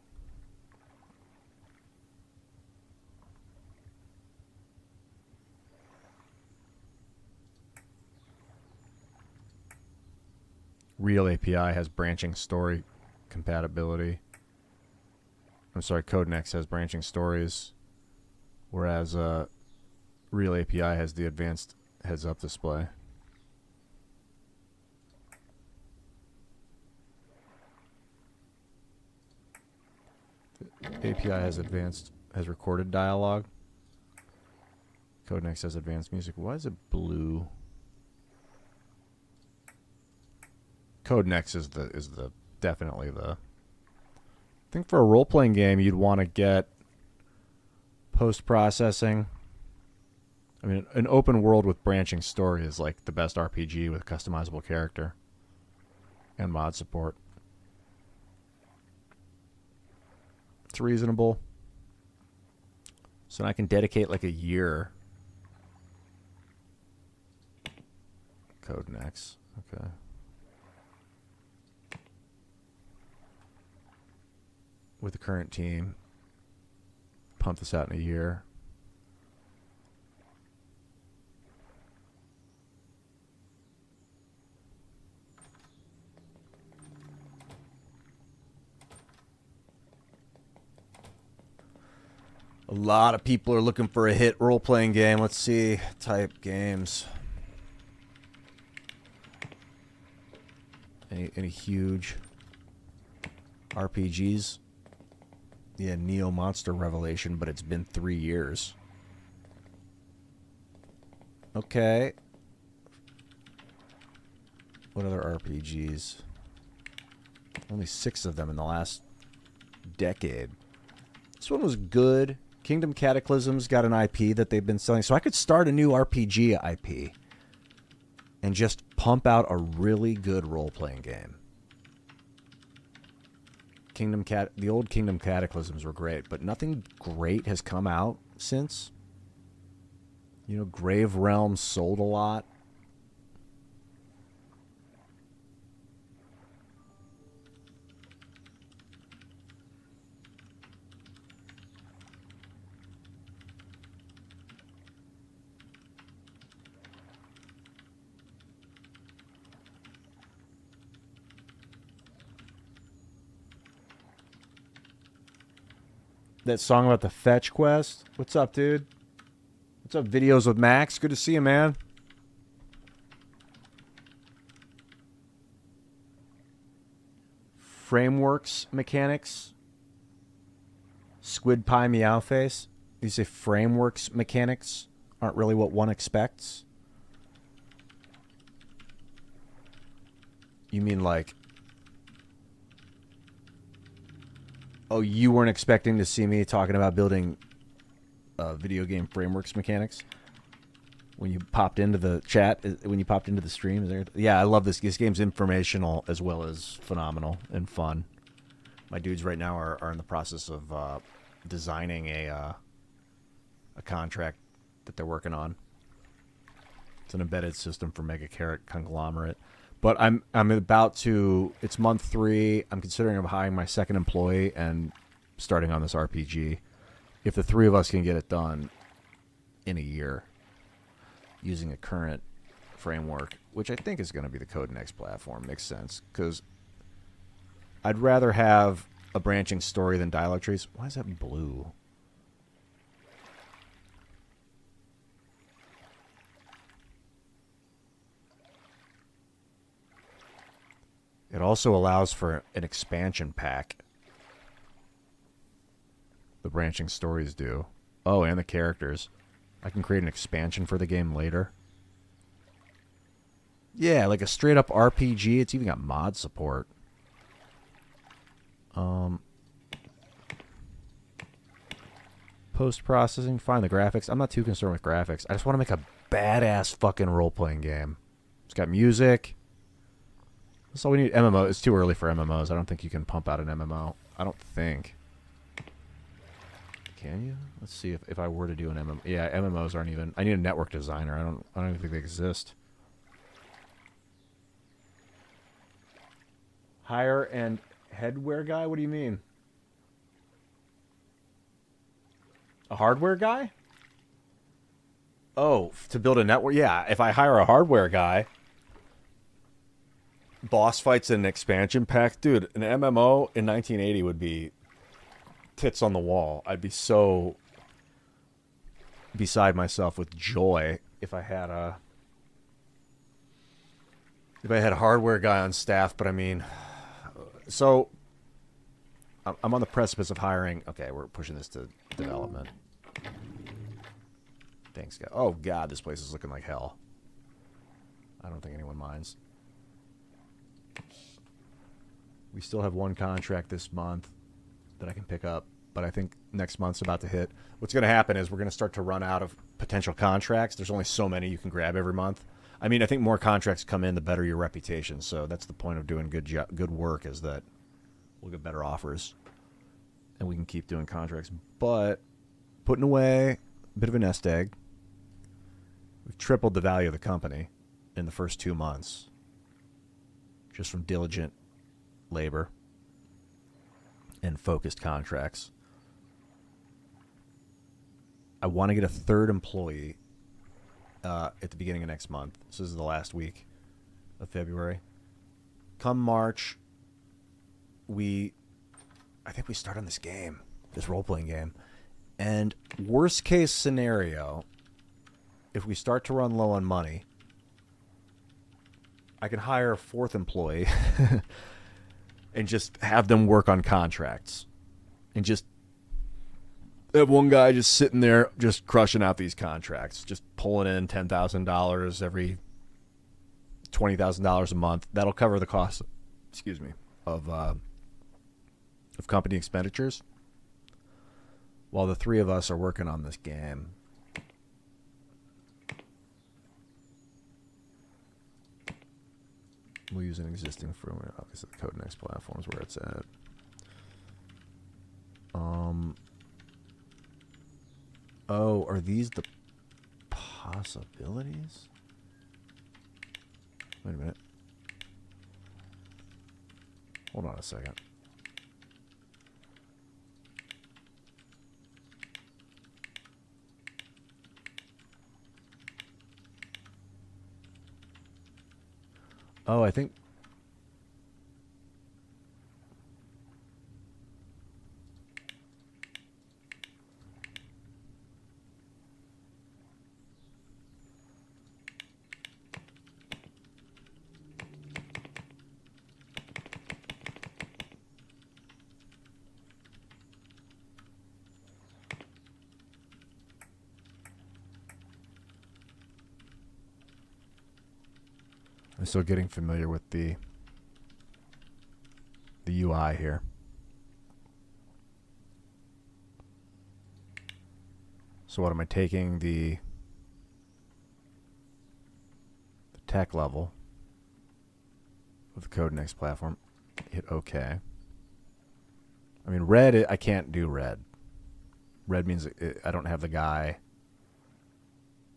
Real API has branching story compatibility. I'm sorry, Codenex has branching stories, whereas Real API has the advanced heads-up display. The API has recorded dialogue. Codenex has advanced music. Why is it blue? Codenex is definitely the. I think for a role-playing game, you'd want to get post-processing. I mean, an open world with branching story is like the best RPG with customizable character and mod support. It's reasonable. So I can dedicate like a year. Codenex. Okay. With the current team. Pump this out in a year. A lot of people are looking for a hit role-playing game. Let's see. Type games. Any huge RPGs? Yeah, Neo Monster Revelation, but it's been 3 years. Okay. What other RPGs? Only 6 of them in the last decade. This one was good. Kingdom Cataclysm's got an IP that they've been selling. So I could start a new RPG IP and just pump out a really good role-playing game. The old Kingdom Cataclysms were great, but nothing great has come out since. You know, Grave Realms sold a lot. That song about the fetch quest. What's up, dude? What's up, Videos with Max? Good to see you, man. Frameworks mechanics. Squid Pie Meow Face. You say frameworks mechanics aren't really what one expects? You mean like... Oh, you weren't expecting to see me talking about building video game frameworks mechanics when you popped into the chat, when you popped into the stream? Yeah, I love this. This game's informational as well as phenomenal and fun. My dudes right now are in the process of designing a contract that they're working on. It's an embedded system for Mega Carrot Conglomerate. But I'm about to. It's month 3. I'm considering of hiring my second employee and starting on this RPG. If the 3 of us can get it done in a year, using a current framework, which I think is going to be the Codenex platform, makes sense. Because I'd rather have a branching story than dialogue trees. Why is that blue? It also allows for an expansion pack. The branching stories do. Oh, and the characters. I can create an expansion for the game later. Yeah, like a straight up RPG. It's even got mod support. Post-processing, find the graphics. I'm not too concerned with graphics. I just want to make a badass fucking role-playing game. It's got music. That's all we need. MMO. It's too early for MMOs. I don't think you can pump out an MMO. I don't think. Can you? Let's see if I were to do an MMO. Yeah, MMOs aren't even. I need a network designer. I don't even think they exist. Hire and headwear guy? What do you mean? A hardware guy? Oh, to build a network? Yeah, if I hire a hardware guy, boss fights and an expansion pack. Dude, an MMO in 1980 would be tits on the wall. I'd be so beside myself with joy if I had a hardware guy on staff. But I mean, so I'm on the precipice of hiring. Okay, we're pushing this to development. Thanks, God. Oh God, this place is looking like hell. I don't think anyone minds. We still have one contract this month that I can pick up, but I think next month's about to hit. What's going to happen is we're going to start to run out of potential contracts. There's only so many you can grab every month. I mean, I think more contracts come in, the better your reputation. So that's the point of doing good work, is that we'll get better offers and we can keep doing contracts. But putting away a bit of a nest egg. We've tripled the value of the company in the first 2 months just from diligent labor and focused contracts. I want to get a third employee at the beginning of next month. This is the last week of February. Come March, I think we start on this game, this role-playing game, And worst case scenario, if we start to run low on money, I can hire a fourth employee and just have them work on contracts. And just have one guy just sitting there just crushing out these contracts, just pulling in $10,000 every $20,000 a month. That'll cover the cost, of company expenditures, while the three of us are working on this game. We'll use an existing firmware. Obviously, the Codenex platform is where it's at. Oh, are these the possibilities? Wait a minute. Hold on a second. Oh, I think... I'm still getting familiar with the UI here. So what am I taking the tech level of the Codenex platform? Hit OK. I mean, red, I can't do red. Red means I don't have the guy.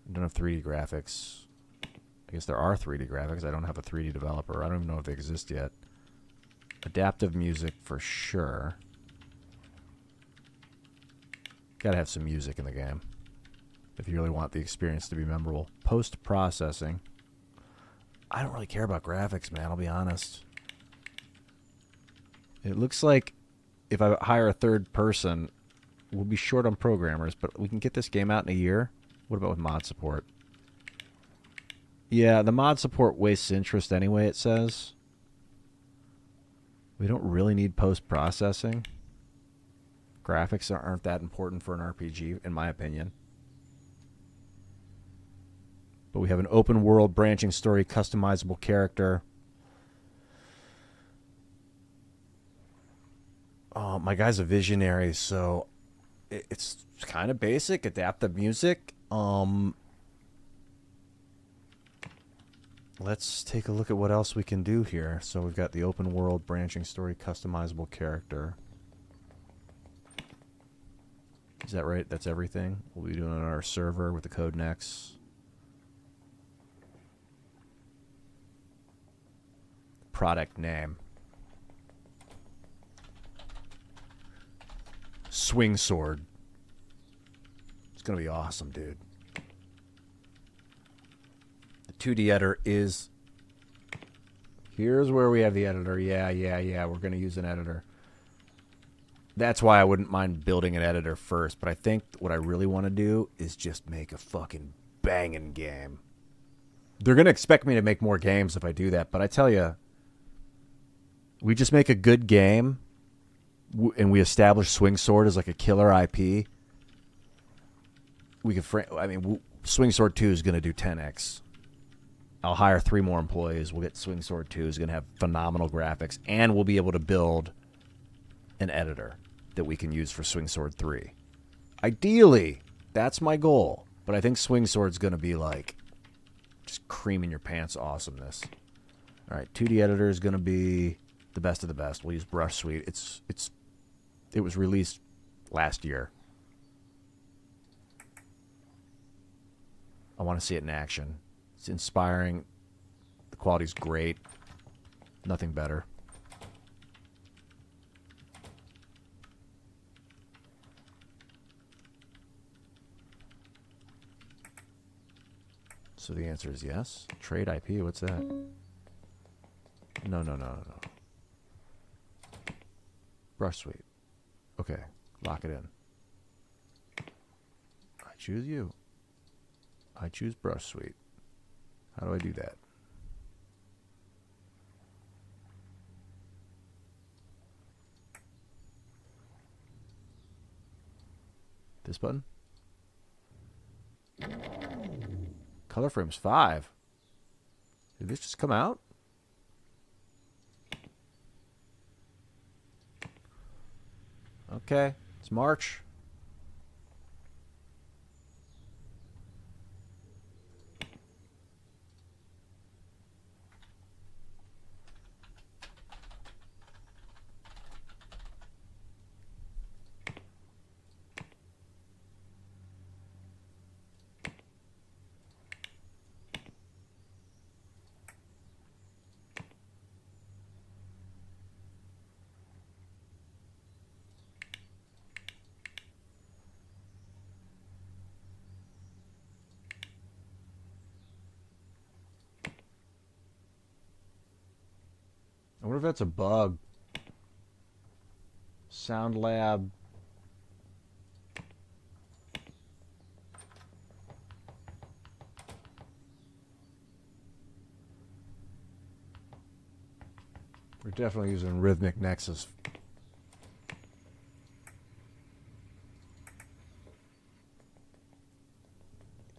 I don't have 3D graphics. I guess there are 3D graphics. I don't have a 3D developer. I don't even know if they exist yet. Adaptive music for sure. Gotta have some music in the game if you really want the experience to be memorable. Post-processing. I don't really care about graphics, man. I'll be honest. It looks like if I hire a third person, we'll be short on programmers, but we can get this game out in a year. What about with mod support? Yeah, the mod support wastes interest anyway, it says. We don't really need post-processing. Graphics aren't that important for an RPG, in my opinion. But we have an open world, branching story, customizable character. Oh, my guy's a visionary, so it's kind of basic. Adaptive music. Let's take a look at what else we can do here. So we've got the open world, branching story, customizable character. Is that right? That's everything? We'll be doing it on our server with the Codenex. Product name. Swing sword. It's going to be awesome, dude. 2D editor is... Here's where we have the editor. Yeah. We're going to use an editor. That's why I wouldn't mind building an editor first. But I think what I really want to do is just make a fucking banging game. They're going to expect me to make more games if I do that. But I tell you, we just make a good game and we establish Swing Sword as like a killer IP. We could... I mean, Swing Sword 2 is going to do 10x. I'll hire 3 more employees. We'll get Swing Sword 2. It's going to have phenomenal graphics. And we'll be able to build an editor that we can use for Swing Sword 3. Ideally, that's my goal. But I think Swing Sword's going to be like just cream in your pants awesomeness. All right, 2D editor is going to be the best of the best. We'll use Brush Suite. It was released last year. I want to see it in action. It's inspiring. The quality's great. Nothing better. So the answer is yes. Trade IP, what's that? No. Brush Suite. Okay, lock it in. choose you. I choose brush sweep. How do I do that? This button? Color frames 5. Did this just come out? Okay, it's March. I wonder if that's a bug. Sound Lab. We're definitely using Rhythmic Nexus.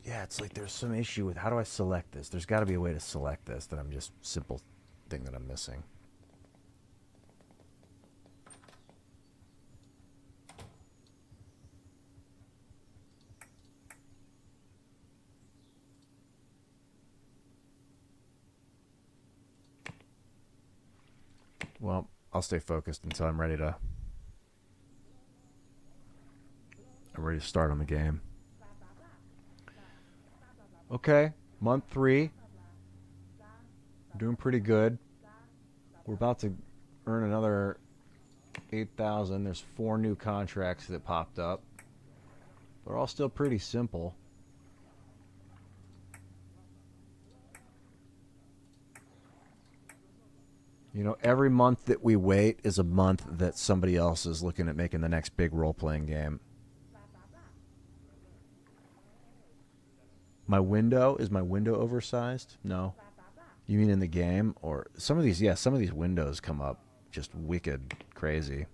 Yeah, it's like there's some issue with how do I select this? There's got to be a way to select this that I'm just simple thing that I'm missing. Well, I'll stay focused until I'm ready to start on the game. Okay, month 3. Doing pretty good. We're about to earn another 8,000. There's 4 new contracts that popped up. They're all still pretty simple. You know, every month that we wait is a month that somebody else is looking at making the next big role-playing game. My window, is my window oversized? No. You mean in the game? Or some of these, yeah, some of these windows come up just wicked crazy.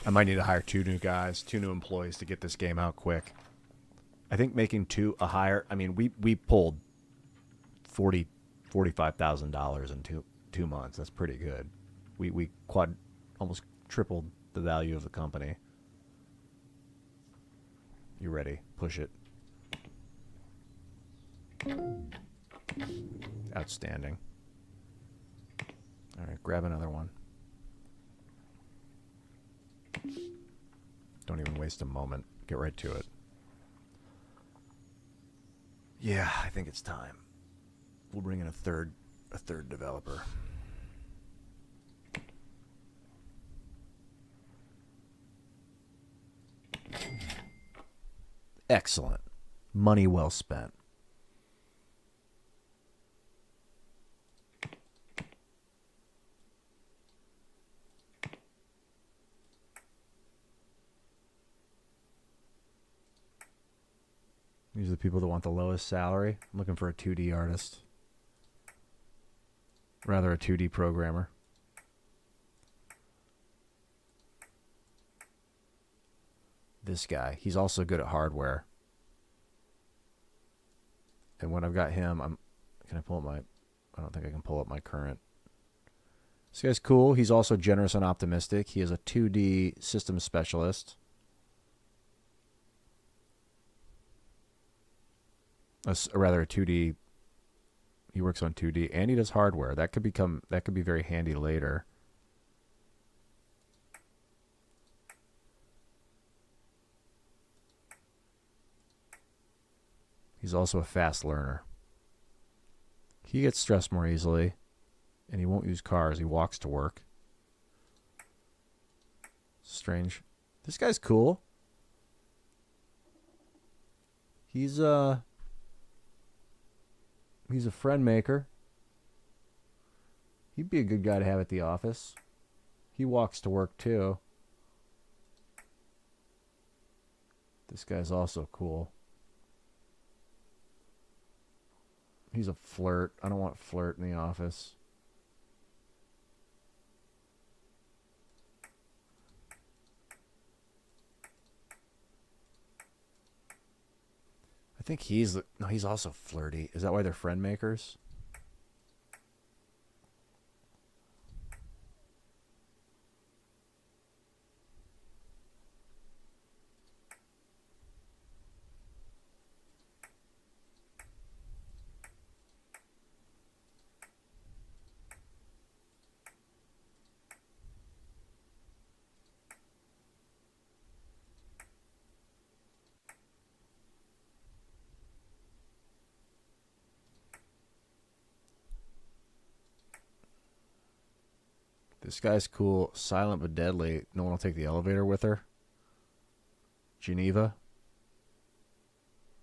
I might need to hire 2 new guys, 2 new employees to get this game out quick. I think making 2 a hire. I mean, we pulled $45,000 in two months. That's pretty good. We almost tripled the value of the company. You ready? Push it. Outstanding. All right, grab another one. Don't even waste a moment. Get right to it. Yeah, I think it's time. We'll bring in a third developer. Excellent. Money well spent. These are the people that want the lowest salary. I'm looking for a 2D artist. Rather, a 2D programmer. This guy. He's also good at hardware. And when I've got him, can I pull up my... I don't think I can pull up my current. This guy's cool. He's also generous and optimistic. He is a 2D systems specialist. Rather a 2D. He works on 2D and he does hardware. That could be very handy later. He's also a fast learner. He gets stressed more easily, and he won't use cars. He walks to work. Strange. This guy's cool. He's a friend maker. He'd be a good guy to have at the office. He walks to work too. This guy's also cool. He's a flirt. I don't want flirt in the office. I think he's also flirty. Is that why they're friend makers? This guy's cool. Silent but deadly. No one will take the elevator with her. Geneva.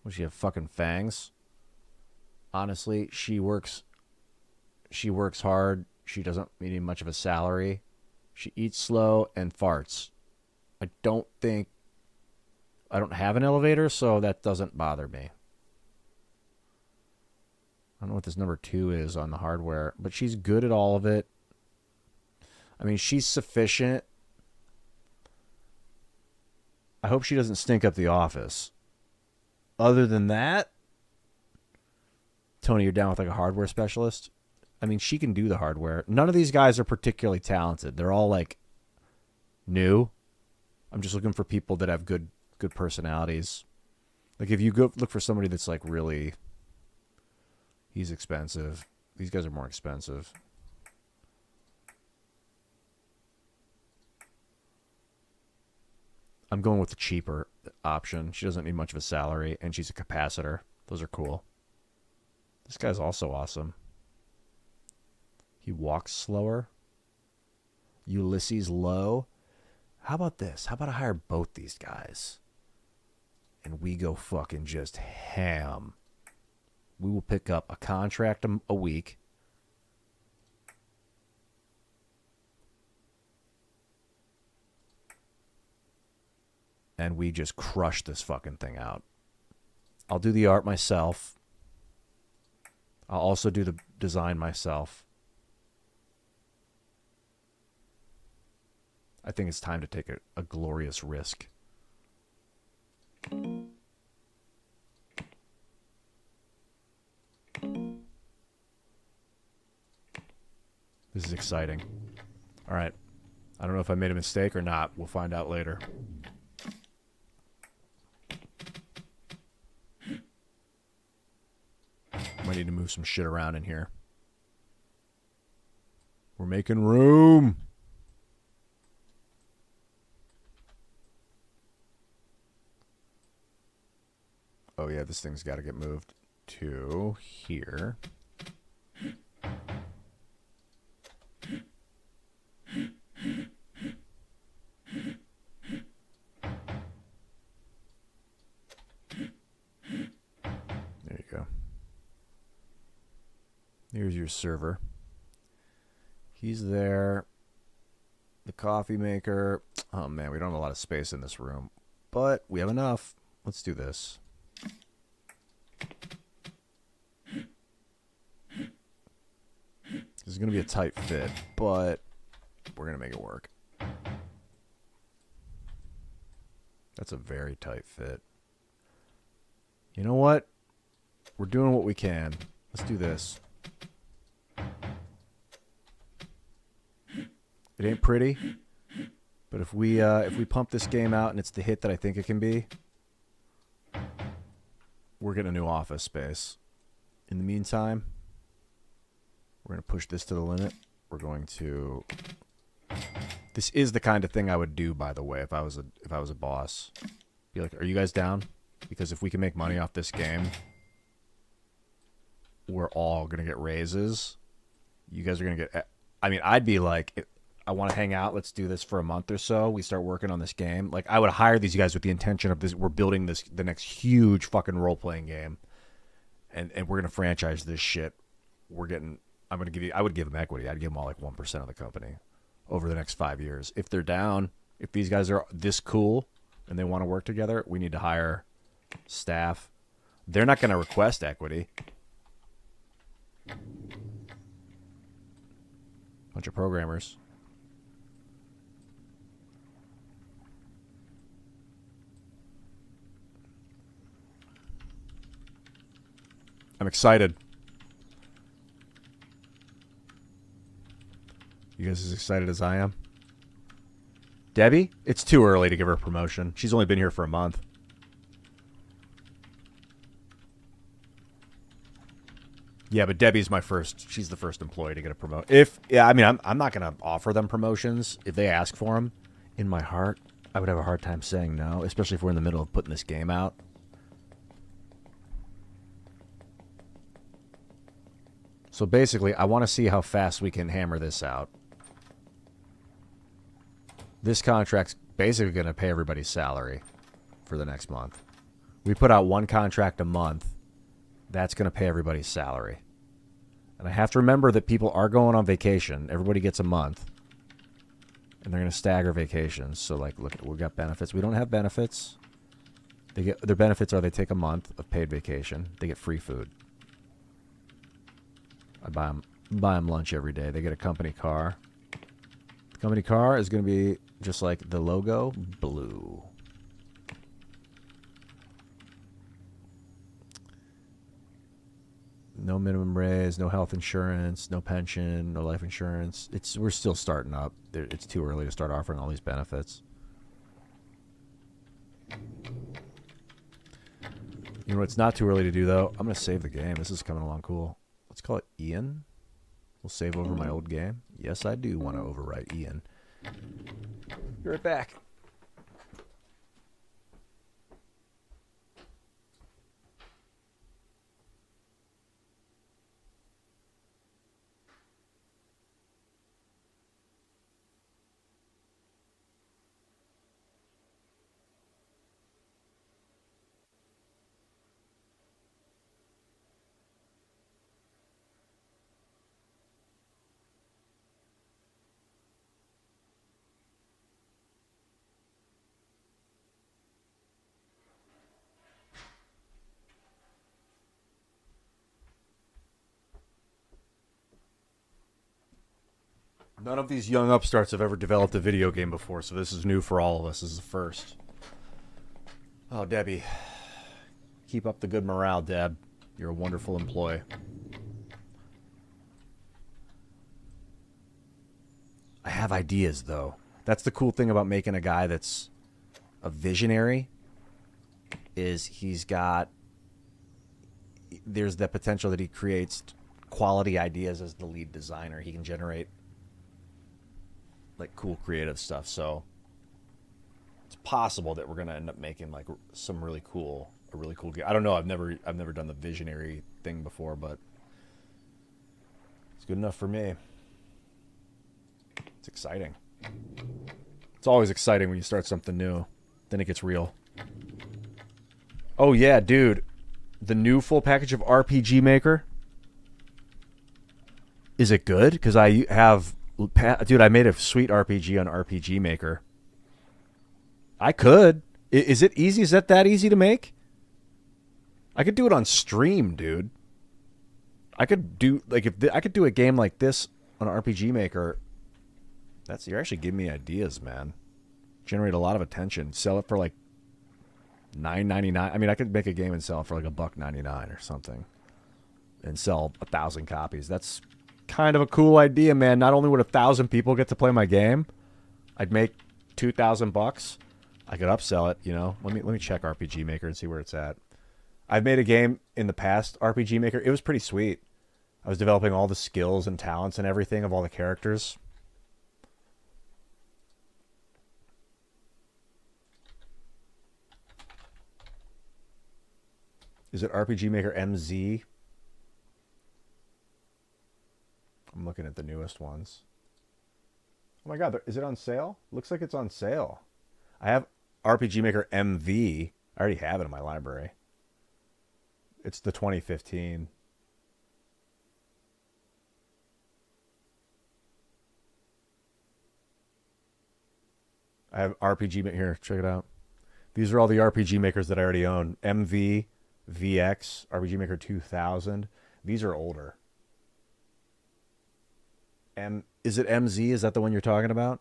Will she have fucking fangs? Honestly, she works hard. She doesn't need much of a salary. She eats slow and farts. I don't have an elevator, so that doesn't bother me. I don't know what this number 2 is on the hardware, but she's good at all of it. I mean, she's sufficient. I hope she doesn't stink up the office. Other than that, Tony, you're down with like a hardware specialist? I mean, she can do the hardware. None of these guys are particularly talented. They're all like new. I'm just looking for people that have good personalities. Like if you go look for somebody that's like really, he's expensive. These guys are more expensive. I'm going with the cheaper option. She doesn't need much of a salary, and she's a capacitor. Those are cool. This guy's also awesome. He walks slower. Ulysses Low. How about this? How about I hire both these guys? And we go fucking just ham. We will pick up a contract a week. And we just crush this fucking thing out. I'll do the art myself. I'll also do the design myself. I think it's time to take a glorious risk. This is exciting. All right. I don't know if I made a mistake or not. We'll find out later. Might need to move some shit around in here. We're making room. Oh yeah, this thing's got to get moved to here. There you go. Here's your server. He's there. The coffee maker. Oh man, we don't have a lot of space in this room, but we have enough. Let's do this. This is going to be a tight fit, but we're going to make it work. That's a very tight fit. You know what? We're doing what we can. Let's do this. It ain't pretty, but if we pump this game out and it's the hit that I think it can be, we're getting a new office space. In the meantime, we're going to push this to the limit. We're going to... This is the kind of thing I would do, by the way, if I was a boss. Be like, are you guys down? Because if we can make money off this game, we're all going to get raises. You guys are going to get... I mean, I'd be like, I want to hang out. Let's do this for a month or so. We start working on this game. Like, I would hire these guys with the intention of this. We're building the next huge fucking role-playing game. And we're going to franchise this shit. I would give them equity. I'd give them all like 1% of the company over the next 5 years. If they're down, if these guys are this cool and they want to work together, we need to hire staff. They're not going to request equity. Bunch of programmers. I'm excited. You guys as excited as I am? Debbie? It's too early to give her a promotion. She's only been here for a month. Yeah, but Debbie's she's the first employee to get a promotion. I'm not going to offer them promotions if they ask for them. In my heart, I would have a hard time saying no, especially if we're in the middle of putting this game out. So basically, I want to see how fast we can hammer this out. This contract's basically going to pay everybody's salary for the next month. We put out one contract a month. That's going to pay everybody's salary. And I have to remember that people are going on vacation. Everybody gets a month. And they're going to stagger vacations. So, like, look, we've got benefits. We don't have benefits. Their benefits are they take a month of paid vacation. They get free food. I buy them lunch every day. They get a company car. The company car is going to be just like the logo, blue. No minimum raise, no health insurance, no pension, no life insurance. We're still starting up. It's too early to start offering all these benefits. You know what's not too early to do, though? I'm going to save the game. This is coming along cool. Let's call it Ian. We'll save over my old game. Yes, I do want to overwrite Ian. Be right back. None of these young upstarts have ever developed a video game before, so this is new for all of us. This is the first. Oh, Debbie. Keep up the good morale, Deb. You're a wonderful employee. I have ideas, though. That's the cool thing about making a guy that's a visionary, is there's the potential that he creates quality ideas as the lead designer. He can generate like cool creative stuff, so it's possible that we're gonna end up making like a really cool game. I don't know. I've never done the visionary thing before, but it's good enough for me. It's exciting. It's always exciting when you start something new. Then it gets real. Oh yeah, dude, the new full package of RPG Maker. Is it good? Because I made a sweet RPG on RPG Maker. I could. Is it easy? Is that easy to make? I could do it on stream, dude. I could do I could do a game like this on RPG Maker. You're actually giving me ideas, man. Generate a lot of attention. Sell it for like $9.99. I mean, I could make a game and sell it for like $1.99 or something, and sell 1,000 copies. That's kind of a cool idea, man. Not only would 1,000 people get to play my game, I'd make $2,000. I could upsell it, you know. Let me check RPG Maker and see where it's at. I've made a game in the past, RPG Maker. It was pretty sweet. I was developing all the skills and talents and everything of all the characters. Is it RPG Maker MZ? I'm looking at the newest ones. Oh my god, is it on sale? Looks like it's on sale. I have RPG Maker MV. I already have it in my library. It's the 2015. I have RPG Maker here. Check it out. These are all the RPG Makers that I already own. MV, VX, RPG Maker 2000. These are older. Is it MZ? Is that the one you're talking about?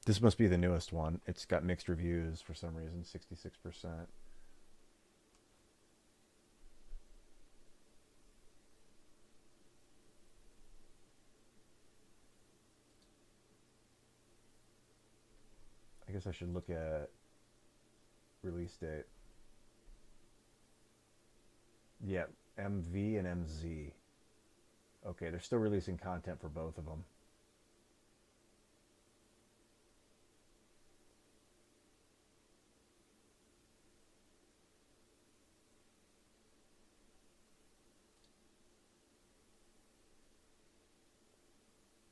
This must be the newest one. It's got mixed reviews for some reason, 66%. I guess I should look at release date. Yeah, MV and MZ. Okay, they're still releasing content for both of them.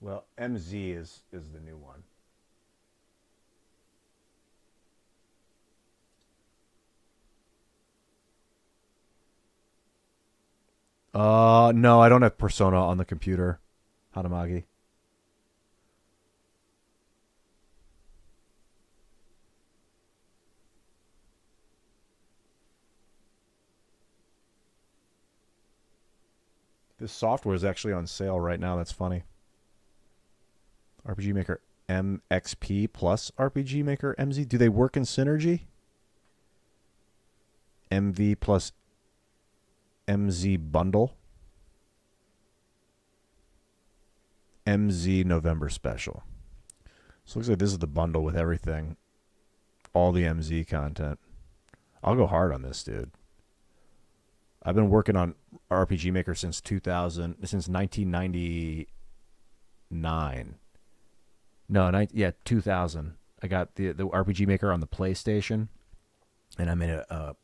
Well, MZ is the new one. No, I don't have Persona on the computer, Hanamagi. This software is actually on sale right now. That's funny. RPG Maker MXP plus RPG Maker MZ. Do they work in synergy? MV plus MZ bundle. MZ November special. So it looks like this is the bundle with everything. All the MZ content. I'll go hard on this, dude. I've been working on RPG Maker since 1999. No, 2000. I got the RPG Maker on the PlayStation, and I made a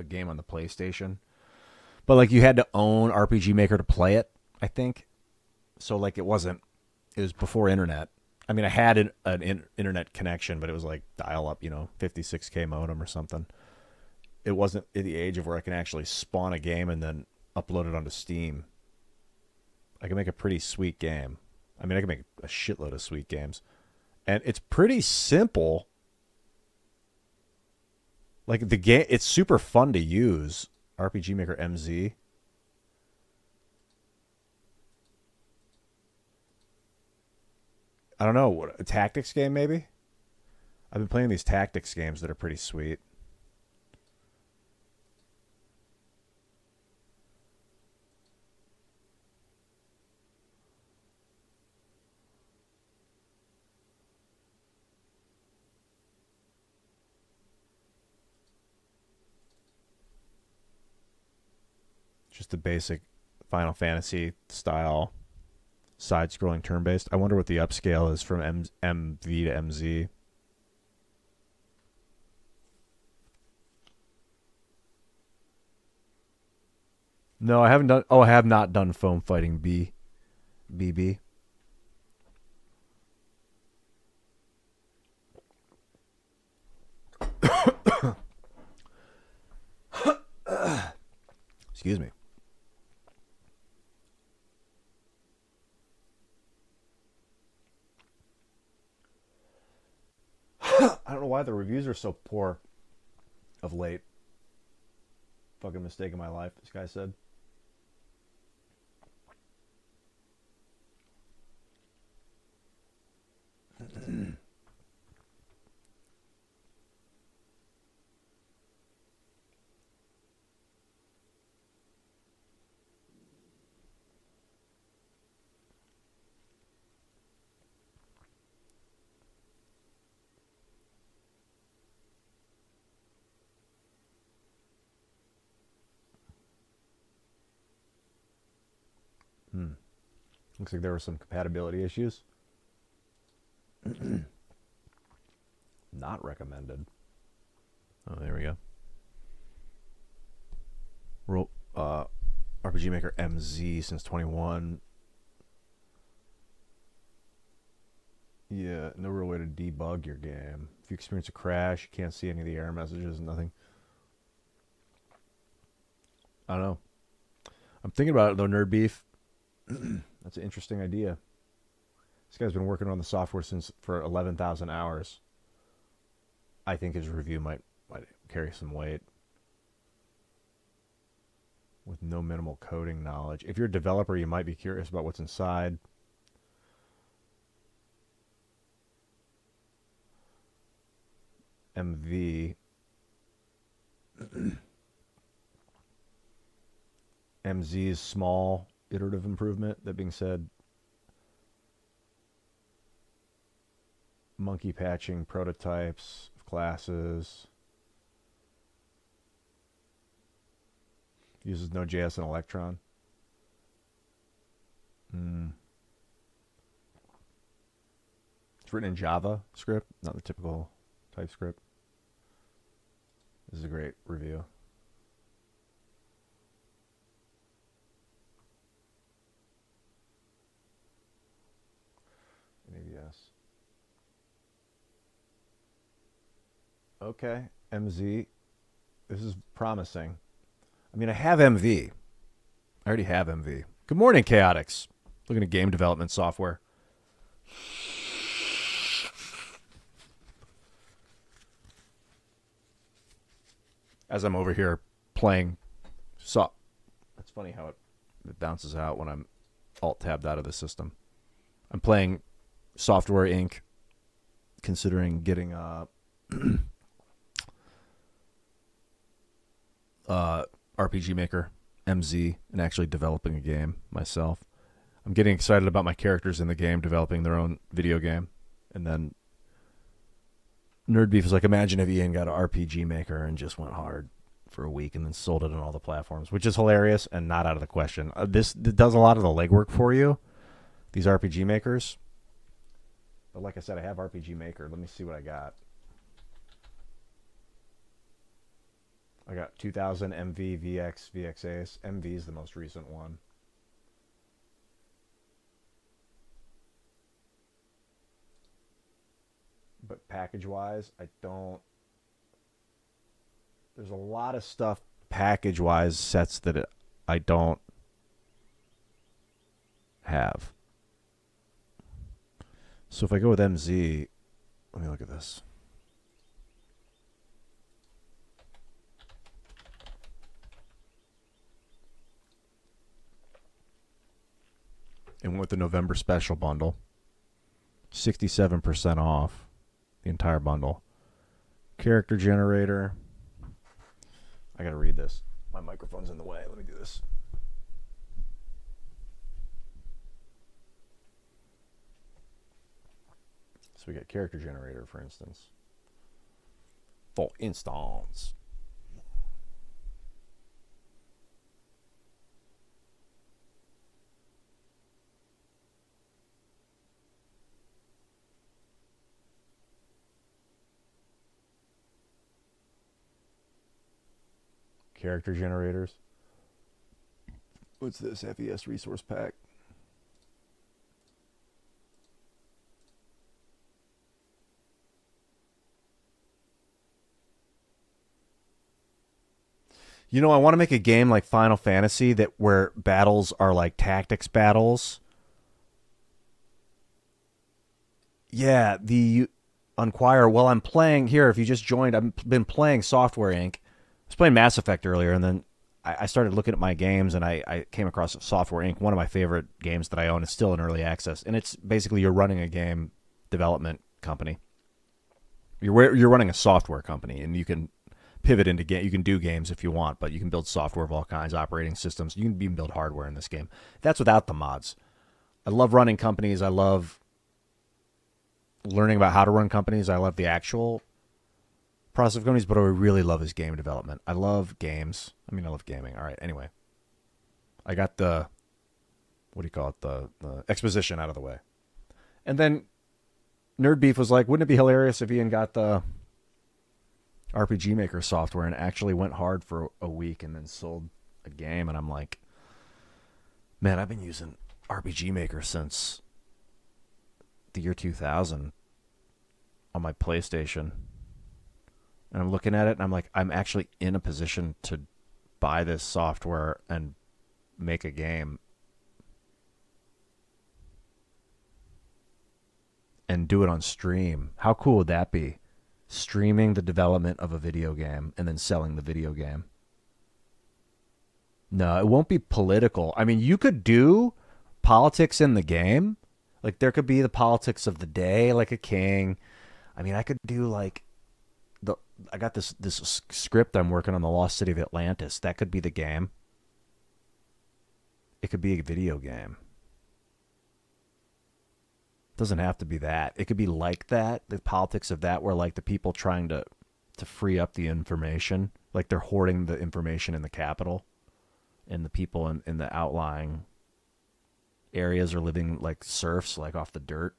game on the PlayStation. But like you had to own RPG Maker to play it, I think. So like it was before internet. I mean, I had an internet connection, but it was like dial up, 56K modem or something. It wasn't at the age of where I can actually spawn a game and then upload it onto Steam. I can make a pretty sweet game. I mean, I can make a shitload of sweet games. And it's pretty simple. Like the game, it's super fun to use. RPG Maker MZ. I don't know, what, a tactics game maybe? I've been playing these tactics games that are pretty sweet. Just the basic Final Fantasy style side-scrolling turn-based. I wonder what the upscale is from MV to MZ. No, I haven't done... Oh, I have not done Foam Fighting BB. Excuse me. I don't know why the reviews are so poor of late. Fucking mistake in my life, this guy said. Looks like there were some compatibility issues. Not recommended. Oh, there we go. RPG Maker MZ since 21. Yeah, no real way to debug your game. If you experience a crash, you can't see any of the error messages, nothing. I don't know. I'm thinking about it though, Nerd Beef. That's an interesting idea. This guy's been working on the software for 11,000 hours. I think his review might carry some weight. With no minimal coding knowledge. If you're a developer, you might be curious about what's inside. MV. MZ's small iterative improvement. That being said, monkey patching prototypes of classes. Uses Node.js and Electron. It's written in Java script, not the typical TypeScript. This is a great review. ABS. Okay, MZ. This is promising. I mean, I have MV. I already have MV. Good morning, Chaotix. Looking at game development software. As I'm over here playing it's funny how it bounces out when I'm alt-tabbed out of the system. I'm playing Software Inc., considering getting RPG Maker, MZ, and actually developing a game myself. I'm getting excited about my characters in the game developing their own video game. And then Nerd Beef is like, imagine if Ian got an RPG Maker and just went hard for a week and then sold it on all the platforms, which is hilarious and not out of the question. This does a lot of the legwork for you, these RPG Makers. But like I said, I have RPG Maker. Let me see what I got. I got 2000 MV, VX, VXAs. MV is the most recent one. But package-wise, I don't... There's a lot of stuff package-wise, sets that I don't have. So if I go with MZ, let me look at this. And with the November special bundle, 67% off the entire bundle. Character generator. I gotta read this. My microphone's in the way. Let me do this. So we got character generator, for instance. For instance. Character generators. What's this? FES resource pack. You know, I want to make a game like Final Fantasy where battles are like tactics battles. Yeah, the Unquire. Well, I'm playing here. If you just joined, I've been playing Software Inc. I was playing Mass Effect earlier, and then I started looking at my games, and I came across Software Inc., one of my favorite games that I own. It's still in early access, and it's basically you're running a game development company. You're running a software company, and you can pivot into game. You can do games if you want, but you can build software of all kinds, operating systems. You can even build hardware in this game. That's without the mods. I love running companies. I love learning about how to run companies. I love the actual process of companies, but what I really love is game development. I love games. I mean, I love gaming. All right, anyway. I got the, what do you call it, the exposition out of the way. And then Nerd Beef was like, wouldn't it be hilarious if Ian got the RPG Maker software and actually went hard for a week and then sold a game, and I'm like, man, I've been using RPG Maker since the year 2000 on my PlayStation. And I'm looking at it, and I'm like, I'm actually in a position to buy this software and make a game. And do it on stream. How cool would that be? Streaming the development of a video game and then selling the video game. No, it won't be political. I mean, you could do politics in the game. Like, there could be the politics of the day, like a king. I mean, I could do, like, I got this script I'm working on, The Lost City of Atlantis. That could be the game. It could be a video game. Doesn't have to be that. It could be like that. The politics of that, where like the people trying to free up the information, like they're hoarding the information in the capital, and the people in the outlying areas are living like serfs, like off the dirt.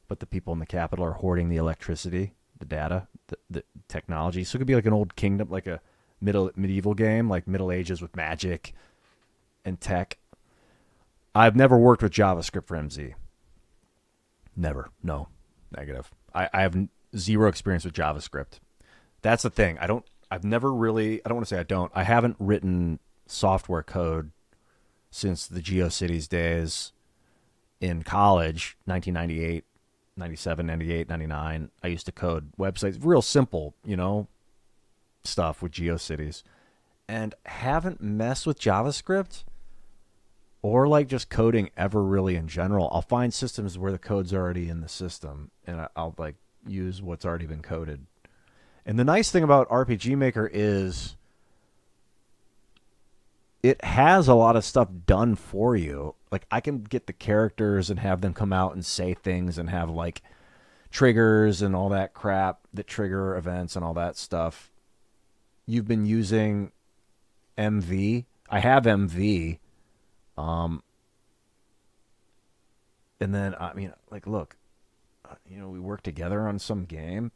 But the people in the capital are hoarding the electricity, the data, the technology. So it could be like an old kingdom, like a medieval game, like Middle Ages with magic and tech. I've never worked with JavaScript for MZ. Never. No. Negative. I have zero experience with JavaScript. That's the thing. I don't want to say I don't. I haven't written software code since the GeoCities days in college, 1998, 97, 98, 99. I used to code websites, real simple, stuff with GeoCities. And haven't messed with JavaScript or like just coding ever really in general. I'll find systems where the code's already in the system, and I'll like use what's already been coded. And the nice thing about RPG Maker is it has a lot of stuff done for you. Like, I can get the characters and have them come out and say things and have like triggers and all that crap that trigger events and all that stuff. You've been using MV. I have MV. And then, I mean, like, look, we work together on some game.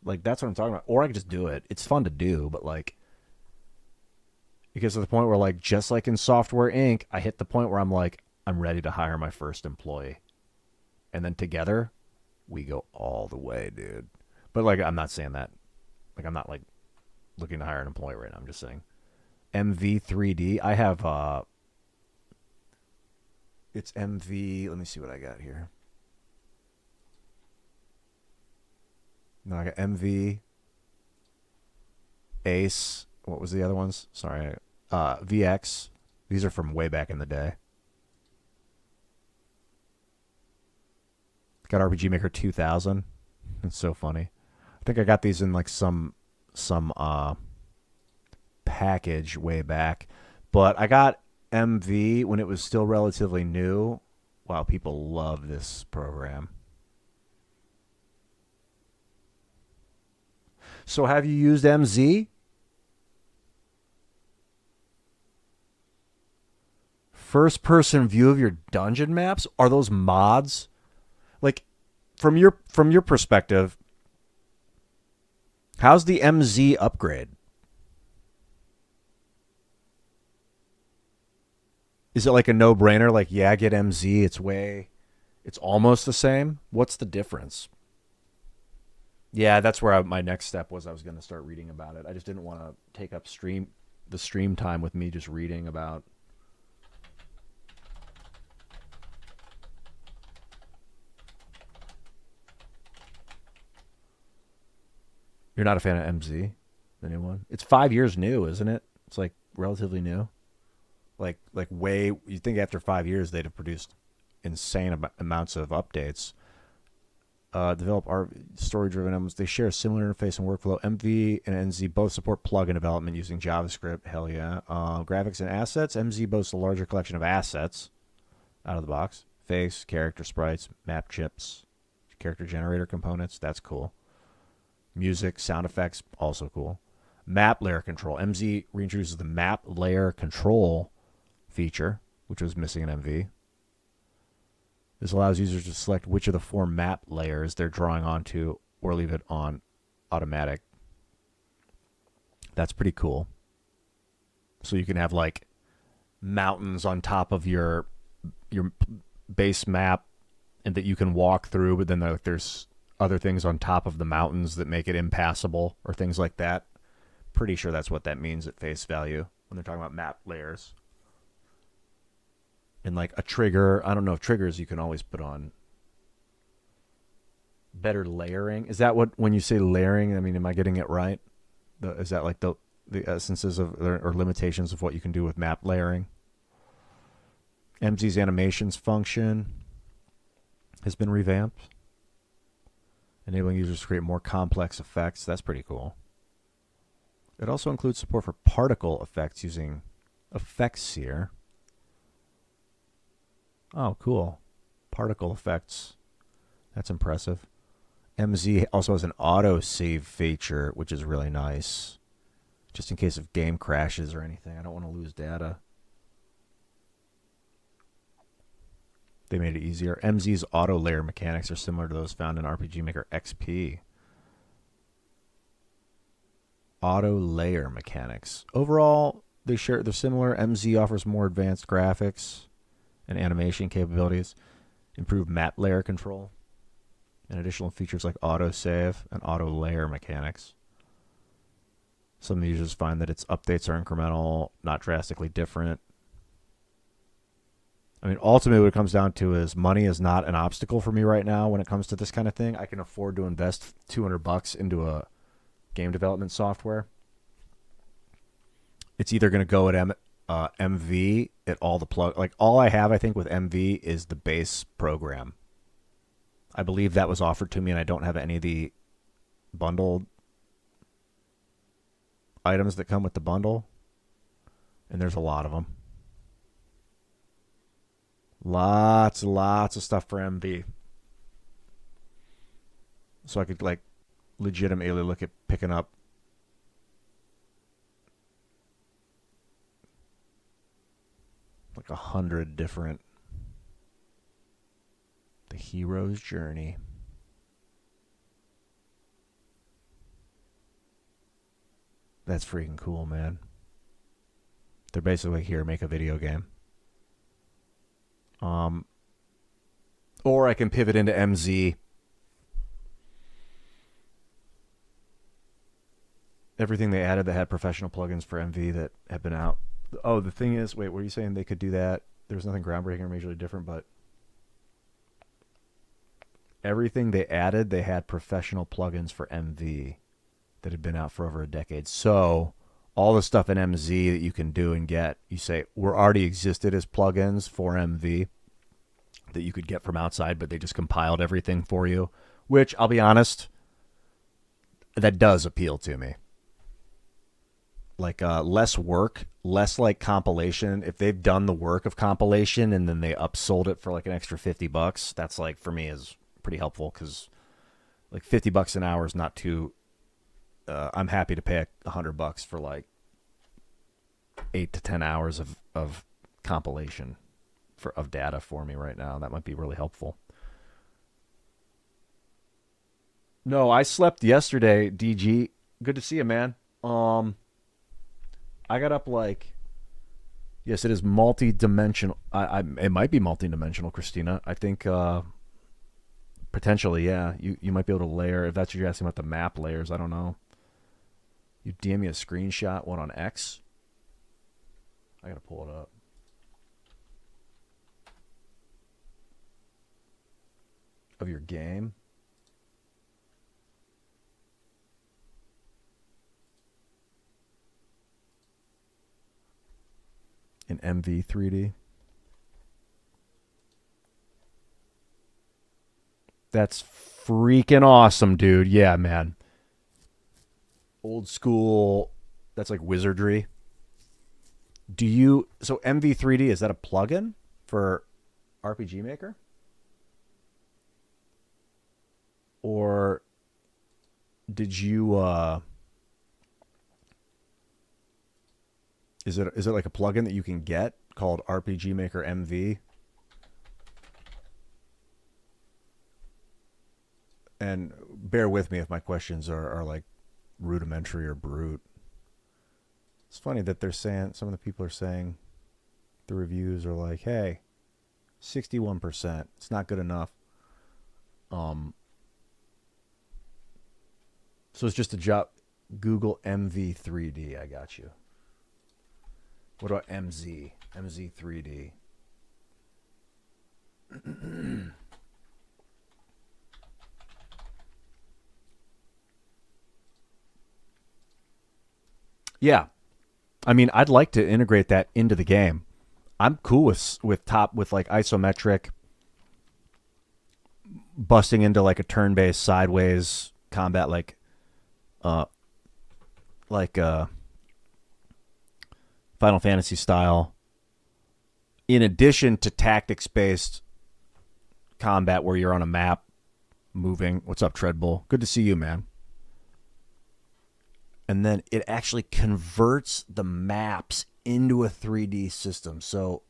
Like, that's what I'm talking about. Or I could just do it. It's fun to do, but like, it gets to the point where, like, just like in Software Inc., I hit the point where I'm like, I'm ready to hire my first employee. And then together, we go all the way, dude. But like, I'm not saying that. Like, I'm not like looking to hire an employee right now. I'm just saying. MV3D, I have, it's MV. Let me see what I got here. No, I got MV, Ace. What was the other ones? Sorry. VX. These are from way back in the day. Got RPG Maker 2000. It's so funny. I think I got these in like some package way back. But I got MV when it was still relatively new. Wow, people love this program. So have you used MZ? First person view of your dungeon maps? Are those mods? Like, from your perspective, how's the MZ upgrade? Is it like a no-brainer? Like, yeah, get MZ. It's almost the same. What's the difference? Yeah, that's where my next step was. I was going to start reading about it. I just didn't want to take up the stream time with me just reading about. You're not a fan of MZ, the new one? It's 5 years new, isn't it? It's like relatively new. Like way, you'd think after 5 years they'd have produced insane amounts of updates. Develop our story-driven elements. They share a similar interface and workflow. MV and NZ both support plugin development using JavaScript. Hell yeah. Graphics and assets. MZ boasts a larger collection of assets out of the box. Face, character sprites, map chips, character generator components. That's cool. Music, sound effects, also cool. Map layer control. MZ reintroduces the map layer control feature, which was missing in MV. This allows users to select which of the 4 map layers they're drawing onto or leave it on automatic. That's pretty cool. So you can have like mountains on top of your base map and that you can walk through, but then there's other things on top of the mountains that make it impassable or things like that. Pretty sure that's what that means at face value when they're talking about map layers. And like a trigger, I don't know if triggers you can always put on better layering. Is that what, when you say layering, I mean, am I getting it right? Is that like the essences of or limitations of what you can do with map layering? MZ's animations function has been revamped, enabling users to create more complex effects. That's pretty cool. It also includes support for particle effects using Effectseer. Oh, cool. Particle effects. That's impressive. MZ also has an auto-save feature, which is really nice. Just in case of game crashes or anything. I don't want to lose data. They made it easier. MZ's auto layer mechanics are similar to those found in RPG Maker XP. Auto layer mechanics. Overall, they're similar. MZ offers more advanced graphics and animation capabilities, improved map layer control, and additional features like auto save and auto layer mechanics. Some users find that its updates are incremental, not drastically different. I mean, ultimately what it comes down to is money is not an obstacle for me right now when it comes to this kind of thing. I can afford to invest $200 into a game development software. It's either going to go at MV at all the plug. Like all I have, I think, with MV is the base program. I believe that was offered to me, and I don't have any of the bundled items that come with the bundle. And there's a lot of them. Lots of stuff for MV. So I could like legitimately look at picking up like 100 different The Hero's Journey. That's freaking cool, man. They're basically here, make a video game. Or I can pivot into MZ. Everything they added that had professional plugins for MV that have been out. Oh, the thing is, wait, were you saying they could do that? There was nothing groundbreaking or majorly different, but everything they added, they had professional plugins for MV that had been out for over a decade. So all the stuff in MZ that you can do and get, you say, were already existed as plugins for MV that you could get from outside, but they just compiled everything for you, which, I'll be honest, that does appeal to me. Like less work, less like compilation. If they've done the work of compilation and then they upsold it for like an extra $50, that's like, for me, is pretty helpful, because like $50 an hour is not too... I'm happy to pay $100 for like 8 to 10 hours of compilation of data for me right now. That might be really helpful. No, I slept yesterday, DG. Good to see you, man. I got up like... Yes, it is multi-dimensional. It might be multi-dimensional, Christina. I think potentially, yeah. You might be able to layer, if that's what you're asking about the map layers. I don't know. You DM me a screenshot, one on X. I gotta pull it up. Of your game. In MV 3D. That's freaking awesome, dude. Yeah, man. Old school. That's like wizardry. So MV 3D, is that a plugin for RPG Maker? Or did you is it like a plugin that you can get called RPG Maker MV? And bear with me if my questions are like rudimentary or brute. It's funny that they're saying, some of the people are saying, the reviews are like, hey, 61%. It's not good enough. So it's just a job. Google MV3D. I got you. What about MZ? MZ3D. Yeah. I mean, I'd like to integrate that into the game. I'm cool with like isometric busting into like a turn-based sideways combat like Final Fantasy style, in addition to tactics-based combat where you're on a map moving. What's up, Treadbull? Good to see you, man. And then it actually converts the maps into a 3D system. So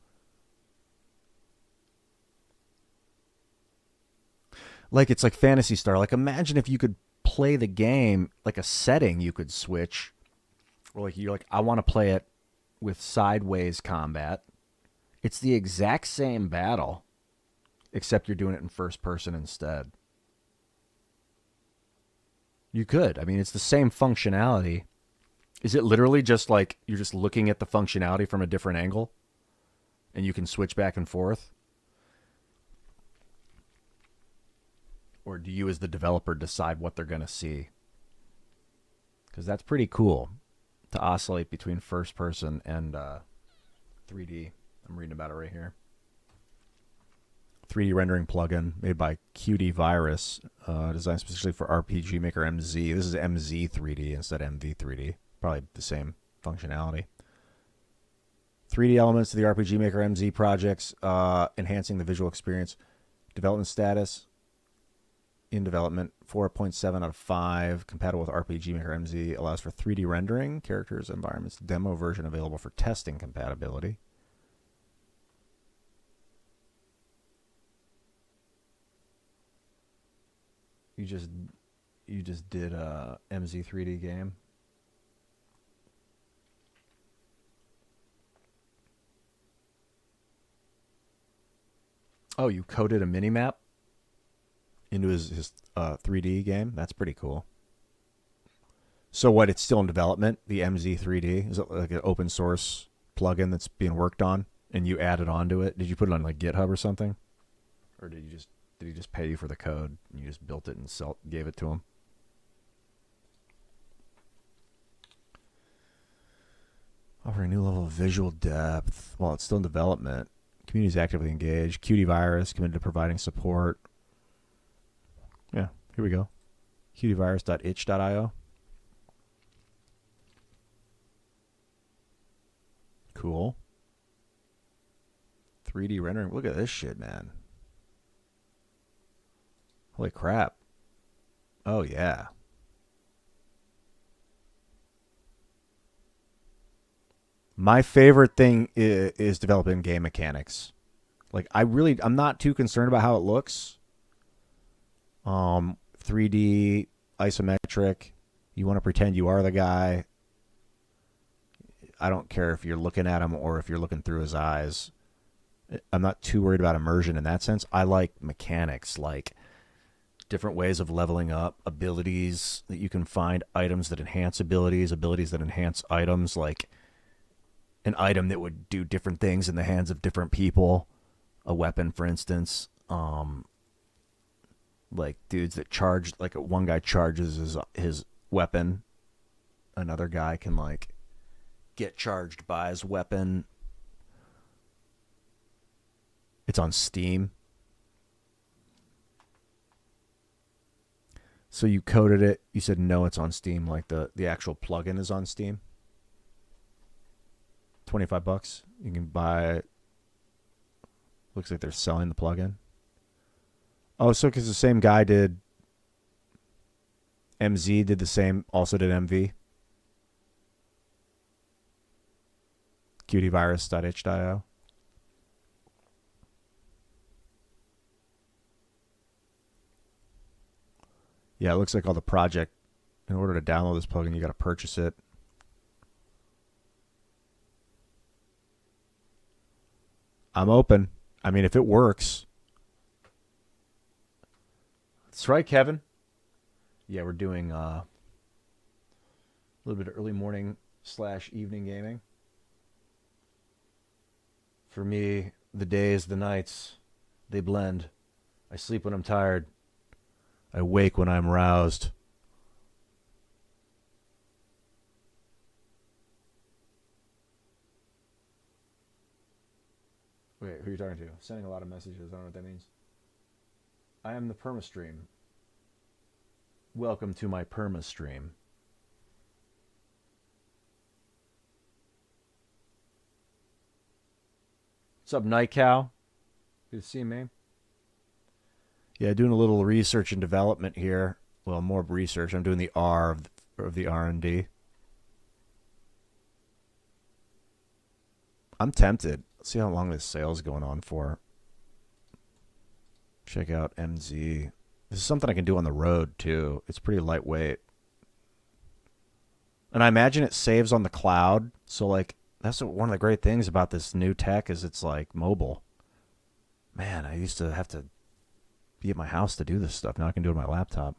like it's like Phantasy Star. Like imagine if you could play the game like a setting you could switch. Or like you're like, I want to play it with sideways combat. It's the exact same battle, except you're doing it in first person instead. You could. I mean, it's the same functionality. Is it literally just like you're just looking at the functionality from a different angle and you can switch back and forth? Or do you as the developer decide what they're going to see? Because that's pretty cool to oscillate between first person and 3D. I'm reading about it right here. 3D rendering plugin made by QD Virus, designed specifically for RPG Maker MZ. This is MZ 3D instead of MV 3D. Probably the same functionality. 3D elements to the RPG Maker MZ projects, enhancing the visual experience. Development status, in development, 4.7 out of 5. Compatible with RPG Maker MZ. Allows for 3D rendering, characters, environments. Demo version available for testing compatibility. You just did a MZ3D game. Oh, you coded a minimap into his 3D game? That's pretty cool. So what, it's still in development, the MZ3D? Is it like an open source plugin that's being worked on and you added onto it? Did you put it on like GitHub or something? Or did he just pay you for the code and you just built it and gave it to him? Offering a new level of visual depth while it's still in development. Community is actively engaged. QD Virus committed to providing support. Yeah, here we go. qdvirus.itch.io. Cool. 3D rendering. Look at this shit, man. Holy crap. Oh, yeah. My favorite thing is developing game mechanics. Like, I'm not too concerned about how it looks. 3D, isometric. You want to pretend you are the guy. I don't care if you're looking at him or if you're looking through his eyes. I'm not too worried about immersion in that sense. I like mechanics, like different ways of leveling up, abilities that you can find, items that enhance abilities, abilities that enhance items, like an item that would do different things in the hands of different people. A weapon, for instance. Like dudes that charge, like one guy charges his weapon. Another guy can like get charged by his weapon. It's on Steam. So you coded it. You said no, it's on Steam. Like the actual plugin is on Steam. $25. You can buy. Looks like they're selling the plugin. Oh, so because the same guy did. MZ did the same. Also did MV. qdvirus.itch.io. Yeah, it looks like all the project. In order to download this plugin, you got to purchase it. I'm open. I mean, if it works. That's right, Kevin. Yeah, we're doing a little bit of early morning / evening gaming. For me, the days, the nights, they blend. I sleep when I'm tired. I wake when I'm roused. Wait, who are you talking to? Sending a lot of messages. I don't know what that means. I am the PermaStream. Welcome to my PermaStream. What's up, Night Cow? Good to see you, man. Yeah, doing a little research and development here. Well, more research. I'm doing the R of the R&D. I'm tempted. Let's see how long this sale's going on for. Check out MZ. This is something I can do on the road, too. It's pretty lightweight. And I imagine it saves on the cloud. So, like, that's one of the great things about this new tech is it's, like, mobile. Man, I used to have to be at my house to do this stuff. Now I can do it on my laptop.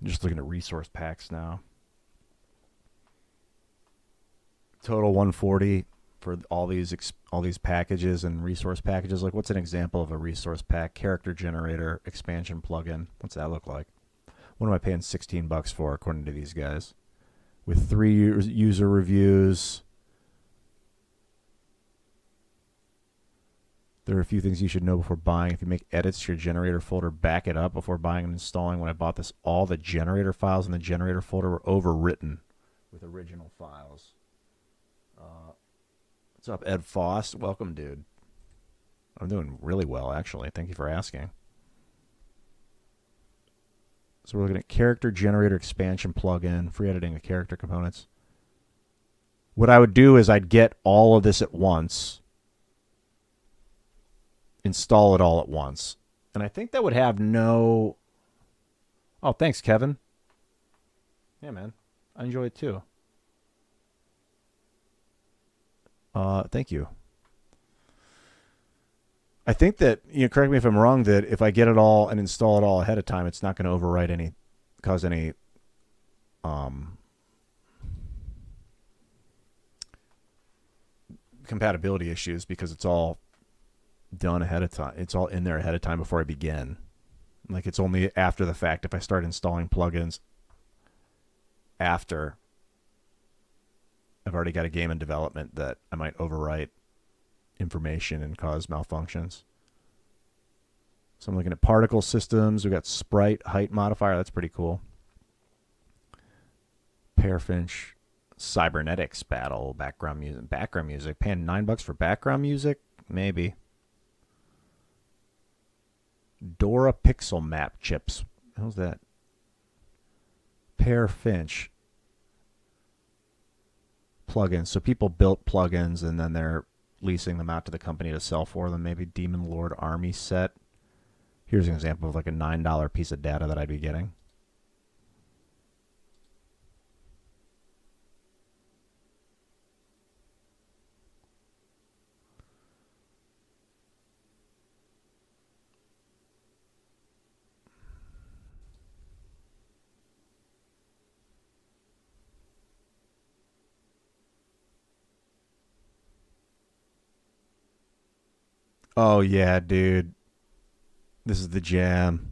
I'm just looking at resource packs now. Total 140 for all these packages and resource packages. Like, what's an example of a resource pack? Character generator, expansion plugin. What's that look like? What am I paying $16 for, according to these guys? With 3 user reviews. There are a few things you should know before buying. If you make edits to your generator folder, back it up before buying and installing. When I bought this, all the generator files in the generator folder were overwritten with original files. What's up, Ed Foss? Welcome, dude. I'm doing really well, actually. Thank you for asking. So we're looking at character generator expansion plugin, free editing of character components. What I would do is I'd get all of this at once, install it all at once. And I think that would have no... Oh, thanks, Kevin. Yeah, man. I enjoy it too. Thank you. I think that, correct me if I'm wrong, that if I get it all and install it all ahead of time, it's not going to overwrite cause any compatibility issues because it's all done ahead of time. It's all in there ahead of time before I begin. Like, it's only after the fact if I start installing plugins after I've already got a game in development that I might overwrite information and cause malfunctions. So I'm looking at particle systems. We've got sprite height modifier. That's pretty cool. Pearfinch, cybernetics battle, background music. Background music. Paying $9 for background music? Maybe. Dora pixel map chips. How's that? Pearfinch. Plugins. So people built plugins and then they're leasing them out to the company to sell for them. Maybe Demon Lord Army set. Here's an example of like a $9 piece of data that I'd be getting. Oh, yeah, dude. This is the jam.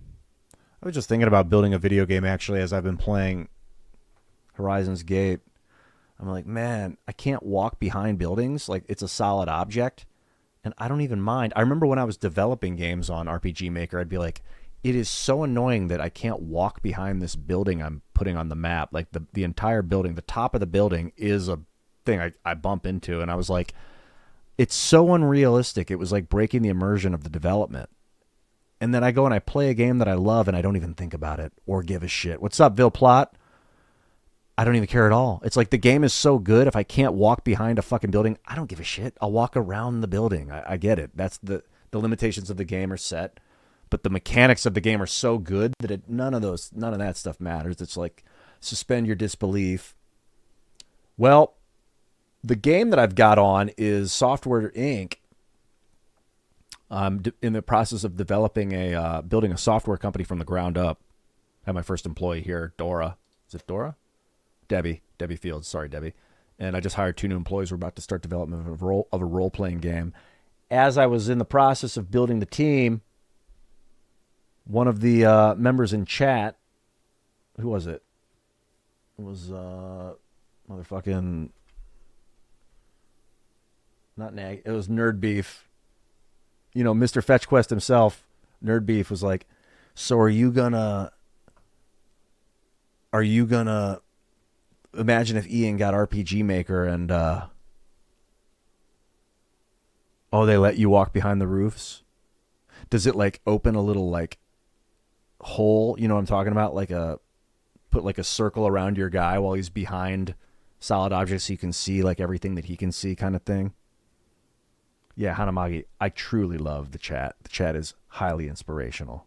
I was just thinking about building a video game, actually, as I've been playing Horizon's Gate. I'm like, man, I can't walk behind buildings. Like, it's a solid object, and I don't even mind. I remember when I was developing games on RPG Maker, I'd be like, it is so annoying that I can't walk behind this building I'm putting on the map. Like, the entire building, the top of the building is a thing I bump into, and I was like... It's so unrealistic. It was like breaking the immersion of the development. And then I go and I play a game that I love and I don't even think about it or give a shit. What's up, Bill Plot? I don't even care at all. It's like the game is so good. If I can't walk behind a fucking building, I don't give a shit. I'll walk around the building. I get it. That's the limitations of the game are set, but the mechanics of the game are so good that none of that stuff matters. It's like suspend your disbelief. Well, the game that I've got on is Software Inc. I'm in the process of developing building a software company from the ground up. I have my first employee here, Dora. Is it Dora? Debbie Fields. Sorry, Debbie. And I just hired 2 new employees. We're about to start development of a role-playing game. As I was in the process of building the team, one of the members in chat, who was it? It was motherfucking, not Nag. It was Nerd Beef. You know, Mr. Fetch Quest himself, Nerd Beef, was like, so are you gonna imagine if Ian got RPG Maker and they let you walk behind the roofs? Does it like open a little like hole, you know what I'm talking about? Like put like a circle around your guy while he's behind solid objects so you can see like everything that he can see kind of thing. Yeah, Hanamagi, I truly love the chat. The chat is highly inspirational.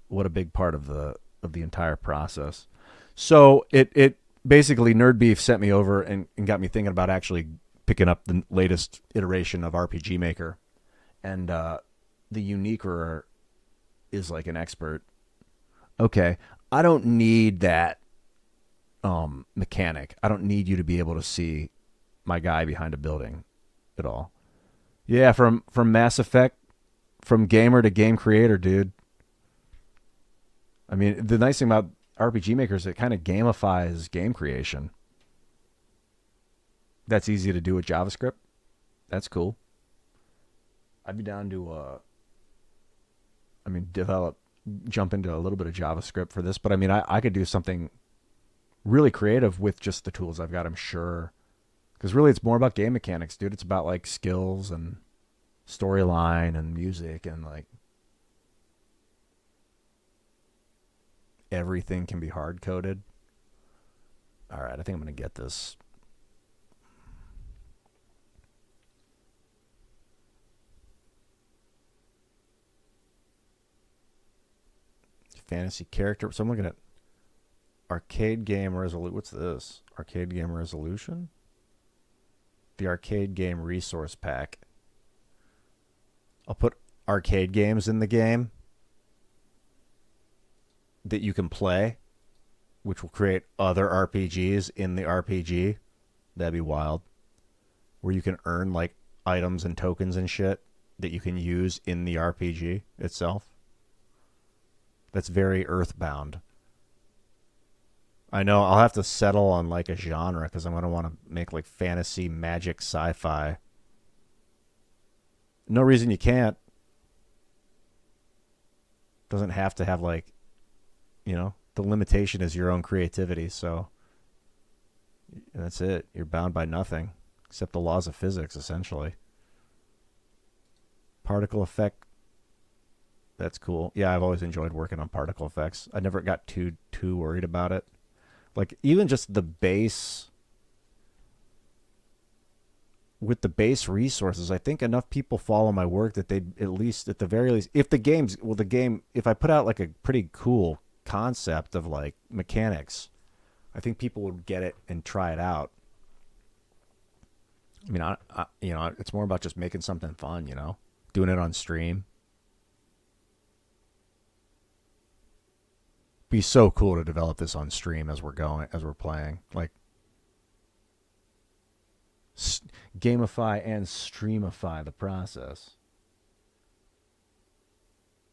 What a big part of the entire process. So it basically, Nerd Beef sent me over and got me thinking about actually picking up the latest iteration of RPG Maker. And the Uniquer is like an expert. Okay, I don't need that mechanic. I don't need you to be able to see my guy behind a building at all. Yeah, from Mass Effect, from gamer to game creator, dude. I mean, the nice thing about RPG Maker is it kind of gamifies game creation. That's easy to do with JavaScript. That's cool. I'd be down to, jump into a little bit of JavaScript for this, but I mean, I could do something really creative with just the tools I've got, I'm sure. Because really, it's more about game mechanics, dude. It's about like skills and storyline and music and like everything can be hard coded. All right, I think I'm gonna get this. Fantasy character. So I'm looking at arcade game resolution. What's this? Arcade game resolution? The arcade game resource pack. I'll put arcade games in the game that you can play, which will create other RPGs in the RPG. That'd be wild. Where you can earn like items and tokens and shit that you can use in the RPG itself. That's very Earthbound. I know I'll have to settle on like a genre because I'm going to want to make like fantasy, magic, sci-fi. No reason you can't. Doesn't have to have like, you know, the limitation is your own creativity. So that's it. You're bound by nothing except the laws of physics, essentially. Particle effect. That's cool. Yeah, I've always enjoyed working on particle effects. I never got too worried about it. Like, even just the base, with the base resources, I think enough people follow my work that they'd at least, at the very least, if I put out like a pretty cool concept of like mechanics, I think people would get it and try it out. I mean, it's more about just making something fun, you know, doing it on stream. Be so cool to develop this on stream as we're playing. Like, gamify and streamify the process.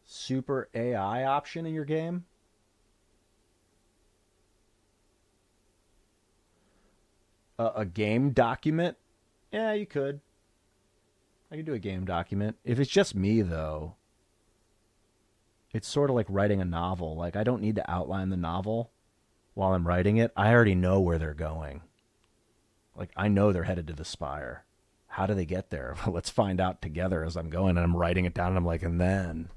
Super AI option in your game? A game document? Yeah, you could. I could do a game document. If it's just me, though, it's sort of like writing a novel. Like, I don't need to outline the novel while I'm writing it. I already know where they're going. Like, I know they're headed to the Spire. How do they get there? Well, let's find out together as I'm going. And I'm writing it down, and I'm like, and then.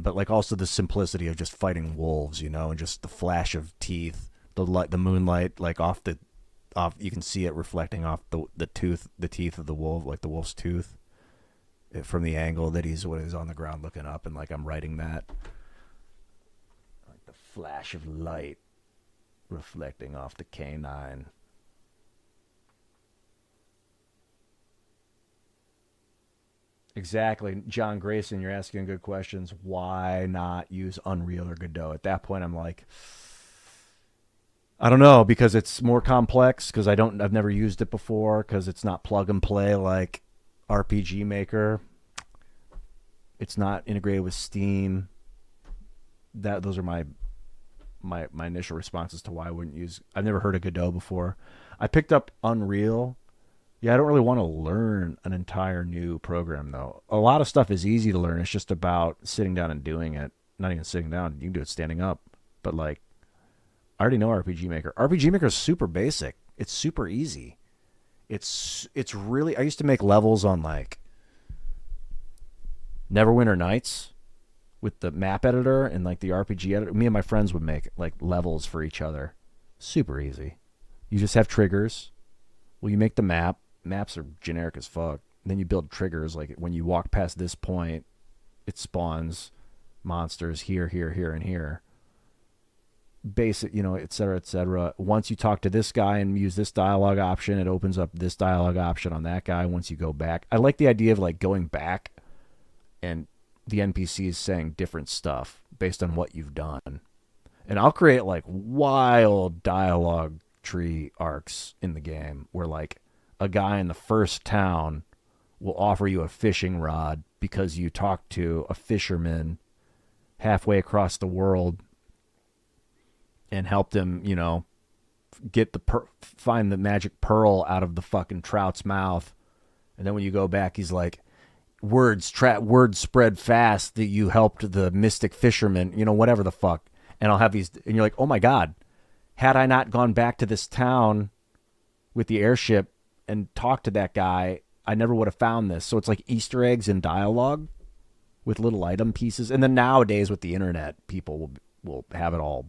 But like also the simplicity of just fighting wolves, you know, and just the flash of teeth the light, the moonlight, like off. You can see it reflecting off the teeth of the wolf, like the wolf's tooth, from the angle that he's on the ground looking up, and like I'm writing that, like the flash of light reflecting off the canine. Exactly, John Grayson, you're asking good questions. Why not use Unreal or Godot? At that point, I'm like, I don't know, because it's more complex, because I've never used it before, because it's not plug and play like RPG Maker. It's not integrated with Steam. Those are my initial responses to why I wouldn't use. I've never heard of Godot before. I picked up Unreal. Yeah, I don't really want to learn an entire new program, though. A lot of stuff is easy to learn. It's just about sitting down and doing it. Not even sitting down. You can do it standing up. But, like, I already know RPG Maker. RPG Maker is super basic. It's super easy. It's really... I used to make levels on, like, Neverwinter Nights with the map editor and, like, the RPG editor. Me and my friends would make, like, levels for each other. Super easy. You just have triggers. Well, you make the map. Maps are generic as fuck. Then you build triggers. Like, when you walk past this point, it spawns monsters here, here, here, and here. Basic, et cetera, et cetera. Once you talk to this guy and use this dialogue option, it opens up this dialogue option on that guy once you go back. I like the idea of, like, going back and the NPCs saying different stuff based on what you've done. And I'll create, like, wild dialogue tree arcs in the game where, like, a guy in the first town will offer you a fishing rod because you talked to a fisherman halfway across the world and helped him, get find the magic pearl out of the fucking trout's mouth. And then when you go back, he's like, word spread fast that you helped the mystic fisherman, whatever the fuck. And I'll have these, and you're like, oh my God, had I not gone back to this town with the airship and talked to that guy, I never would have found this. So it's like Easter eggs in dialogue with little item pieces. And then nowadays with the internet, people will have it all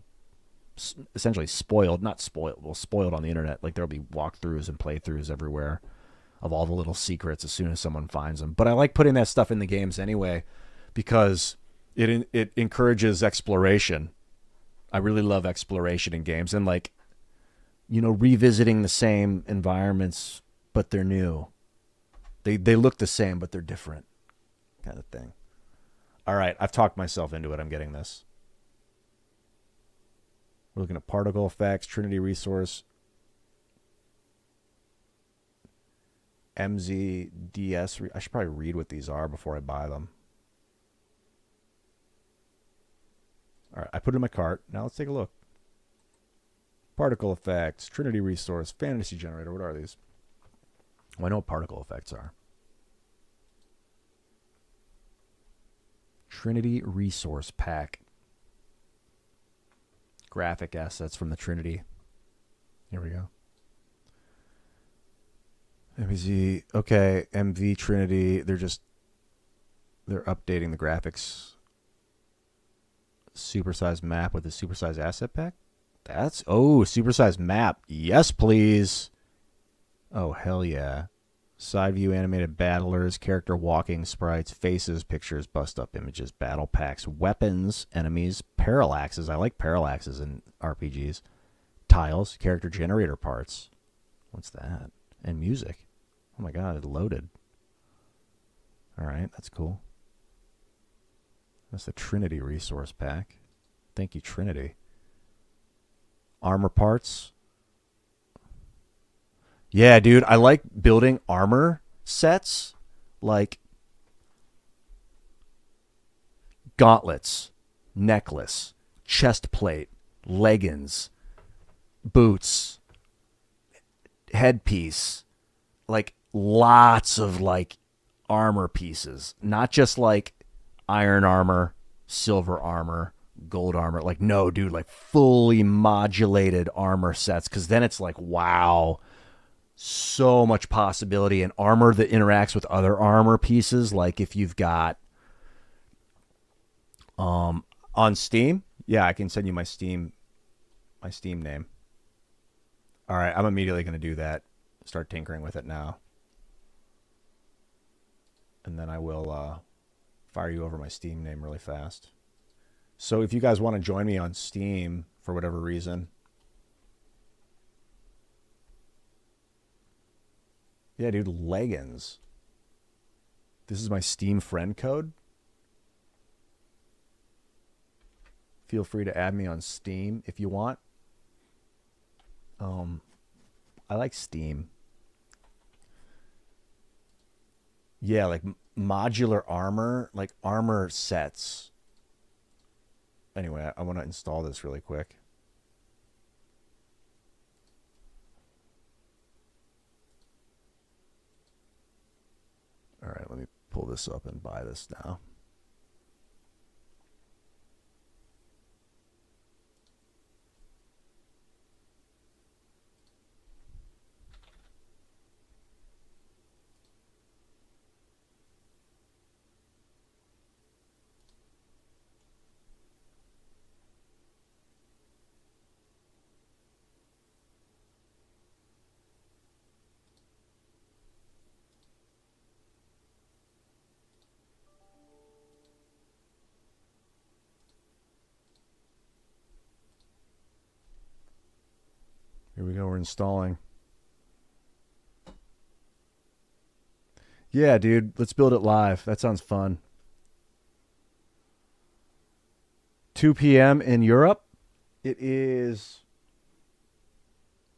essentially spoiled on the internet. Like, there'll be walkthroughs and playthroughs everywhere of all the little secrets as soon as someone finds them. But I like putting that stuff in the games anyway because it encourages exploration. I really love exploration in games and, like, revisiting the same environments, but they're new. They look the same, but they're different, kind of thing. All right, I've talked myself into it. I'm getting this. We're looking at particle effects, Trinity resource, MZDS. I should probably read what these are before I buy them. All right, I put it in my cart. Now let's take a look. Particle effects, Trinity resource, fantasy generator. What are these? Well, I know what particle effects are. Trinity resource pack. Graphic assets from the Trinity. Here we go. MVZ. Okay, MV Trinity. They're updating the graphics. Supersized map with a supersized asset pack? Supersized map. Yes, please. Oh, hell yeah. Side view animated battlers, character walking sprites, faces, pictures, bust up images, battle packs, weapons, enemies, parallaxes. I like parallaxes in RPGs. Tiles, character generator parts. What's that? And music. Oh my God, it loaded. All right, that's cool. That's the Trinity resource pack. Thank you, Trinity. Armor parts. Yeah, dude, I like building armor sets, like gauntlets, necklace, chest plate, leggings, boots, headpiece, like lots of like armor pieces, not just like iron armor, silver armor, gold armor. Like, no, dude, like fully modulated armor sets, because then it's like, wow, so much possibility. And armor that interacts with other armor pieces. Like if you've got on Steam, yeah, I can send you my Steam name. All right, I'm immediately going to do that. Start tinkering with it now. And then I will fire you over my Steam name really fast. So if you guys want to join me on Steam for whatever reason. Yeah, dude, leggings. This is my Steam friend code. Feel free to add me on Steam if you want. I like Steam. Yeah, like modular armor, like armor sets. Anyway, I want to install this really quick. All right, let me pull this up and buy this now. Here we go, we're installing. Yeah, dude, let's build it live. That sounds fun. 2 p.m. in Europe. It is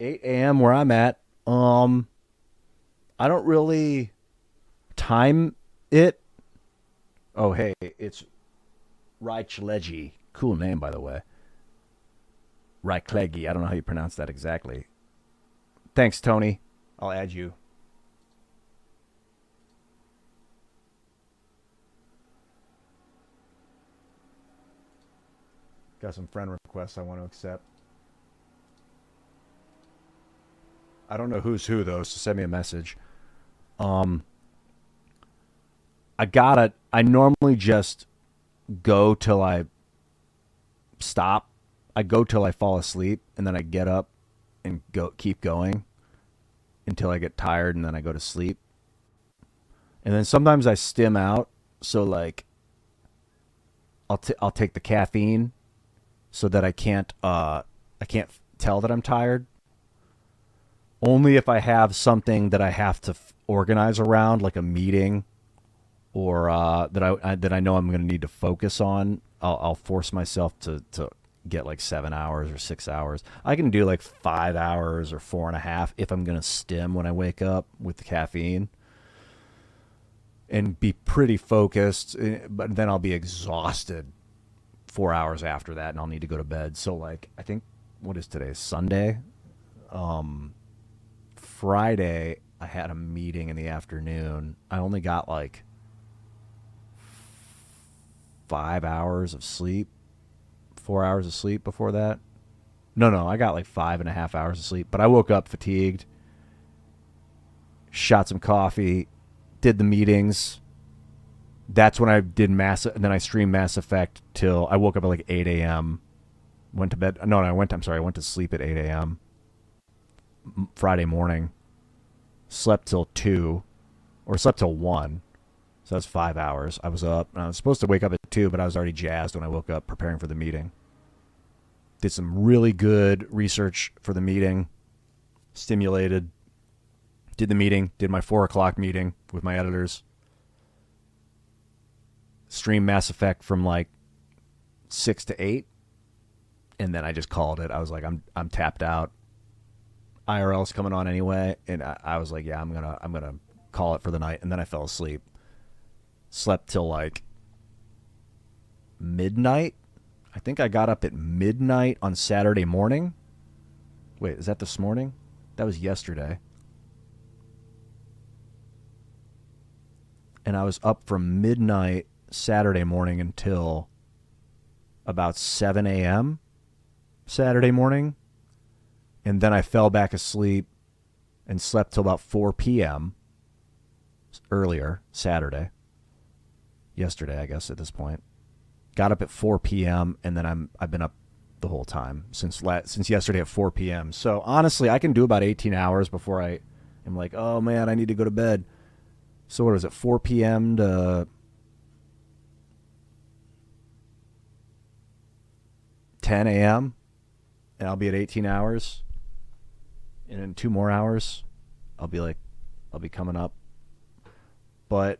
8 a.m. where I'm at. I don't really time it. Oh, hey, it's Rychlegi. Cool name, by the way. Rychlegi. I don't know how you pronounce that exactly. Thanks, Tony. I'll add you. Got some friend requests I want to accept. I don't know who's who, though, so send me a message. I normally just go till I stop. I go till I fall asleep, and then I get up and keep going until I get tired, and then I go to sleep. And then sometimes I stim out, so like I'll take the caffeine so that I can't tell that I'm tired. Only if I have something that I have to organize around, like a meeting, or that I know I'm going to need to focus on. I'll force myself to get like 7 hours or 6 hours. I can do like 5 hours or 4.5 if I'm going to stim when I wake up with the caffeine and be pretty focused, but then I'll be exhausted 4 hours after that and I'll need to go to bed. So like, I think, what is today? Sunday? Friday, I had a meeting in the afternoon. I only got like 5 hours of sleep. 4 hours of sleep before that. No, I got like 5.5 hours of sleep, but I woke up fatigued, shot some coffee, did the meetings. That's when I did and then I streamed Mass Effect till I woke up at like 8 a.m. Went to bed. No, I went to sleep at 8 a.m. Friday morning. Slept till 2, or slept till 1. So that's 5 hours. I was up, and I was supposed to wake up at 2, but I was already jazzed when I woke up preparing for the meeting. Did some really good research for the meeting. Stimulated. Did the meeting. Did my 4 o'clock meeting with my editors. Streamed Mass Effect from like 6 to 8. And then I just called it. I was like, I'm tapped out. IRL's coming on anyway. And I was like, yeah, I'm gonna call it for the night. And then I fell asleep. Slept till like midnight. I think I got up at midnight on Saturday morning. Wait, is that this morning? That was yesterday. And I was up from midnight Saturday morning until about 7 a.m. Saturday morning. And then I fell back asleep and slept till about 4 p.m. earlier, Saturday. Yesterday, I guess, at this point. Got up at 4 p.m. and then I've been up the whole time since yesterday at 4 p.m. So honestly, I can do about 18 hours before I am like, oh man, I need to go to bed. So what was it, 4 p.m. to 10 a.m. and I'll be at 18 hours. And in 2 more hours, I'll be coming up. But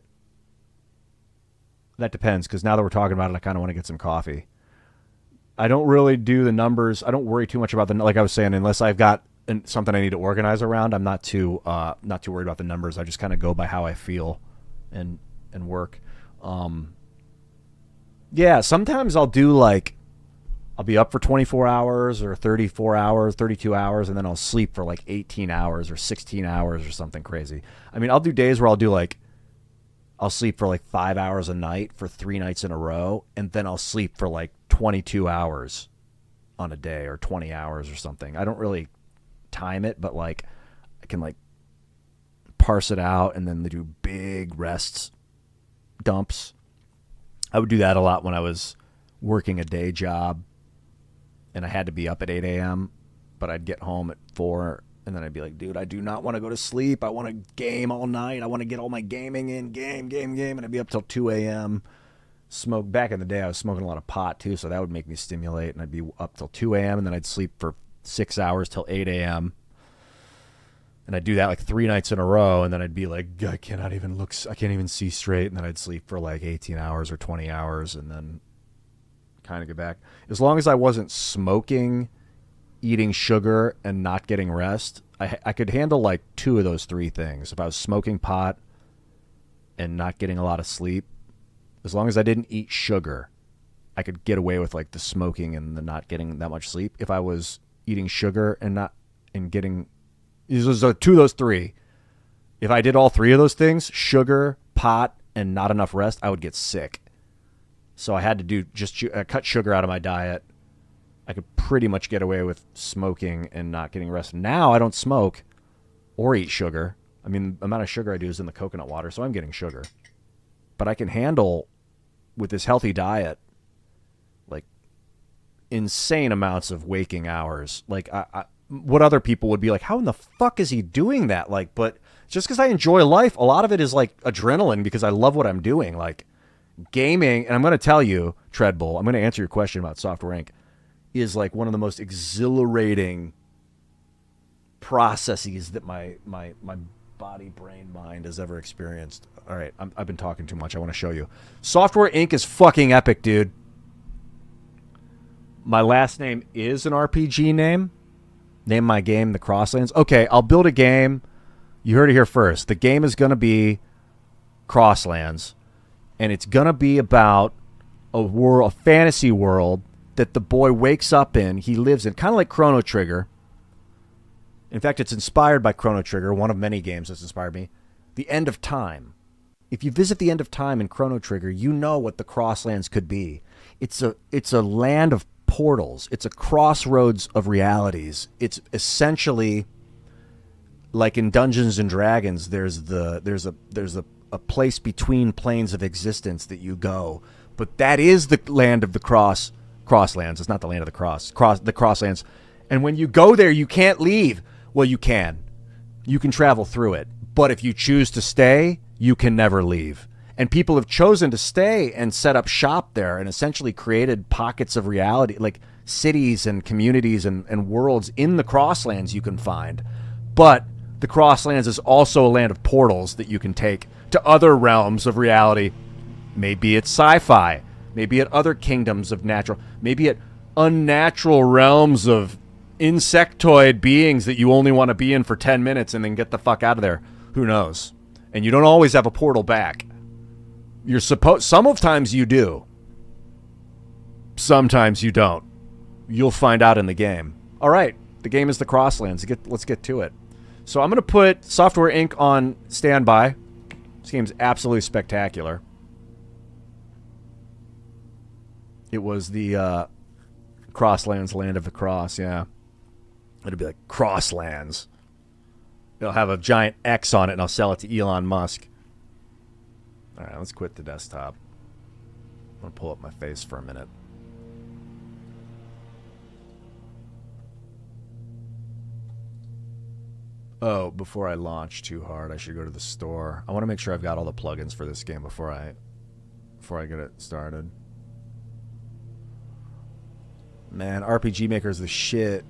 that depends, because now that we're talking about it, I kind of want to get some coffee. I don't really do the numbers. I don't worry too much about like I was saying, unless I've got something I need to organize around. I'm not too worried about the numbers. I just kind of go by how I feel and work. Yeah, sometimes I'll do like, I'll be up for 24 hours or 34 hours, 32 hours, and then I'll sleep for like 18 hours or 16 hours or something crazy. I mean, I'll do days where I'll sleep for like 5 hours a night for 3 nights in a row, and then I'll sleep for like 22 hours on a day or 20 hours or something. I don't really time it, but like I can like parse it out and then they do big rests, dumps. I would do that a lot when I was working a day job and I had to be up at 8 a.m., but I'd get home at 4, and then I'd be like, dude, I do not want to go to sleep. I want to game all night. I want to get all my gaming in, game, and I'd be up till 2 a.m. Smoke. Back in the day, I was smoking a lot of pot, too, so that would make me stimulate, and I'd be up till 2 a.m., and then I'd sleep for 6 hours till 8 a.m., and I'd do that like 3 nights in a row, and then I'd be like, I can't even see straight, and then I'd sleep for like 18 hours or 20 hours, and then kind of get back. As long as I wasn't smoking, eating sugar, and not getting rest, I could handle like 2 of those 3 things. If I was smoking pot and not getting a lot of sleep, as long as I didn't eat sugar, I could get away with like the smoking and the not getting that much sleep. If I was eating sugar and getting, these was 2 of those 3. If I did all 3 of those things, sugar, pot, and not enough rest, I would get sick. So I had to do cut sugar out of my diet. I could pretty much get away with smoking and not getting rest. Now I don't smoke or eat sugar. I mean, the amount of sugar I do is in the coconut water, so I'm getting sugar. But I can handle, with this healthy diet, like insane amounts of waking hours. Like what other people would be like, how in the fuck is he doing that? Like, but just because I enjoy life, a lot of it is like adrenaline because I love what I'm doing. Like gaming, and I'm going to tell you, Treadbull, I'm going to answer your question about Software Inc., is like one of the most exhilarating processes that my body, brain, mind has ever experienced. All right, I've been talking too much. I want to show you. Software Inc. is fucking epic, dude. My last name is an RPG name. Name my game The Crosslands. Okay, I'll build a game. You heard it here first. The game is going to be Crosslands, and it's going to be about a fantasy world that the boy wakes up in, he lives in, kind of like Chrono Trigger. In fact, it's inspired by Chrono Trigger, one of many games that's inspired me. The End of Time. If you visit the End of Time in Chrono Trigger, you know what the Crosslands could be. It's a land of portals. It's a crossroads of realities. It's essentially like in Dungeons and Dragons. There's a place between planes of existence that you go, but that is the land of the Crosslands. It's not the land of the the Crosslands. And when you go there, you can't leave. Well, you can. You can travel through it. But if you choose to stay, you can never leave. And people have chosen to stay and set up shop there and essentially created pockets of reality, like cities and communities and worlds in the Crosslands you can find. But the Crosslands is also a land of portals that you can take to other realms of reality. Maybe it's sci-fi. Maybe at other kingdoms of natural. Maybe at unnatural realms of insectoid beings that you only want to be in for 10 minutes and then get the fuck out of there. Who knows? And you don't always have a portal back. You're supposed. Sometimes you do. Sometimes you don't. You'll find out in the game. All right, the game is the Crosslands. Let's get to it. So I'm going to put Software Inc. on standby. This game's absolutely spectacular. It was the Crosslands, Land of the Cross, yeah. It'll be like Crosslands. It'll have a giant X on it, and I'll sell it to Elon Musk. All right, let's quit the desktop. I'm going to pull up my face for a minute. Oh, before I launch too hard, I should go to the store. I want to make sure I've got all the plugins for this game before I get it started. Man, RPG Maker is the shit.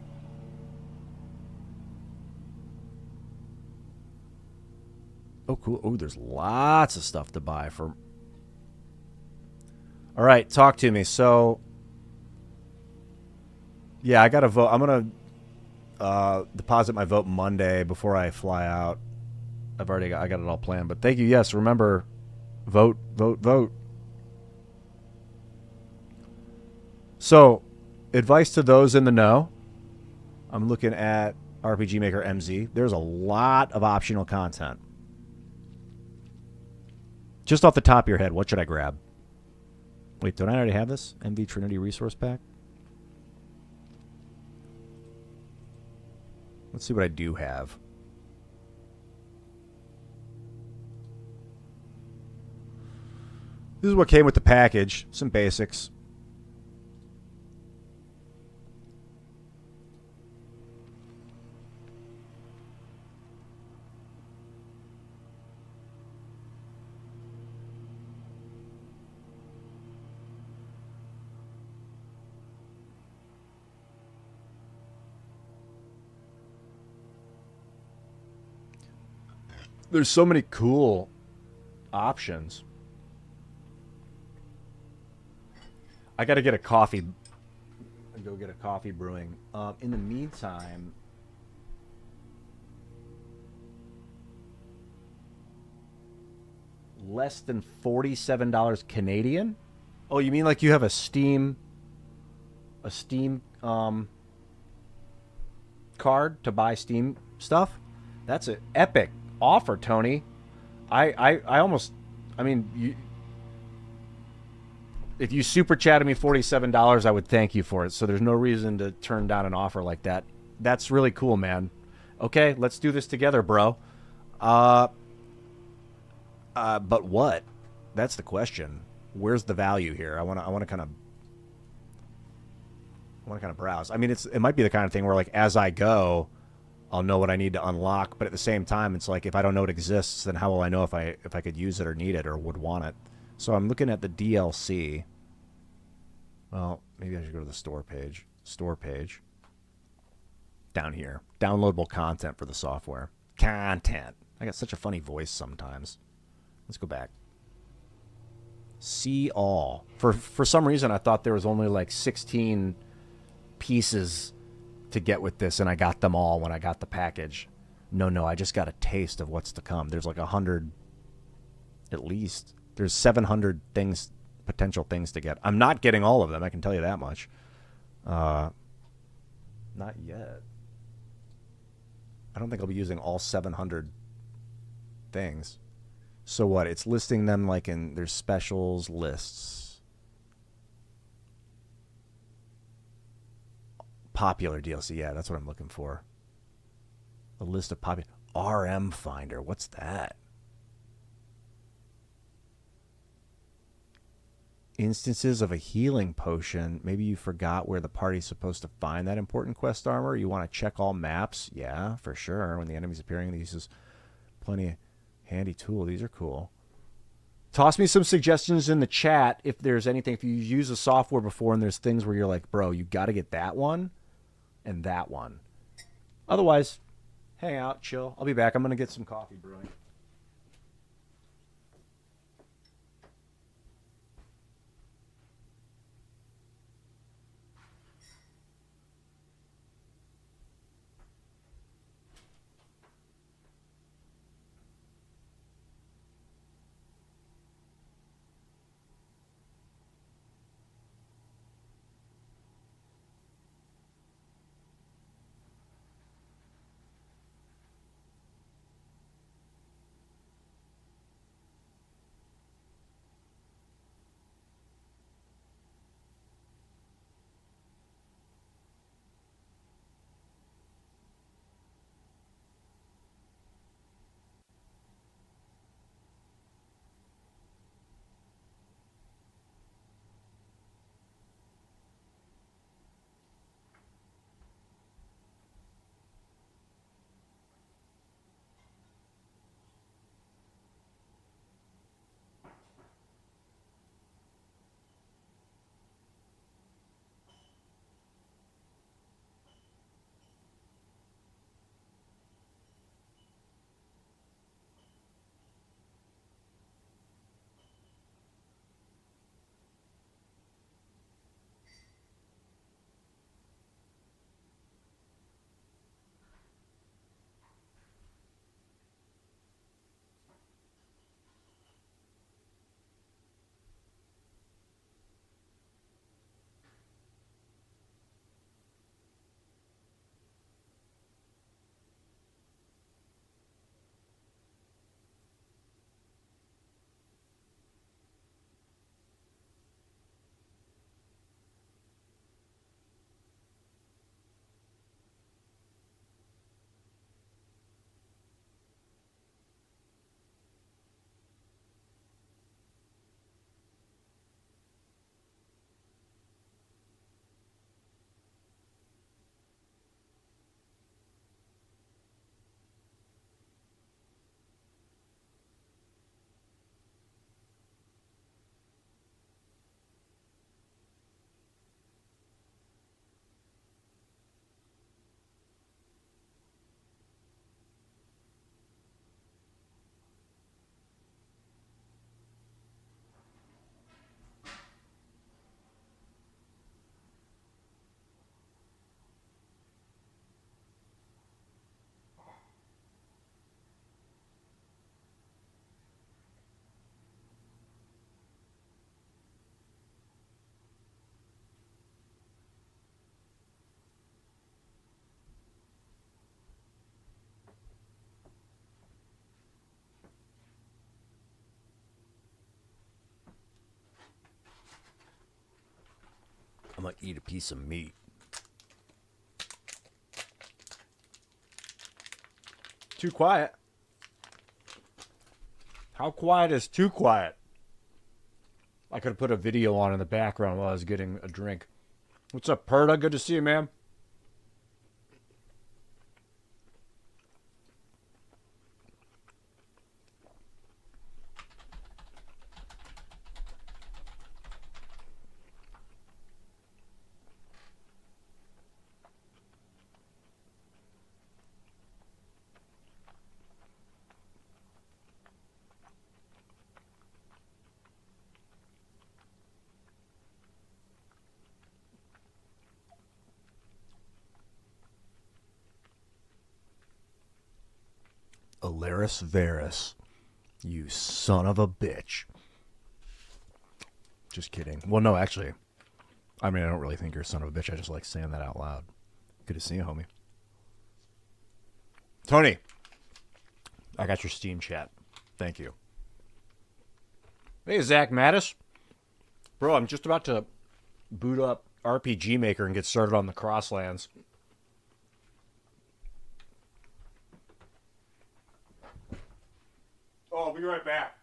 Oh, cool. Oh, there's lots of stuff to buy for... All right, talk to me. So, yeah, I got to vote. I'm going to deposit my vote Monday before I fly out. I got it all planned. But thank you. Yes, remember, vote, vote, vote. So, advice to those in the know. I'm looking at RPG Maker MZ. There's a lot of optional content. Just off the top of your head, what should I grab? Wait, don't I already have this? MV Trinity Resource Pack? Let's see what I do have. This is what came with the package. Some basics. There's so many cool options. I got to get a coffee. Go get a coffee brewing. In the meantime, less than $47 Canadian? Oh, you mean like you have a Steam card to buy Steam stuff? That's an epic offer, Tony. I mean, if you super chatted me $47, I would thank you for it. So there's no reason to turn down an offer like that. That's really cool, man. Okay, let's do this together, bro. But what? That's the question. Where's the value here? I want to kind of browse. I mean, it might be the kind of thing where, like, as I go, I'll know what I need to unlock, but at the same time, it's like, if I don't know it exists, then how will I know if I could use it or need it or would want it? So I'm looking at the DLC. Well, maybe I should go to the store page. Store page. Down here. Downloadable content for the software. Content. I got such a funny voice sometimes. Let's go back. See all. For some reason, I thought there was only like 16 pieces to get with this, and I got them all when I got the package. No, I just got a taste of what's to come. There's like 100, at least. There's 700 things, potential things to get. I'm not getting all of them, I can tell you that much. Not yet. I don't think I'll be using all 700 things. So what? It's listing them like in there's specials lists. Popular DLC, yeah, that's what I'm looking for. A list of popular... RM Finder, what's that? Instances of a healing potion. Maybe you forgot where the party's supposed to find that important quest armor. You want to check all maps? Yeah, for sure. When the enemy's appearing, these is plenty of handy tool. These are cool. Toss me some suggestions in the chat if there's anything. If you use the software before and there's things where you're like, bro, you got to get that one and that one. Otherwise, hang out, chill. I'll be back. I'm going to get some coffee brewing. I'm gonna eat a piece of meat. Too quiet. How quiet is too quiet? I could have put a video on in the background while I was getting a drink. What's up, Perda? Good to see you, man. Alaris Varus. You son of a bitch. Just kidding. Well, no, actually. I mean, I don't really think you're a son of a bitch. I just like saying that out loud. Good to see you, homie. Tony. I got your Steam chat. Thank you. Hey, Zach Mattis. Bro, I'm just about to boot up RPG Maker and get started on the Crosslands. Oh, I'll be right back.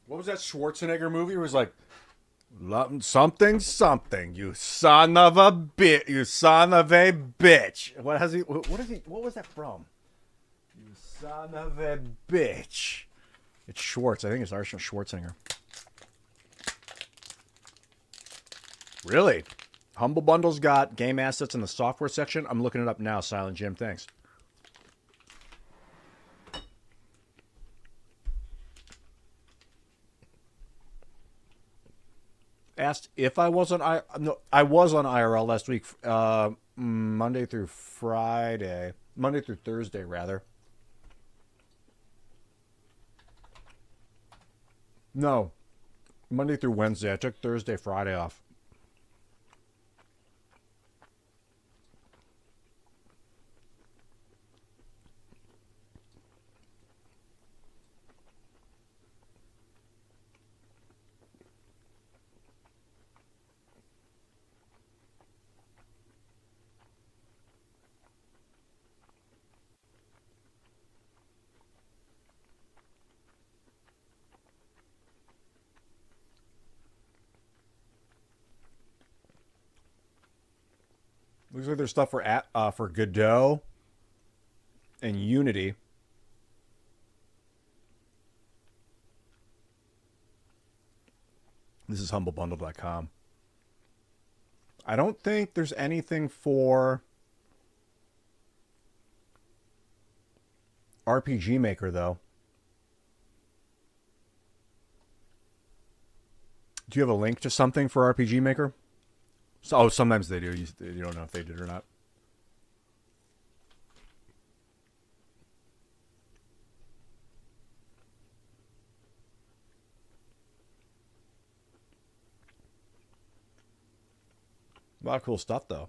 What was that Schwarzenegger movie? It was like, something, something. You son of a bitch. You son of a bitch. What was that from? You son of a bitch. It's Schwartz. I think it's Arnold Schwarzenegger. Really? Humble Bundle's got game assets in the software section. I'm looking it up now, Silent Jim. Thanks. Asked if I was on I was on IRL last week, Monday through Thursday rather. No, Monday through Wednesday. I took Thursday, Friday off. Looks like there's stuff for Godot and Unity. This is humblebundle.com. I don't think there's anything for RPG Maker, though. Do you have a link to something for RPG Maker? Oh, sometimes they do. You don't know if they did or not. A lot of cool stuff, though.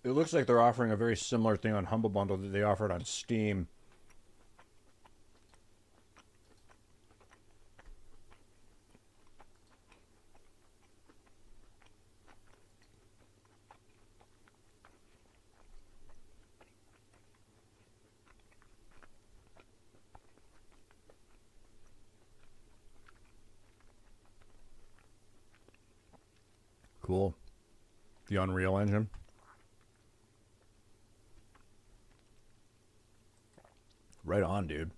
It looks like they're offering a very similar thing on Humble Bundle that they offered on Steam. Cool. The Unreal Engine. Right on, dude.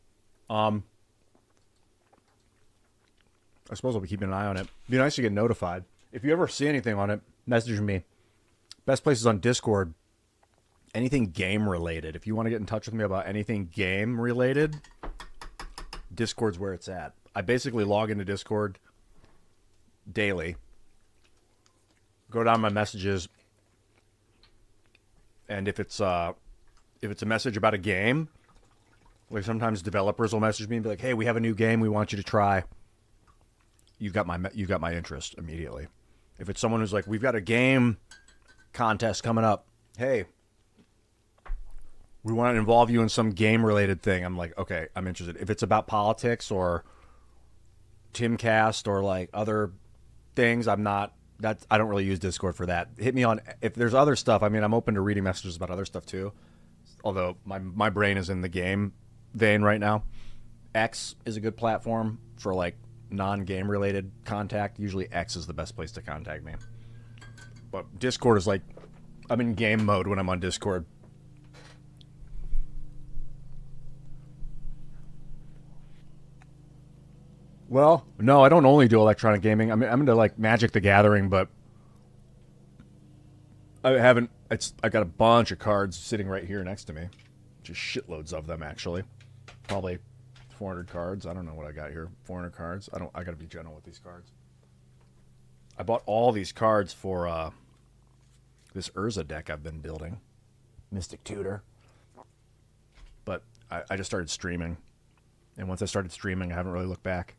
I suppose I'll be keeping an eye on it. Be nice to get notified. If you ever see anything on it, message me. Best place is on Discord. Anything game related. If you want to get in touch with me about anything game related, Discord's where it's at. I basically log into Discord daily. Go down my messages, and if it's a message about a game, like sometimes developers will message me and be like, "Hey, we have a new game we want you to try." You got my interest immediately. If it's someone who's like, "We've got a game contest coming up. Hey, we want to involve you in some game related thing," I'm like, "Okay, I'm interested." If it's about politics or Timcast or like other things, I'm not. I don't really use Discord for that. Hit me on if there's other stuff. I mean, I'm open to reading messages about other stuff too. Although my brain is in the game vein right now. X is a good platform for like non-game related contact. Usually X is the best place to contact me. But Discord is like, I'm in game mode when I'm on Discord. Well, no, I don't only do electronic gaming. I mean, I'm into like Magic the Gathering, but I haven't. I got a bunch of cards sitting right here next to me, just shitloads of them actually. Probably 400 cards. I don't know what I got here. 400 cards. I got to be general with these cards. I bought all these cards for this Urza deck I've been building, Mystic Tutor. But I just started streaming, and once I started streaming, I haven't really looked back.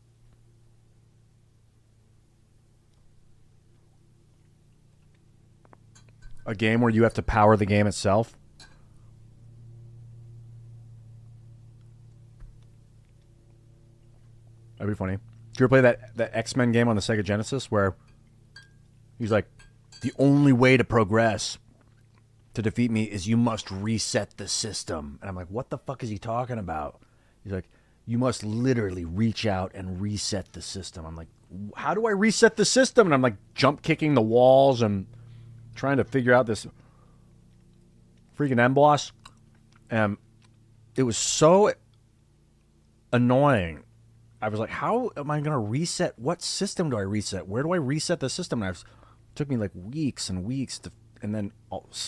A game where you have to power the game itself. That'd be funny. Did you ever play that X-Men game on the Sega Genesis where he's like, the only way to progress to defeat me is you must reset the system. And I'm like, what the fuck is he talking about? He's like, you must literally reach out and reset the system. I'm like, how do I reset the system? And I'm like jump kicking the walls and trying to figure out this freaking end boss. And it was so annoying. I was like, how am I going to reset? What system do I reset? Where do I reset the system? And it took me like weeks and weeks to, and then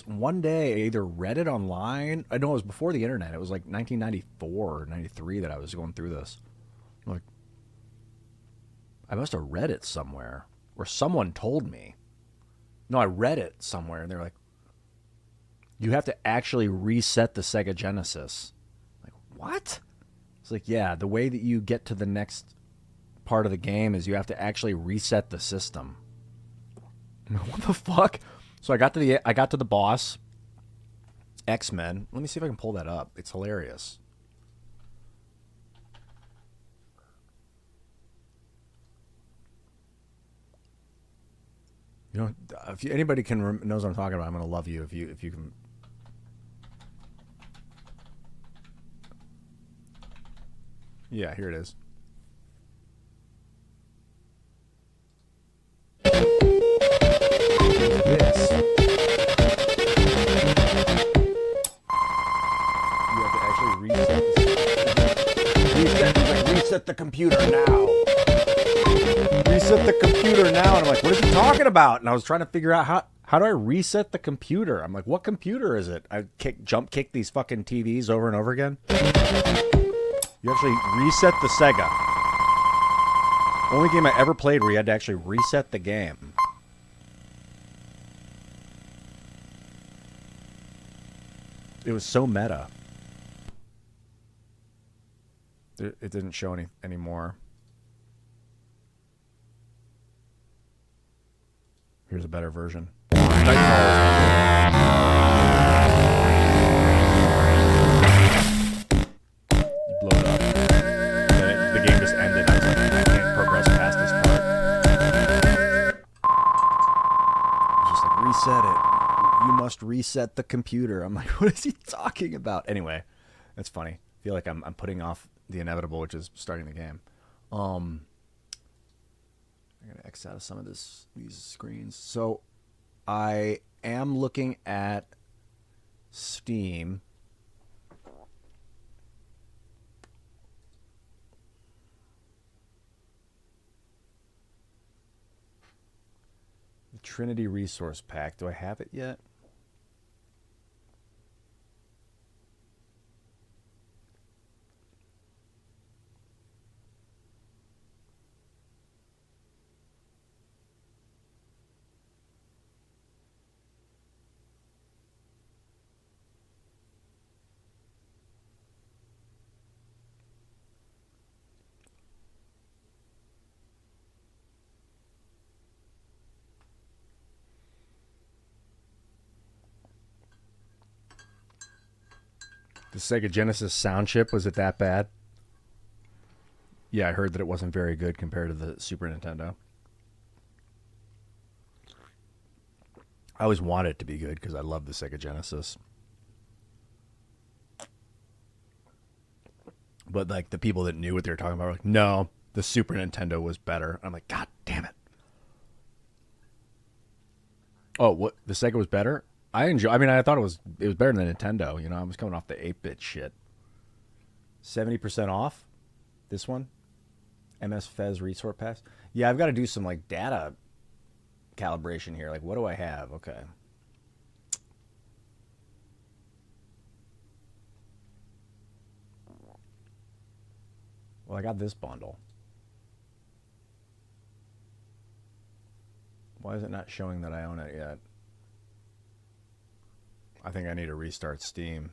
one day I either read it online. I know it was before the internet. It was like 1994 or 93 that I was going through this. I'm like, I must have read it somewhere or someone told me. No, I read it somewhere, and they're like, you have to actually reset the Sega Genesis. I'm like, what? It's like, yeah, the way that you get to the next part of the game is you have to actually reset the system. What the fuck? So I got to the boss, X-Men. Let me see if I can pull that up. It's hilarious. You know, if anybody knows what I'm talking about, I'm gonna love you if you can. Yeah, here it is. This. You have to actually reset the computer now. Reset the computer now. And I'm like, what is he talking about? And I was trying to figure out how do I reset the computer? I'm like, what computer is it? I jump kick these fucking TVs over and over again. You actually reset the Sega. Only game I ever played where you had to actually reset the game. It was so meta. It didn't show any more. Here's a better version. Nightfall. reset the computer. I'm like, what is he talking about? Anyway, that's funny. I feel like I'm putting off the inevitable, which is starting the game. I'm gonna X out of some of these screens. So I am looking at Steam. The Trinity Resource Pack. Do I have it yet? The Sega Genesis sound chip, was it that bad? Yeah, I heard that it wasn't very good compared to the Super Nintendo. I always wanted it to be good because I love the Sega Genesis. But like the people that knew what they were talking about were like, no, the Super Nintendo was better. I'm like, God damn it. Oh, what? The Sega was better? I thought it was better than Nintendo. You know, I was coming off the 8-bit shit. 70% off? This one? MS Fez Resource Pass? Yeah, I've got to do some like data calibration here. Like, what do I have? Okay. Well, I got this bundle. Why is it not showing that I own it yet? I think I need to restart Steam.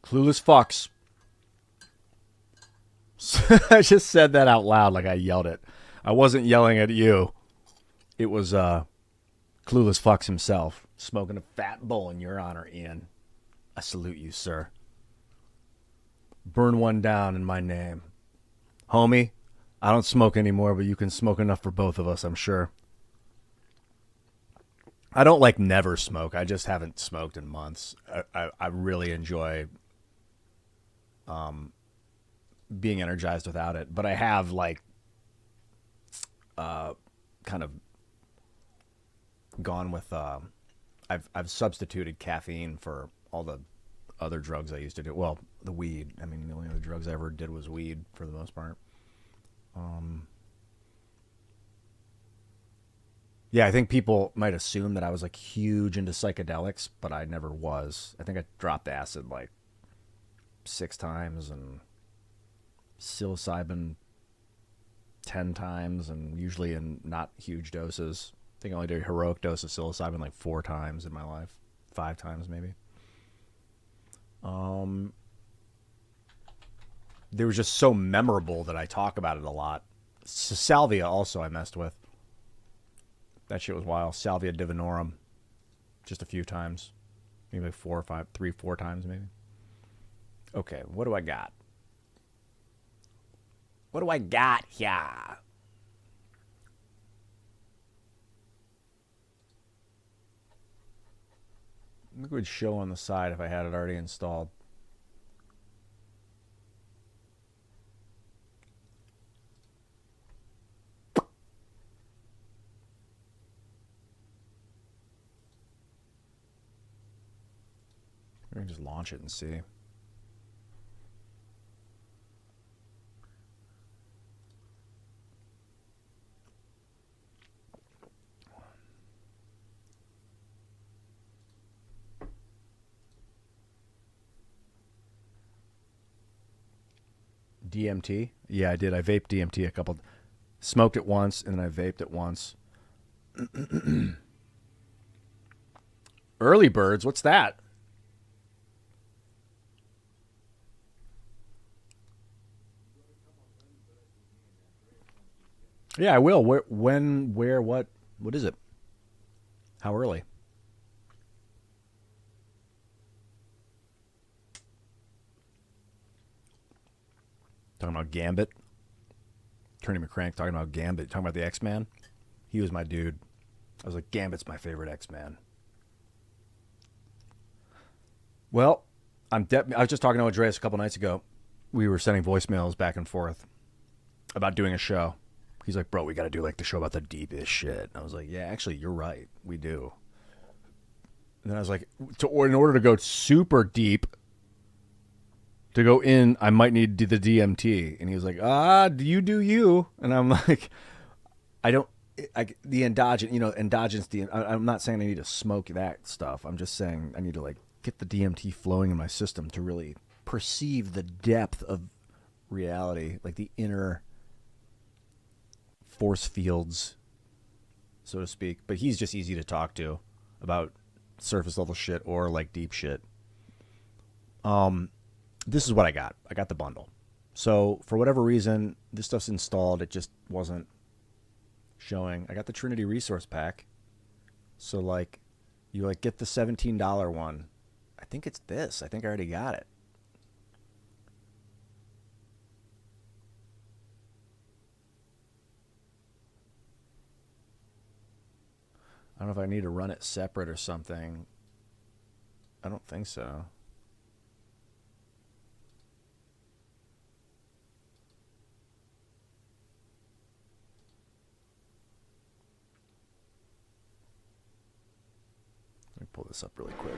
Clueless fucks. I just said that out loud like I yelled it. I wasn't yelling at you. It was Clueless fucks himself, smoking a fat bowl in your honor, Ian. I salute you, sir. Burn one down in my name. Homie, I don't smoke anymore, but you can smoke enough for both of us, I'm sure. I don't like never smoke. I just haven't smoked in months. I really enjoy being energized without it. But I have like kind of gone with I've substituted caffeine for all the other drugs I used to do. Well, the weed. I mean, the only other drugs I ever did was weed for the most part. Yeah, I think people might assume that I was like huge into psychedelics, but I never was. I think I dropped acid like 6 times and psilocybin 10 times, and usually in not huge doses. I think I only did a heroic dose of psilocybin like 4 times in my life. 5 times maybe. They were just so memorable that I talk about it a lot. Salvia also I messed with. That shit was wild. Salvia divinorum. Just a few times. Maybe like 4 or 5, 3, 4 times maybe. Okay, what do I got? What do I got here? I think it would show on the side if I had it already installed. We can just launch it and see. DMT? Yeah, I did. I vaped DMT a couple. Smoked it once, and then I vaped it once. Early birds? What's that? Yeah, I will. Where, when, where, what is it? How early? Talking about Gambit. Kearney McCrank talking about Gambit. Talking about the X-Man. He was my dude. I was like, Gambit's my favorite X-Man. Well, I was just talking to Andreas a couple nights ago. We were sending voicemails back and forth about doing a show. He's like, bro, we got to do like the show about the deepest shit. I was like, yeah, actually, you're right. We do. And then I was like, in order to go super deep, to go in, I might need to do the DMT. And he was like, you do you. And I'm like, the endogenous, I'm not saying I need to smoke that stuff. I'm just saying I need to like get the DMT flowing in my system to really perceive the depth of reality, like the inner force fields, so to speak. But he's just easy to talk to about surface level shit or like deep shit. This is what I got. I got the bundle. So for whatever reason, this stuff's installed. It just wasn't showing. I got the Trinity Resource Pack. So like, you like get the $17 one. I think it's this. I think I already got it. I don't know if I need to run it separate or something. I don't think so. Let me pull this up really quick.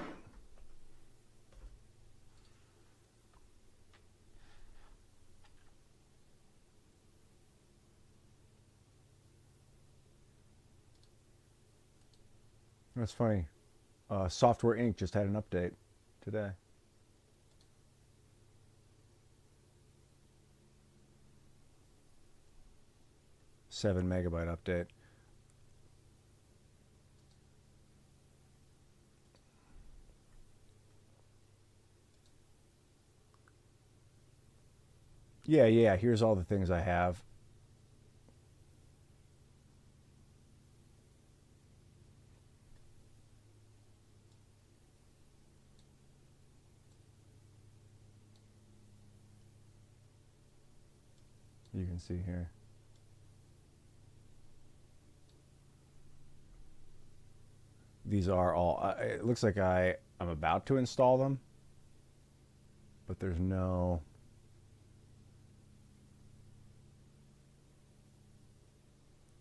That's funny. Software Inc. just had an update today. Seven megabyte update. Yeah. Here's all the things I have. You can see here. These are all, it looks like I'm about to install them, but there's no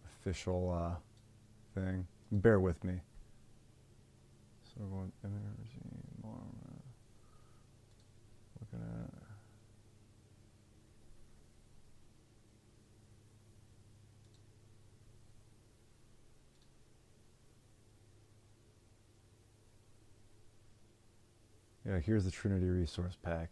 official thing. Bear with me. So we're going, looking at. Yeah, here's the Trinity Resource Pack.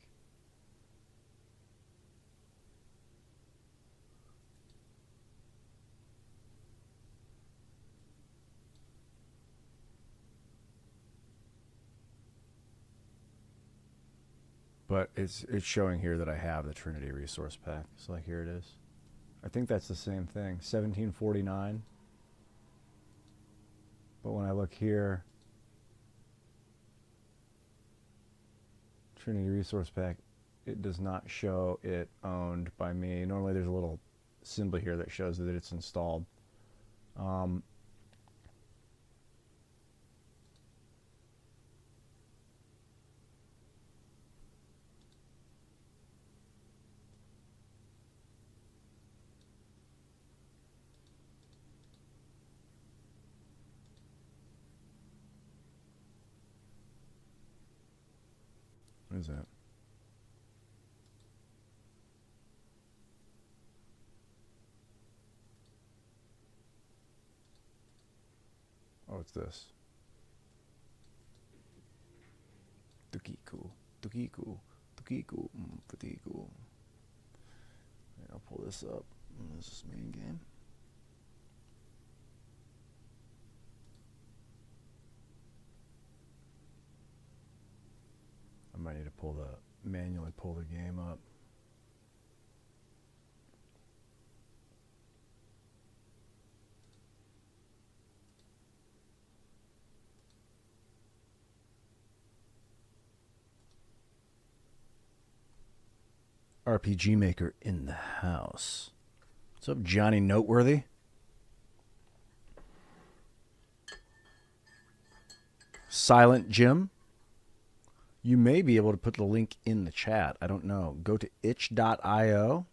But it's showing here that I have the Trinity Resource Pack. So like here it is. I think that's the same thing, $17.49. But when I look here, Trinity Resource Pack, it does not show it owned by me. Normally there's a little symbol here that shows that it's installed. What is that? Oh, it's this. Tukiku, Tukiku, Tukiku, Fatiku. I'll pull this up. This is main game. I might need to manually pull the game up. RPG Maker in the house. What's up, Johnny Noteworthy? Silent Jim. You may be able to put the link in the chat. I don't know. Go to itch.io.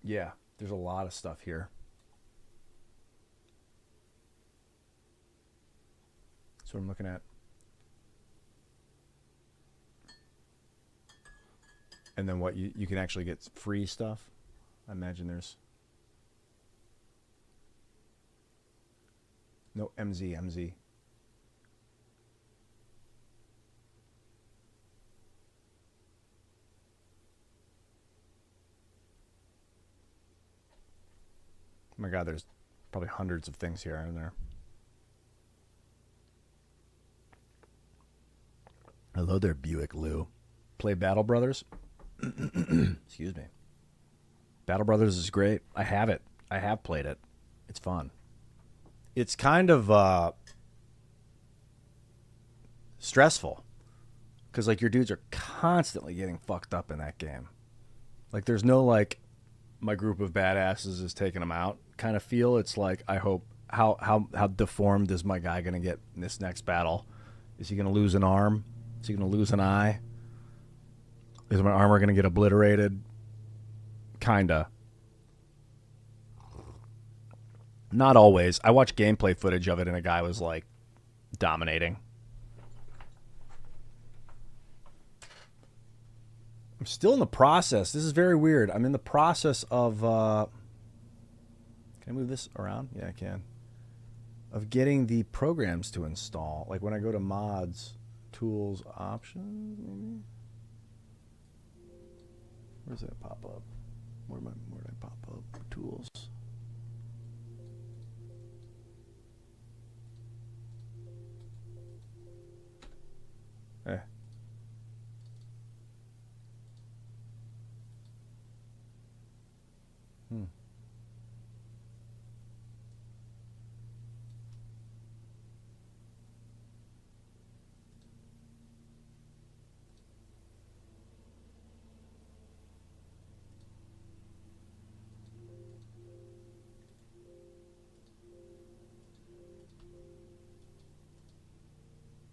Yeah, there's a lot of stuff here. That's what I'm looking at. And then what, you can actually get free stuff? I imagine there's... No, MZ. Oh my god, there's probably hundreds of things here and there. Hello there, Buick Lou. Play Battle Brothers? Excuse me. Battle Brothers is great. I have it. I have played it. It's fun. It's kind of stressful. Because, like, your dudes are constantly getting fucked up in that game. Like, there's no, like, my group of badasses is taking them out kind of feel. It's like, I hope, how deformed is my guy going to get in this next battle? Is he going to lose an arm? Is he going to lose an eye? Is my armor going to get obliterated? Kinda. Not always. I watched gameplay footage of it and a guy was like dominating. I'm still in the process. This is very weird. I'm in the process of... can I move this around? Yeah, I can. Of getting the programs to install. Like when I go to mods, tools, options, maybe? Where's that pop up? Where did I pop up? Tools. Eh.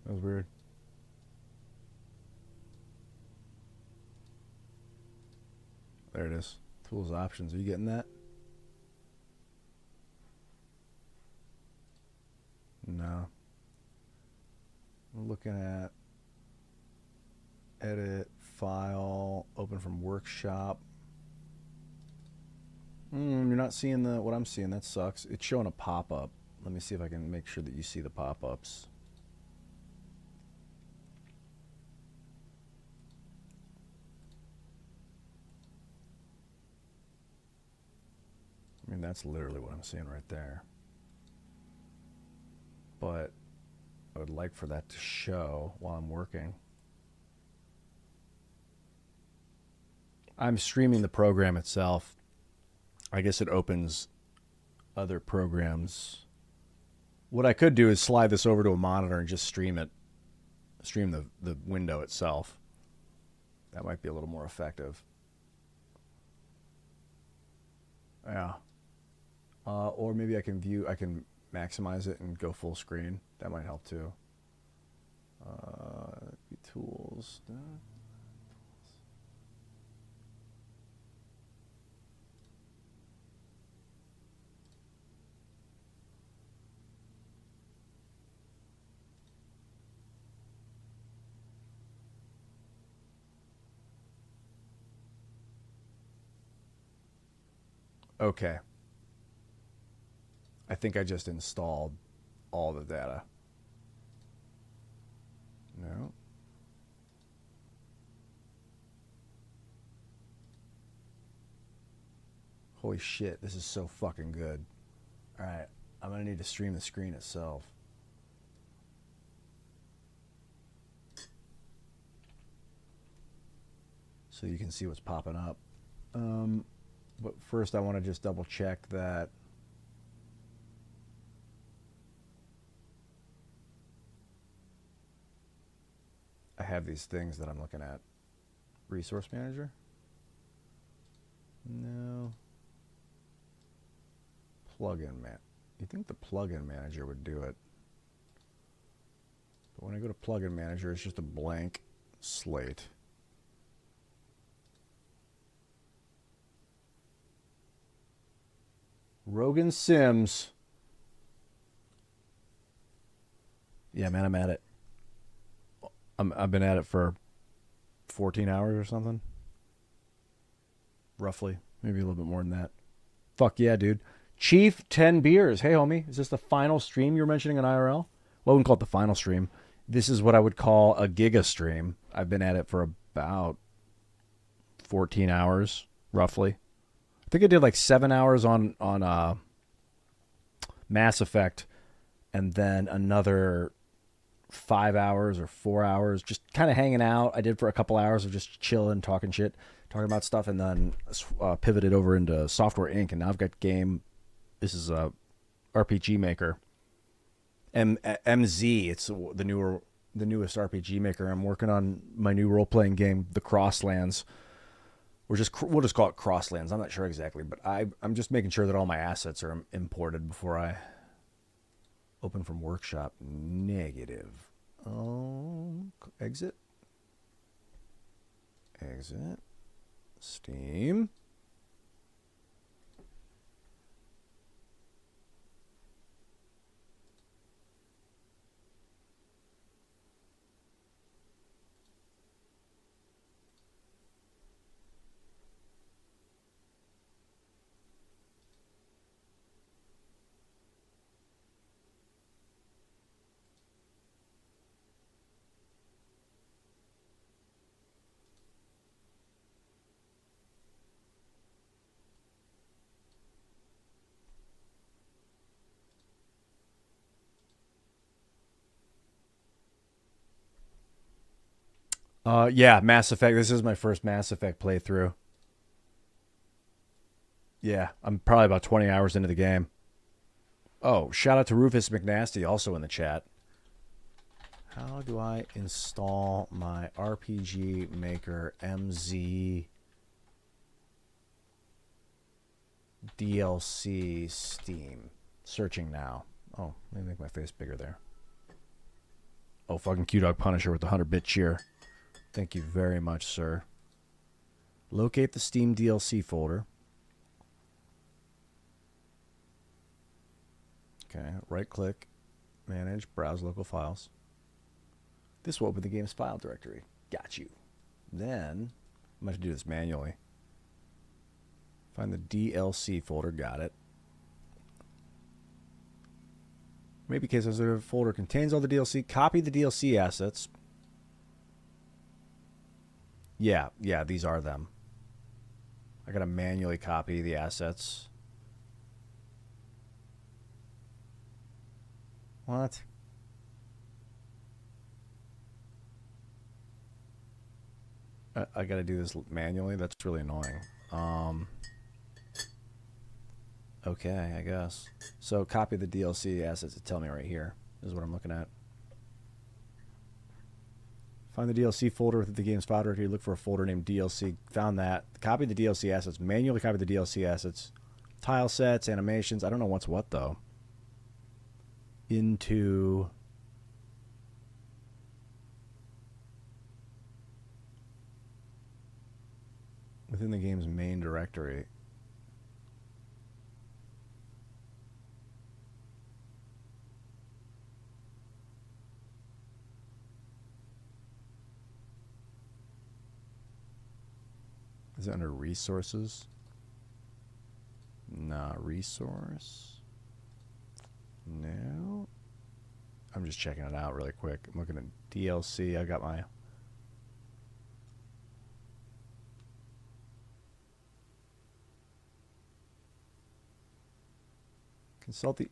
That was weird. There it is. Tools options. Are you getting that? No. I'm looking at edit, file, open from workshop. You're not seeing what I'm seeing. That sucks. It's showing a pop-up. Let me see if I can make sure that you see the pop-ups. I mean, that's literally what I'm seeing right there. But I would like for that to show while I'm working. I'm streaming the program itself. I guess it opens other programs. What I could do is slide this over to a monitor and just stream it. Stream the window itself. That might be a little more effective. Yeah. Or maybe I can maximize it and go full screen. That might help too. Tools. Okay. I think I just installed all the data. No. Holy shit, this is so fucking good. Alright, I'm gonna need to stream the screen itself. so you can see what's popping up. But first I want to just double check that I have these things that I'm looking at. Resource manager? No. Plugin man. You'd think the plugin manager would do it. But when I go to plugin manager, it's just a blank slate. Rogan Sims. Yeah, man, I'm at it. I've been at it for 14 hours or something. Roughly. Maybe a little bit more than that. Fuck yeah, dude. Chief 10 beers. Hey, homie. Is this the final stream you were mentioning on IRL? Well, I wouldn't call it the final stream. This is what I would call a giga stream. I've been at it for about 14 hours, roughly. I think I did like 7 hours on Mass Effect, and then another 5 hours or 4 hours just kind of hanging out. I did for a couple hours of just chilling, talking shit, talking about stuff, and then pivoted over into Software Inc. And now I've got game. This is a RPG maker. MZ. It's the newest RPG maker. I'm working on my new role playing game, The Crosslands. We'll just call it Crosslands. I'm not sure exactly, but I'm just making sure that all my assets are imported before I open from workshop. Negative. Exit. Exit. Steam. Yeah, Mass Effect. This is my first Mass Effect playthrough. Yeah, I'm probably about 20 hours into the game. Oh, shout out to Rufus McNasty, also in the chat. How do I install my RPG Maker MZ DLC Steam? Searching now. Oh, let me make my face bigger there. Oh, fucking Q-Dog Punisher with the 100-bit cheer. Thank you very much, sir. Locate the Steam DLC folder. Okay, right-click, manage, browse local files. This will open the game's file directory. Got you. Then, I'm going to do this manually. Find the DLC folder. Got it. Maybe case sensitive folder contains all the DLC. Copy the DLC assets. Yeah, these are them. I gotta manually copy the assets. What? I gotta do this manually? That's really annoying. Okay, I guess. So copy the DLC assets to tell me right here. This is what I'm looking at. Find the DLC folder within the game's file directory. Look for a folder named DLC. Found that. Copy the DLC assets. Manually copy the DLC assets. Tile sets, animations. I don't know what's what, though. Into... within the game's main directory. Is it under resources? Nah, resource. No. I'm just checking it out really quick. I'm looking at DLC. I got my... consult the...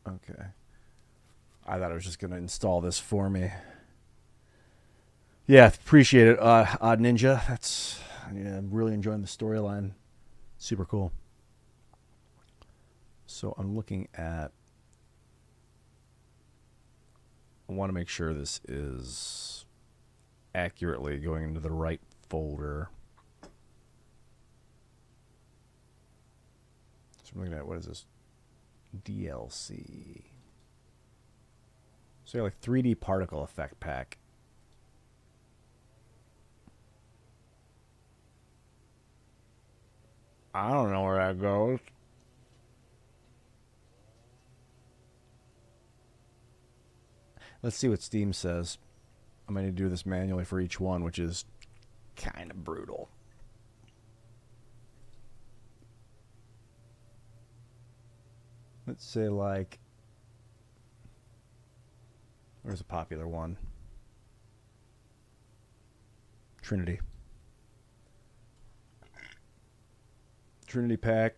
Okay. I thought it was just going to install this for me. Yeah, appreciate it, Odd Ninja. That's I'm really enjoying the storyline. Super cool. So I'm looking at. I want to make sure this is accurately going into the right folder. So I'm looking at, what is this? DLC. So you got like 3D particle effect pack. I don't know where that goes. Let's see what Steam says. I'm going to do this manually for each one, which is kind of brutal. Let's say, like, where's a popular one? Trinity. Trinity pack.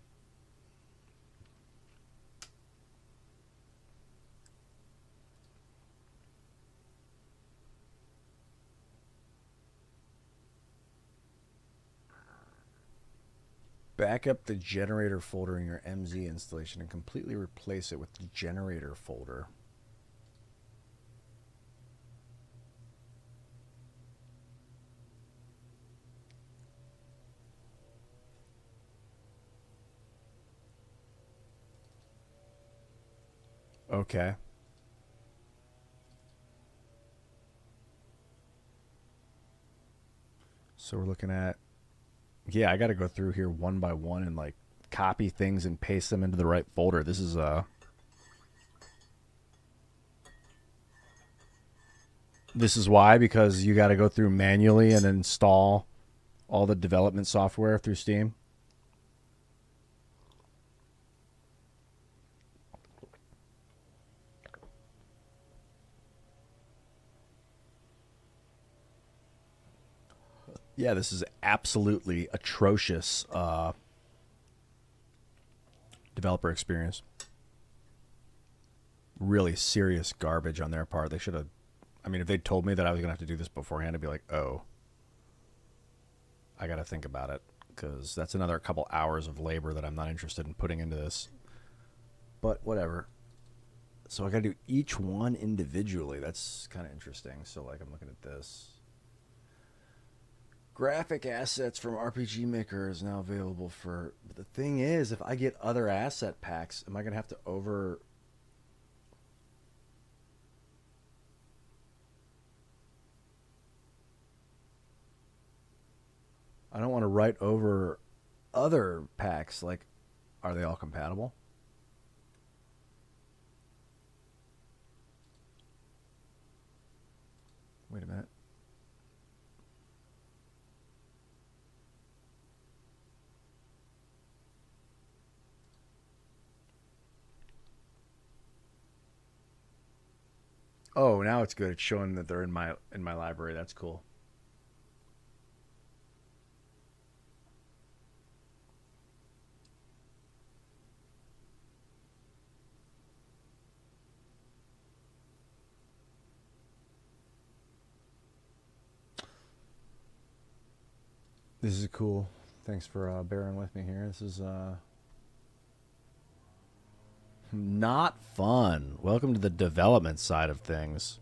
Back up the generator folder in your MZ installation and completely replace it with the generator folder. Okay. So we're looking at, yeah, I got to go through here one by one and like copy things and paste them into the right folder. This is why, because you got to go through manually and install all the development software through Steam. Yeah, this is absolutely atrocious developer experience. Really serious garbage on their part. They should have... I mean, if they'd told me that I was going to have to do this beforehand, I'd be like, oh, I got to think about it, because that's another couple hours of labor that I'm not interested in putting into this. But whatever. So I got to do each one individually. That's kind of interesting. So, like, I'm looking at this. Graphic assets from RPG Maker is now available for... But the thing is, if I get other asset packs, am I going to have to over... I don't want to write over other packs. Like, are they all compatible? Wait a minute. Oh, now it's good. It's showing that they're in my library. That's cool. This is cool. Thanks for bearing with me here. This is not fun. Welcome to the development side of things.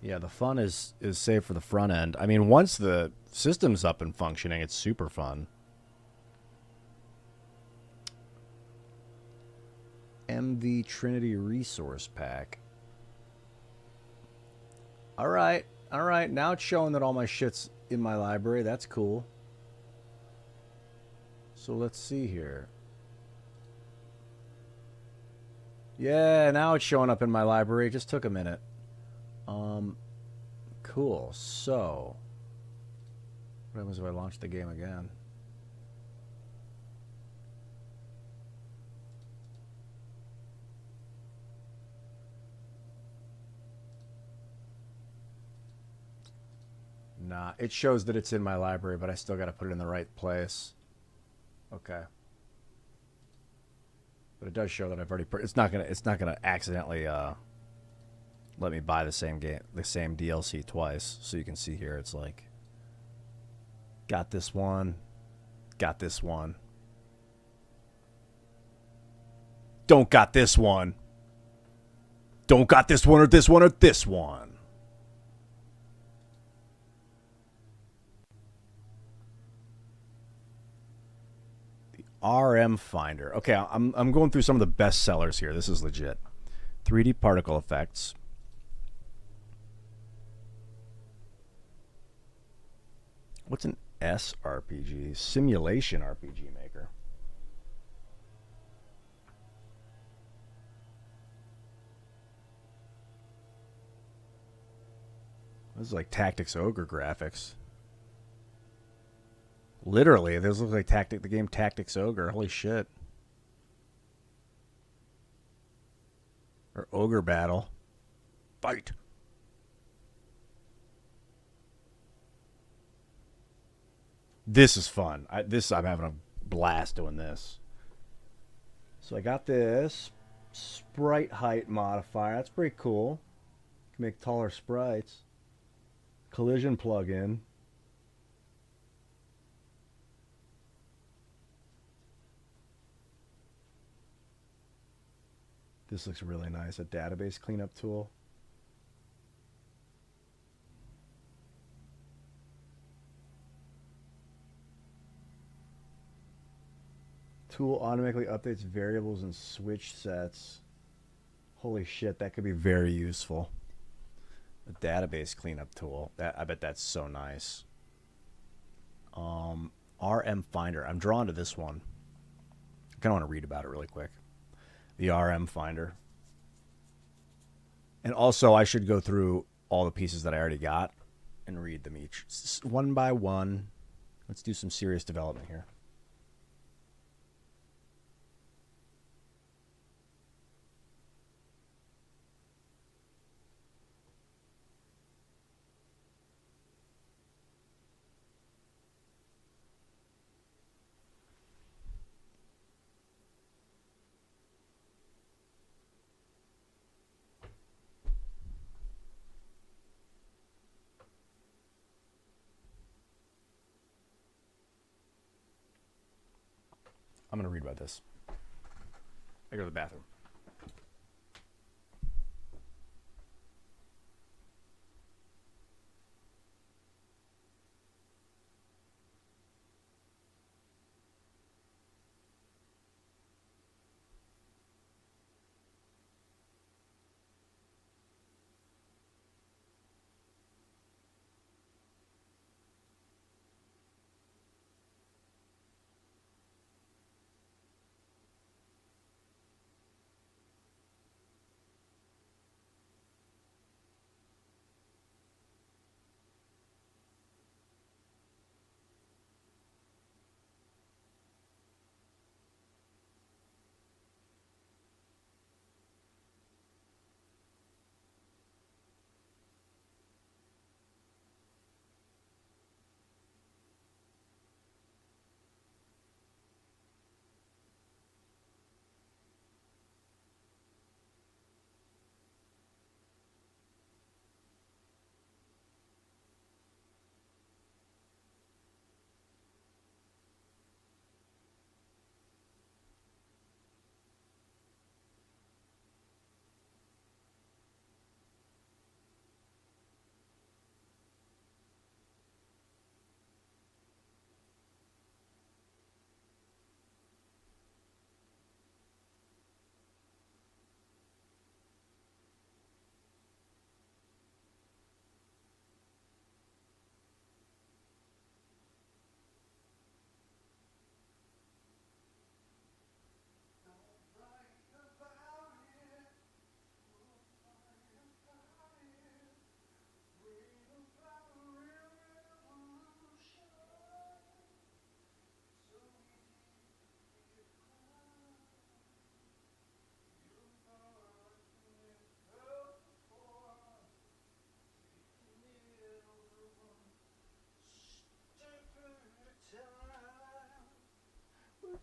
Yeah, the fun is saved for the front end. I mean, once the system's up and functioning, it's super fun. MV Trinity Resource Pack. All right. All right. Now it's showing that all my shit's in my library. That's cool. So let's see here. Yeah, now it's showing up in my library. It just took a minute. Cool. So, what happens if I launch the game again? Nah, it shows that it's in my library, but I still got to put it in the right place. Okay. But it does show that I've already it's not gonna accidentally let me buy the same DLC twice. So you can see here, it's like, got this one, got this one. Don't got this one. Don't got this one or this one or this one. The RM Finder. Okay, I'm going through some of the best sellers here. This is legit. 3D particle effects. What's an SRPG? Simulation RPG Maker. This is like Tactics Ogre graphics. Literally, this looks like the game Tactics Ogre. Holy shit. Or Ogre Battle. Fight. This is fun. I'm having a blast doing this. So I got this sprite height modifier. That's pretty cool. Can make taller sprites. Collision plugin. This looks really nice. A database cleanup tool. Tool automatically updates variables and switch sets. Holy shit, that could be very useful. A database cleanup tool. I bet that's so nice. RM Finder. I'm drawn to this one. I kind of want to read about it really quick. The RM Finder. And also, I should go through all the pieces that I already got and read them each. One by one. Let's do some serious development here. I'm going to read about this. I go to the bathroom.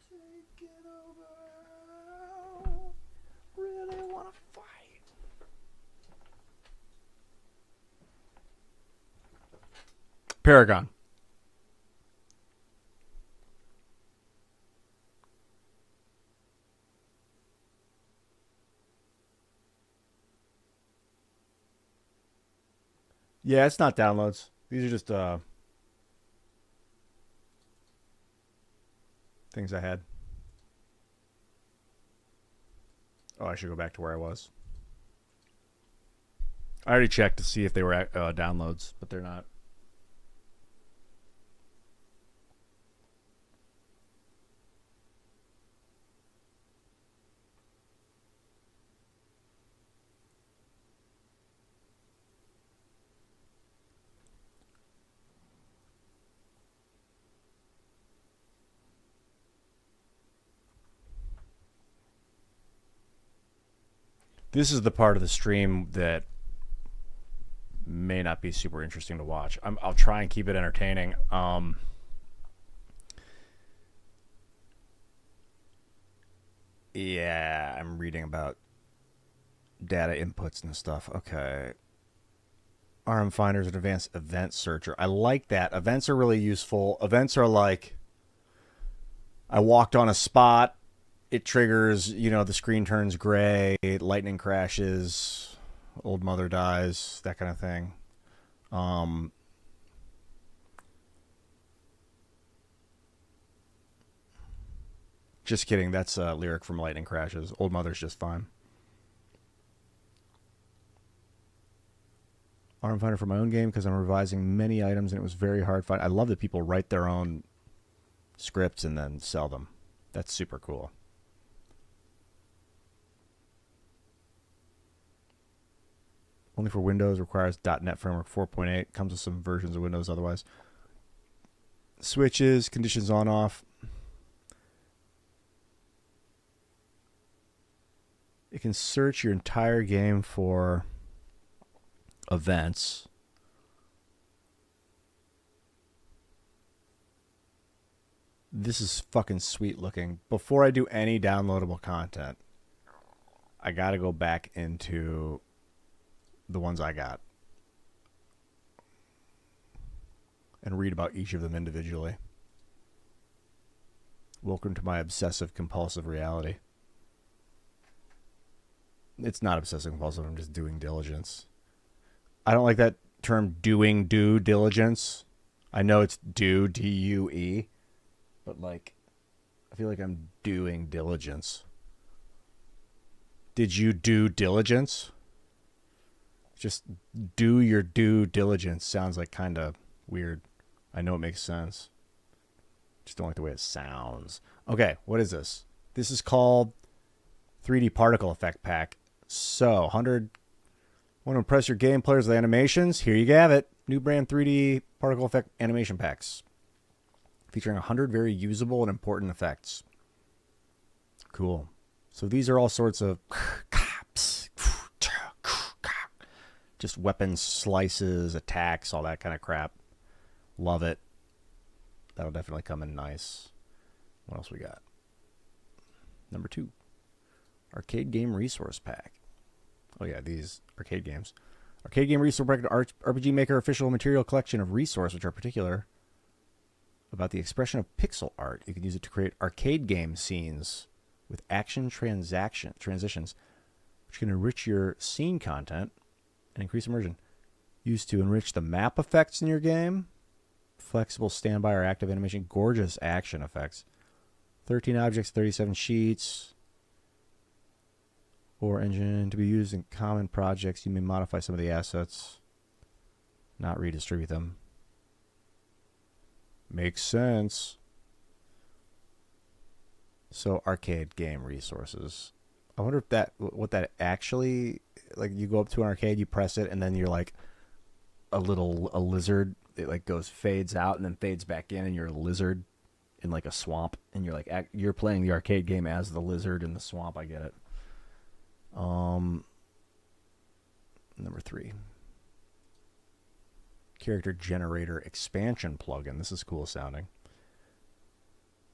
Take it over. Really want to fight. Paragon. Yeah, it's not downloads. These are just things I had. Oh, I should go back to where I was. I already checked to see if they were downloads, but they're not. This is the part of the stream that may not be super interesting to watch. I'll try and keep it entertaining. Yeah, I'm reading about data inputs and stuff. Okay. RM Finder is an advanced event searcher. I like that. Events are really useful. Events are like, I walked on a spot. It triggers, the screen turns gray, lightning crashes, old mother dies, that kind of thing. Just kidding. That's a lyric from Lightning Crashes. Old mother's just fine. RM Finder for my own game because I'm revising many items and it was very hard to find. I love that people write their own scripts and then sell them. That's super cool. Only for Windows, requires .NET Framework 4.8. Comes with some versions of Windows otherwise. Switches, conditions on, off. It can search your entire game for events. This is fucking sweet looking. Before I do any downloadable content, I gotta go back into the ones I got and read about each of them individually. Welcome to my obsessive compulsive reality. It's not obsessive compulsive, I'm just doing diligence. I don't like that term due diligence. I know it's due, D-U-E, but like, I feel like I'm doing diligence. Did you do diligence? Just do your due diligence sounds like kind of weird. I know it makes sense. Just don't like the way it sounds. Okay, what is this? This is called 3D Particle Effect Pack. So, 100... Want to impress your game players with animations? Here you have it. New brand 3D Particle Effect Animation Packs. Featuring 100 very usable and important effects. Cool. So these are all sorts of... just weapons, slices, attacks, all that kind of crap. Love it. That'll definitely come in nice. What else we got? Number 2. Arcade Game Resource Pack. Oh yeah, these arcade games. Arcade Game Resource Pack, RPG Maker official material collection of resources which are particular about the expression of pixel art. You can use it to create arcade game scenes with action transitions, which can enrich your scene content and increase immersion. Used to enrich the map effects in your game. Flexible standby or active animation. Gorgeous action effects. 13 objects, 37 sheets. Or engine to be used in common projects. You may modify some of the assets. Not redistribute them. Makes sense. So arcade game resources. I wonder if what that actually, like, you go up to an arcade, you press it, and then you're like a lizard. It like fades out and then fades back in, and you're a lizard in like a swamp, and you're like you're playing the arcade game as the lizard in the swamp. I get it. Number 3. Character Generator Expansion Plugin. This is cool sounding.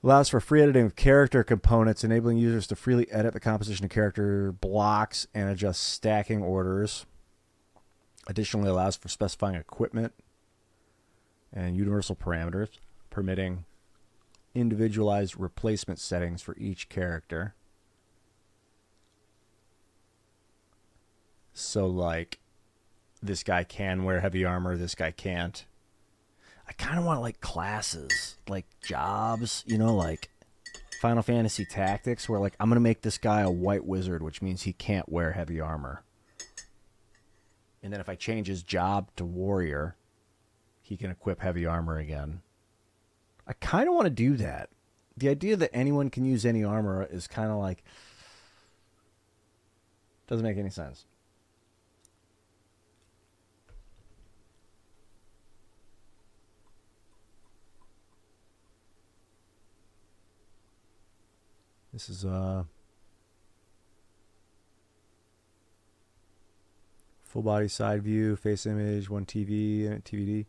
Allows for free editing of character components, enabling users to freely edit the composition of character blocks and adjust stacking orders. Additionally, allows for specifying equipment, And universal parameters, permitting individualized replacement settings for each character. So, like, this guy can wear heavy armor, this guy can't. I kind of want, like, classes, like jobs, you know, like Final Fantasy Tactics, where, like, I'm going to make this guy a white wizard, which means he can't wear heavy armor. And then if I change his job to warrior, he can equip heavy armor again. I kind of want to do that. The idea that anyone can use any armor is kind of like... doesn't make any sense. This is full body side view, face image, one TV, and TVD.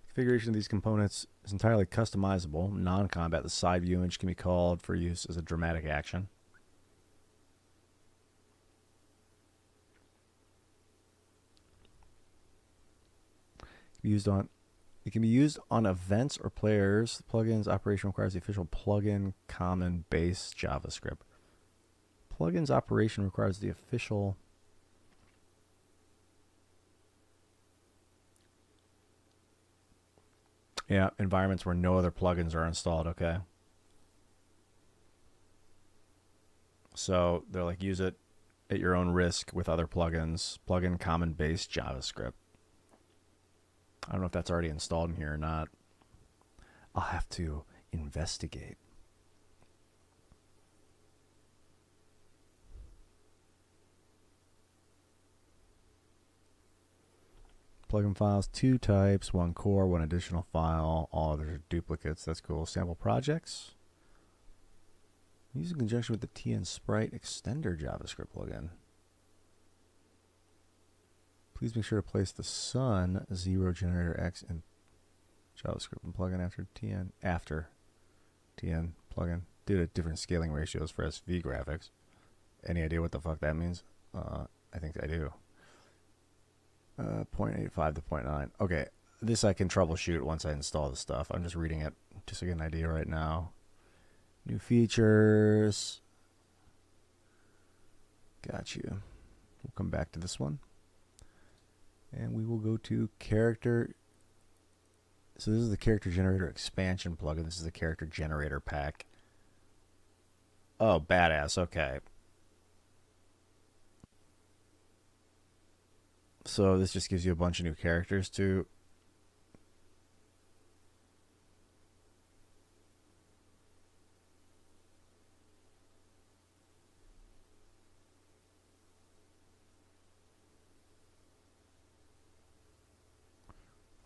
Configuration of these components is entirely customizable. Non-combat, the side view image can be called for use as a dramatic action. It can be used on events or players. The plugins operation requires the official plugin common base JavaScript. Plugins operation requires the official... Yeah, environments where no other plugins are installed, okay. So they're like, use it at your own risk with other plugins. Plugin common base JavaScript. I don't know if that's already installed in here or not. I'll have to investigate. Plugin files, 2 types, 1 core, 1 additional file. All others are duplicates. That's cool. Sample projects. Use in conjunction with the TN Sprite Extender JavaScript plugin. Please make sure to place the Sun 0 generator X in JavaScript and plugin after TN plugin due to different scaling ratios for SV graphics. Any idea what the fuck that means? I think I do. 0.85 to 0.9. Okay, this I can troubleshoot once I install the stuff. I'm just reading it just to get an idea right now. New features. Got you. We'll come back to this one. And we will go to character. So this is the character generator expansion plugin. This is the character generator pack. Oh, badass. Okay. So this just gives you a bunch of new characters too.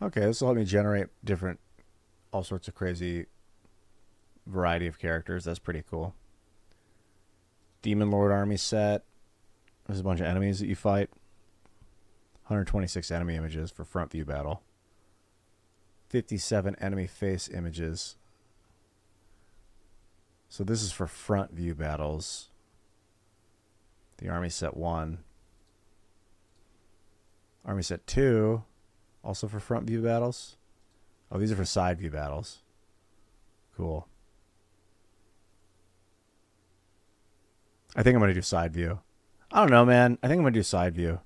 Okay, this will help me generate all sorts of crazy variety of characters. That's pretty cool. Demon Lord army set. There's a bunch of enemies that you fight. 126 enemy images for front view battle. 57 enemy face images. So this is for front view battles. The army set 1. Army set 2. Also for front view battles. Oh, these are for side view battles. Cool. I think I'm going to do side view. I don't know, man. I think I'm going to do side view.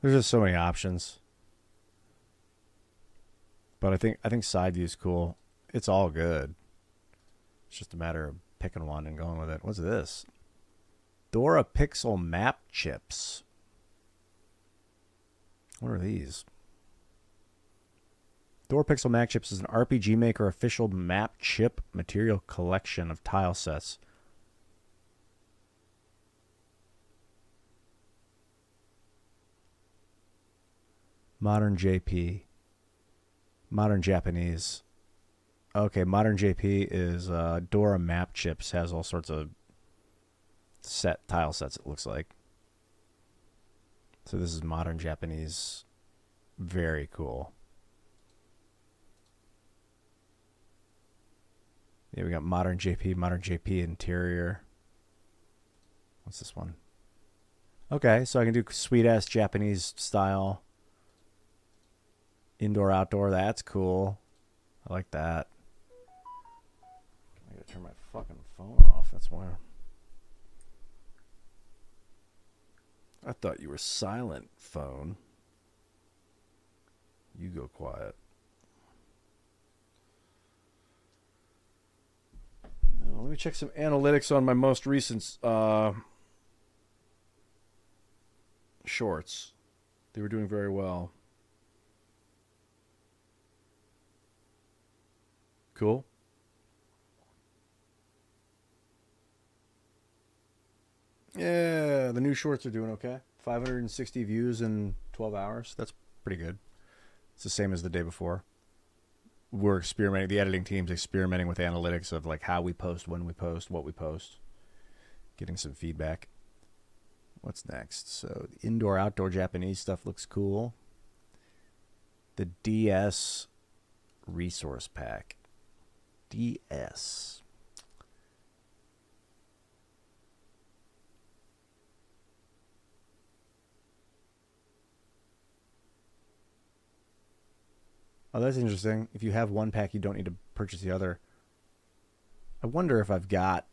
There's just so many options. But I think side view is cool. It's all good. It's just a matter of picking one and going with it. What's this? Dora Pixel map chips. What are these? Dora Pixel map chips is an RPG Maker official map chip material collection of tile sets. Modern JP. Modern Japanese. Okay, Modern JP is Dora map chips. Has all sorts of tile sets, it looks like. So this is Modern Japanese. Very cool. Yeah, we got Modern JP interior. What's this one? Okay, so I can do sweet-ass Japanese style. Indoor, outdoor, that's cool. I like that. I gotta turn my fucking phone off, that's why. I thought you were silent, phone. You go quiet. Now, let me check some analytics on my most recent shorts. They were doing very well. Cool. Yeah, the new shorts are doing okay. 560 views in 12 hours. That's pretty good. It's the same as the day before. We're experimenting. The editing team's experimenting with analytics of like how we post, when we post, what we post. Getting some feedback. What's next? So the indoor, outdoor Japanese stuff looks cool. The DS resource pack. DS. Oh, that's interesting. If you have one pack, you don't need to purchase the other. I wonder if I've got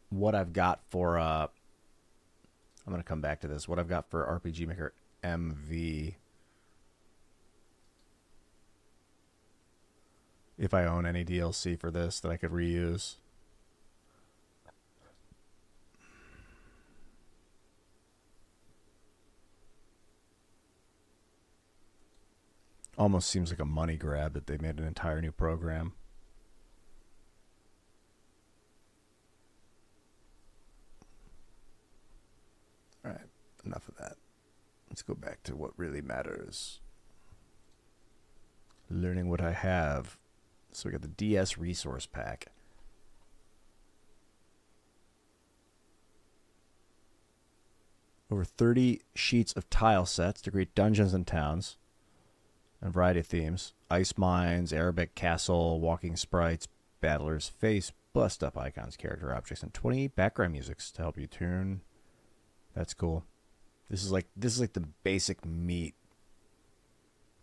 what I've got for I'm going to come back to this. What I've got for RPG Maker MV. If I own any DLC for this that I could reuse. Almost seems like a money grab that they made an entire new program. All right, enough of that. Let's go back to what really matters. Learning what I have. So we got the DS resource pack. Over 30 sheets of tile sets to create dungeons and towns. And a variety of themes. Ice mines, Arabic castle, walking sprites, battlers, face, bust up icons, character objects, and 20 background musics to help you tune. That's cool. This is like the basic meat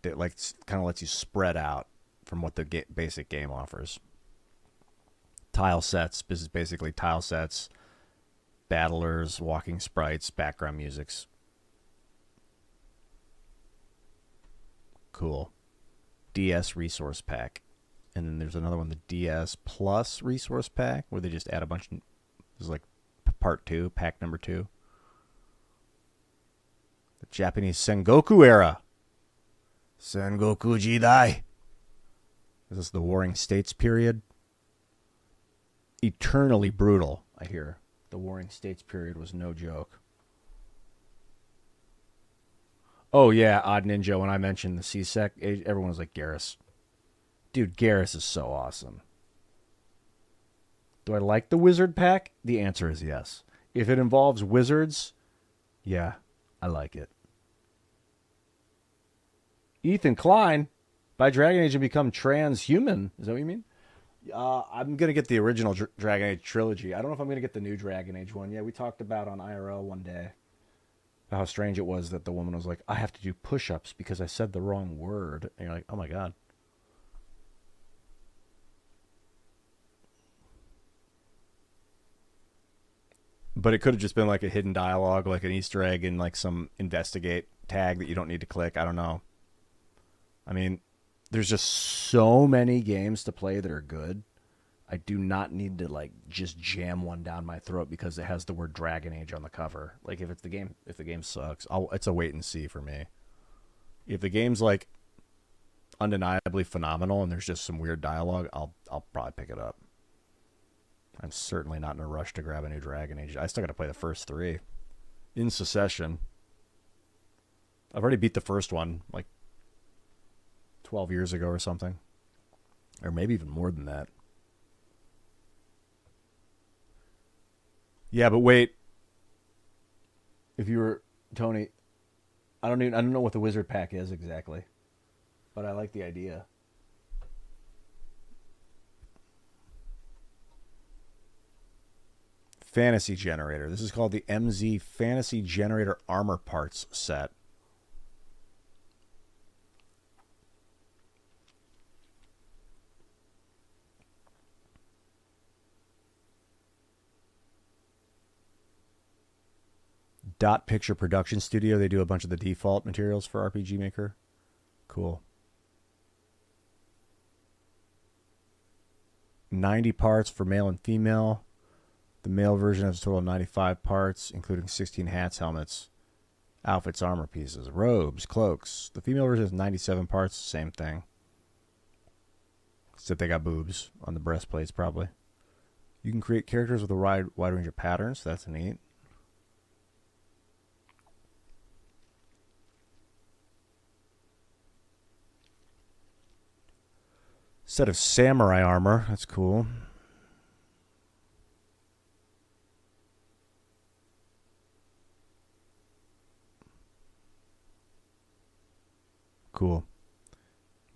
that like kind of lets you spread out from what the basic game offers. Tile sets. This is basically tile sets, battlers, walking sprites, background musics. Cool. DS resource pack. And then there's another one, the DS Plus resource pack, where they just add a bunch of... This is like part 2, pack number 2. The Japanese Sengoku era. Sengoku Jidai. Is this the Warring States period? Eternally brutal, I hear. The Warring States period was no joke. Oh, yeah, Odd Ninja, when I mentioned the CSEC, everyone was like, Garrus. Dude, Garrus is so awesome. Do I like the wizard pack? The answer is yes. If it involves wizards, yeah, I like it. Ethan Klein, buy Dragon Age and become transhuman. Is that what you mean? I'm going to get the original Dragon Age trilogy. I don't know if I'm going to get the new Dragon Age one. Yeah, we talked about on IRL one day how strange it was that the woman was like, I have to do push-ups because I said the wrong word. And you're like, oh my God. But it could have just been like a hidden dialogue, like an Easter egg in like some investigate tag that you don't need to click. I don't know. I mean, there's just so many games to play that are good. I do not need to like just jam one down my throat because it has the word Dragon Age on the cover. Like if the game sucks, it's a wait and see for me. If the game's like undeniably phenomenal and there's just some weird dialogue, I'll probably pick it up. I'm certainly not in a rush to grab a new Dragon Age. I still got to play the first 3 in succession. I've already beat the first one like 12 years ago or something, or maybe even more than that. Yeah, but wait. If you were Tony, I don't know what the wizard pack is exactly, but I like the idea. Fantasy Generator. This is called the MZ Fantasy Generator Armor Parts set. Dot Picture Production Studio. They do a bunch of the default materials for RPG Maker. Cool. 90 parts for male and female. The male version has a total of 95 parts, including 16 hats, helmets, outfits, armor pieces, robes, cloaks. The female version has 97 parts, same thing. Except they got boobs on the breastplates, probably. You can create characters with a wide range of patterns. That's neat. Set of samurai armor. That's cool. Cool.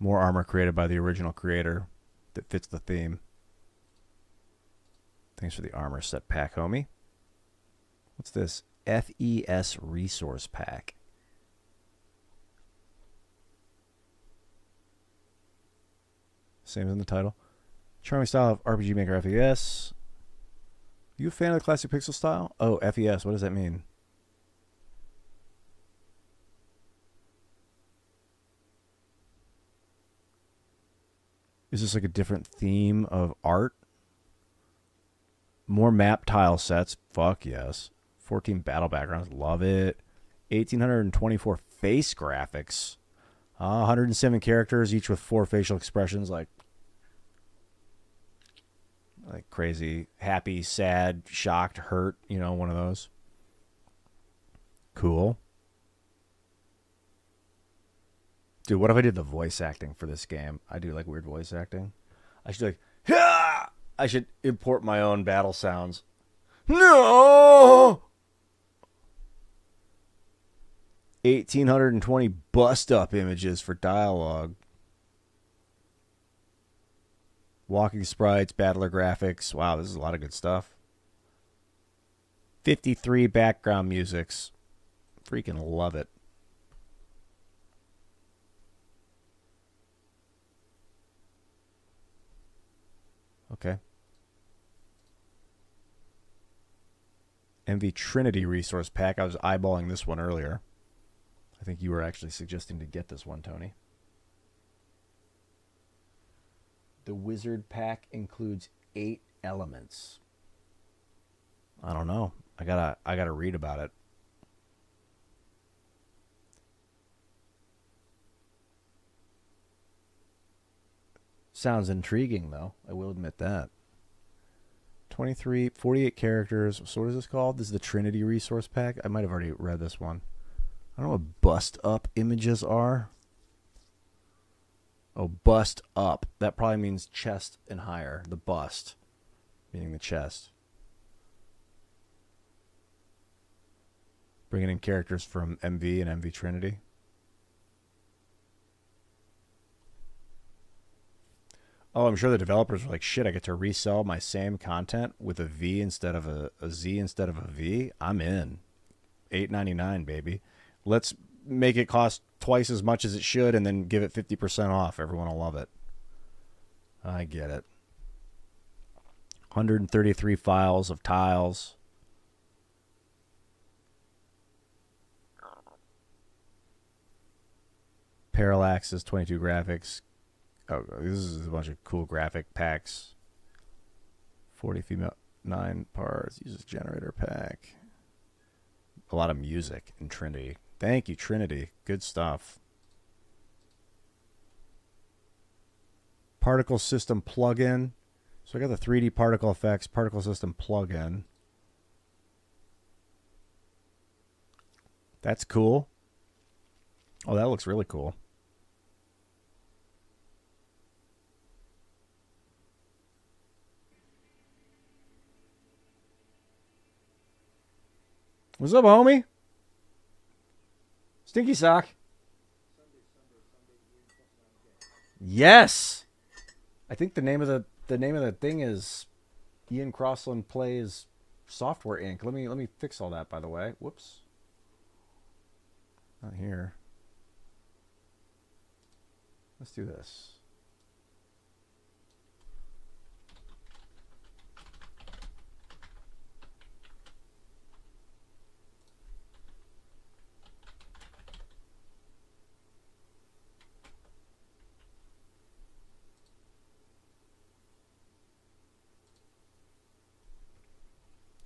More armor created by the original creator that fits the theme. Thanks for the armor set pack, homie. What's this? FES Resource Pack. Same as in the title. Charming style of RPG Maker FES. You a fan of the classic pixel style? Oh, FES. What does that mean? Is this like a different theme of art? More map tile sets. Fuck yes. 14 battle backgrounds. Love it. 1,824 face graphics. 107 characters, each with 4 facial expressions like crazy, happy, sad, shocked, hurt, you know, one of those. Cool. Dude, what if I did the voice acting for this game? I do like weird voice acting. I should like, Hah! I should import my own battle sounds. No! 1,820 bust-up images for dialogue. Walking sprites, battler graphics. Wow, this is a lot of good stuff. 53 background musics. Freaking love it. Okay. MV Trinity Resource Pack. I was eyeballing this one earlier. I think you were actually suggesting to get this one, Tony. The Wizard Pack includes 8 elements. I don't know. I gotta read about it. Sounds intriguing, though. I will admit that. 48 characters. So what is this called? This is the Trinity Resource Pack. I might have already read this one. I don't know what bust up images are. Oh, bust up. That probably means chest and higher. The bust, meaning the chest. Bringing in characters from MV and MV Trinity. Oh, I'm sure the developers were like, shit, I get to resell my same content with a V instead of a Z instead of a V. I'm in. $8.99, baby. Let's make it cost twice as much as it should and then give it 50% off. Everyone will love it. I get it. 133 files of tiles. Parallaxes, 22 graphics. Oh, this is a bunch of cool graphic packs. 40 female, 9 parts. Uses generator pack. A lot of music in Trinity. Thank you, Trinity. Good stuff. Particle system plugin. So I got the 3D particle effects, particle system plugin. That's cool. Oh, that looks really cool. What's up, homie? Stinky Sock. Yes. I think the name of the thing is Ian Crossland Plays software ink. Let me fix all that, by the way. Whoops. Not here. Let's do this.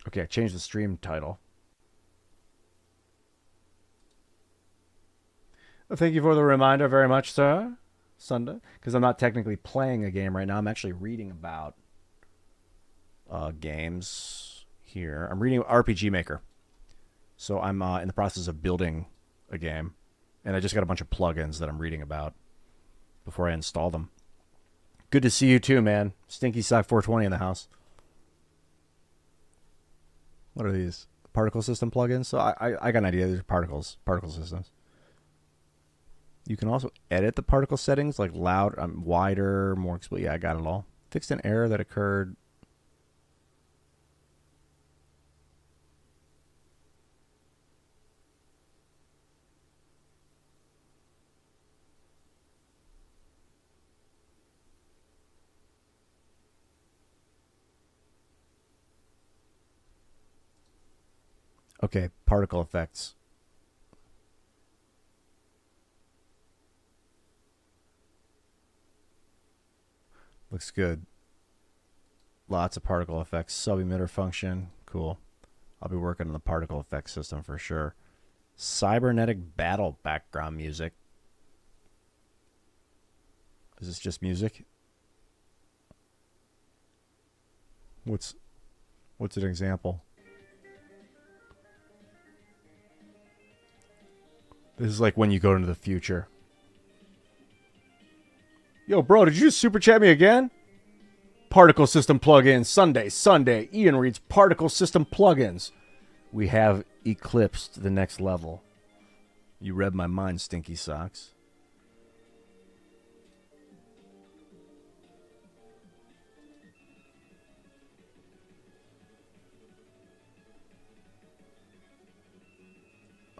Okay, I changed the stream title. Well, thank you for the reminder very much, sir. Sunday. Because I'm not technically playing a game right now. I'm actually reading about games here. I'm reading RPG Maker. So I'm in the process of building a game. And I just got a bunch of plugins that I'm reading about before I install them. Good to see you too, man. Stinky Sock 420 in the house. What are these? Particle system plugins? So I got an idea. These are particle systems. You can also edit the particle settings, like loud, wider, more explicit. Yeah, I got it all. Fixed an error that occurred. Okay, particle effects. Looks good. Lots of particle effects. Sub-emitter function. Cool. I'll be working on the particle effects system for sure. Cybernetic battle background music. Is this just music? What's an example? This is like when you go into the future. Yo, bro, did you just super chat me again? Particle system plugins. Sunday. Ian reads particle system plugins. We have eclipsed the next level. You read my mind, Stinky Socks.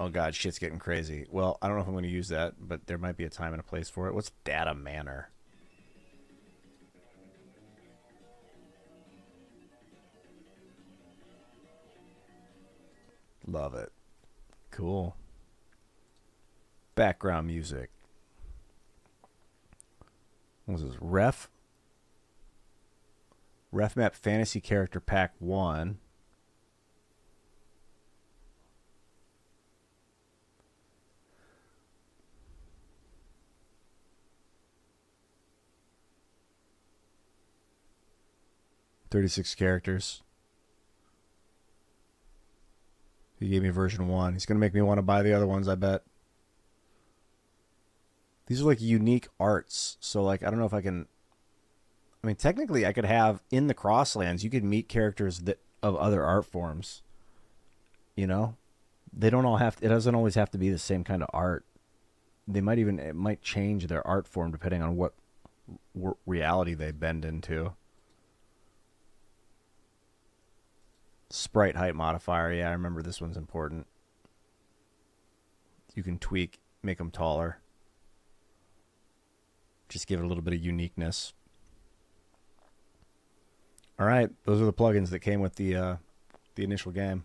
Oh god, shit's getting crazy. Well, I don't know if I'm going to use that, but there might be a time and a place for it. What's data manner? Love it. Cool. Background music. What was this? Ref Map Fantasy Character Pack 1. $36 characters. He gave me version 1. He's going to make me want to buy the other ones, I bet. These are like unique arts. So like, I don't know if I can... I mean, technically I could have, in the Crosslands, you could meet characters that of other art forms. You know? They don't all have... It doesn't always have to be the same kind of art. They might even... It might change their art form depending on what reality they bend into. Sprite height modifier. Yeah, I remember this one's important. You can tweak, make them taller. Just give it a little bit of uniqueness. All right, those are the plugins that came with the initial game.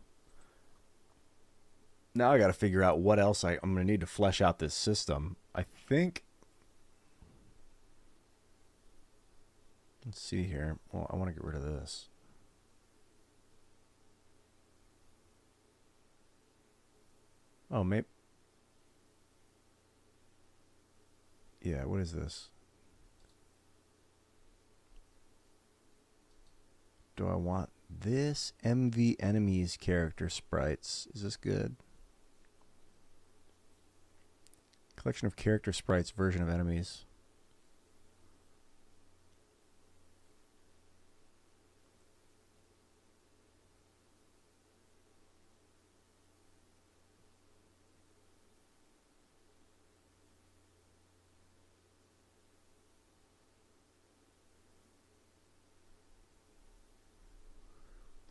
Now I got to figure out what else I'm going to need to flesh out this system. I think... Let's see here. Well, I want to get rid of this. Oh, maybe... Yeah, what is this? Do I want this? MV enemies character sprites. Is this good? Collection of character sprites, version of enemies.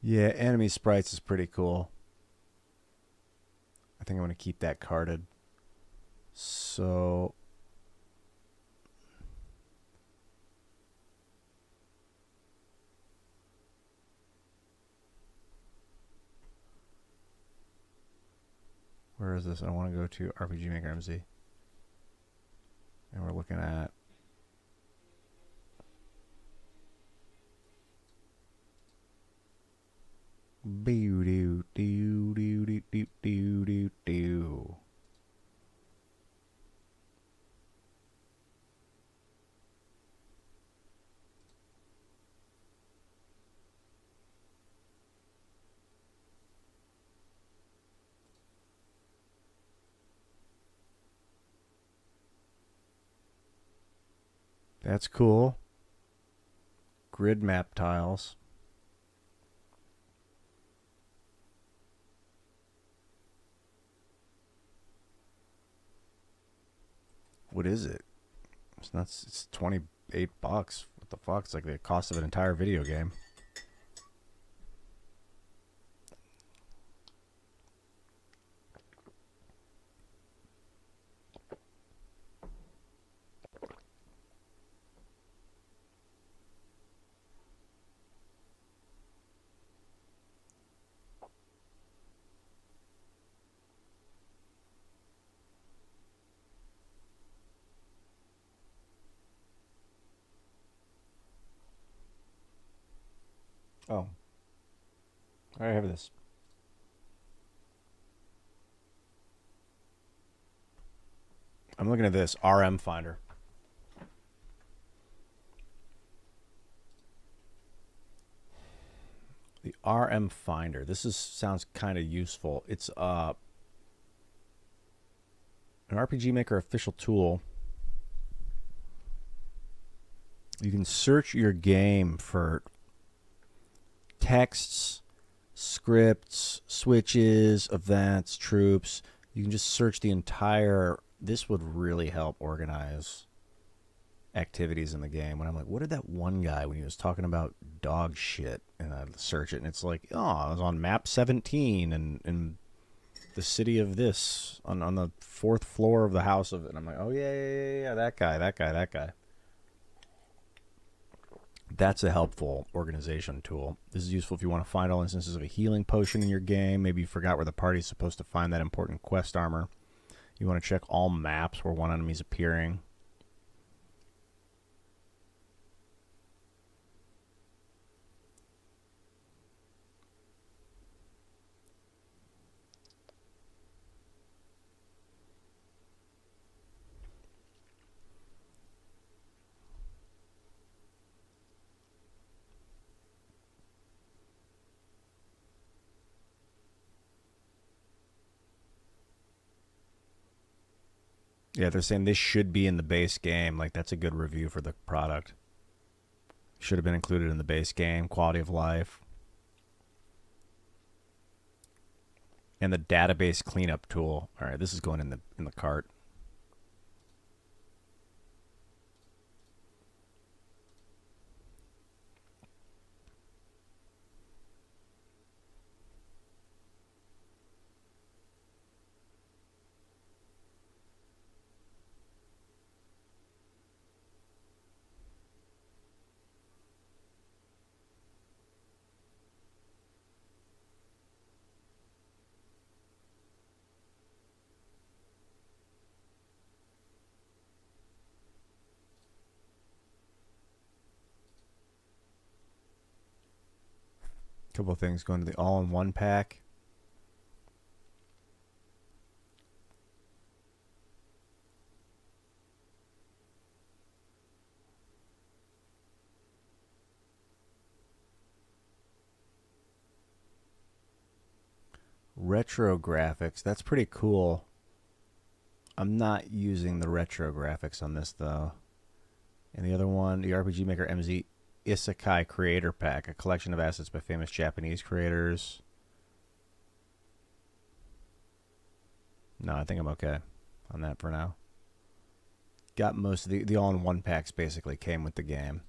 Yeah, enemy sprites is pretty cool. I think I'm going to keep that carded. So... where is this? I want to go to RPG Maker MZ. And we're looking at... Boo doo doo doo doo doo doo doo doo. That's cool. Grid map tiles. What is it? It's not. It's $28. What the fuck? It's like the cost of an entire video game. Oh. I have this. I'm looking at this RM Finder. The RM Finder. This sounds kind of useful. It's an RPG Maker official tool. You can search your game for texts, scripts, switches, events, troops. You can just search the entire... This would really help organize activities in the game. When I'm like, what did that one guy, when he was talking about dog shit, and I'd search it, and it's like, oh, I was on map 17 and in the city of this, on the 4th floor of the house of it. And I'm like, oh, yeah, that guy. That's a helpful organization tool. This is useful if you want to find all instances of a healing potion in your game. Maybe you forgot where the party's supposed to find that important quest armor. You want to check all maps where one enemy's appearing. Yeah, they're saying this should be in the base game. Like, that's a good review for the product. Should have been included in the base game. Quality of life. And the database cleanup tool. All right, this is going in the cart. Couple of things going to the all-in-one pack. Retro graphics. That's pretty cool. I'm not using the retro graphics on this, though. And the other one, the RPG Maker MZ Isekai Creator Pack, a collection of assets by famous Japanese creators. No, I think I'm okay on that for now. Got most of the all-in-one packs basically came with the game.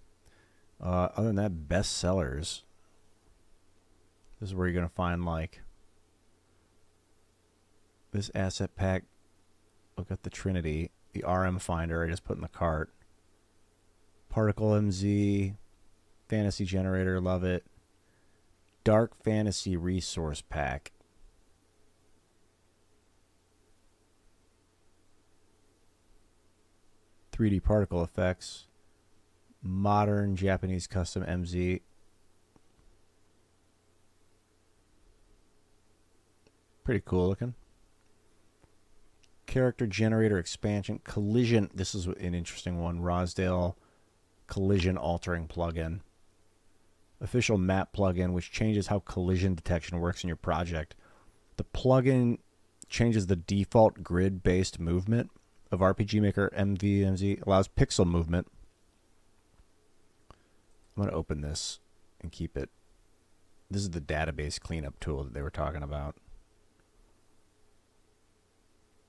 Other than that, bestsellers. This is where you're going to find, like, this asset pack. Look at the Trinity. The RM Finder I just put in the cart. Particle MZ. Fantasy Generator, love it. Dark Fantasy Resource Pack. .3D particle effects. Modern Japanese custom MZ. Pretty cool looking. Character generator expansion. Collision. This is an interesting one. Rosdale collision altering plugin. Official map plugin, which changes how collision detection works in your project. The plugin changes the default grid-based movement of RPG Maker MVMZ. Allows pixel movement. I'm going to open this and keep it. This is the database cleanup tool that they were talking about.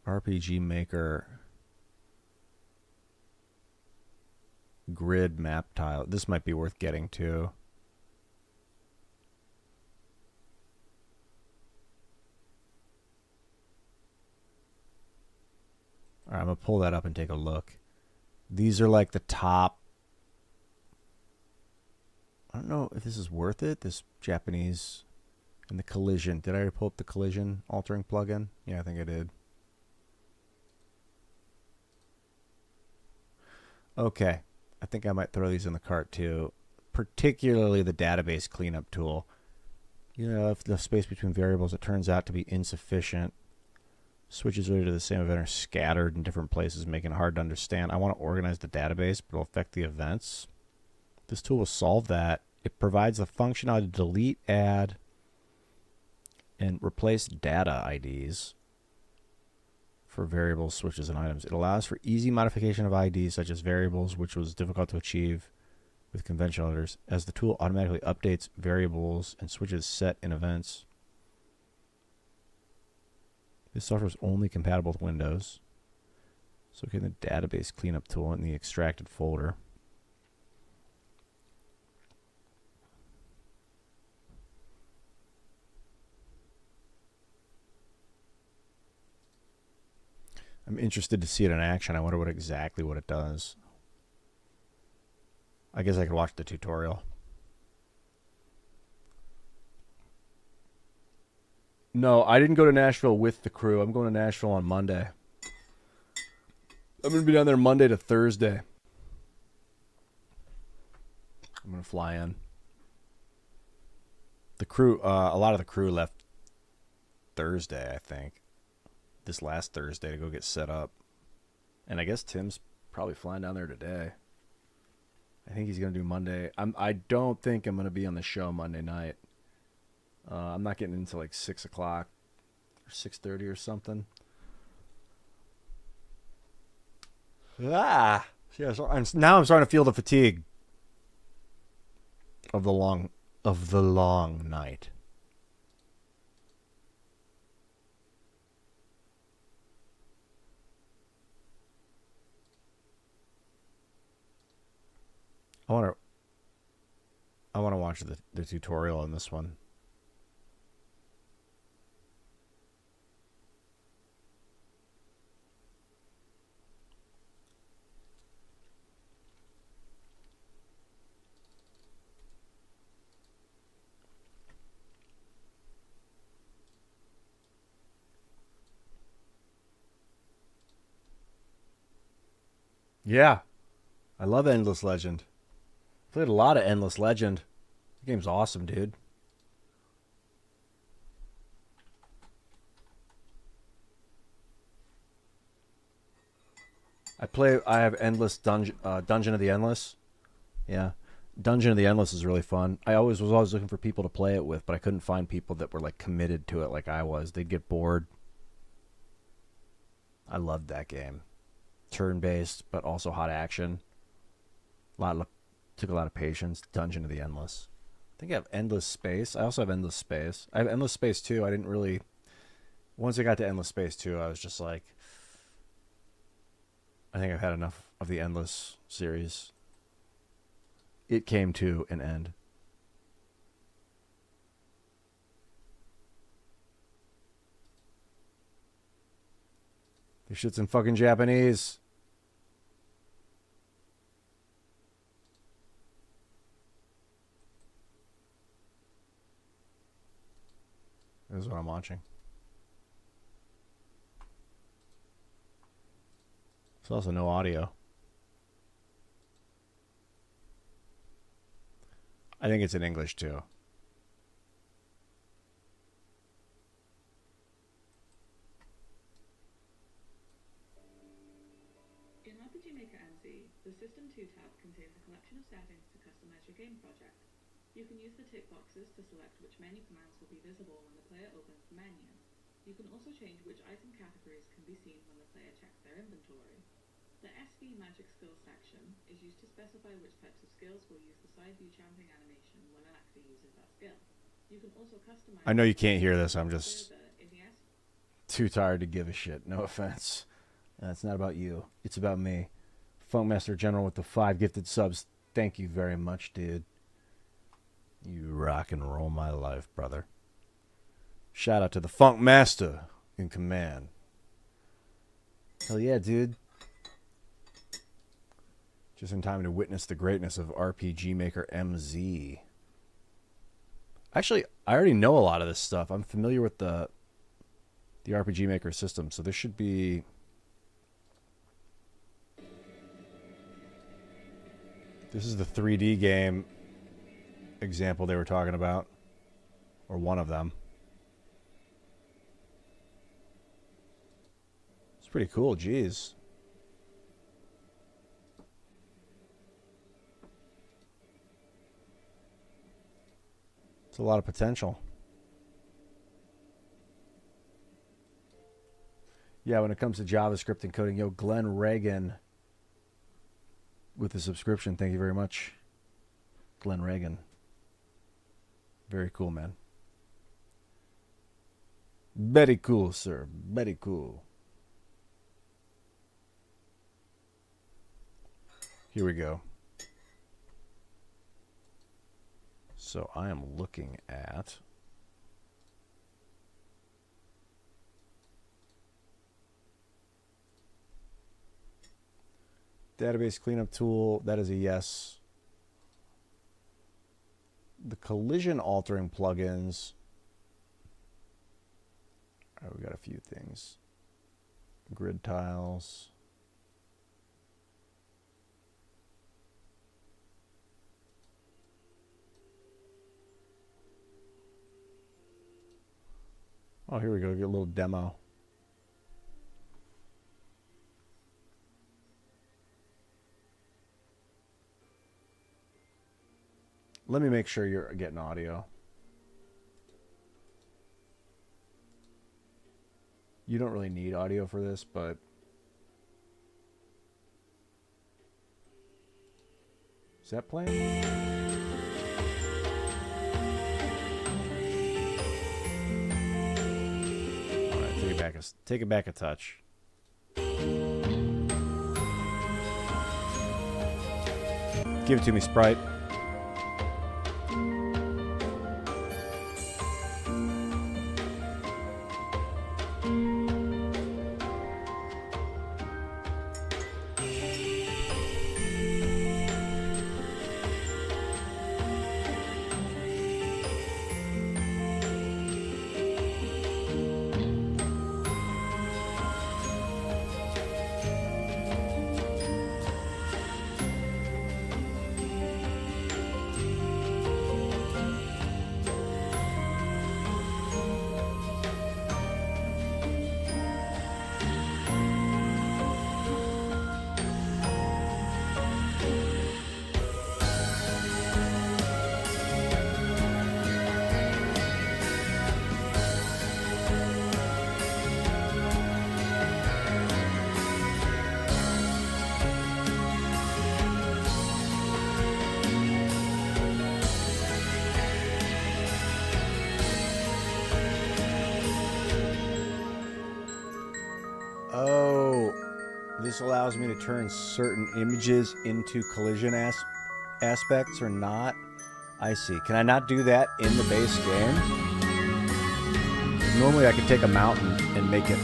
RPG Maker grid map tile. This might be worth getting to. All right, I'm going to pull that up and take a look. These are like the top. I don't know if this is worth it, this Japanese and the collision. Did I already pull up the collision altering plugin? Yeah, I think I did. Okay, I think I might throw these in the cart too, particularly the database cleanup tool. You know, if the space between variables, it turns out to be insufficient, switches related to the same event are scattered in different places, making it hard to understand. I want to organize the database, but it'll affect the events. This tool will solve that. It provides the functionality to delete, add, and replace data IDs for variables, switches, and items. It allows for easy modification of IDs such as variables, which was difficult to achieve with conventional editors, as the tool automatically updates variables and switches set in events. This software is only compatible with Windows. So get the database cleanup tool in the extracted folder. I'm interested to see it in action. I wonder what it does. I guess I could watch the tutorial. No, I didn't go to Nashville with the crew. I'm going to Nashville on Monday. I'm going to be down there Monday to Thursday. I'm going to fly in. The crew, a lot of the crew left Thursday, I think. This last Thursday to go get set up. And I guess Tim's probably flying down there today. I think he's going to do Monday. I don't think I'm going to be on the show Monday night. I'm not getting into like 6 o'clock or 6:30 or something. Yeah, so now I'm starting to feel the fatigue of the long night. I want to watch the tutorial on this one. Yeah, I love Endless Legend. Played a lot of Endless Legend. The game's awesome, dude. I have Endless Dungeon of the Endless. Yeah. Dungeon of the Endless is really fun. I was always looking for people to play it with, but I couldn't find people that were like committed to it like I was. They'd get bored. I loved that game. Turn-based, but also hot action. Took a lot of patience. Dungeon of the Endless. I think I have Endless Space. I also have Endless Space. I have Endless Space 2. I didn't really... Once I got to Endless Space 2, I was just like... I think I've had enough of the Endless series. It came to an end. This shit's in fucking Japanese. This is what I'm watching. There's also no audio. I think it's in English too. In RPG Maker MZ, the System 2 tab contains a collection of settings to customize your game project. You can use the tick boxes to select which menu commands will be visible when the player opens the menu. You can also change which item categories can be seen when the player checks their inventory. The SV Magic Skills section is used to specify which types of skills will use the side view champing animation when an actor uses that skill. You can also customize... I know you can't hear this. I'm just too tired to give a shit. No offense. It's not about you. It's about me. Funkmaster General with the 5 gifted subs. Thank you very much, dude. You rock and roll my life, brother. Shout out to the Funk Master in command. Hell yeah, dude. Just in time to witness the greatness of RPG Maker MZ. Actually, I already know a lot of this stuff. I'm familiar with the RPG Maker system, so this should be... This is the 3D game example they were talking about. Or one of them. It's pretty cool, jeez. It's a lot of potential. Yeah, when it comes to JavaScript and coding, yo, Glenn Reagan with the subscription. Thank you very much. Glenn Reagan. Very cool, man. Very cool, sir. Very cool. Here we go. So I am looking at database cleanup tool. That is a yes. The collision altering plugins. All right, we got a few things. Grid tiles. Oh, here we go. Get a little demo. Let me make sure you're getting audio. You don't really need audio for this, but is that playing? Take it back a touch. Give it to me, Sprite. This allows me to turn certain images into collision aspects or not. I see. Can I not do that in the base game? Normally I could take a mountain and make it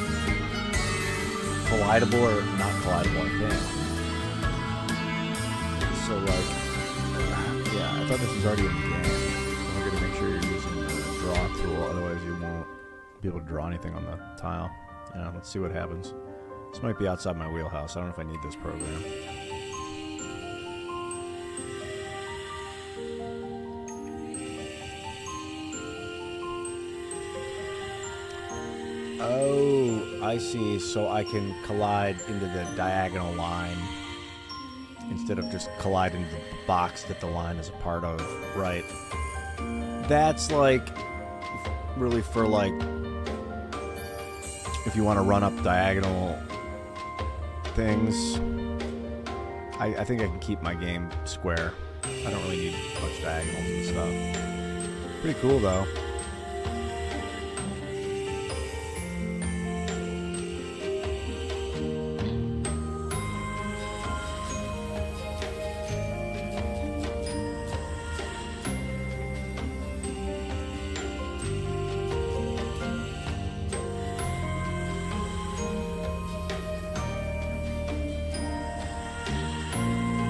collidable or not collidable, I think. So, like, yeah, I thought this was already in the game. So I'm going to make sure you're using the draw tool, otherwise you won't be able to draw anything on the tile. Yeah, let's see what happens. This might be outside my wheelhouse. I don't know if I need this program. Oh, I see. So I can collide into the diagonal line instead of just collide into the box that the line is a part of. Right. That's like really for like if you want to run up diagonal things. I think I can keep my game square. I don't really need much diagonals and stuff. Pretty cool though.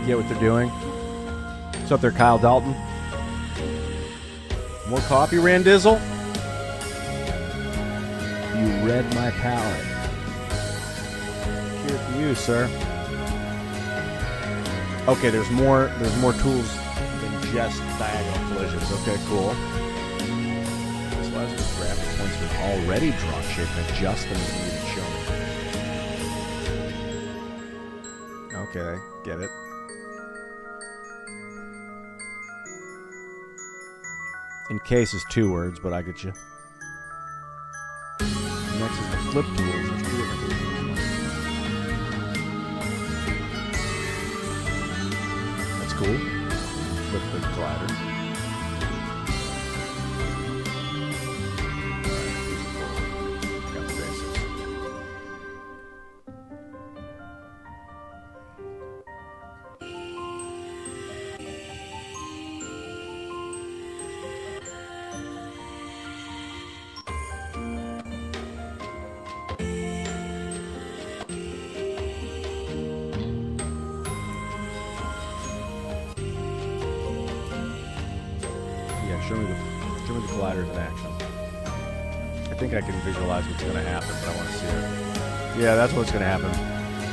Get what they're doing. What's up there, Kyle Dalton? More coffee, Randizzle? You read my palette. Here for you, sir. Okay, there's more tools than just diagonal collisions. Okay, cool. This allows you to grab the points with already drawn shape and adjust them as needed. Show me. Okay, get it. In case is 2 words, but I get you. Next is the flip tools. There's 2 different tools. That's cool. Flip the collider. Got the basics. Show me the colliders in action. I think I can visualize what's going to happen, but I want to see it. Yeah, that's what's going to happen.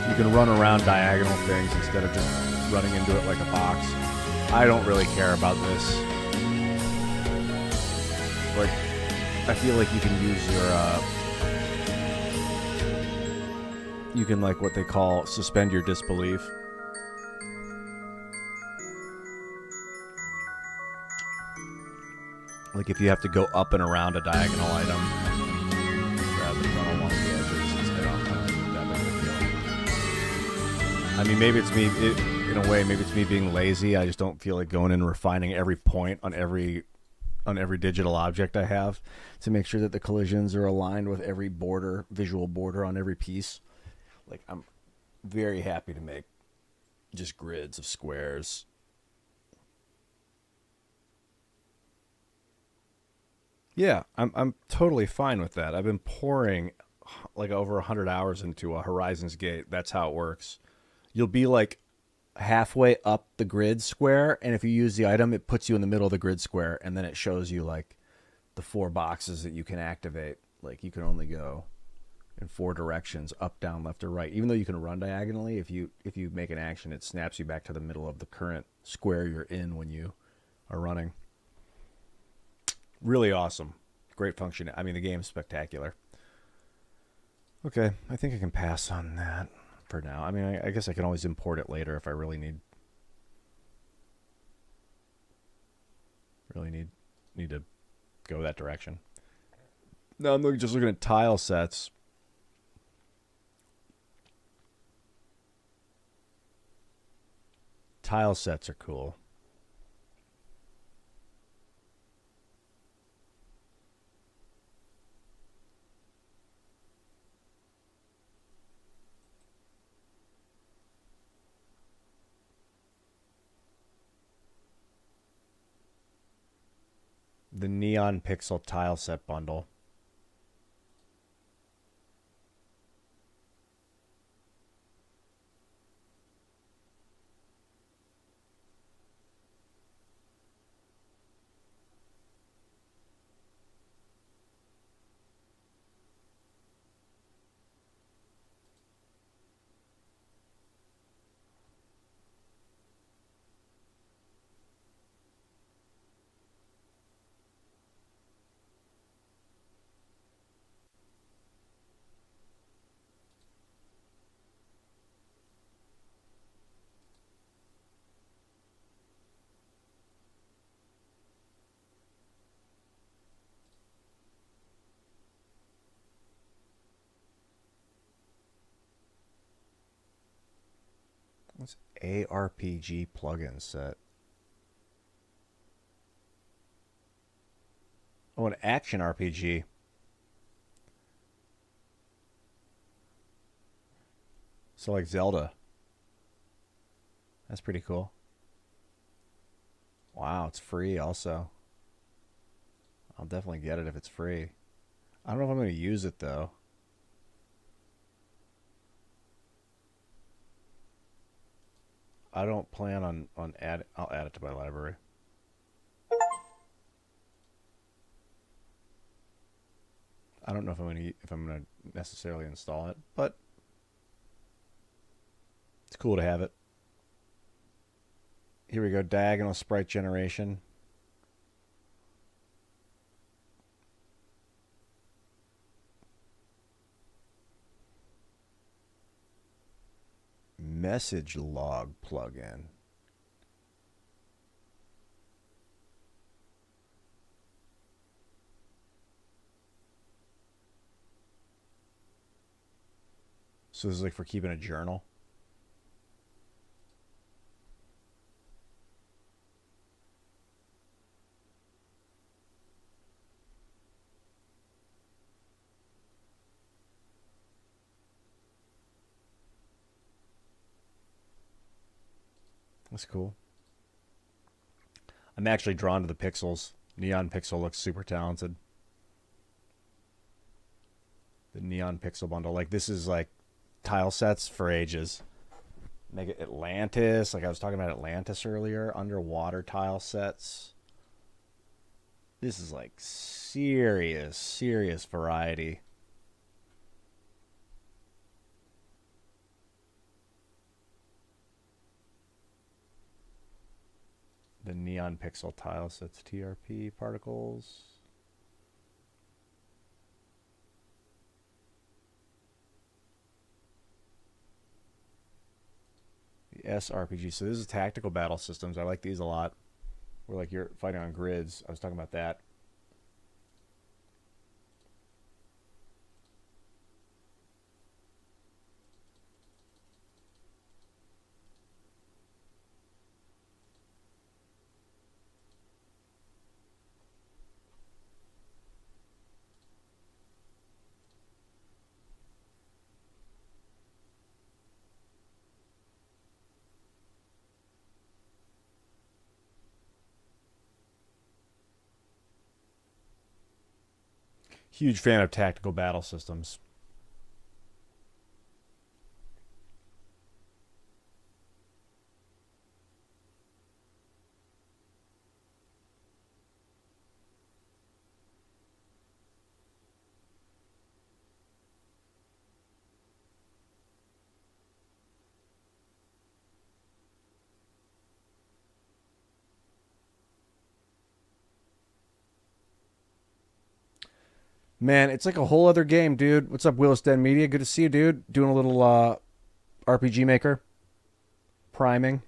You can run around diagonal things instead of just running into it like a box. I don't really care about this. Like, I feel like you can use your, you can, like, what they call suspend your disbelief. Like if you have to go up and around a diagonal item rather than run along the edges, I don't think that big of a deal. I mean, maybe it's me, in a way, maybe it's me being lazy. I just don't feel like going in and refining every point on every digital object I have to make sure that the collisions are aligned with every border, visual border on every piece. Like, I'm very happy to make just grids of squares. Yeah, I'm totally fine with that. I've been pouring like over 100 hours into a Horizon's Gate. That's how it works. You'll be like halfway up the grid square, and if you use the item, it puts you in the middle of the grid square, and then it shows you like the 4 boxes that you can activate. Like you can only go in 4 directions, up, down, left, or right. Even though you can run diagonally, if you make an action, it snaps you back to the middle of the current square you're in when you are running. Really awesome. Great function. I mean, the game's spectacular. Okay, I think I can pass on that for now. I mean, I guess I can always import it later if I really need to go that direction. Now I'm just looking at tile sets. Tile sets are cool. The Neon Pixel tile set bundle. What's ARPG plugin set? Oh, an action RPG. So like Zelda. That's pretty cool. Wow, it's free also. I'll definitely get it if it's free. I don't know if I'm going to use it though. I don't plan on I'll add it to my library. I don't know if I'm going to necessarily install it, but it's cool to have it. Here we go, diagonal sprite generation. Message log plugin. So this is like for keeping a journal. That's cool. I'm actually drawn to the pixels. Neon Pixel looks super talented. The Neon Pixel bundle. Like, this is like tile sets for ages. Mega Atlantis. Like I was talking about Atlantis earlier. Underwater tile sets. This is like serious variety. The Neon Pixel tile sets, TRP particles. The SRPG. So this is tactical battle systems. I like these a lot. Where like you're fighting on grids. I was talking about that. Huge fan of tactical battle systems. Man, it's like a whole other game, dude. What's up, Willis Den Media? Good to see you, dude. Doing a little RPG Maker. Priming.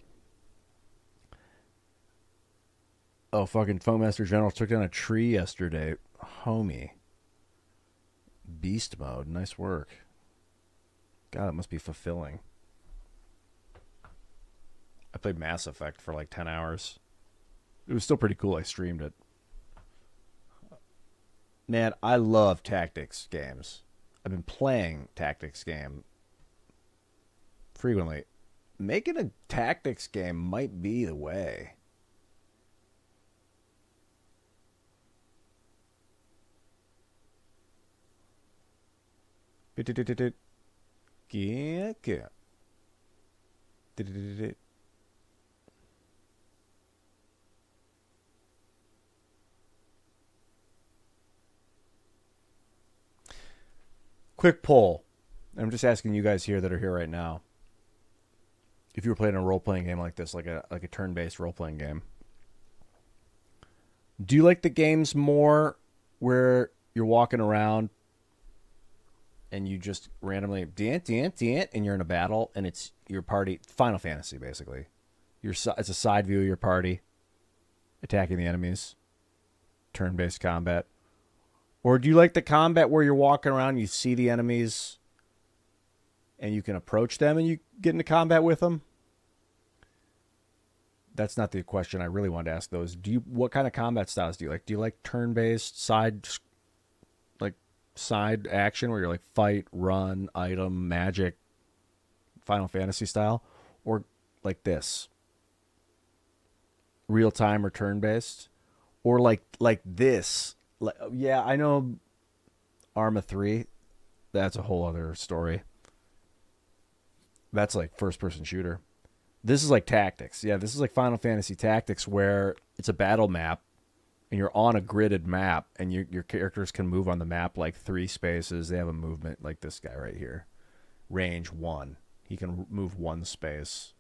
Oh, fucking Foammaster General took down a tree yesterday. Homie. Beast mode. Nice work. God, it must be fulfilling. I played Mass Effect for like 10 hours. It was still pretty cool. I streamed it. Man, I love tactics games. I've been playing tactics game frequently. Making a tactics game might be the way. Quick poll. I'm just asking you guys here that are here right now. If you were playing a role-playing game like this, like a turn-based role-playing game, do you like the games more where you're walking around and you just randomly and you're in a battle and it's your party, Final Fantasy basically. It's a side view of your party attacking the enemies, turn-based combat? Or do you like the combat where you're walking around, you see the enemies, and you can approach them and you get into combat with them? that's not the question I really wanted to ask. Though, is what kind of combat styles do you like? Do you like turn-based side action where you're like fight, run, item, magic, Final Fantasy style, or like this, real time or turn-based, or like this? Yeah, I know Arma 3. That's a whole other story. That's like first-person shooter. This is like tactics. Yeah, this is like Final Fantasy Tactics, where it's a battle map, and you're on a gridded map, and your characters can move on the map like 3 spaces. They have a movement like this guy right here. Range 1. He can move 1 space.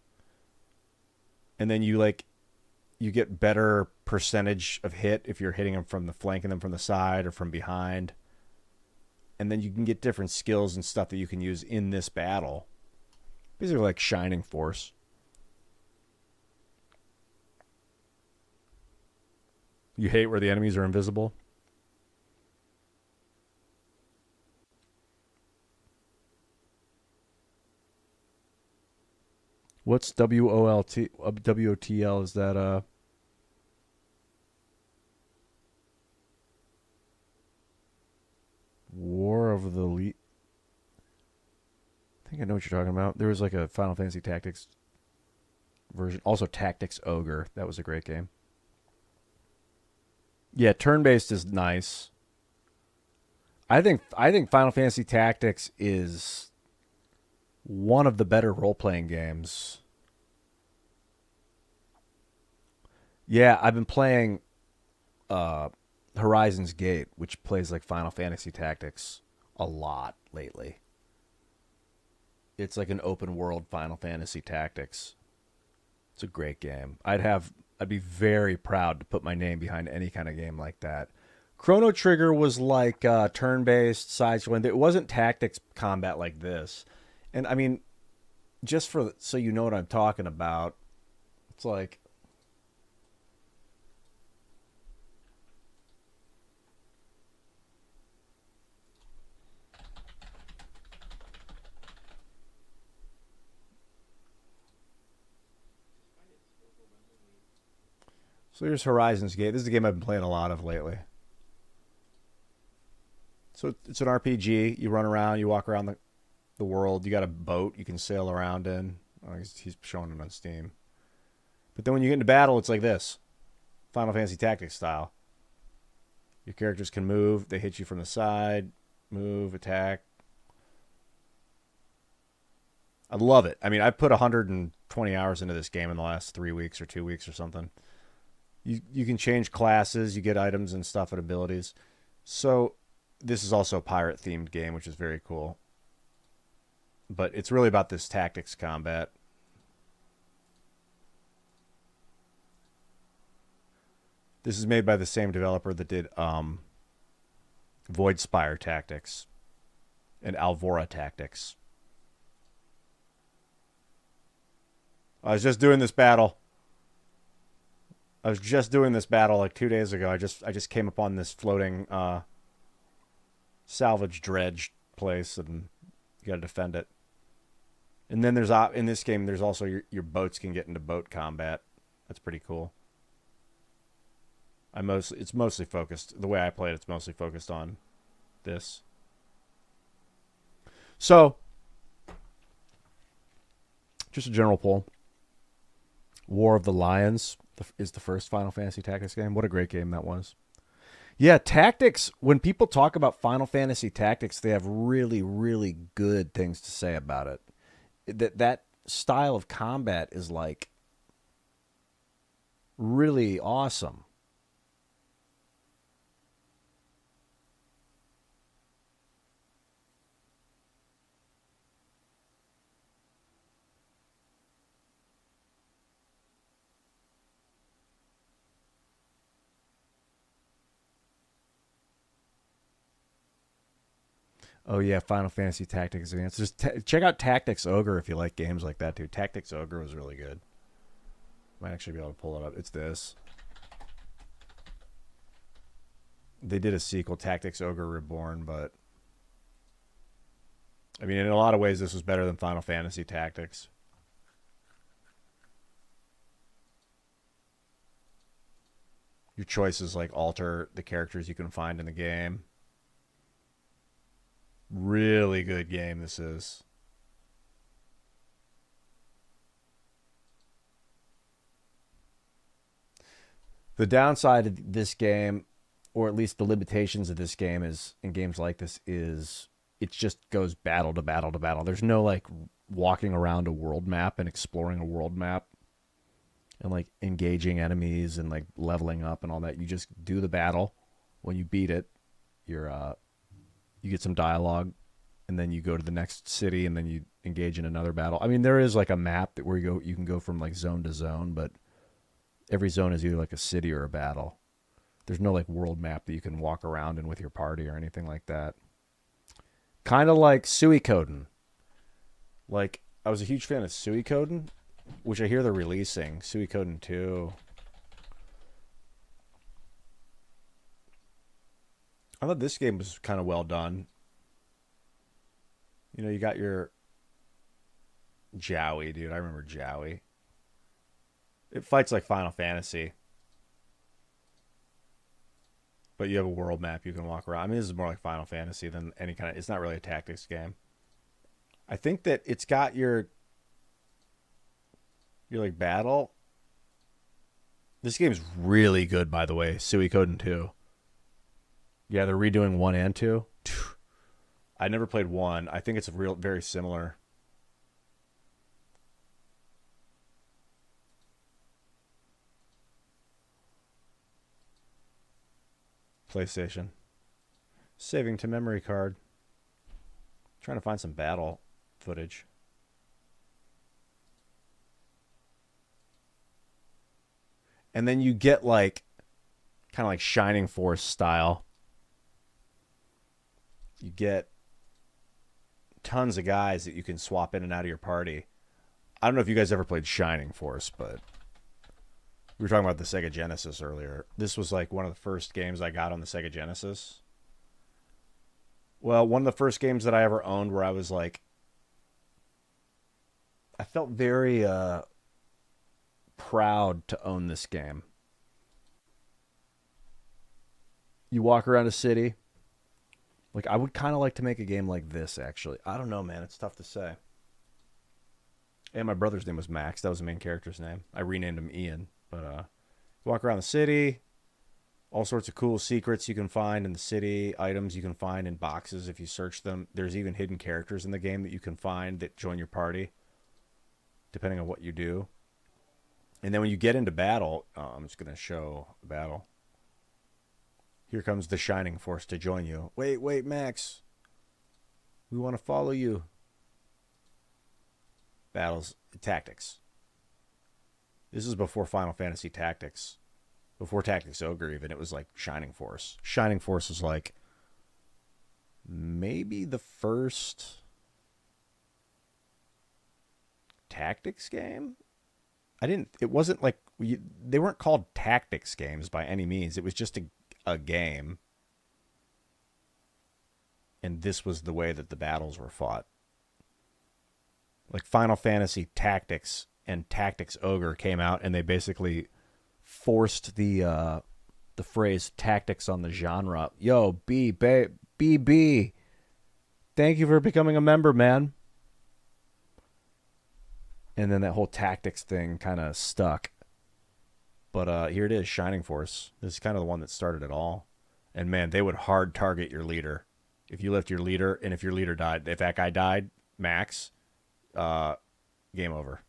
And then you get better percentage of hit if you're hitting them from the flanking them from the side or from behind. And then you can get different skills and stuff that you can use in this battle. Basically like Shining Force. You hate where the enemies are invisible? What's WOLT? WOTL? Is that War of the Elite? I think I know what you're talking about. There was like a Final Fantasy Tactics version. Also Tactics Ogre. That was a great game. Yeah, turn-based is nice. I think Final Fantasy Tactics is one of the better role-playing games. Yeah, I've been playing Horizon's Gate, which plays like Final Fantasy Tactics a lot lately. It's like an open world Final Fantasy Tactics. It's a great game. I'd be very proud to put my name behind any kind of game like that. Chrono Trigger was like turn-based, side-scrolling. It wasn't tactics combat like this. And I mean, just so you know what I'm talking about, it's like... So here's Horizon's Gate. This is a game I've been playing a lot of lately. So it's an RPG. You run around, you walk around the world. You got a boat you can sail around in. Oh, he's showing it on Steam. But then when you get into battle, it's like this. Final Fantasy Tactics style. Your characters can move. They hit you from the side. Move, attack. I love it. I mean, I put 120 hours into this game in the last 3 weeks or 2 weeks or something. You can change classes, you get items and stuff and abilities. So this is also a pirate-themed game, which is very cool. But it's really about this tactics combat. This is made by the same developer that did Void Spire Tactics and Alvora Tactics. I was just doing this battle like 2 days ago. I just came upon this floating salvage dredge place, and you got to defend it. And then there's in this game, there's also your boats can get into boat combat. That's pretty cool. It's mostly focused. The way I play it, it's mostly focused on this. So, just a general poll. War of the Lions is the first Final Fantasy Tactics game. What a great game that was. Yeah, Tactics, when people talk about Final Fantasy Tactics, they have really, really good things to say about it. That style of combat is like really awesome. Oh yeah, Final Fantasy Tactics Advance. Check out Tactics Ogre if you like games like that, dude. Tactics Ogre was really good. Might actually be able to pull it up. It's this. They did a sequel, Tactics Ogre Reborn, but I mean, in a lot of ways, this was better than Final Fantasy Tactics. Your choices like alter the characters you can find in the game. Really good game this is. The downside of this game, or at least the limitations of this game is in games like this, is it just goes battle to battle to battle. There's no like walking around a world map and exploring a world map and like engaging enemies and like leveling up and all that. You just do the battle. When you beat it, you get some dialogue, and then you go to the next city, and then you engage in another battle. I mean, there is like a map that where you can go from like zone to zone, but every zone is either like a city or a battle. There's no like world map that you can walk around in with your party or anything like that. Kind of like Suikoden. Like, I was a huge fan of Suikoden, which I hear they're releasing. Suikoden 2. I thought this game was kind of well done. You know, you got your Jowie, dude. I remember Jowie. It fights like Final Fantasy. But you have a world map you can walk around. I mean, this is more like Final Fantasy than any kind of... It's not really a tactics game. I think that it's got your like battle. This game's really good, by the way. Suikoden 2. Yeah, they're redoing 1 and 2. I never played 1. I think it's very similar. PlayStation. Saving to memory card. Trying to find some battle footage. And then you get like kind of like Shining Force style. You get tons of guys that you can swap in and out of your party. I don't know if you guys ever played Shining Force, but we were talking about the Sega Genesis earlier. This was like one of the first games I got on the Sega Genesis. Well, one of the first games that I ever owned where I was like, I felt very proud to own this game. You walk around a city. Like, I would kind of like to make a game like this, actually. I don't know, man. It's tough to say. And my brother's name was Max. That was the main character's name. I renamed him Ian. But walk around the city. All sorts of cool secrets you can find in the city. Items you can find in boxes if you search them. There's even hidden characters in the game that you can find that join your party, depending on what you do. And then when you get into battle, I'm just going to show the battle. Here comes the Shining Force to join you. Wait, Max. We want to follow you. Battles, tactics. This is before Final Fantasy Tactics. Before Tactics Ogre even, it was like Shining Force. Shining Force was like maybe the first tactics game? It wasn't like, they weren't called tactics games by any means. It was just a game. And this was the way that the battles were fought. Like Final Fantasy Tactics and Tactics Ogre came out, and they basically forced the phrase tactics on the genre. Yo, BB, thank you for becoming a member, man. And then that whole tactics thing kind of stuck. But here it is, Shining Force. This is kind of the one that started it all. And man, they would hard target your leader. If you left your leader, and if your leader died, if that guy died, Max, game over.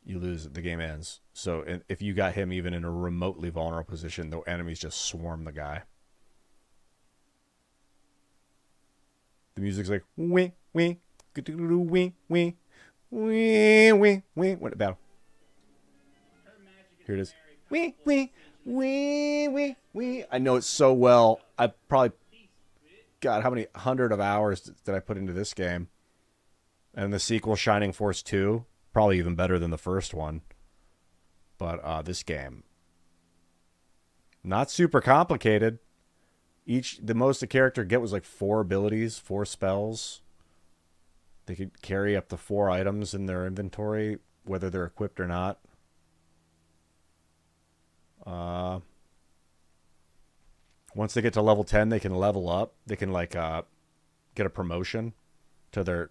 You lose, the game ends. So if you got him even in a remotely vulnerable position, the enemies just swarm the guy. The music's like, wing, wing, wing, wing, wing, wing, wing. What battle? Here it is. Wee, wee, wee, wee, wee. I know it so well. I probably, God, how many 100 of hours did I put into this game? And the sequel, Shining Force 2, probably even better than the first one. But this game, not super complicated. The most a character get was like 4 abilities, 4 spells. They could carry up to 4 items in their inventory, whether they're equipped or not. Once they get to level 10, they can level up. They can like get a promotion to their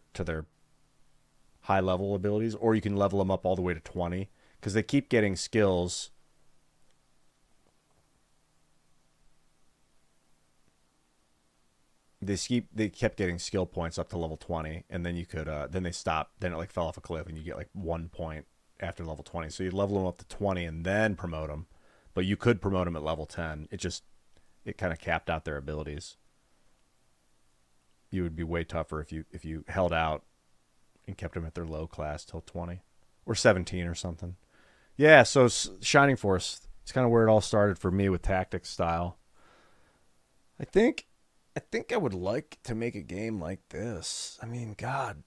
high level abilities, or you can level them up all the way to 20 because they keep getting skills. They kept getting skill points up to level 20, and then you could then they stopped. Then it like fell off a cliff, and you get like 1 point after level 20. So you level them up to 20 and then promote them, but you could promote them at level 10. It kind of capped out their abilities. You would be way tougher if you held out and kept them at their low class till 20 or 17 or something. Yeah, so Shining Force, it's kind of where it all started for me with tactics style. I think I would like to make a game like this. I mean, God.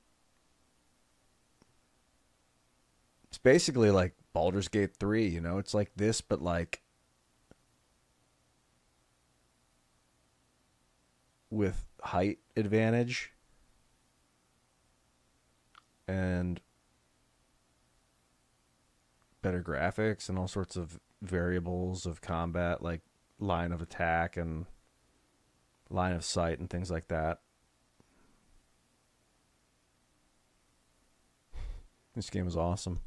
It's basically like Baldur's Gate 3, you know? It's like this, but like with height advantage and better graphics and all sorts of variables of combat, like line of attack and line of sight and things like that. This game is awesome.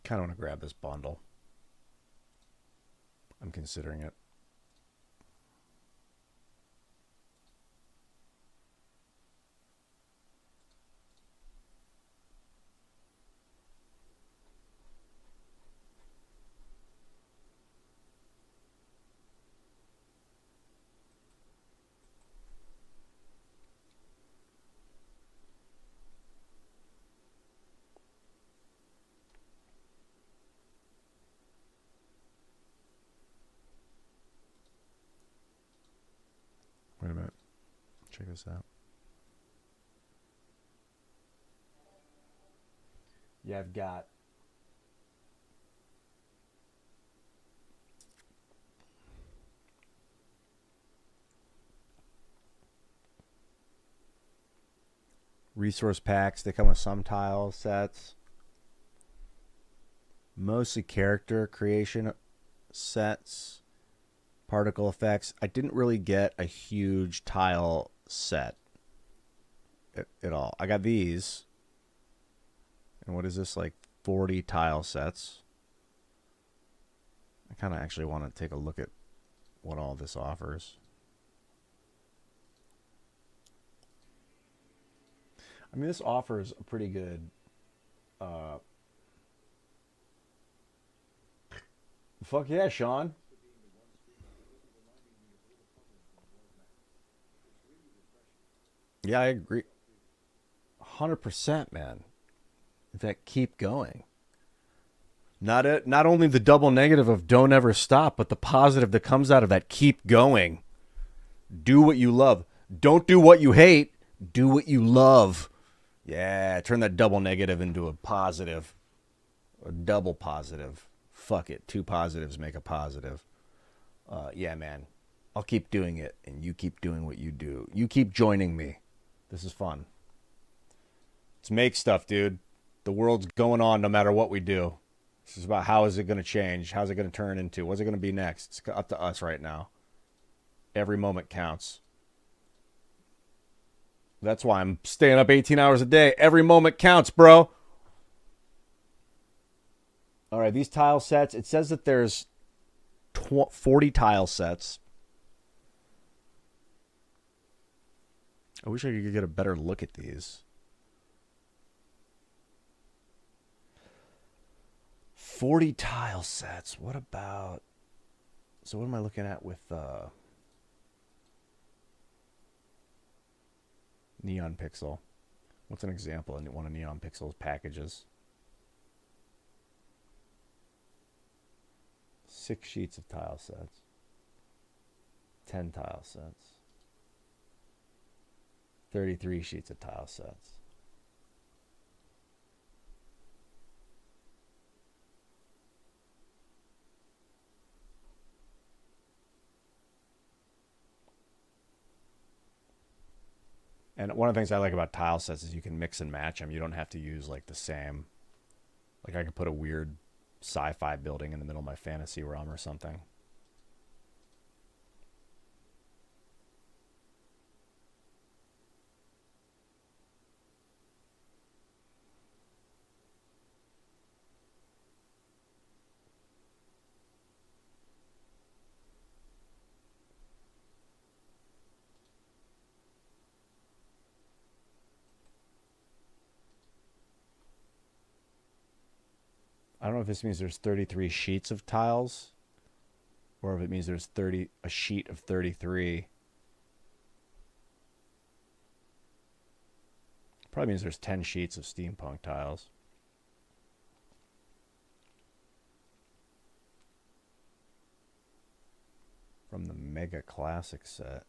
Kind of want to grab this bundle. I'm considering it. Wait a minute. Check this out. Yeah, I've got resource packs. They come with some tile sets. Mostly character creation sets. Particle effects. I didn't really get a huge tile set at all. I got these. And what is this? Like 40 tile sets. I kind of actually want to take a look at what all this offers. I mean, this offers a pretty good fuck yeah, Sean. Yeah, I agree. 100%, man. In fact, keep going. Not only the double negative of don't ever stop, but the positive that comes out of that, keep going. Do what you love. Don't do what you hate. Do what you love. Yeah, turn that double negative into a positive. A double positive. Fuck it. 2 positives make a positive. Yeah, man. I'll keep doing it, and you keep doing what you do. You keep joining me. This is fun. Let's make stuff, dude. The world's going on no matter what we do. This is about how is it going to change? How's it going to turn into? What's it going to be next? It's up to us right now. Every moment counts. That's why I'm staying up 18 hours a day. Every moment counts, bro. All right, these tile sets. It says that there's 40 tile sets. I wish I could get a better look at these. 40 tile sets. What about... So what am I looking at with Neon Pixel? What's an example in one of Neon Pixel's packages? 6 sheets of tile sets. 10 tile sets. 33 sheets of tile sets. And one of the things I like about tile sets is you can mix and match them. You don't have to use like the same. Like I could put a weird sci-fi building in the middle of my fantasy realm or something. I don't know if this means there's 33 sheets of tiles or if it means there's a sheet of 33. Probably means there's 10 sheets of steampunk tiles. From the Mega Classic set.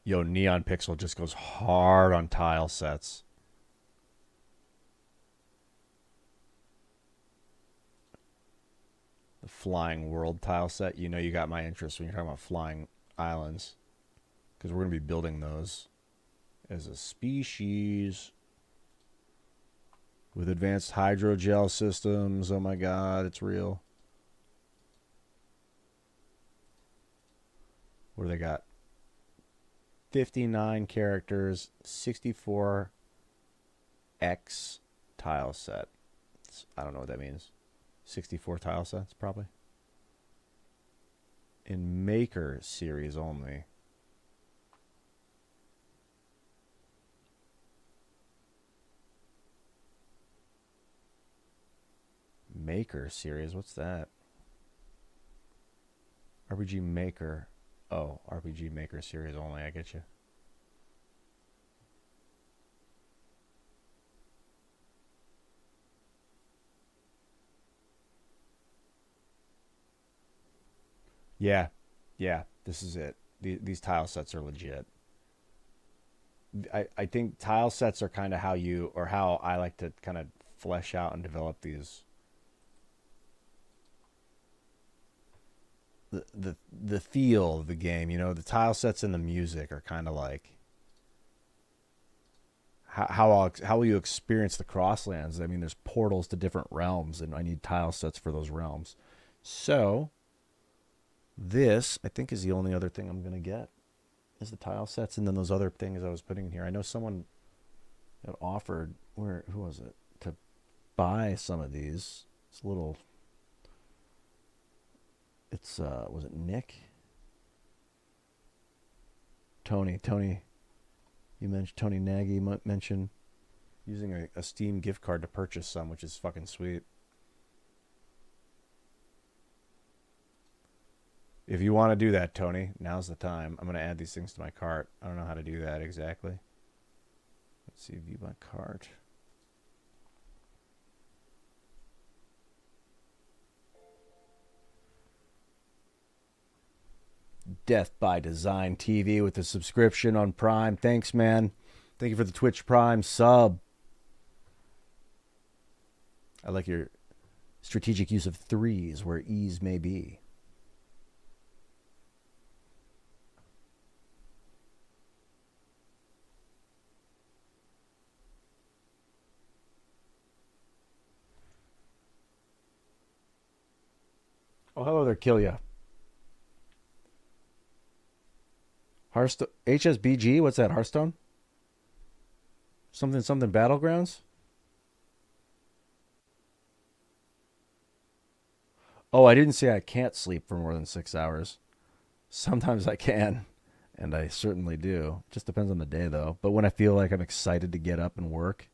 Yo, Neon Pixel just goes hard on tile sets. The Flying World tile set. You know you got my interest when you're talking about flying islands. Because we're going to be building those as a species. With advanced hydrogel systems. Oh my god, it's real. What do they got? 59 characters, 64x tile set. I don't know what that means. 64 tile sets, probably. In Maker series only. Maker series, what's that? RPG Maker. Oh, RPG Maker series only, I get you. Yeah, this is it. These tile sets are legit. I think tile sets are kind of how I like to kind of flesh out and develop these. The feel of the game, you know, the tile sets and the music are kind of like how will you experience the Crosslands? I mean, there's portals to different realms, and I need tile sets for those realms. So this, I think, is the only other thing I'm gonna get is the tile sets, and then those other things I was putting in here. I know someone had offered who was it to buy some of these. It's a little. It's, was it Nick? Tony, you mentioned, Tony Nagy mentioned using a Steam gift card to purchase some, which is fucking sweet. If you want to do that, Tony, now's the time. I'm going to add these things to my cart. I don't know how to do that exactly. Let's see, view my cart. Death by Design TV with the subscription on Prime. Thanks, man. Thank you for the Twitch Prime sub. I like your strategic use of threes where ease may be. Oh, hello there, Killia. Hearthstone, HSBG, what's that, Hearthstone? Something Battlegrounds? Oh, I didn't say I can't sleep for more than 6 hours. Sometimes I can, and I certainly do. Just depends on the day, though. But when I feel like I'm excited to get up and work.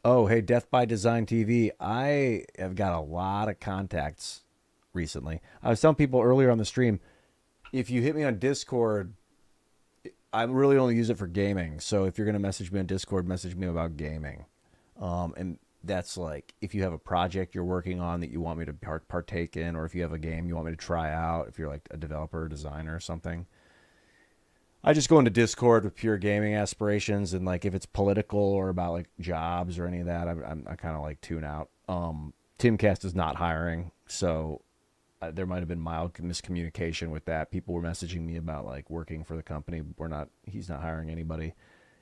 Oh, hey, Death by Design TV. I have got a lot of contacts recently. I was telling people earlier on the stream, if you hit me on Discord, I really only use it for gaming. So if you're going to message me on Discord, message me about gaming. And that's like, if you have a project you're working on that you want me to partake in, or if you have a game you want me to try out, if you're like a developer or designer or something. I just go into Discord with pure gaming aspirations, and like if it's political or about like jobs or any of that, I kind of like tune out. Timcast is not hiring, so there might have been mild miscommunication with that. People were messaging me about like working for the company. He's not hiring anybody.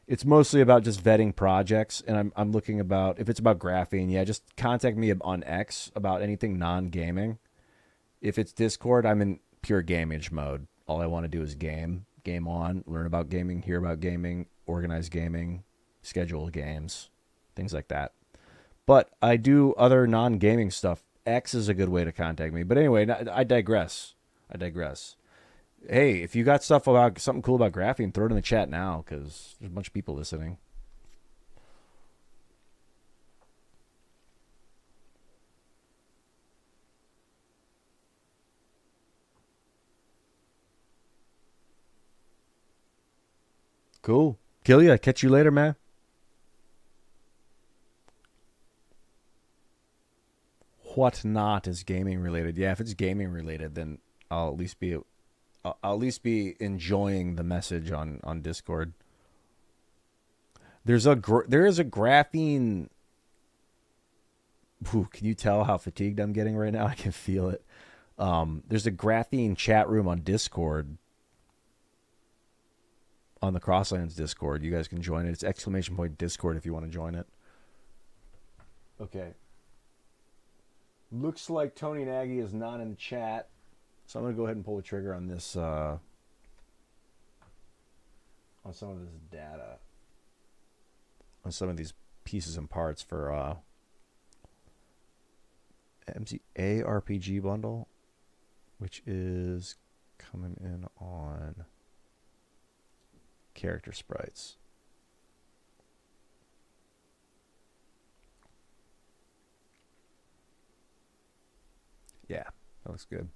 It's mostly about just vetting projects, and I'm looking about, if it's about graphene, yeah, just contact me on X about anything non-gaming. If it's Discord, I'm in pure gamage mode. All I want to do is game on, learn about gaming, hear about gaming, organize gaming, schedule games, things like that. But I do other non-gaming stuff. X is a good way to contact me. But anyway, I digress. Hey, if you got stuff about something cool about graphene, throw it in the chat now, because there's a bunch of people listening. Cool. Kill ya. Catch you later, man. What not is gaming related? Yeah, if it's gaming related, then I'll at least be enjoying the message on Discord. There is a graphene. Ooh, can you tell how fatigued I'm getting right now? I can feel it. There's a graphene chat room on Discord. On the Crosslands Discord. You guys can join it. It's !Discord if you want to join it. Okay. Looks like Tony Nagy is not in the chat. So I'm going to go ahead and pull the trigger on this, on some of this data. On some of these pieces and parts for, MCA RPG bundle, which is coming in on character sprites. Yeah, that looks good.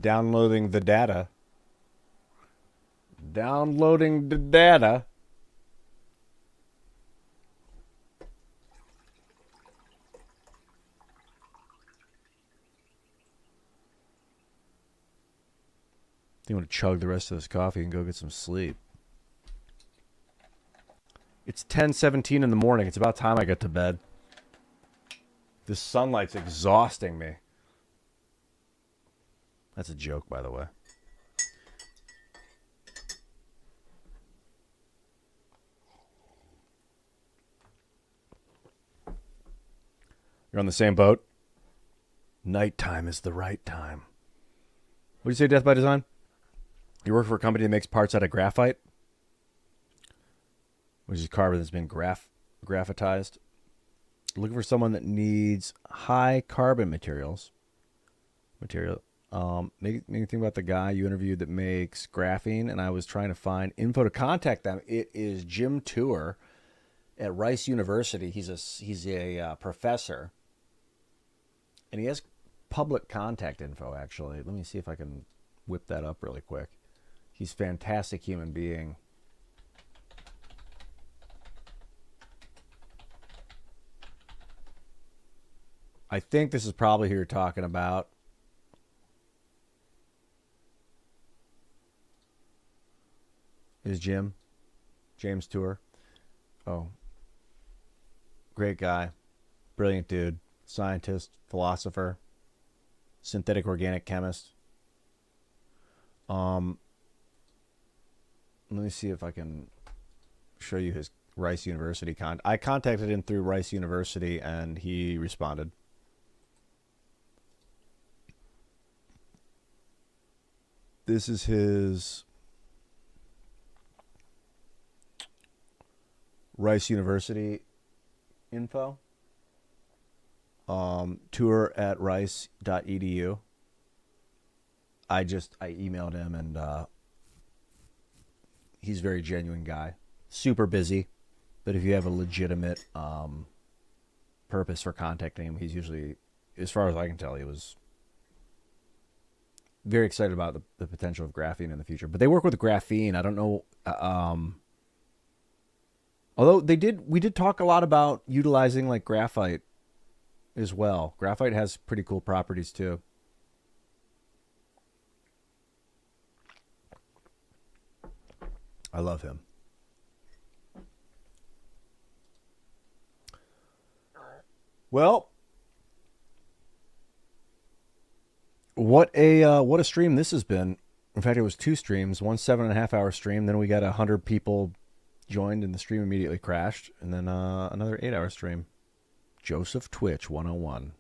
Downloading the data. Downloading the data. You want to chug the rest of this coffee and go get some sleep. It's 10:17 in the morning. It's about time I get to bed. This sunlight's exhausting me. That's a joke, by the way. You're on the same boat? Nighttime is the right time. What do you say, Death by Design? You work for a company that makes parts out of graphite? Which is carbon that's been graphitized. Looking for someone that needs high carbon materials. Make me think about the guy you interviewed that makes graphene, and I was trying to find info to contact them. It is Jim Tour at Rice University. He's a professor, and he has public contact info. Actually, let me see if I can whip that up really quick. He's a fantastic human being. I think this is probably who you're talking about. Is James Tour. Oh. Great guy. Brilliant dude. Scientist, philosopher, synthetic organic chemist. Let me see if I can show you his Rice University I contacted him through Rice University and he responded. This is his Rice University info. Tour at rice.edu. I emailed him, and he's a very genuine guy. Super busy, but if you have a legitimate purpose for contacting him, he's usually, as far as I can tell, he was very excited about the potential of graphene in the future. But they work with graphene. I don't know. Although we did talk a lot about utilizing like graphite as well. Graphite has pretty cool properties too. I love him. Well, what a stream this has been. In fact, it was 2 streams, one 7.5-hour stream. Then we got 100 people joined and the stream immediately crashed. And then another 8-hour stream. Joseph Twitch 101.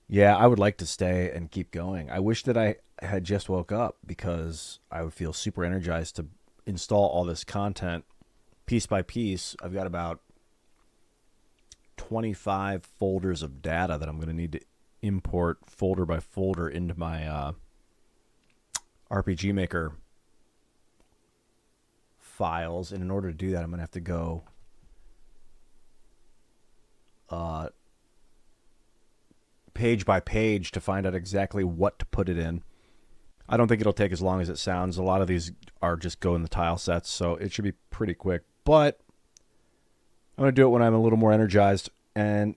Yeah, I would like to stay and keep going. I wish that I had just woke up because I would feel super energized to install all this content piece by piece. I've got about 25 folders of data that I'm going to need to import folder by folder into my RPG Maker files. And in order to do that, I'm going to have to go page by page to find out exactly what to put it in. I don't think it'll take as long as it sounds. A lot of these are just go in the tile sets, so it should be pretty quick. But I'm going to do it when I'm a little more energized and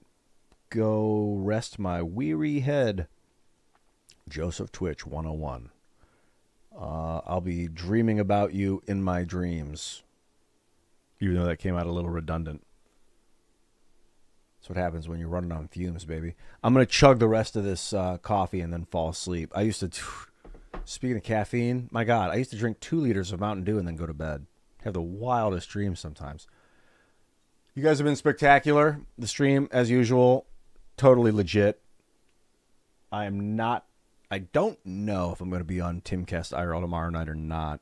go rest my weary head. Joseph Twitch 101. I'll be dreaming about you in my dreams. Even though that came out a little redundant. That's what happens when you're running on fumes, baby. I'm going to chug the rest of this coffee and then fall asleep. I used to, speaking of caffeine, my God, I used to drink 2 liters of Mountain Dew and then go to bed. Have the wildest dreams sometimes. You guys have been spectacular. The stream, as usual, totally legit. I don't know if I'm going to be on Timcast IRL tomorrow night or not.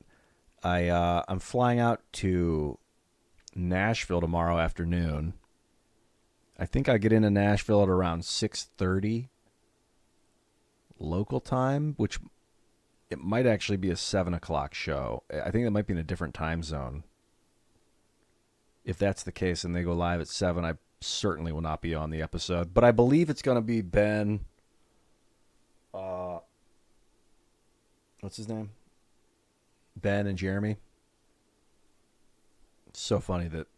I'm flying out to Nashville tomorrow afternoon. I think I get into Nashville at around 6:30 local time, which it might actually be a 7 o'clock show. I think it might be in a different time zone. If that's the case and they go live at 7, I certainly will not be on the episode. But I believe it's going to be Ben. What's his name? Ben and Jeremy. It's so funny that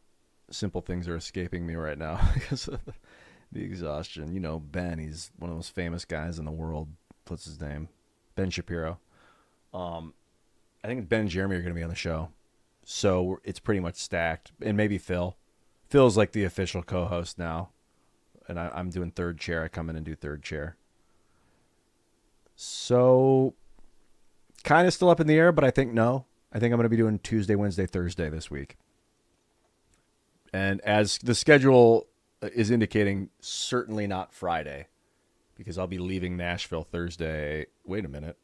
simple things are escaping me right now because of the exhaustion. You know, Ben, he's one of those famous guys in the world. What's his name? Ben Shapiro. I think Ben and Jeremy are going to be on the show. So it's pretty much stacked. And maybe Phil. Phil's like the official co-host now. And I'm doing third chair. I come in and do third chair. So kind of still up in the air, but I think no. I think I'm going to be doing Tuesday, Wednesday, Thursday this week. And as the schedule is indicating, certainly not Friday, because I'll be leaving Nashville Thursday. Wait a minute.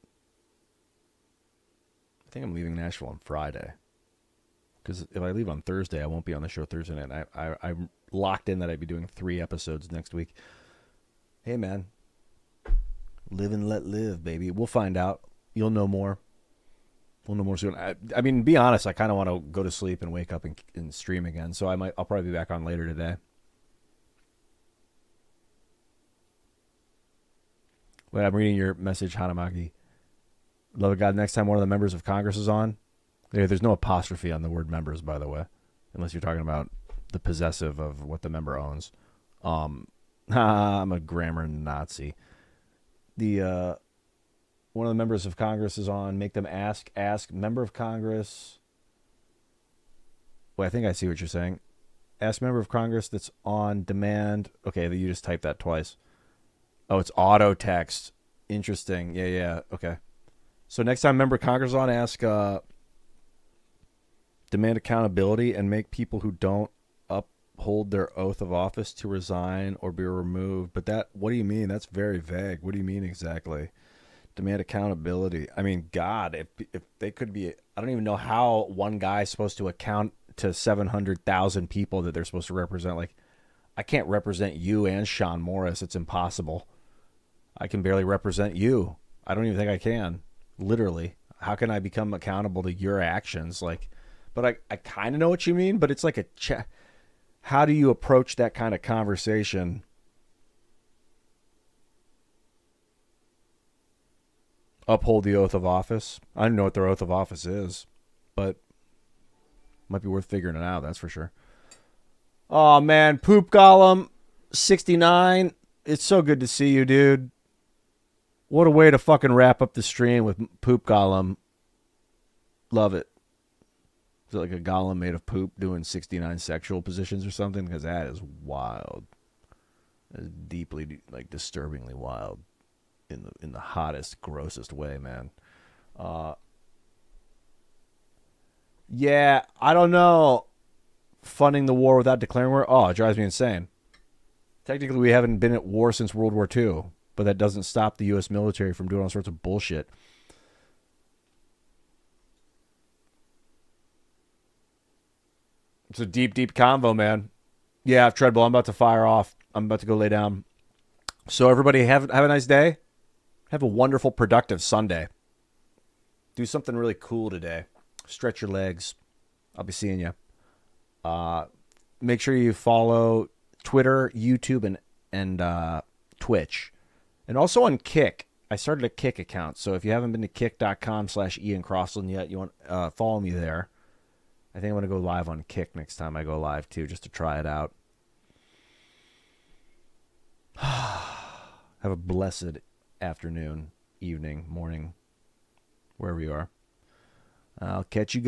I think I'm leaving Nashville on Friday. Because if I leave on Thursday, I won't be on the show Thursday night. I'm locked in that I'd be doing 3 episodes next week. Hey, man. Live and let live, baby. We'll find out. You'll know more. We'll know more soon. I mean, be honest, I kind of want to go to sleep and wake up and stream again. So I'll probably be back on later today. Wait, I'm reading your message, Hanamagi. Love of God, next time one of the members of Congress is on. There's no apostrophe on the word members, by the way. Unless you're talking about the possessive of what the member owns. I'm a grammar Nazi. One of the members of Congress is on. Make them ask member of Congress. Well, I think I see what you're saying. Ask member of Congress that's on demand. Okay, you just typed that twice. Oh, it's auto text. Interesting. Yeah. Okay. So next time member of Congress is on, ask demand accountability and make people who don't uphold their oath of office to resign or be removed. But what do you mean? That's very vague. What do you mean exactly? Demand accountability. I mean, God, if they could be, I don't even know how one guy's supposed to account to 700,000 people that they're supposed to represent. Like, I can't represent you and Sean Morris. It's impossible. I can barely represent you. I don't even think I can. Literally. How can I become accountable to your actions? Like, but I kind of know what you mean, but it's like how do you approach that kind of conversation? Uphold the oath of office. I don't know what their oath of office is, but might be worth figuring it out, that's for sure. Oh, man. Poop Golem 69. It's so good to see you, dude. What a way to fucking wrap up the stream with Poop Golem. Love it. Is it like a golem made of poop doing 69 sexual positions or something? Because that is wild. That is deeply, like, disturbingly wild. In the hottest, grossest way, man. Yeah, I don't know. Funding the war without declaring war? Oh, it drives me insane. Technically, we haven't been at war since World War II, but that doesn't stop the U.S. military from doing all sorts of bullshit. It's a deep, deep convo, man. Yeah, Treadwell, I'm about to fire off. I'm about to go lay down. So everybody have a nice day. Have a wonderful, productive Sunday. Do something really cool today. Stretch your legs. I'll be seeing you. Make sure you follow Twitter, YouTube, and Twitch. And also on Kick. I started a Kick account. So if you haven't been to kick.com/Ian Crossland yet, you want follow me there. I think I'm going to go live on Kick next time I go live, too, just to try it out. Have a blessed afternoon, evening, morning, wherever you are. I'll catch you guys.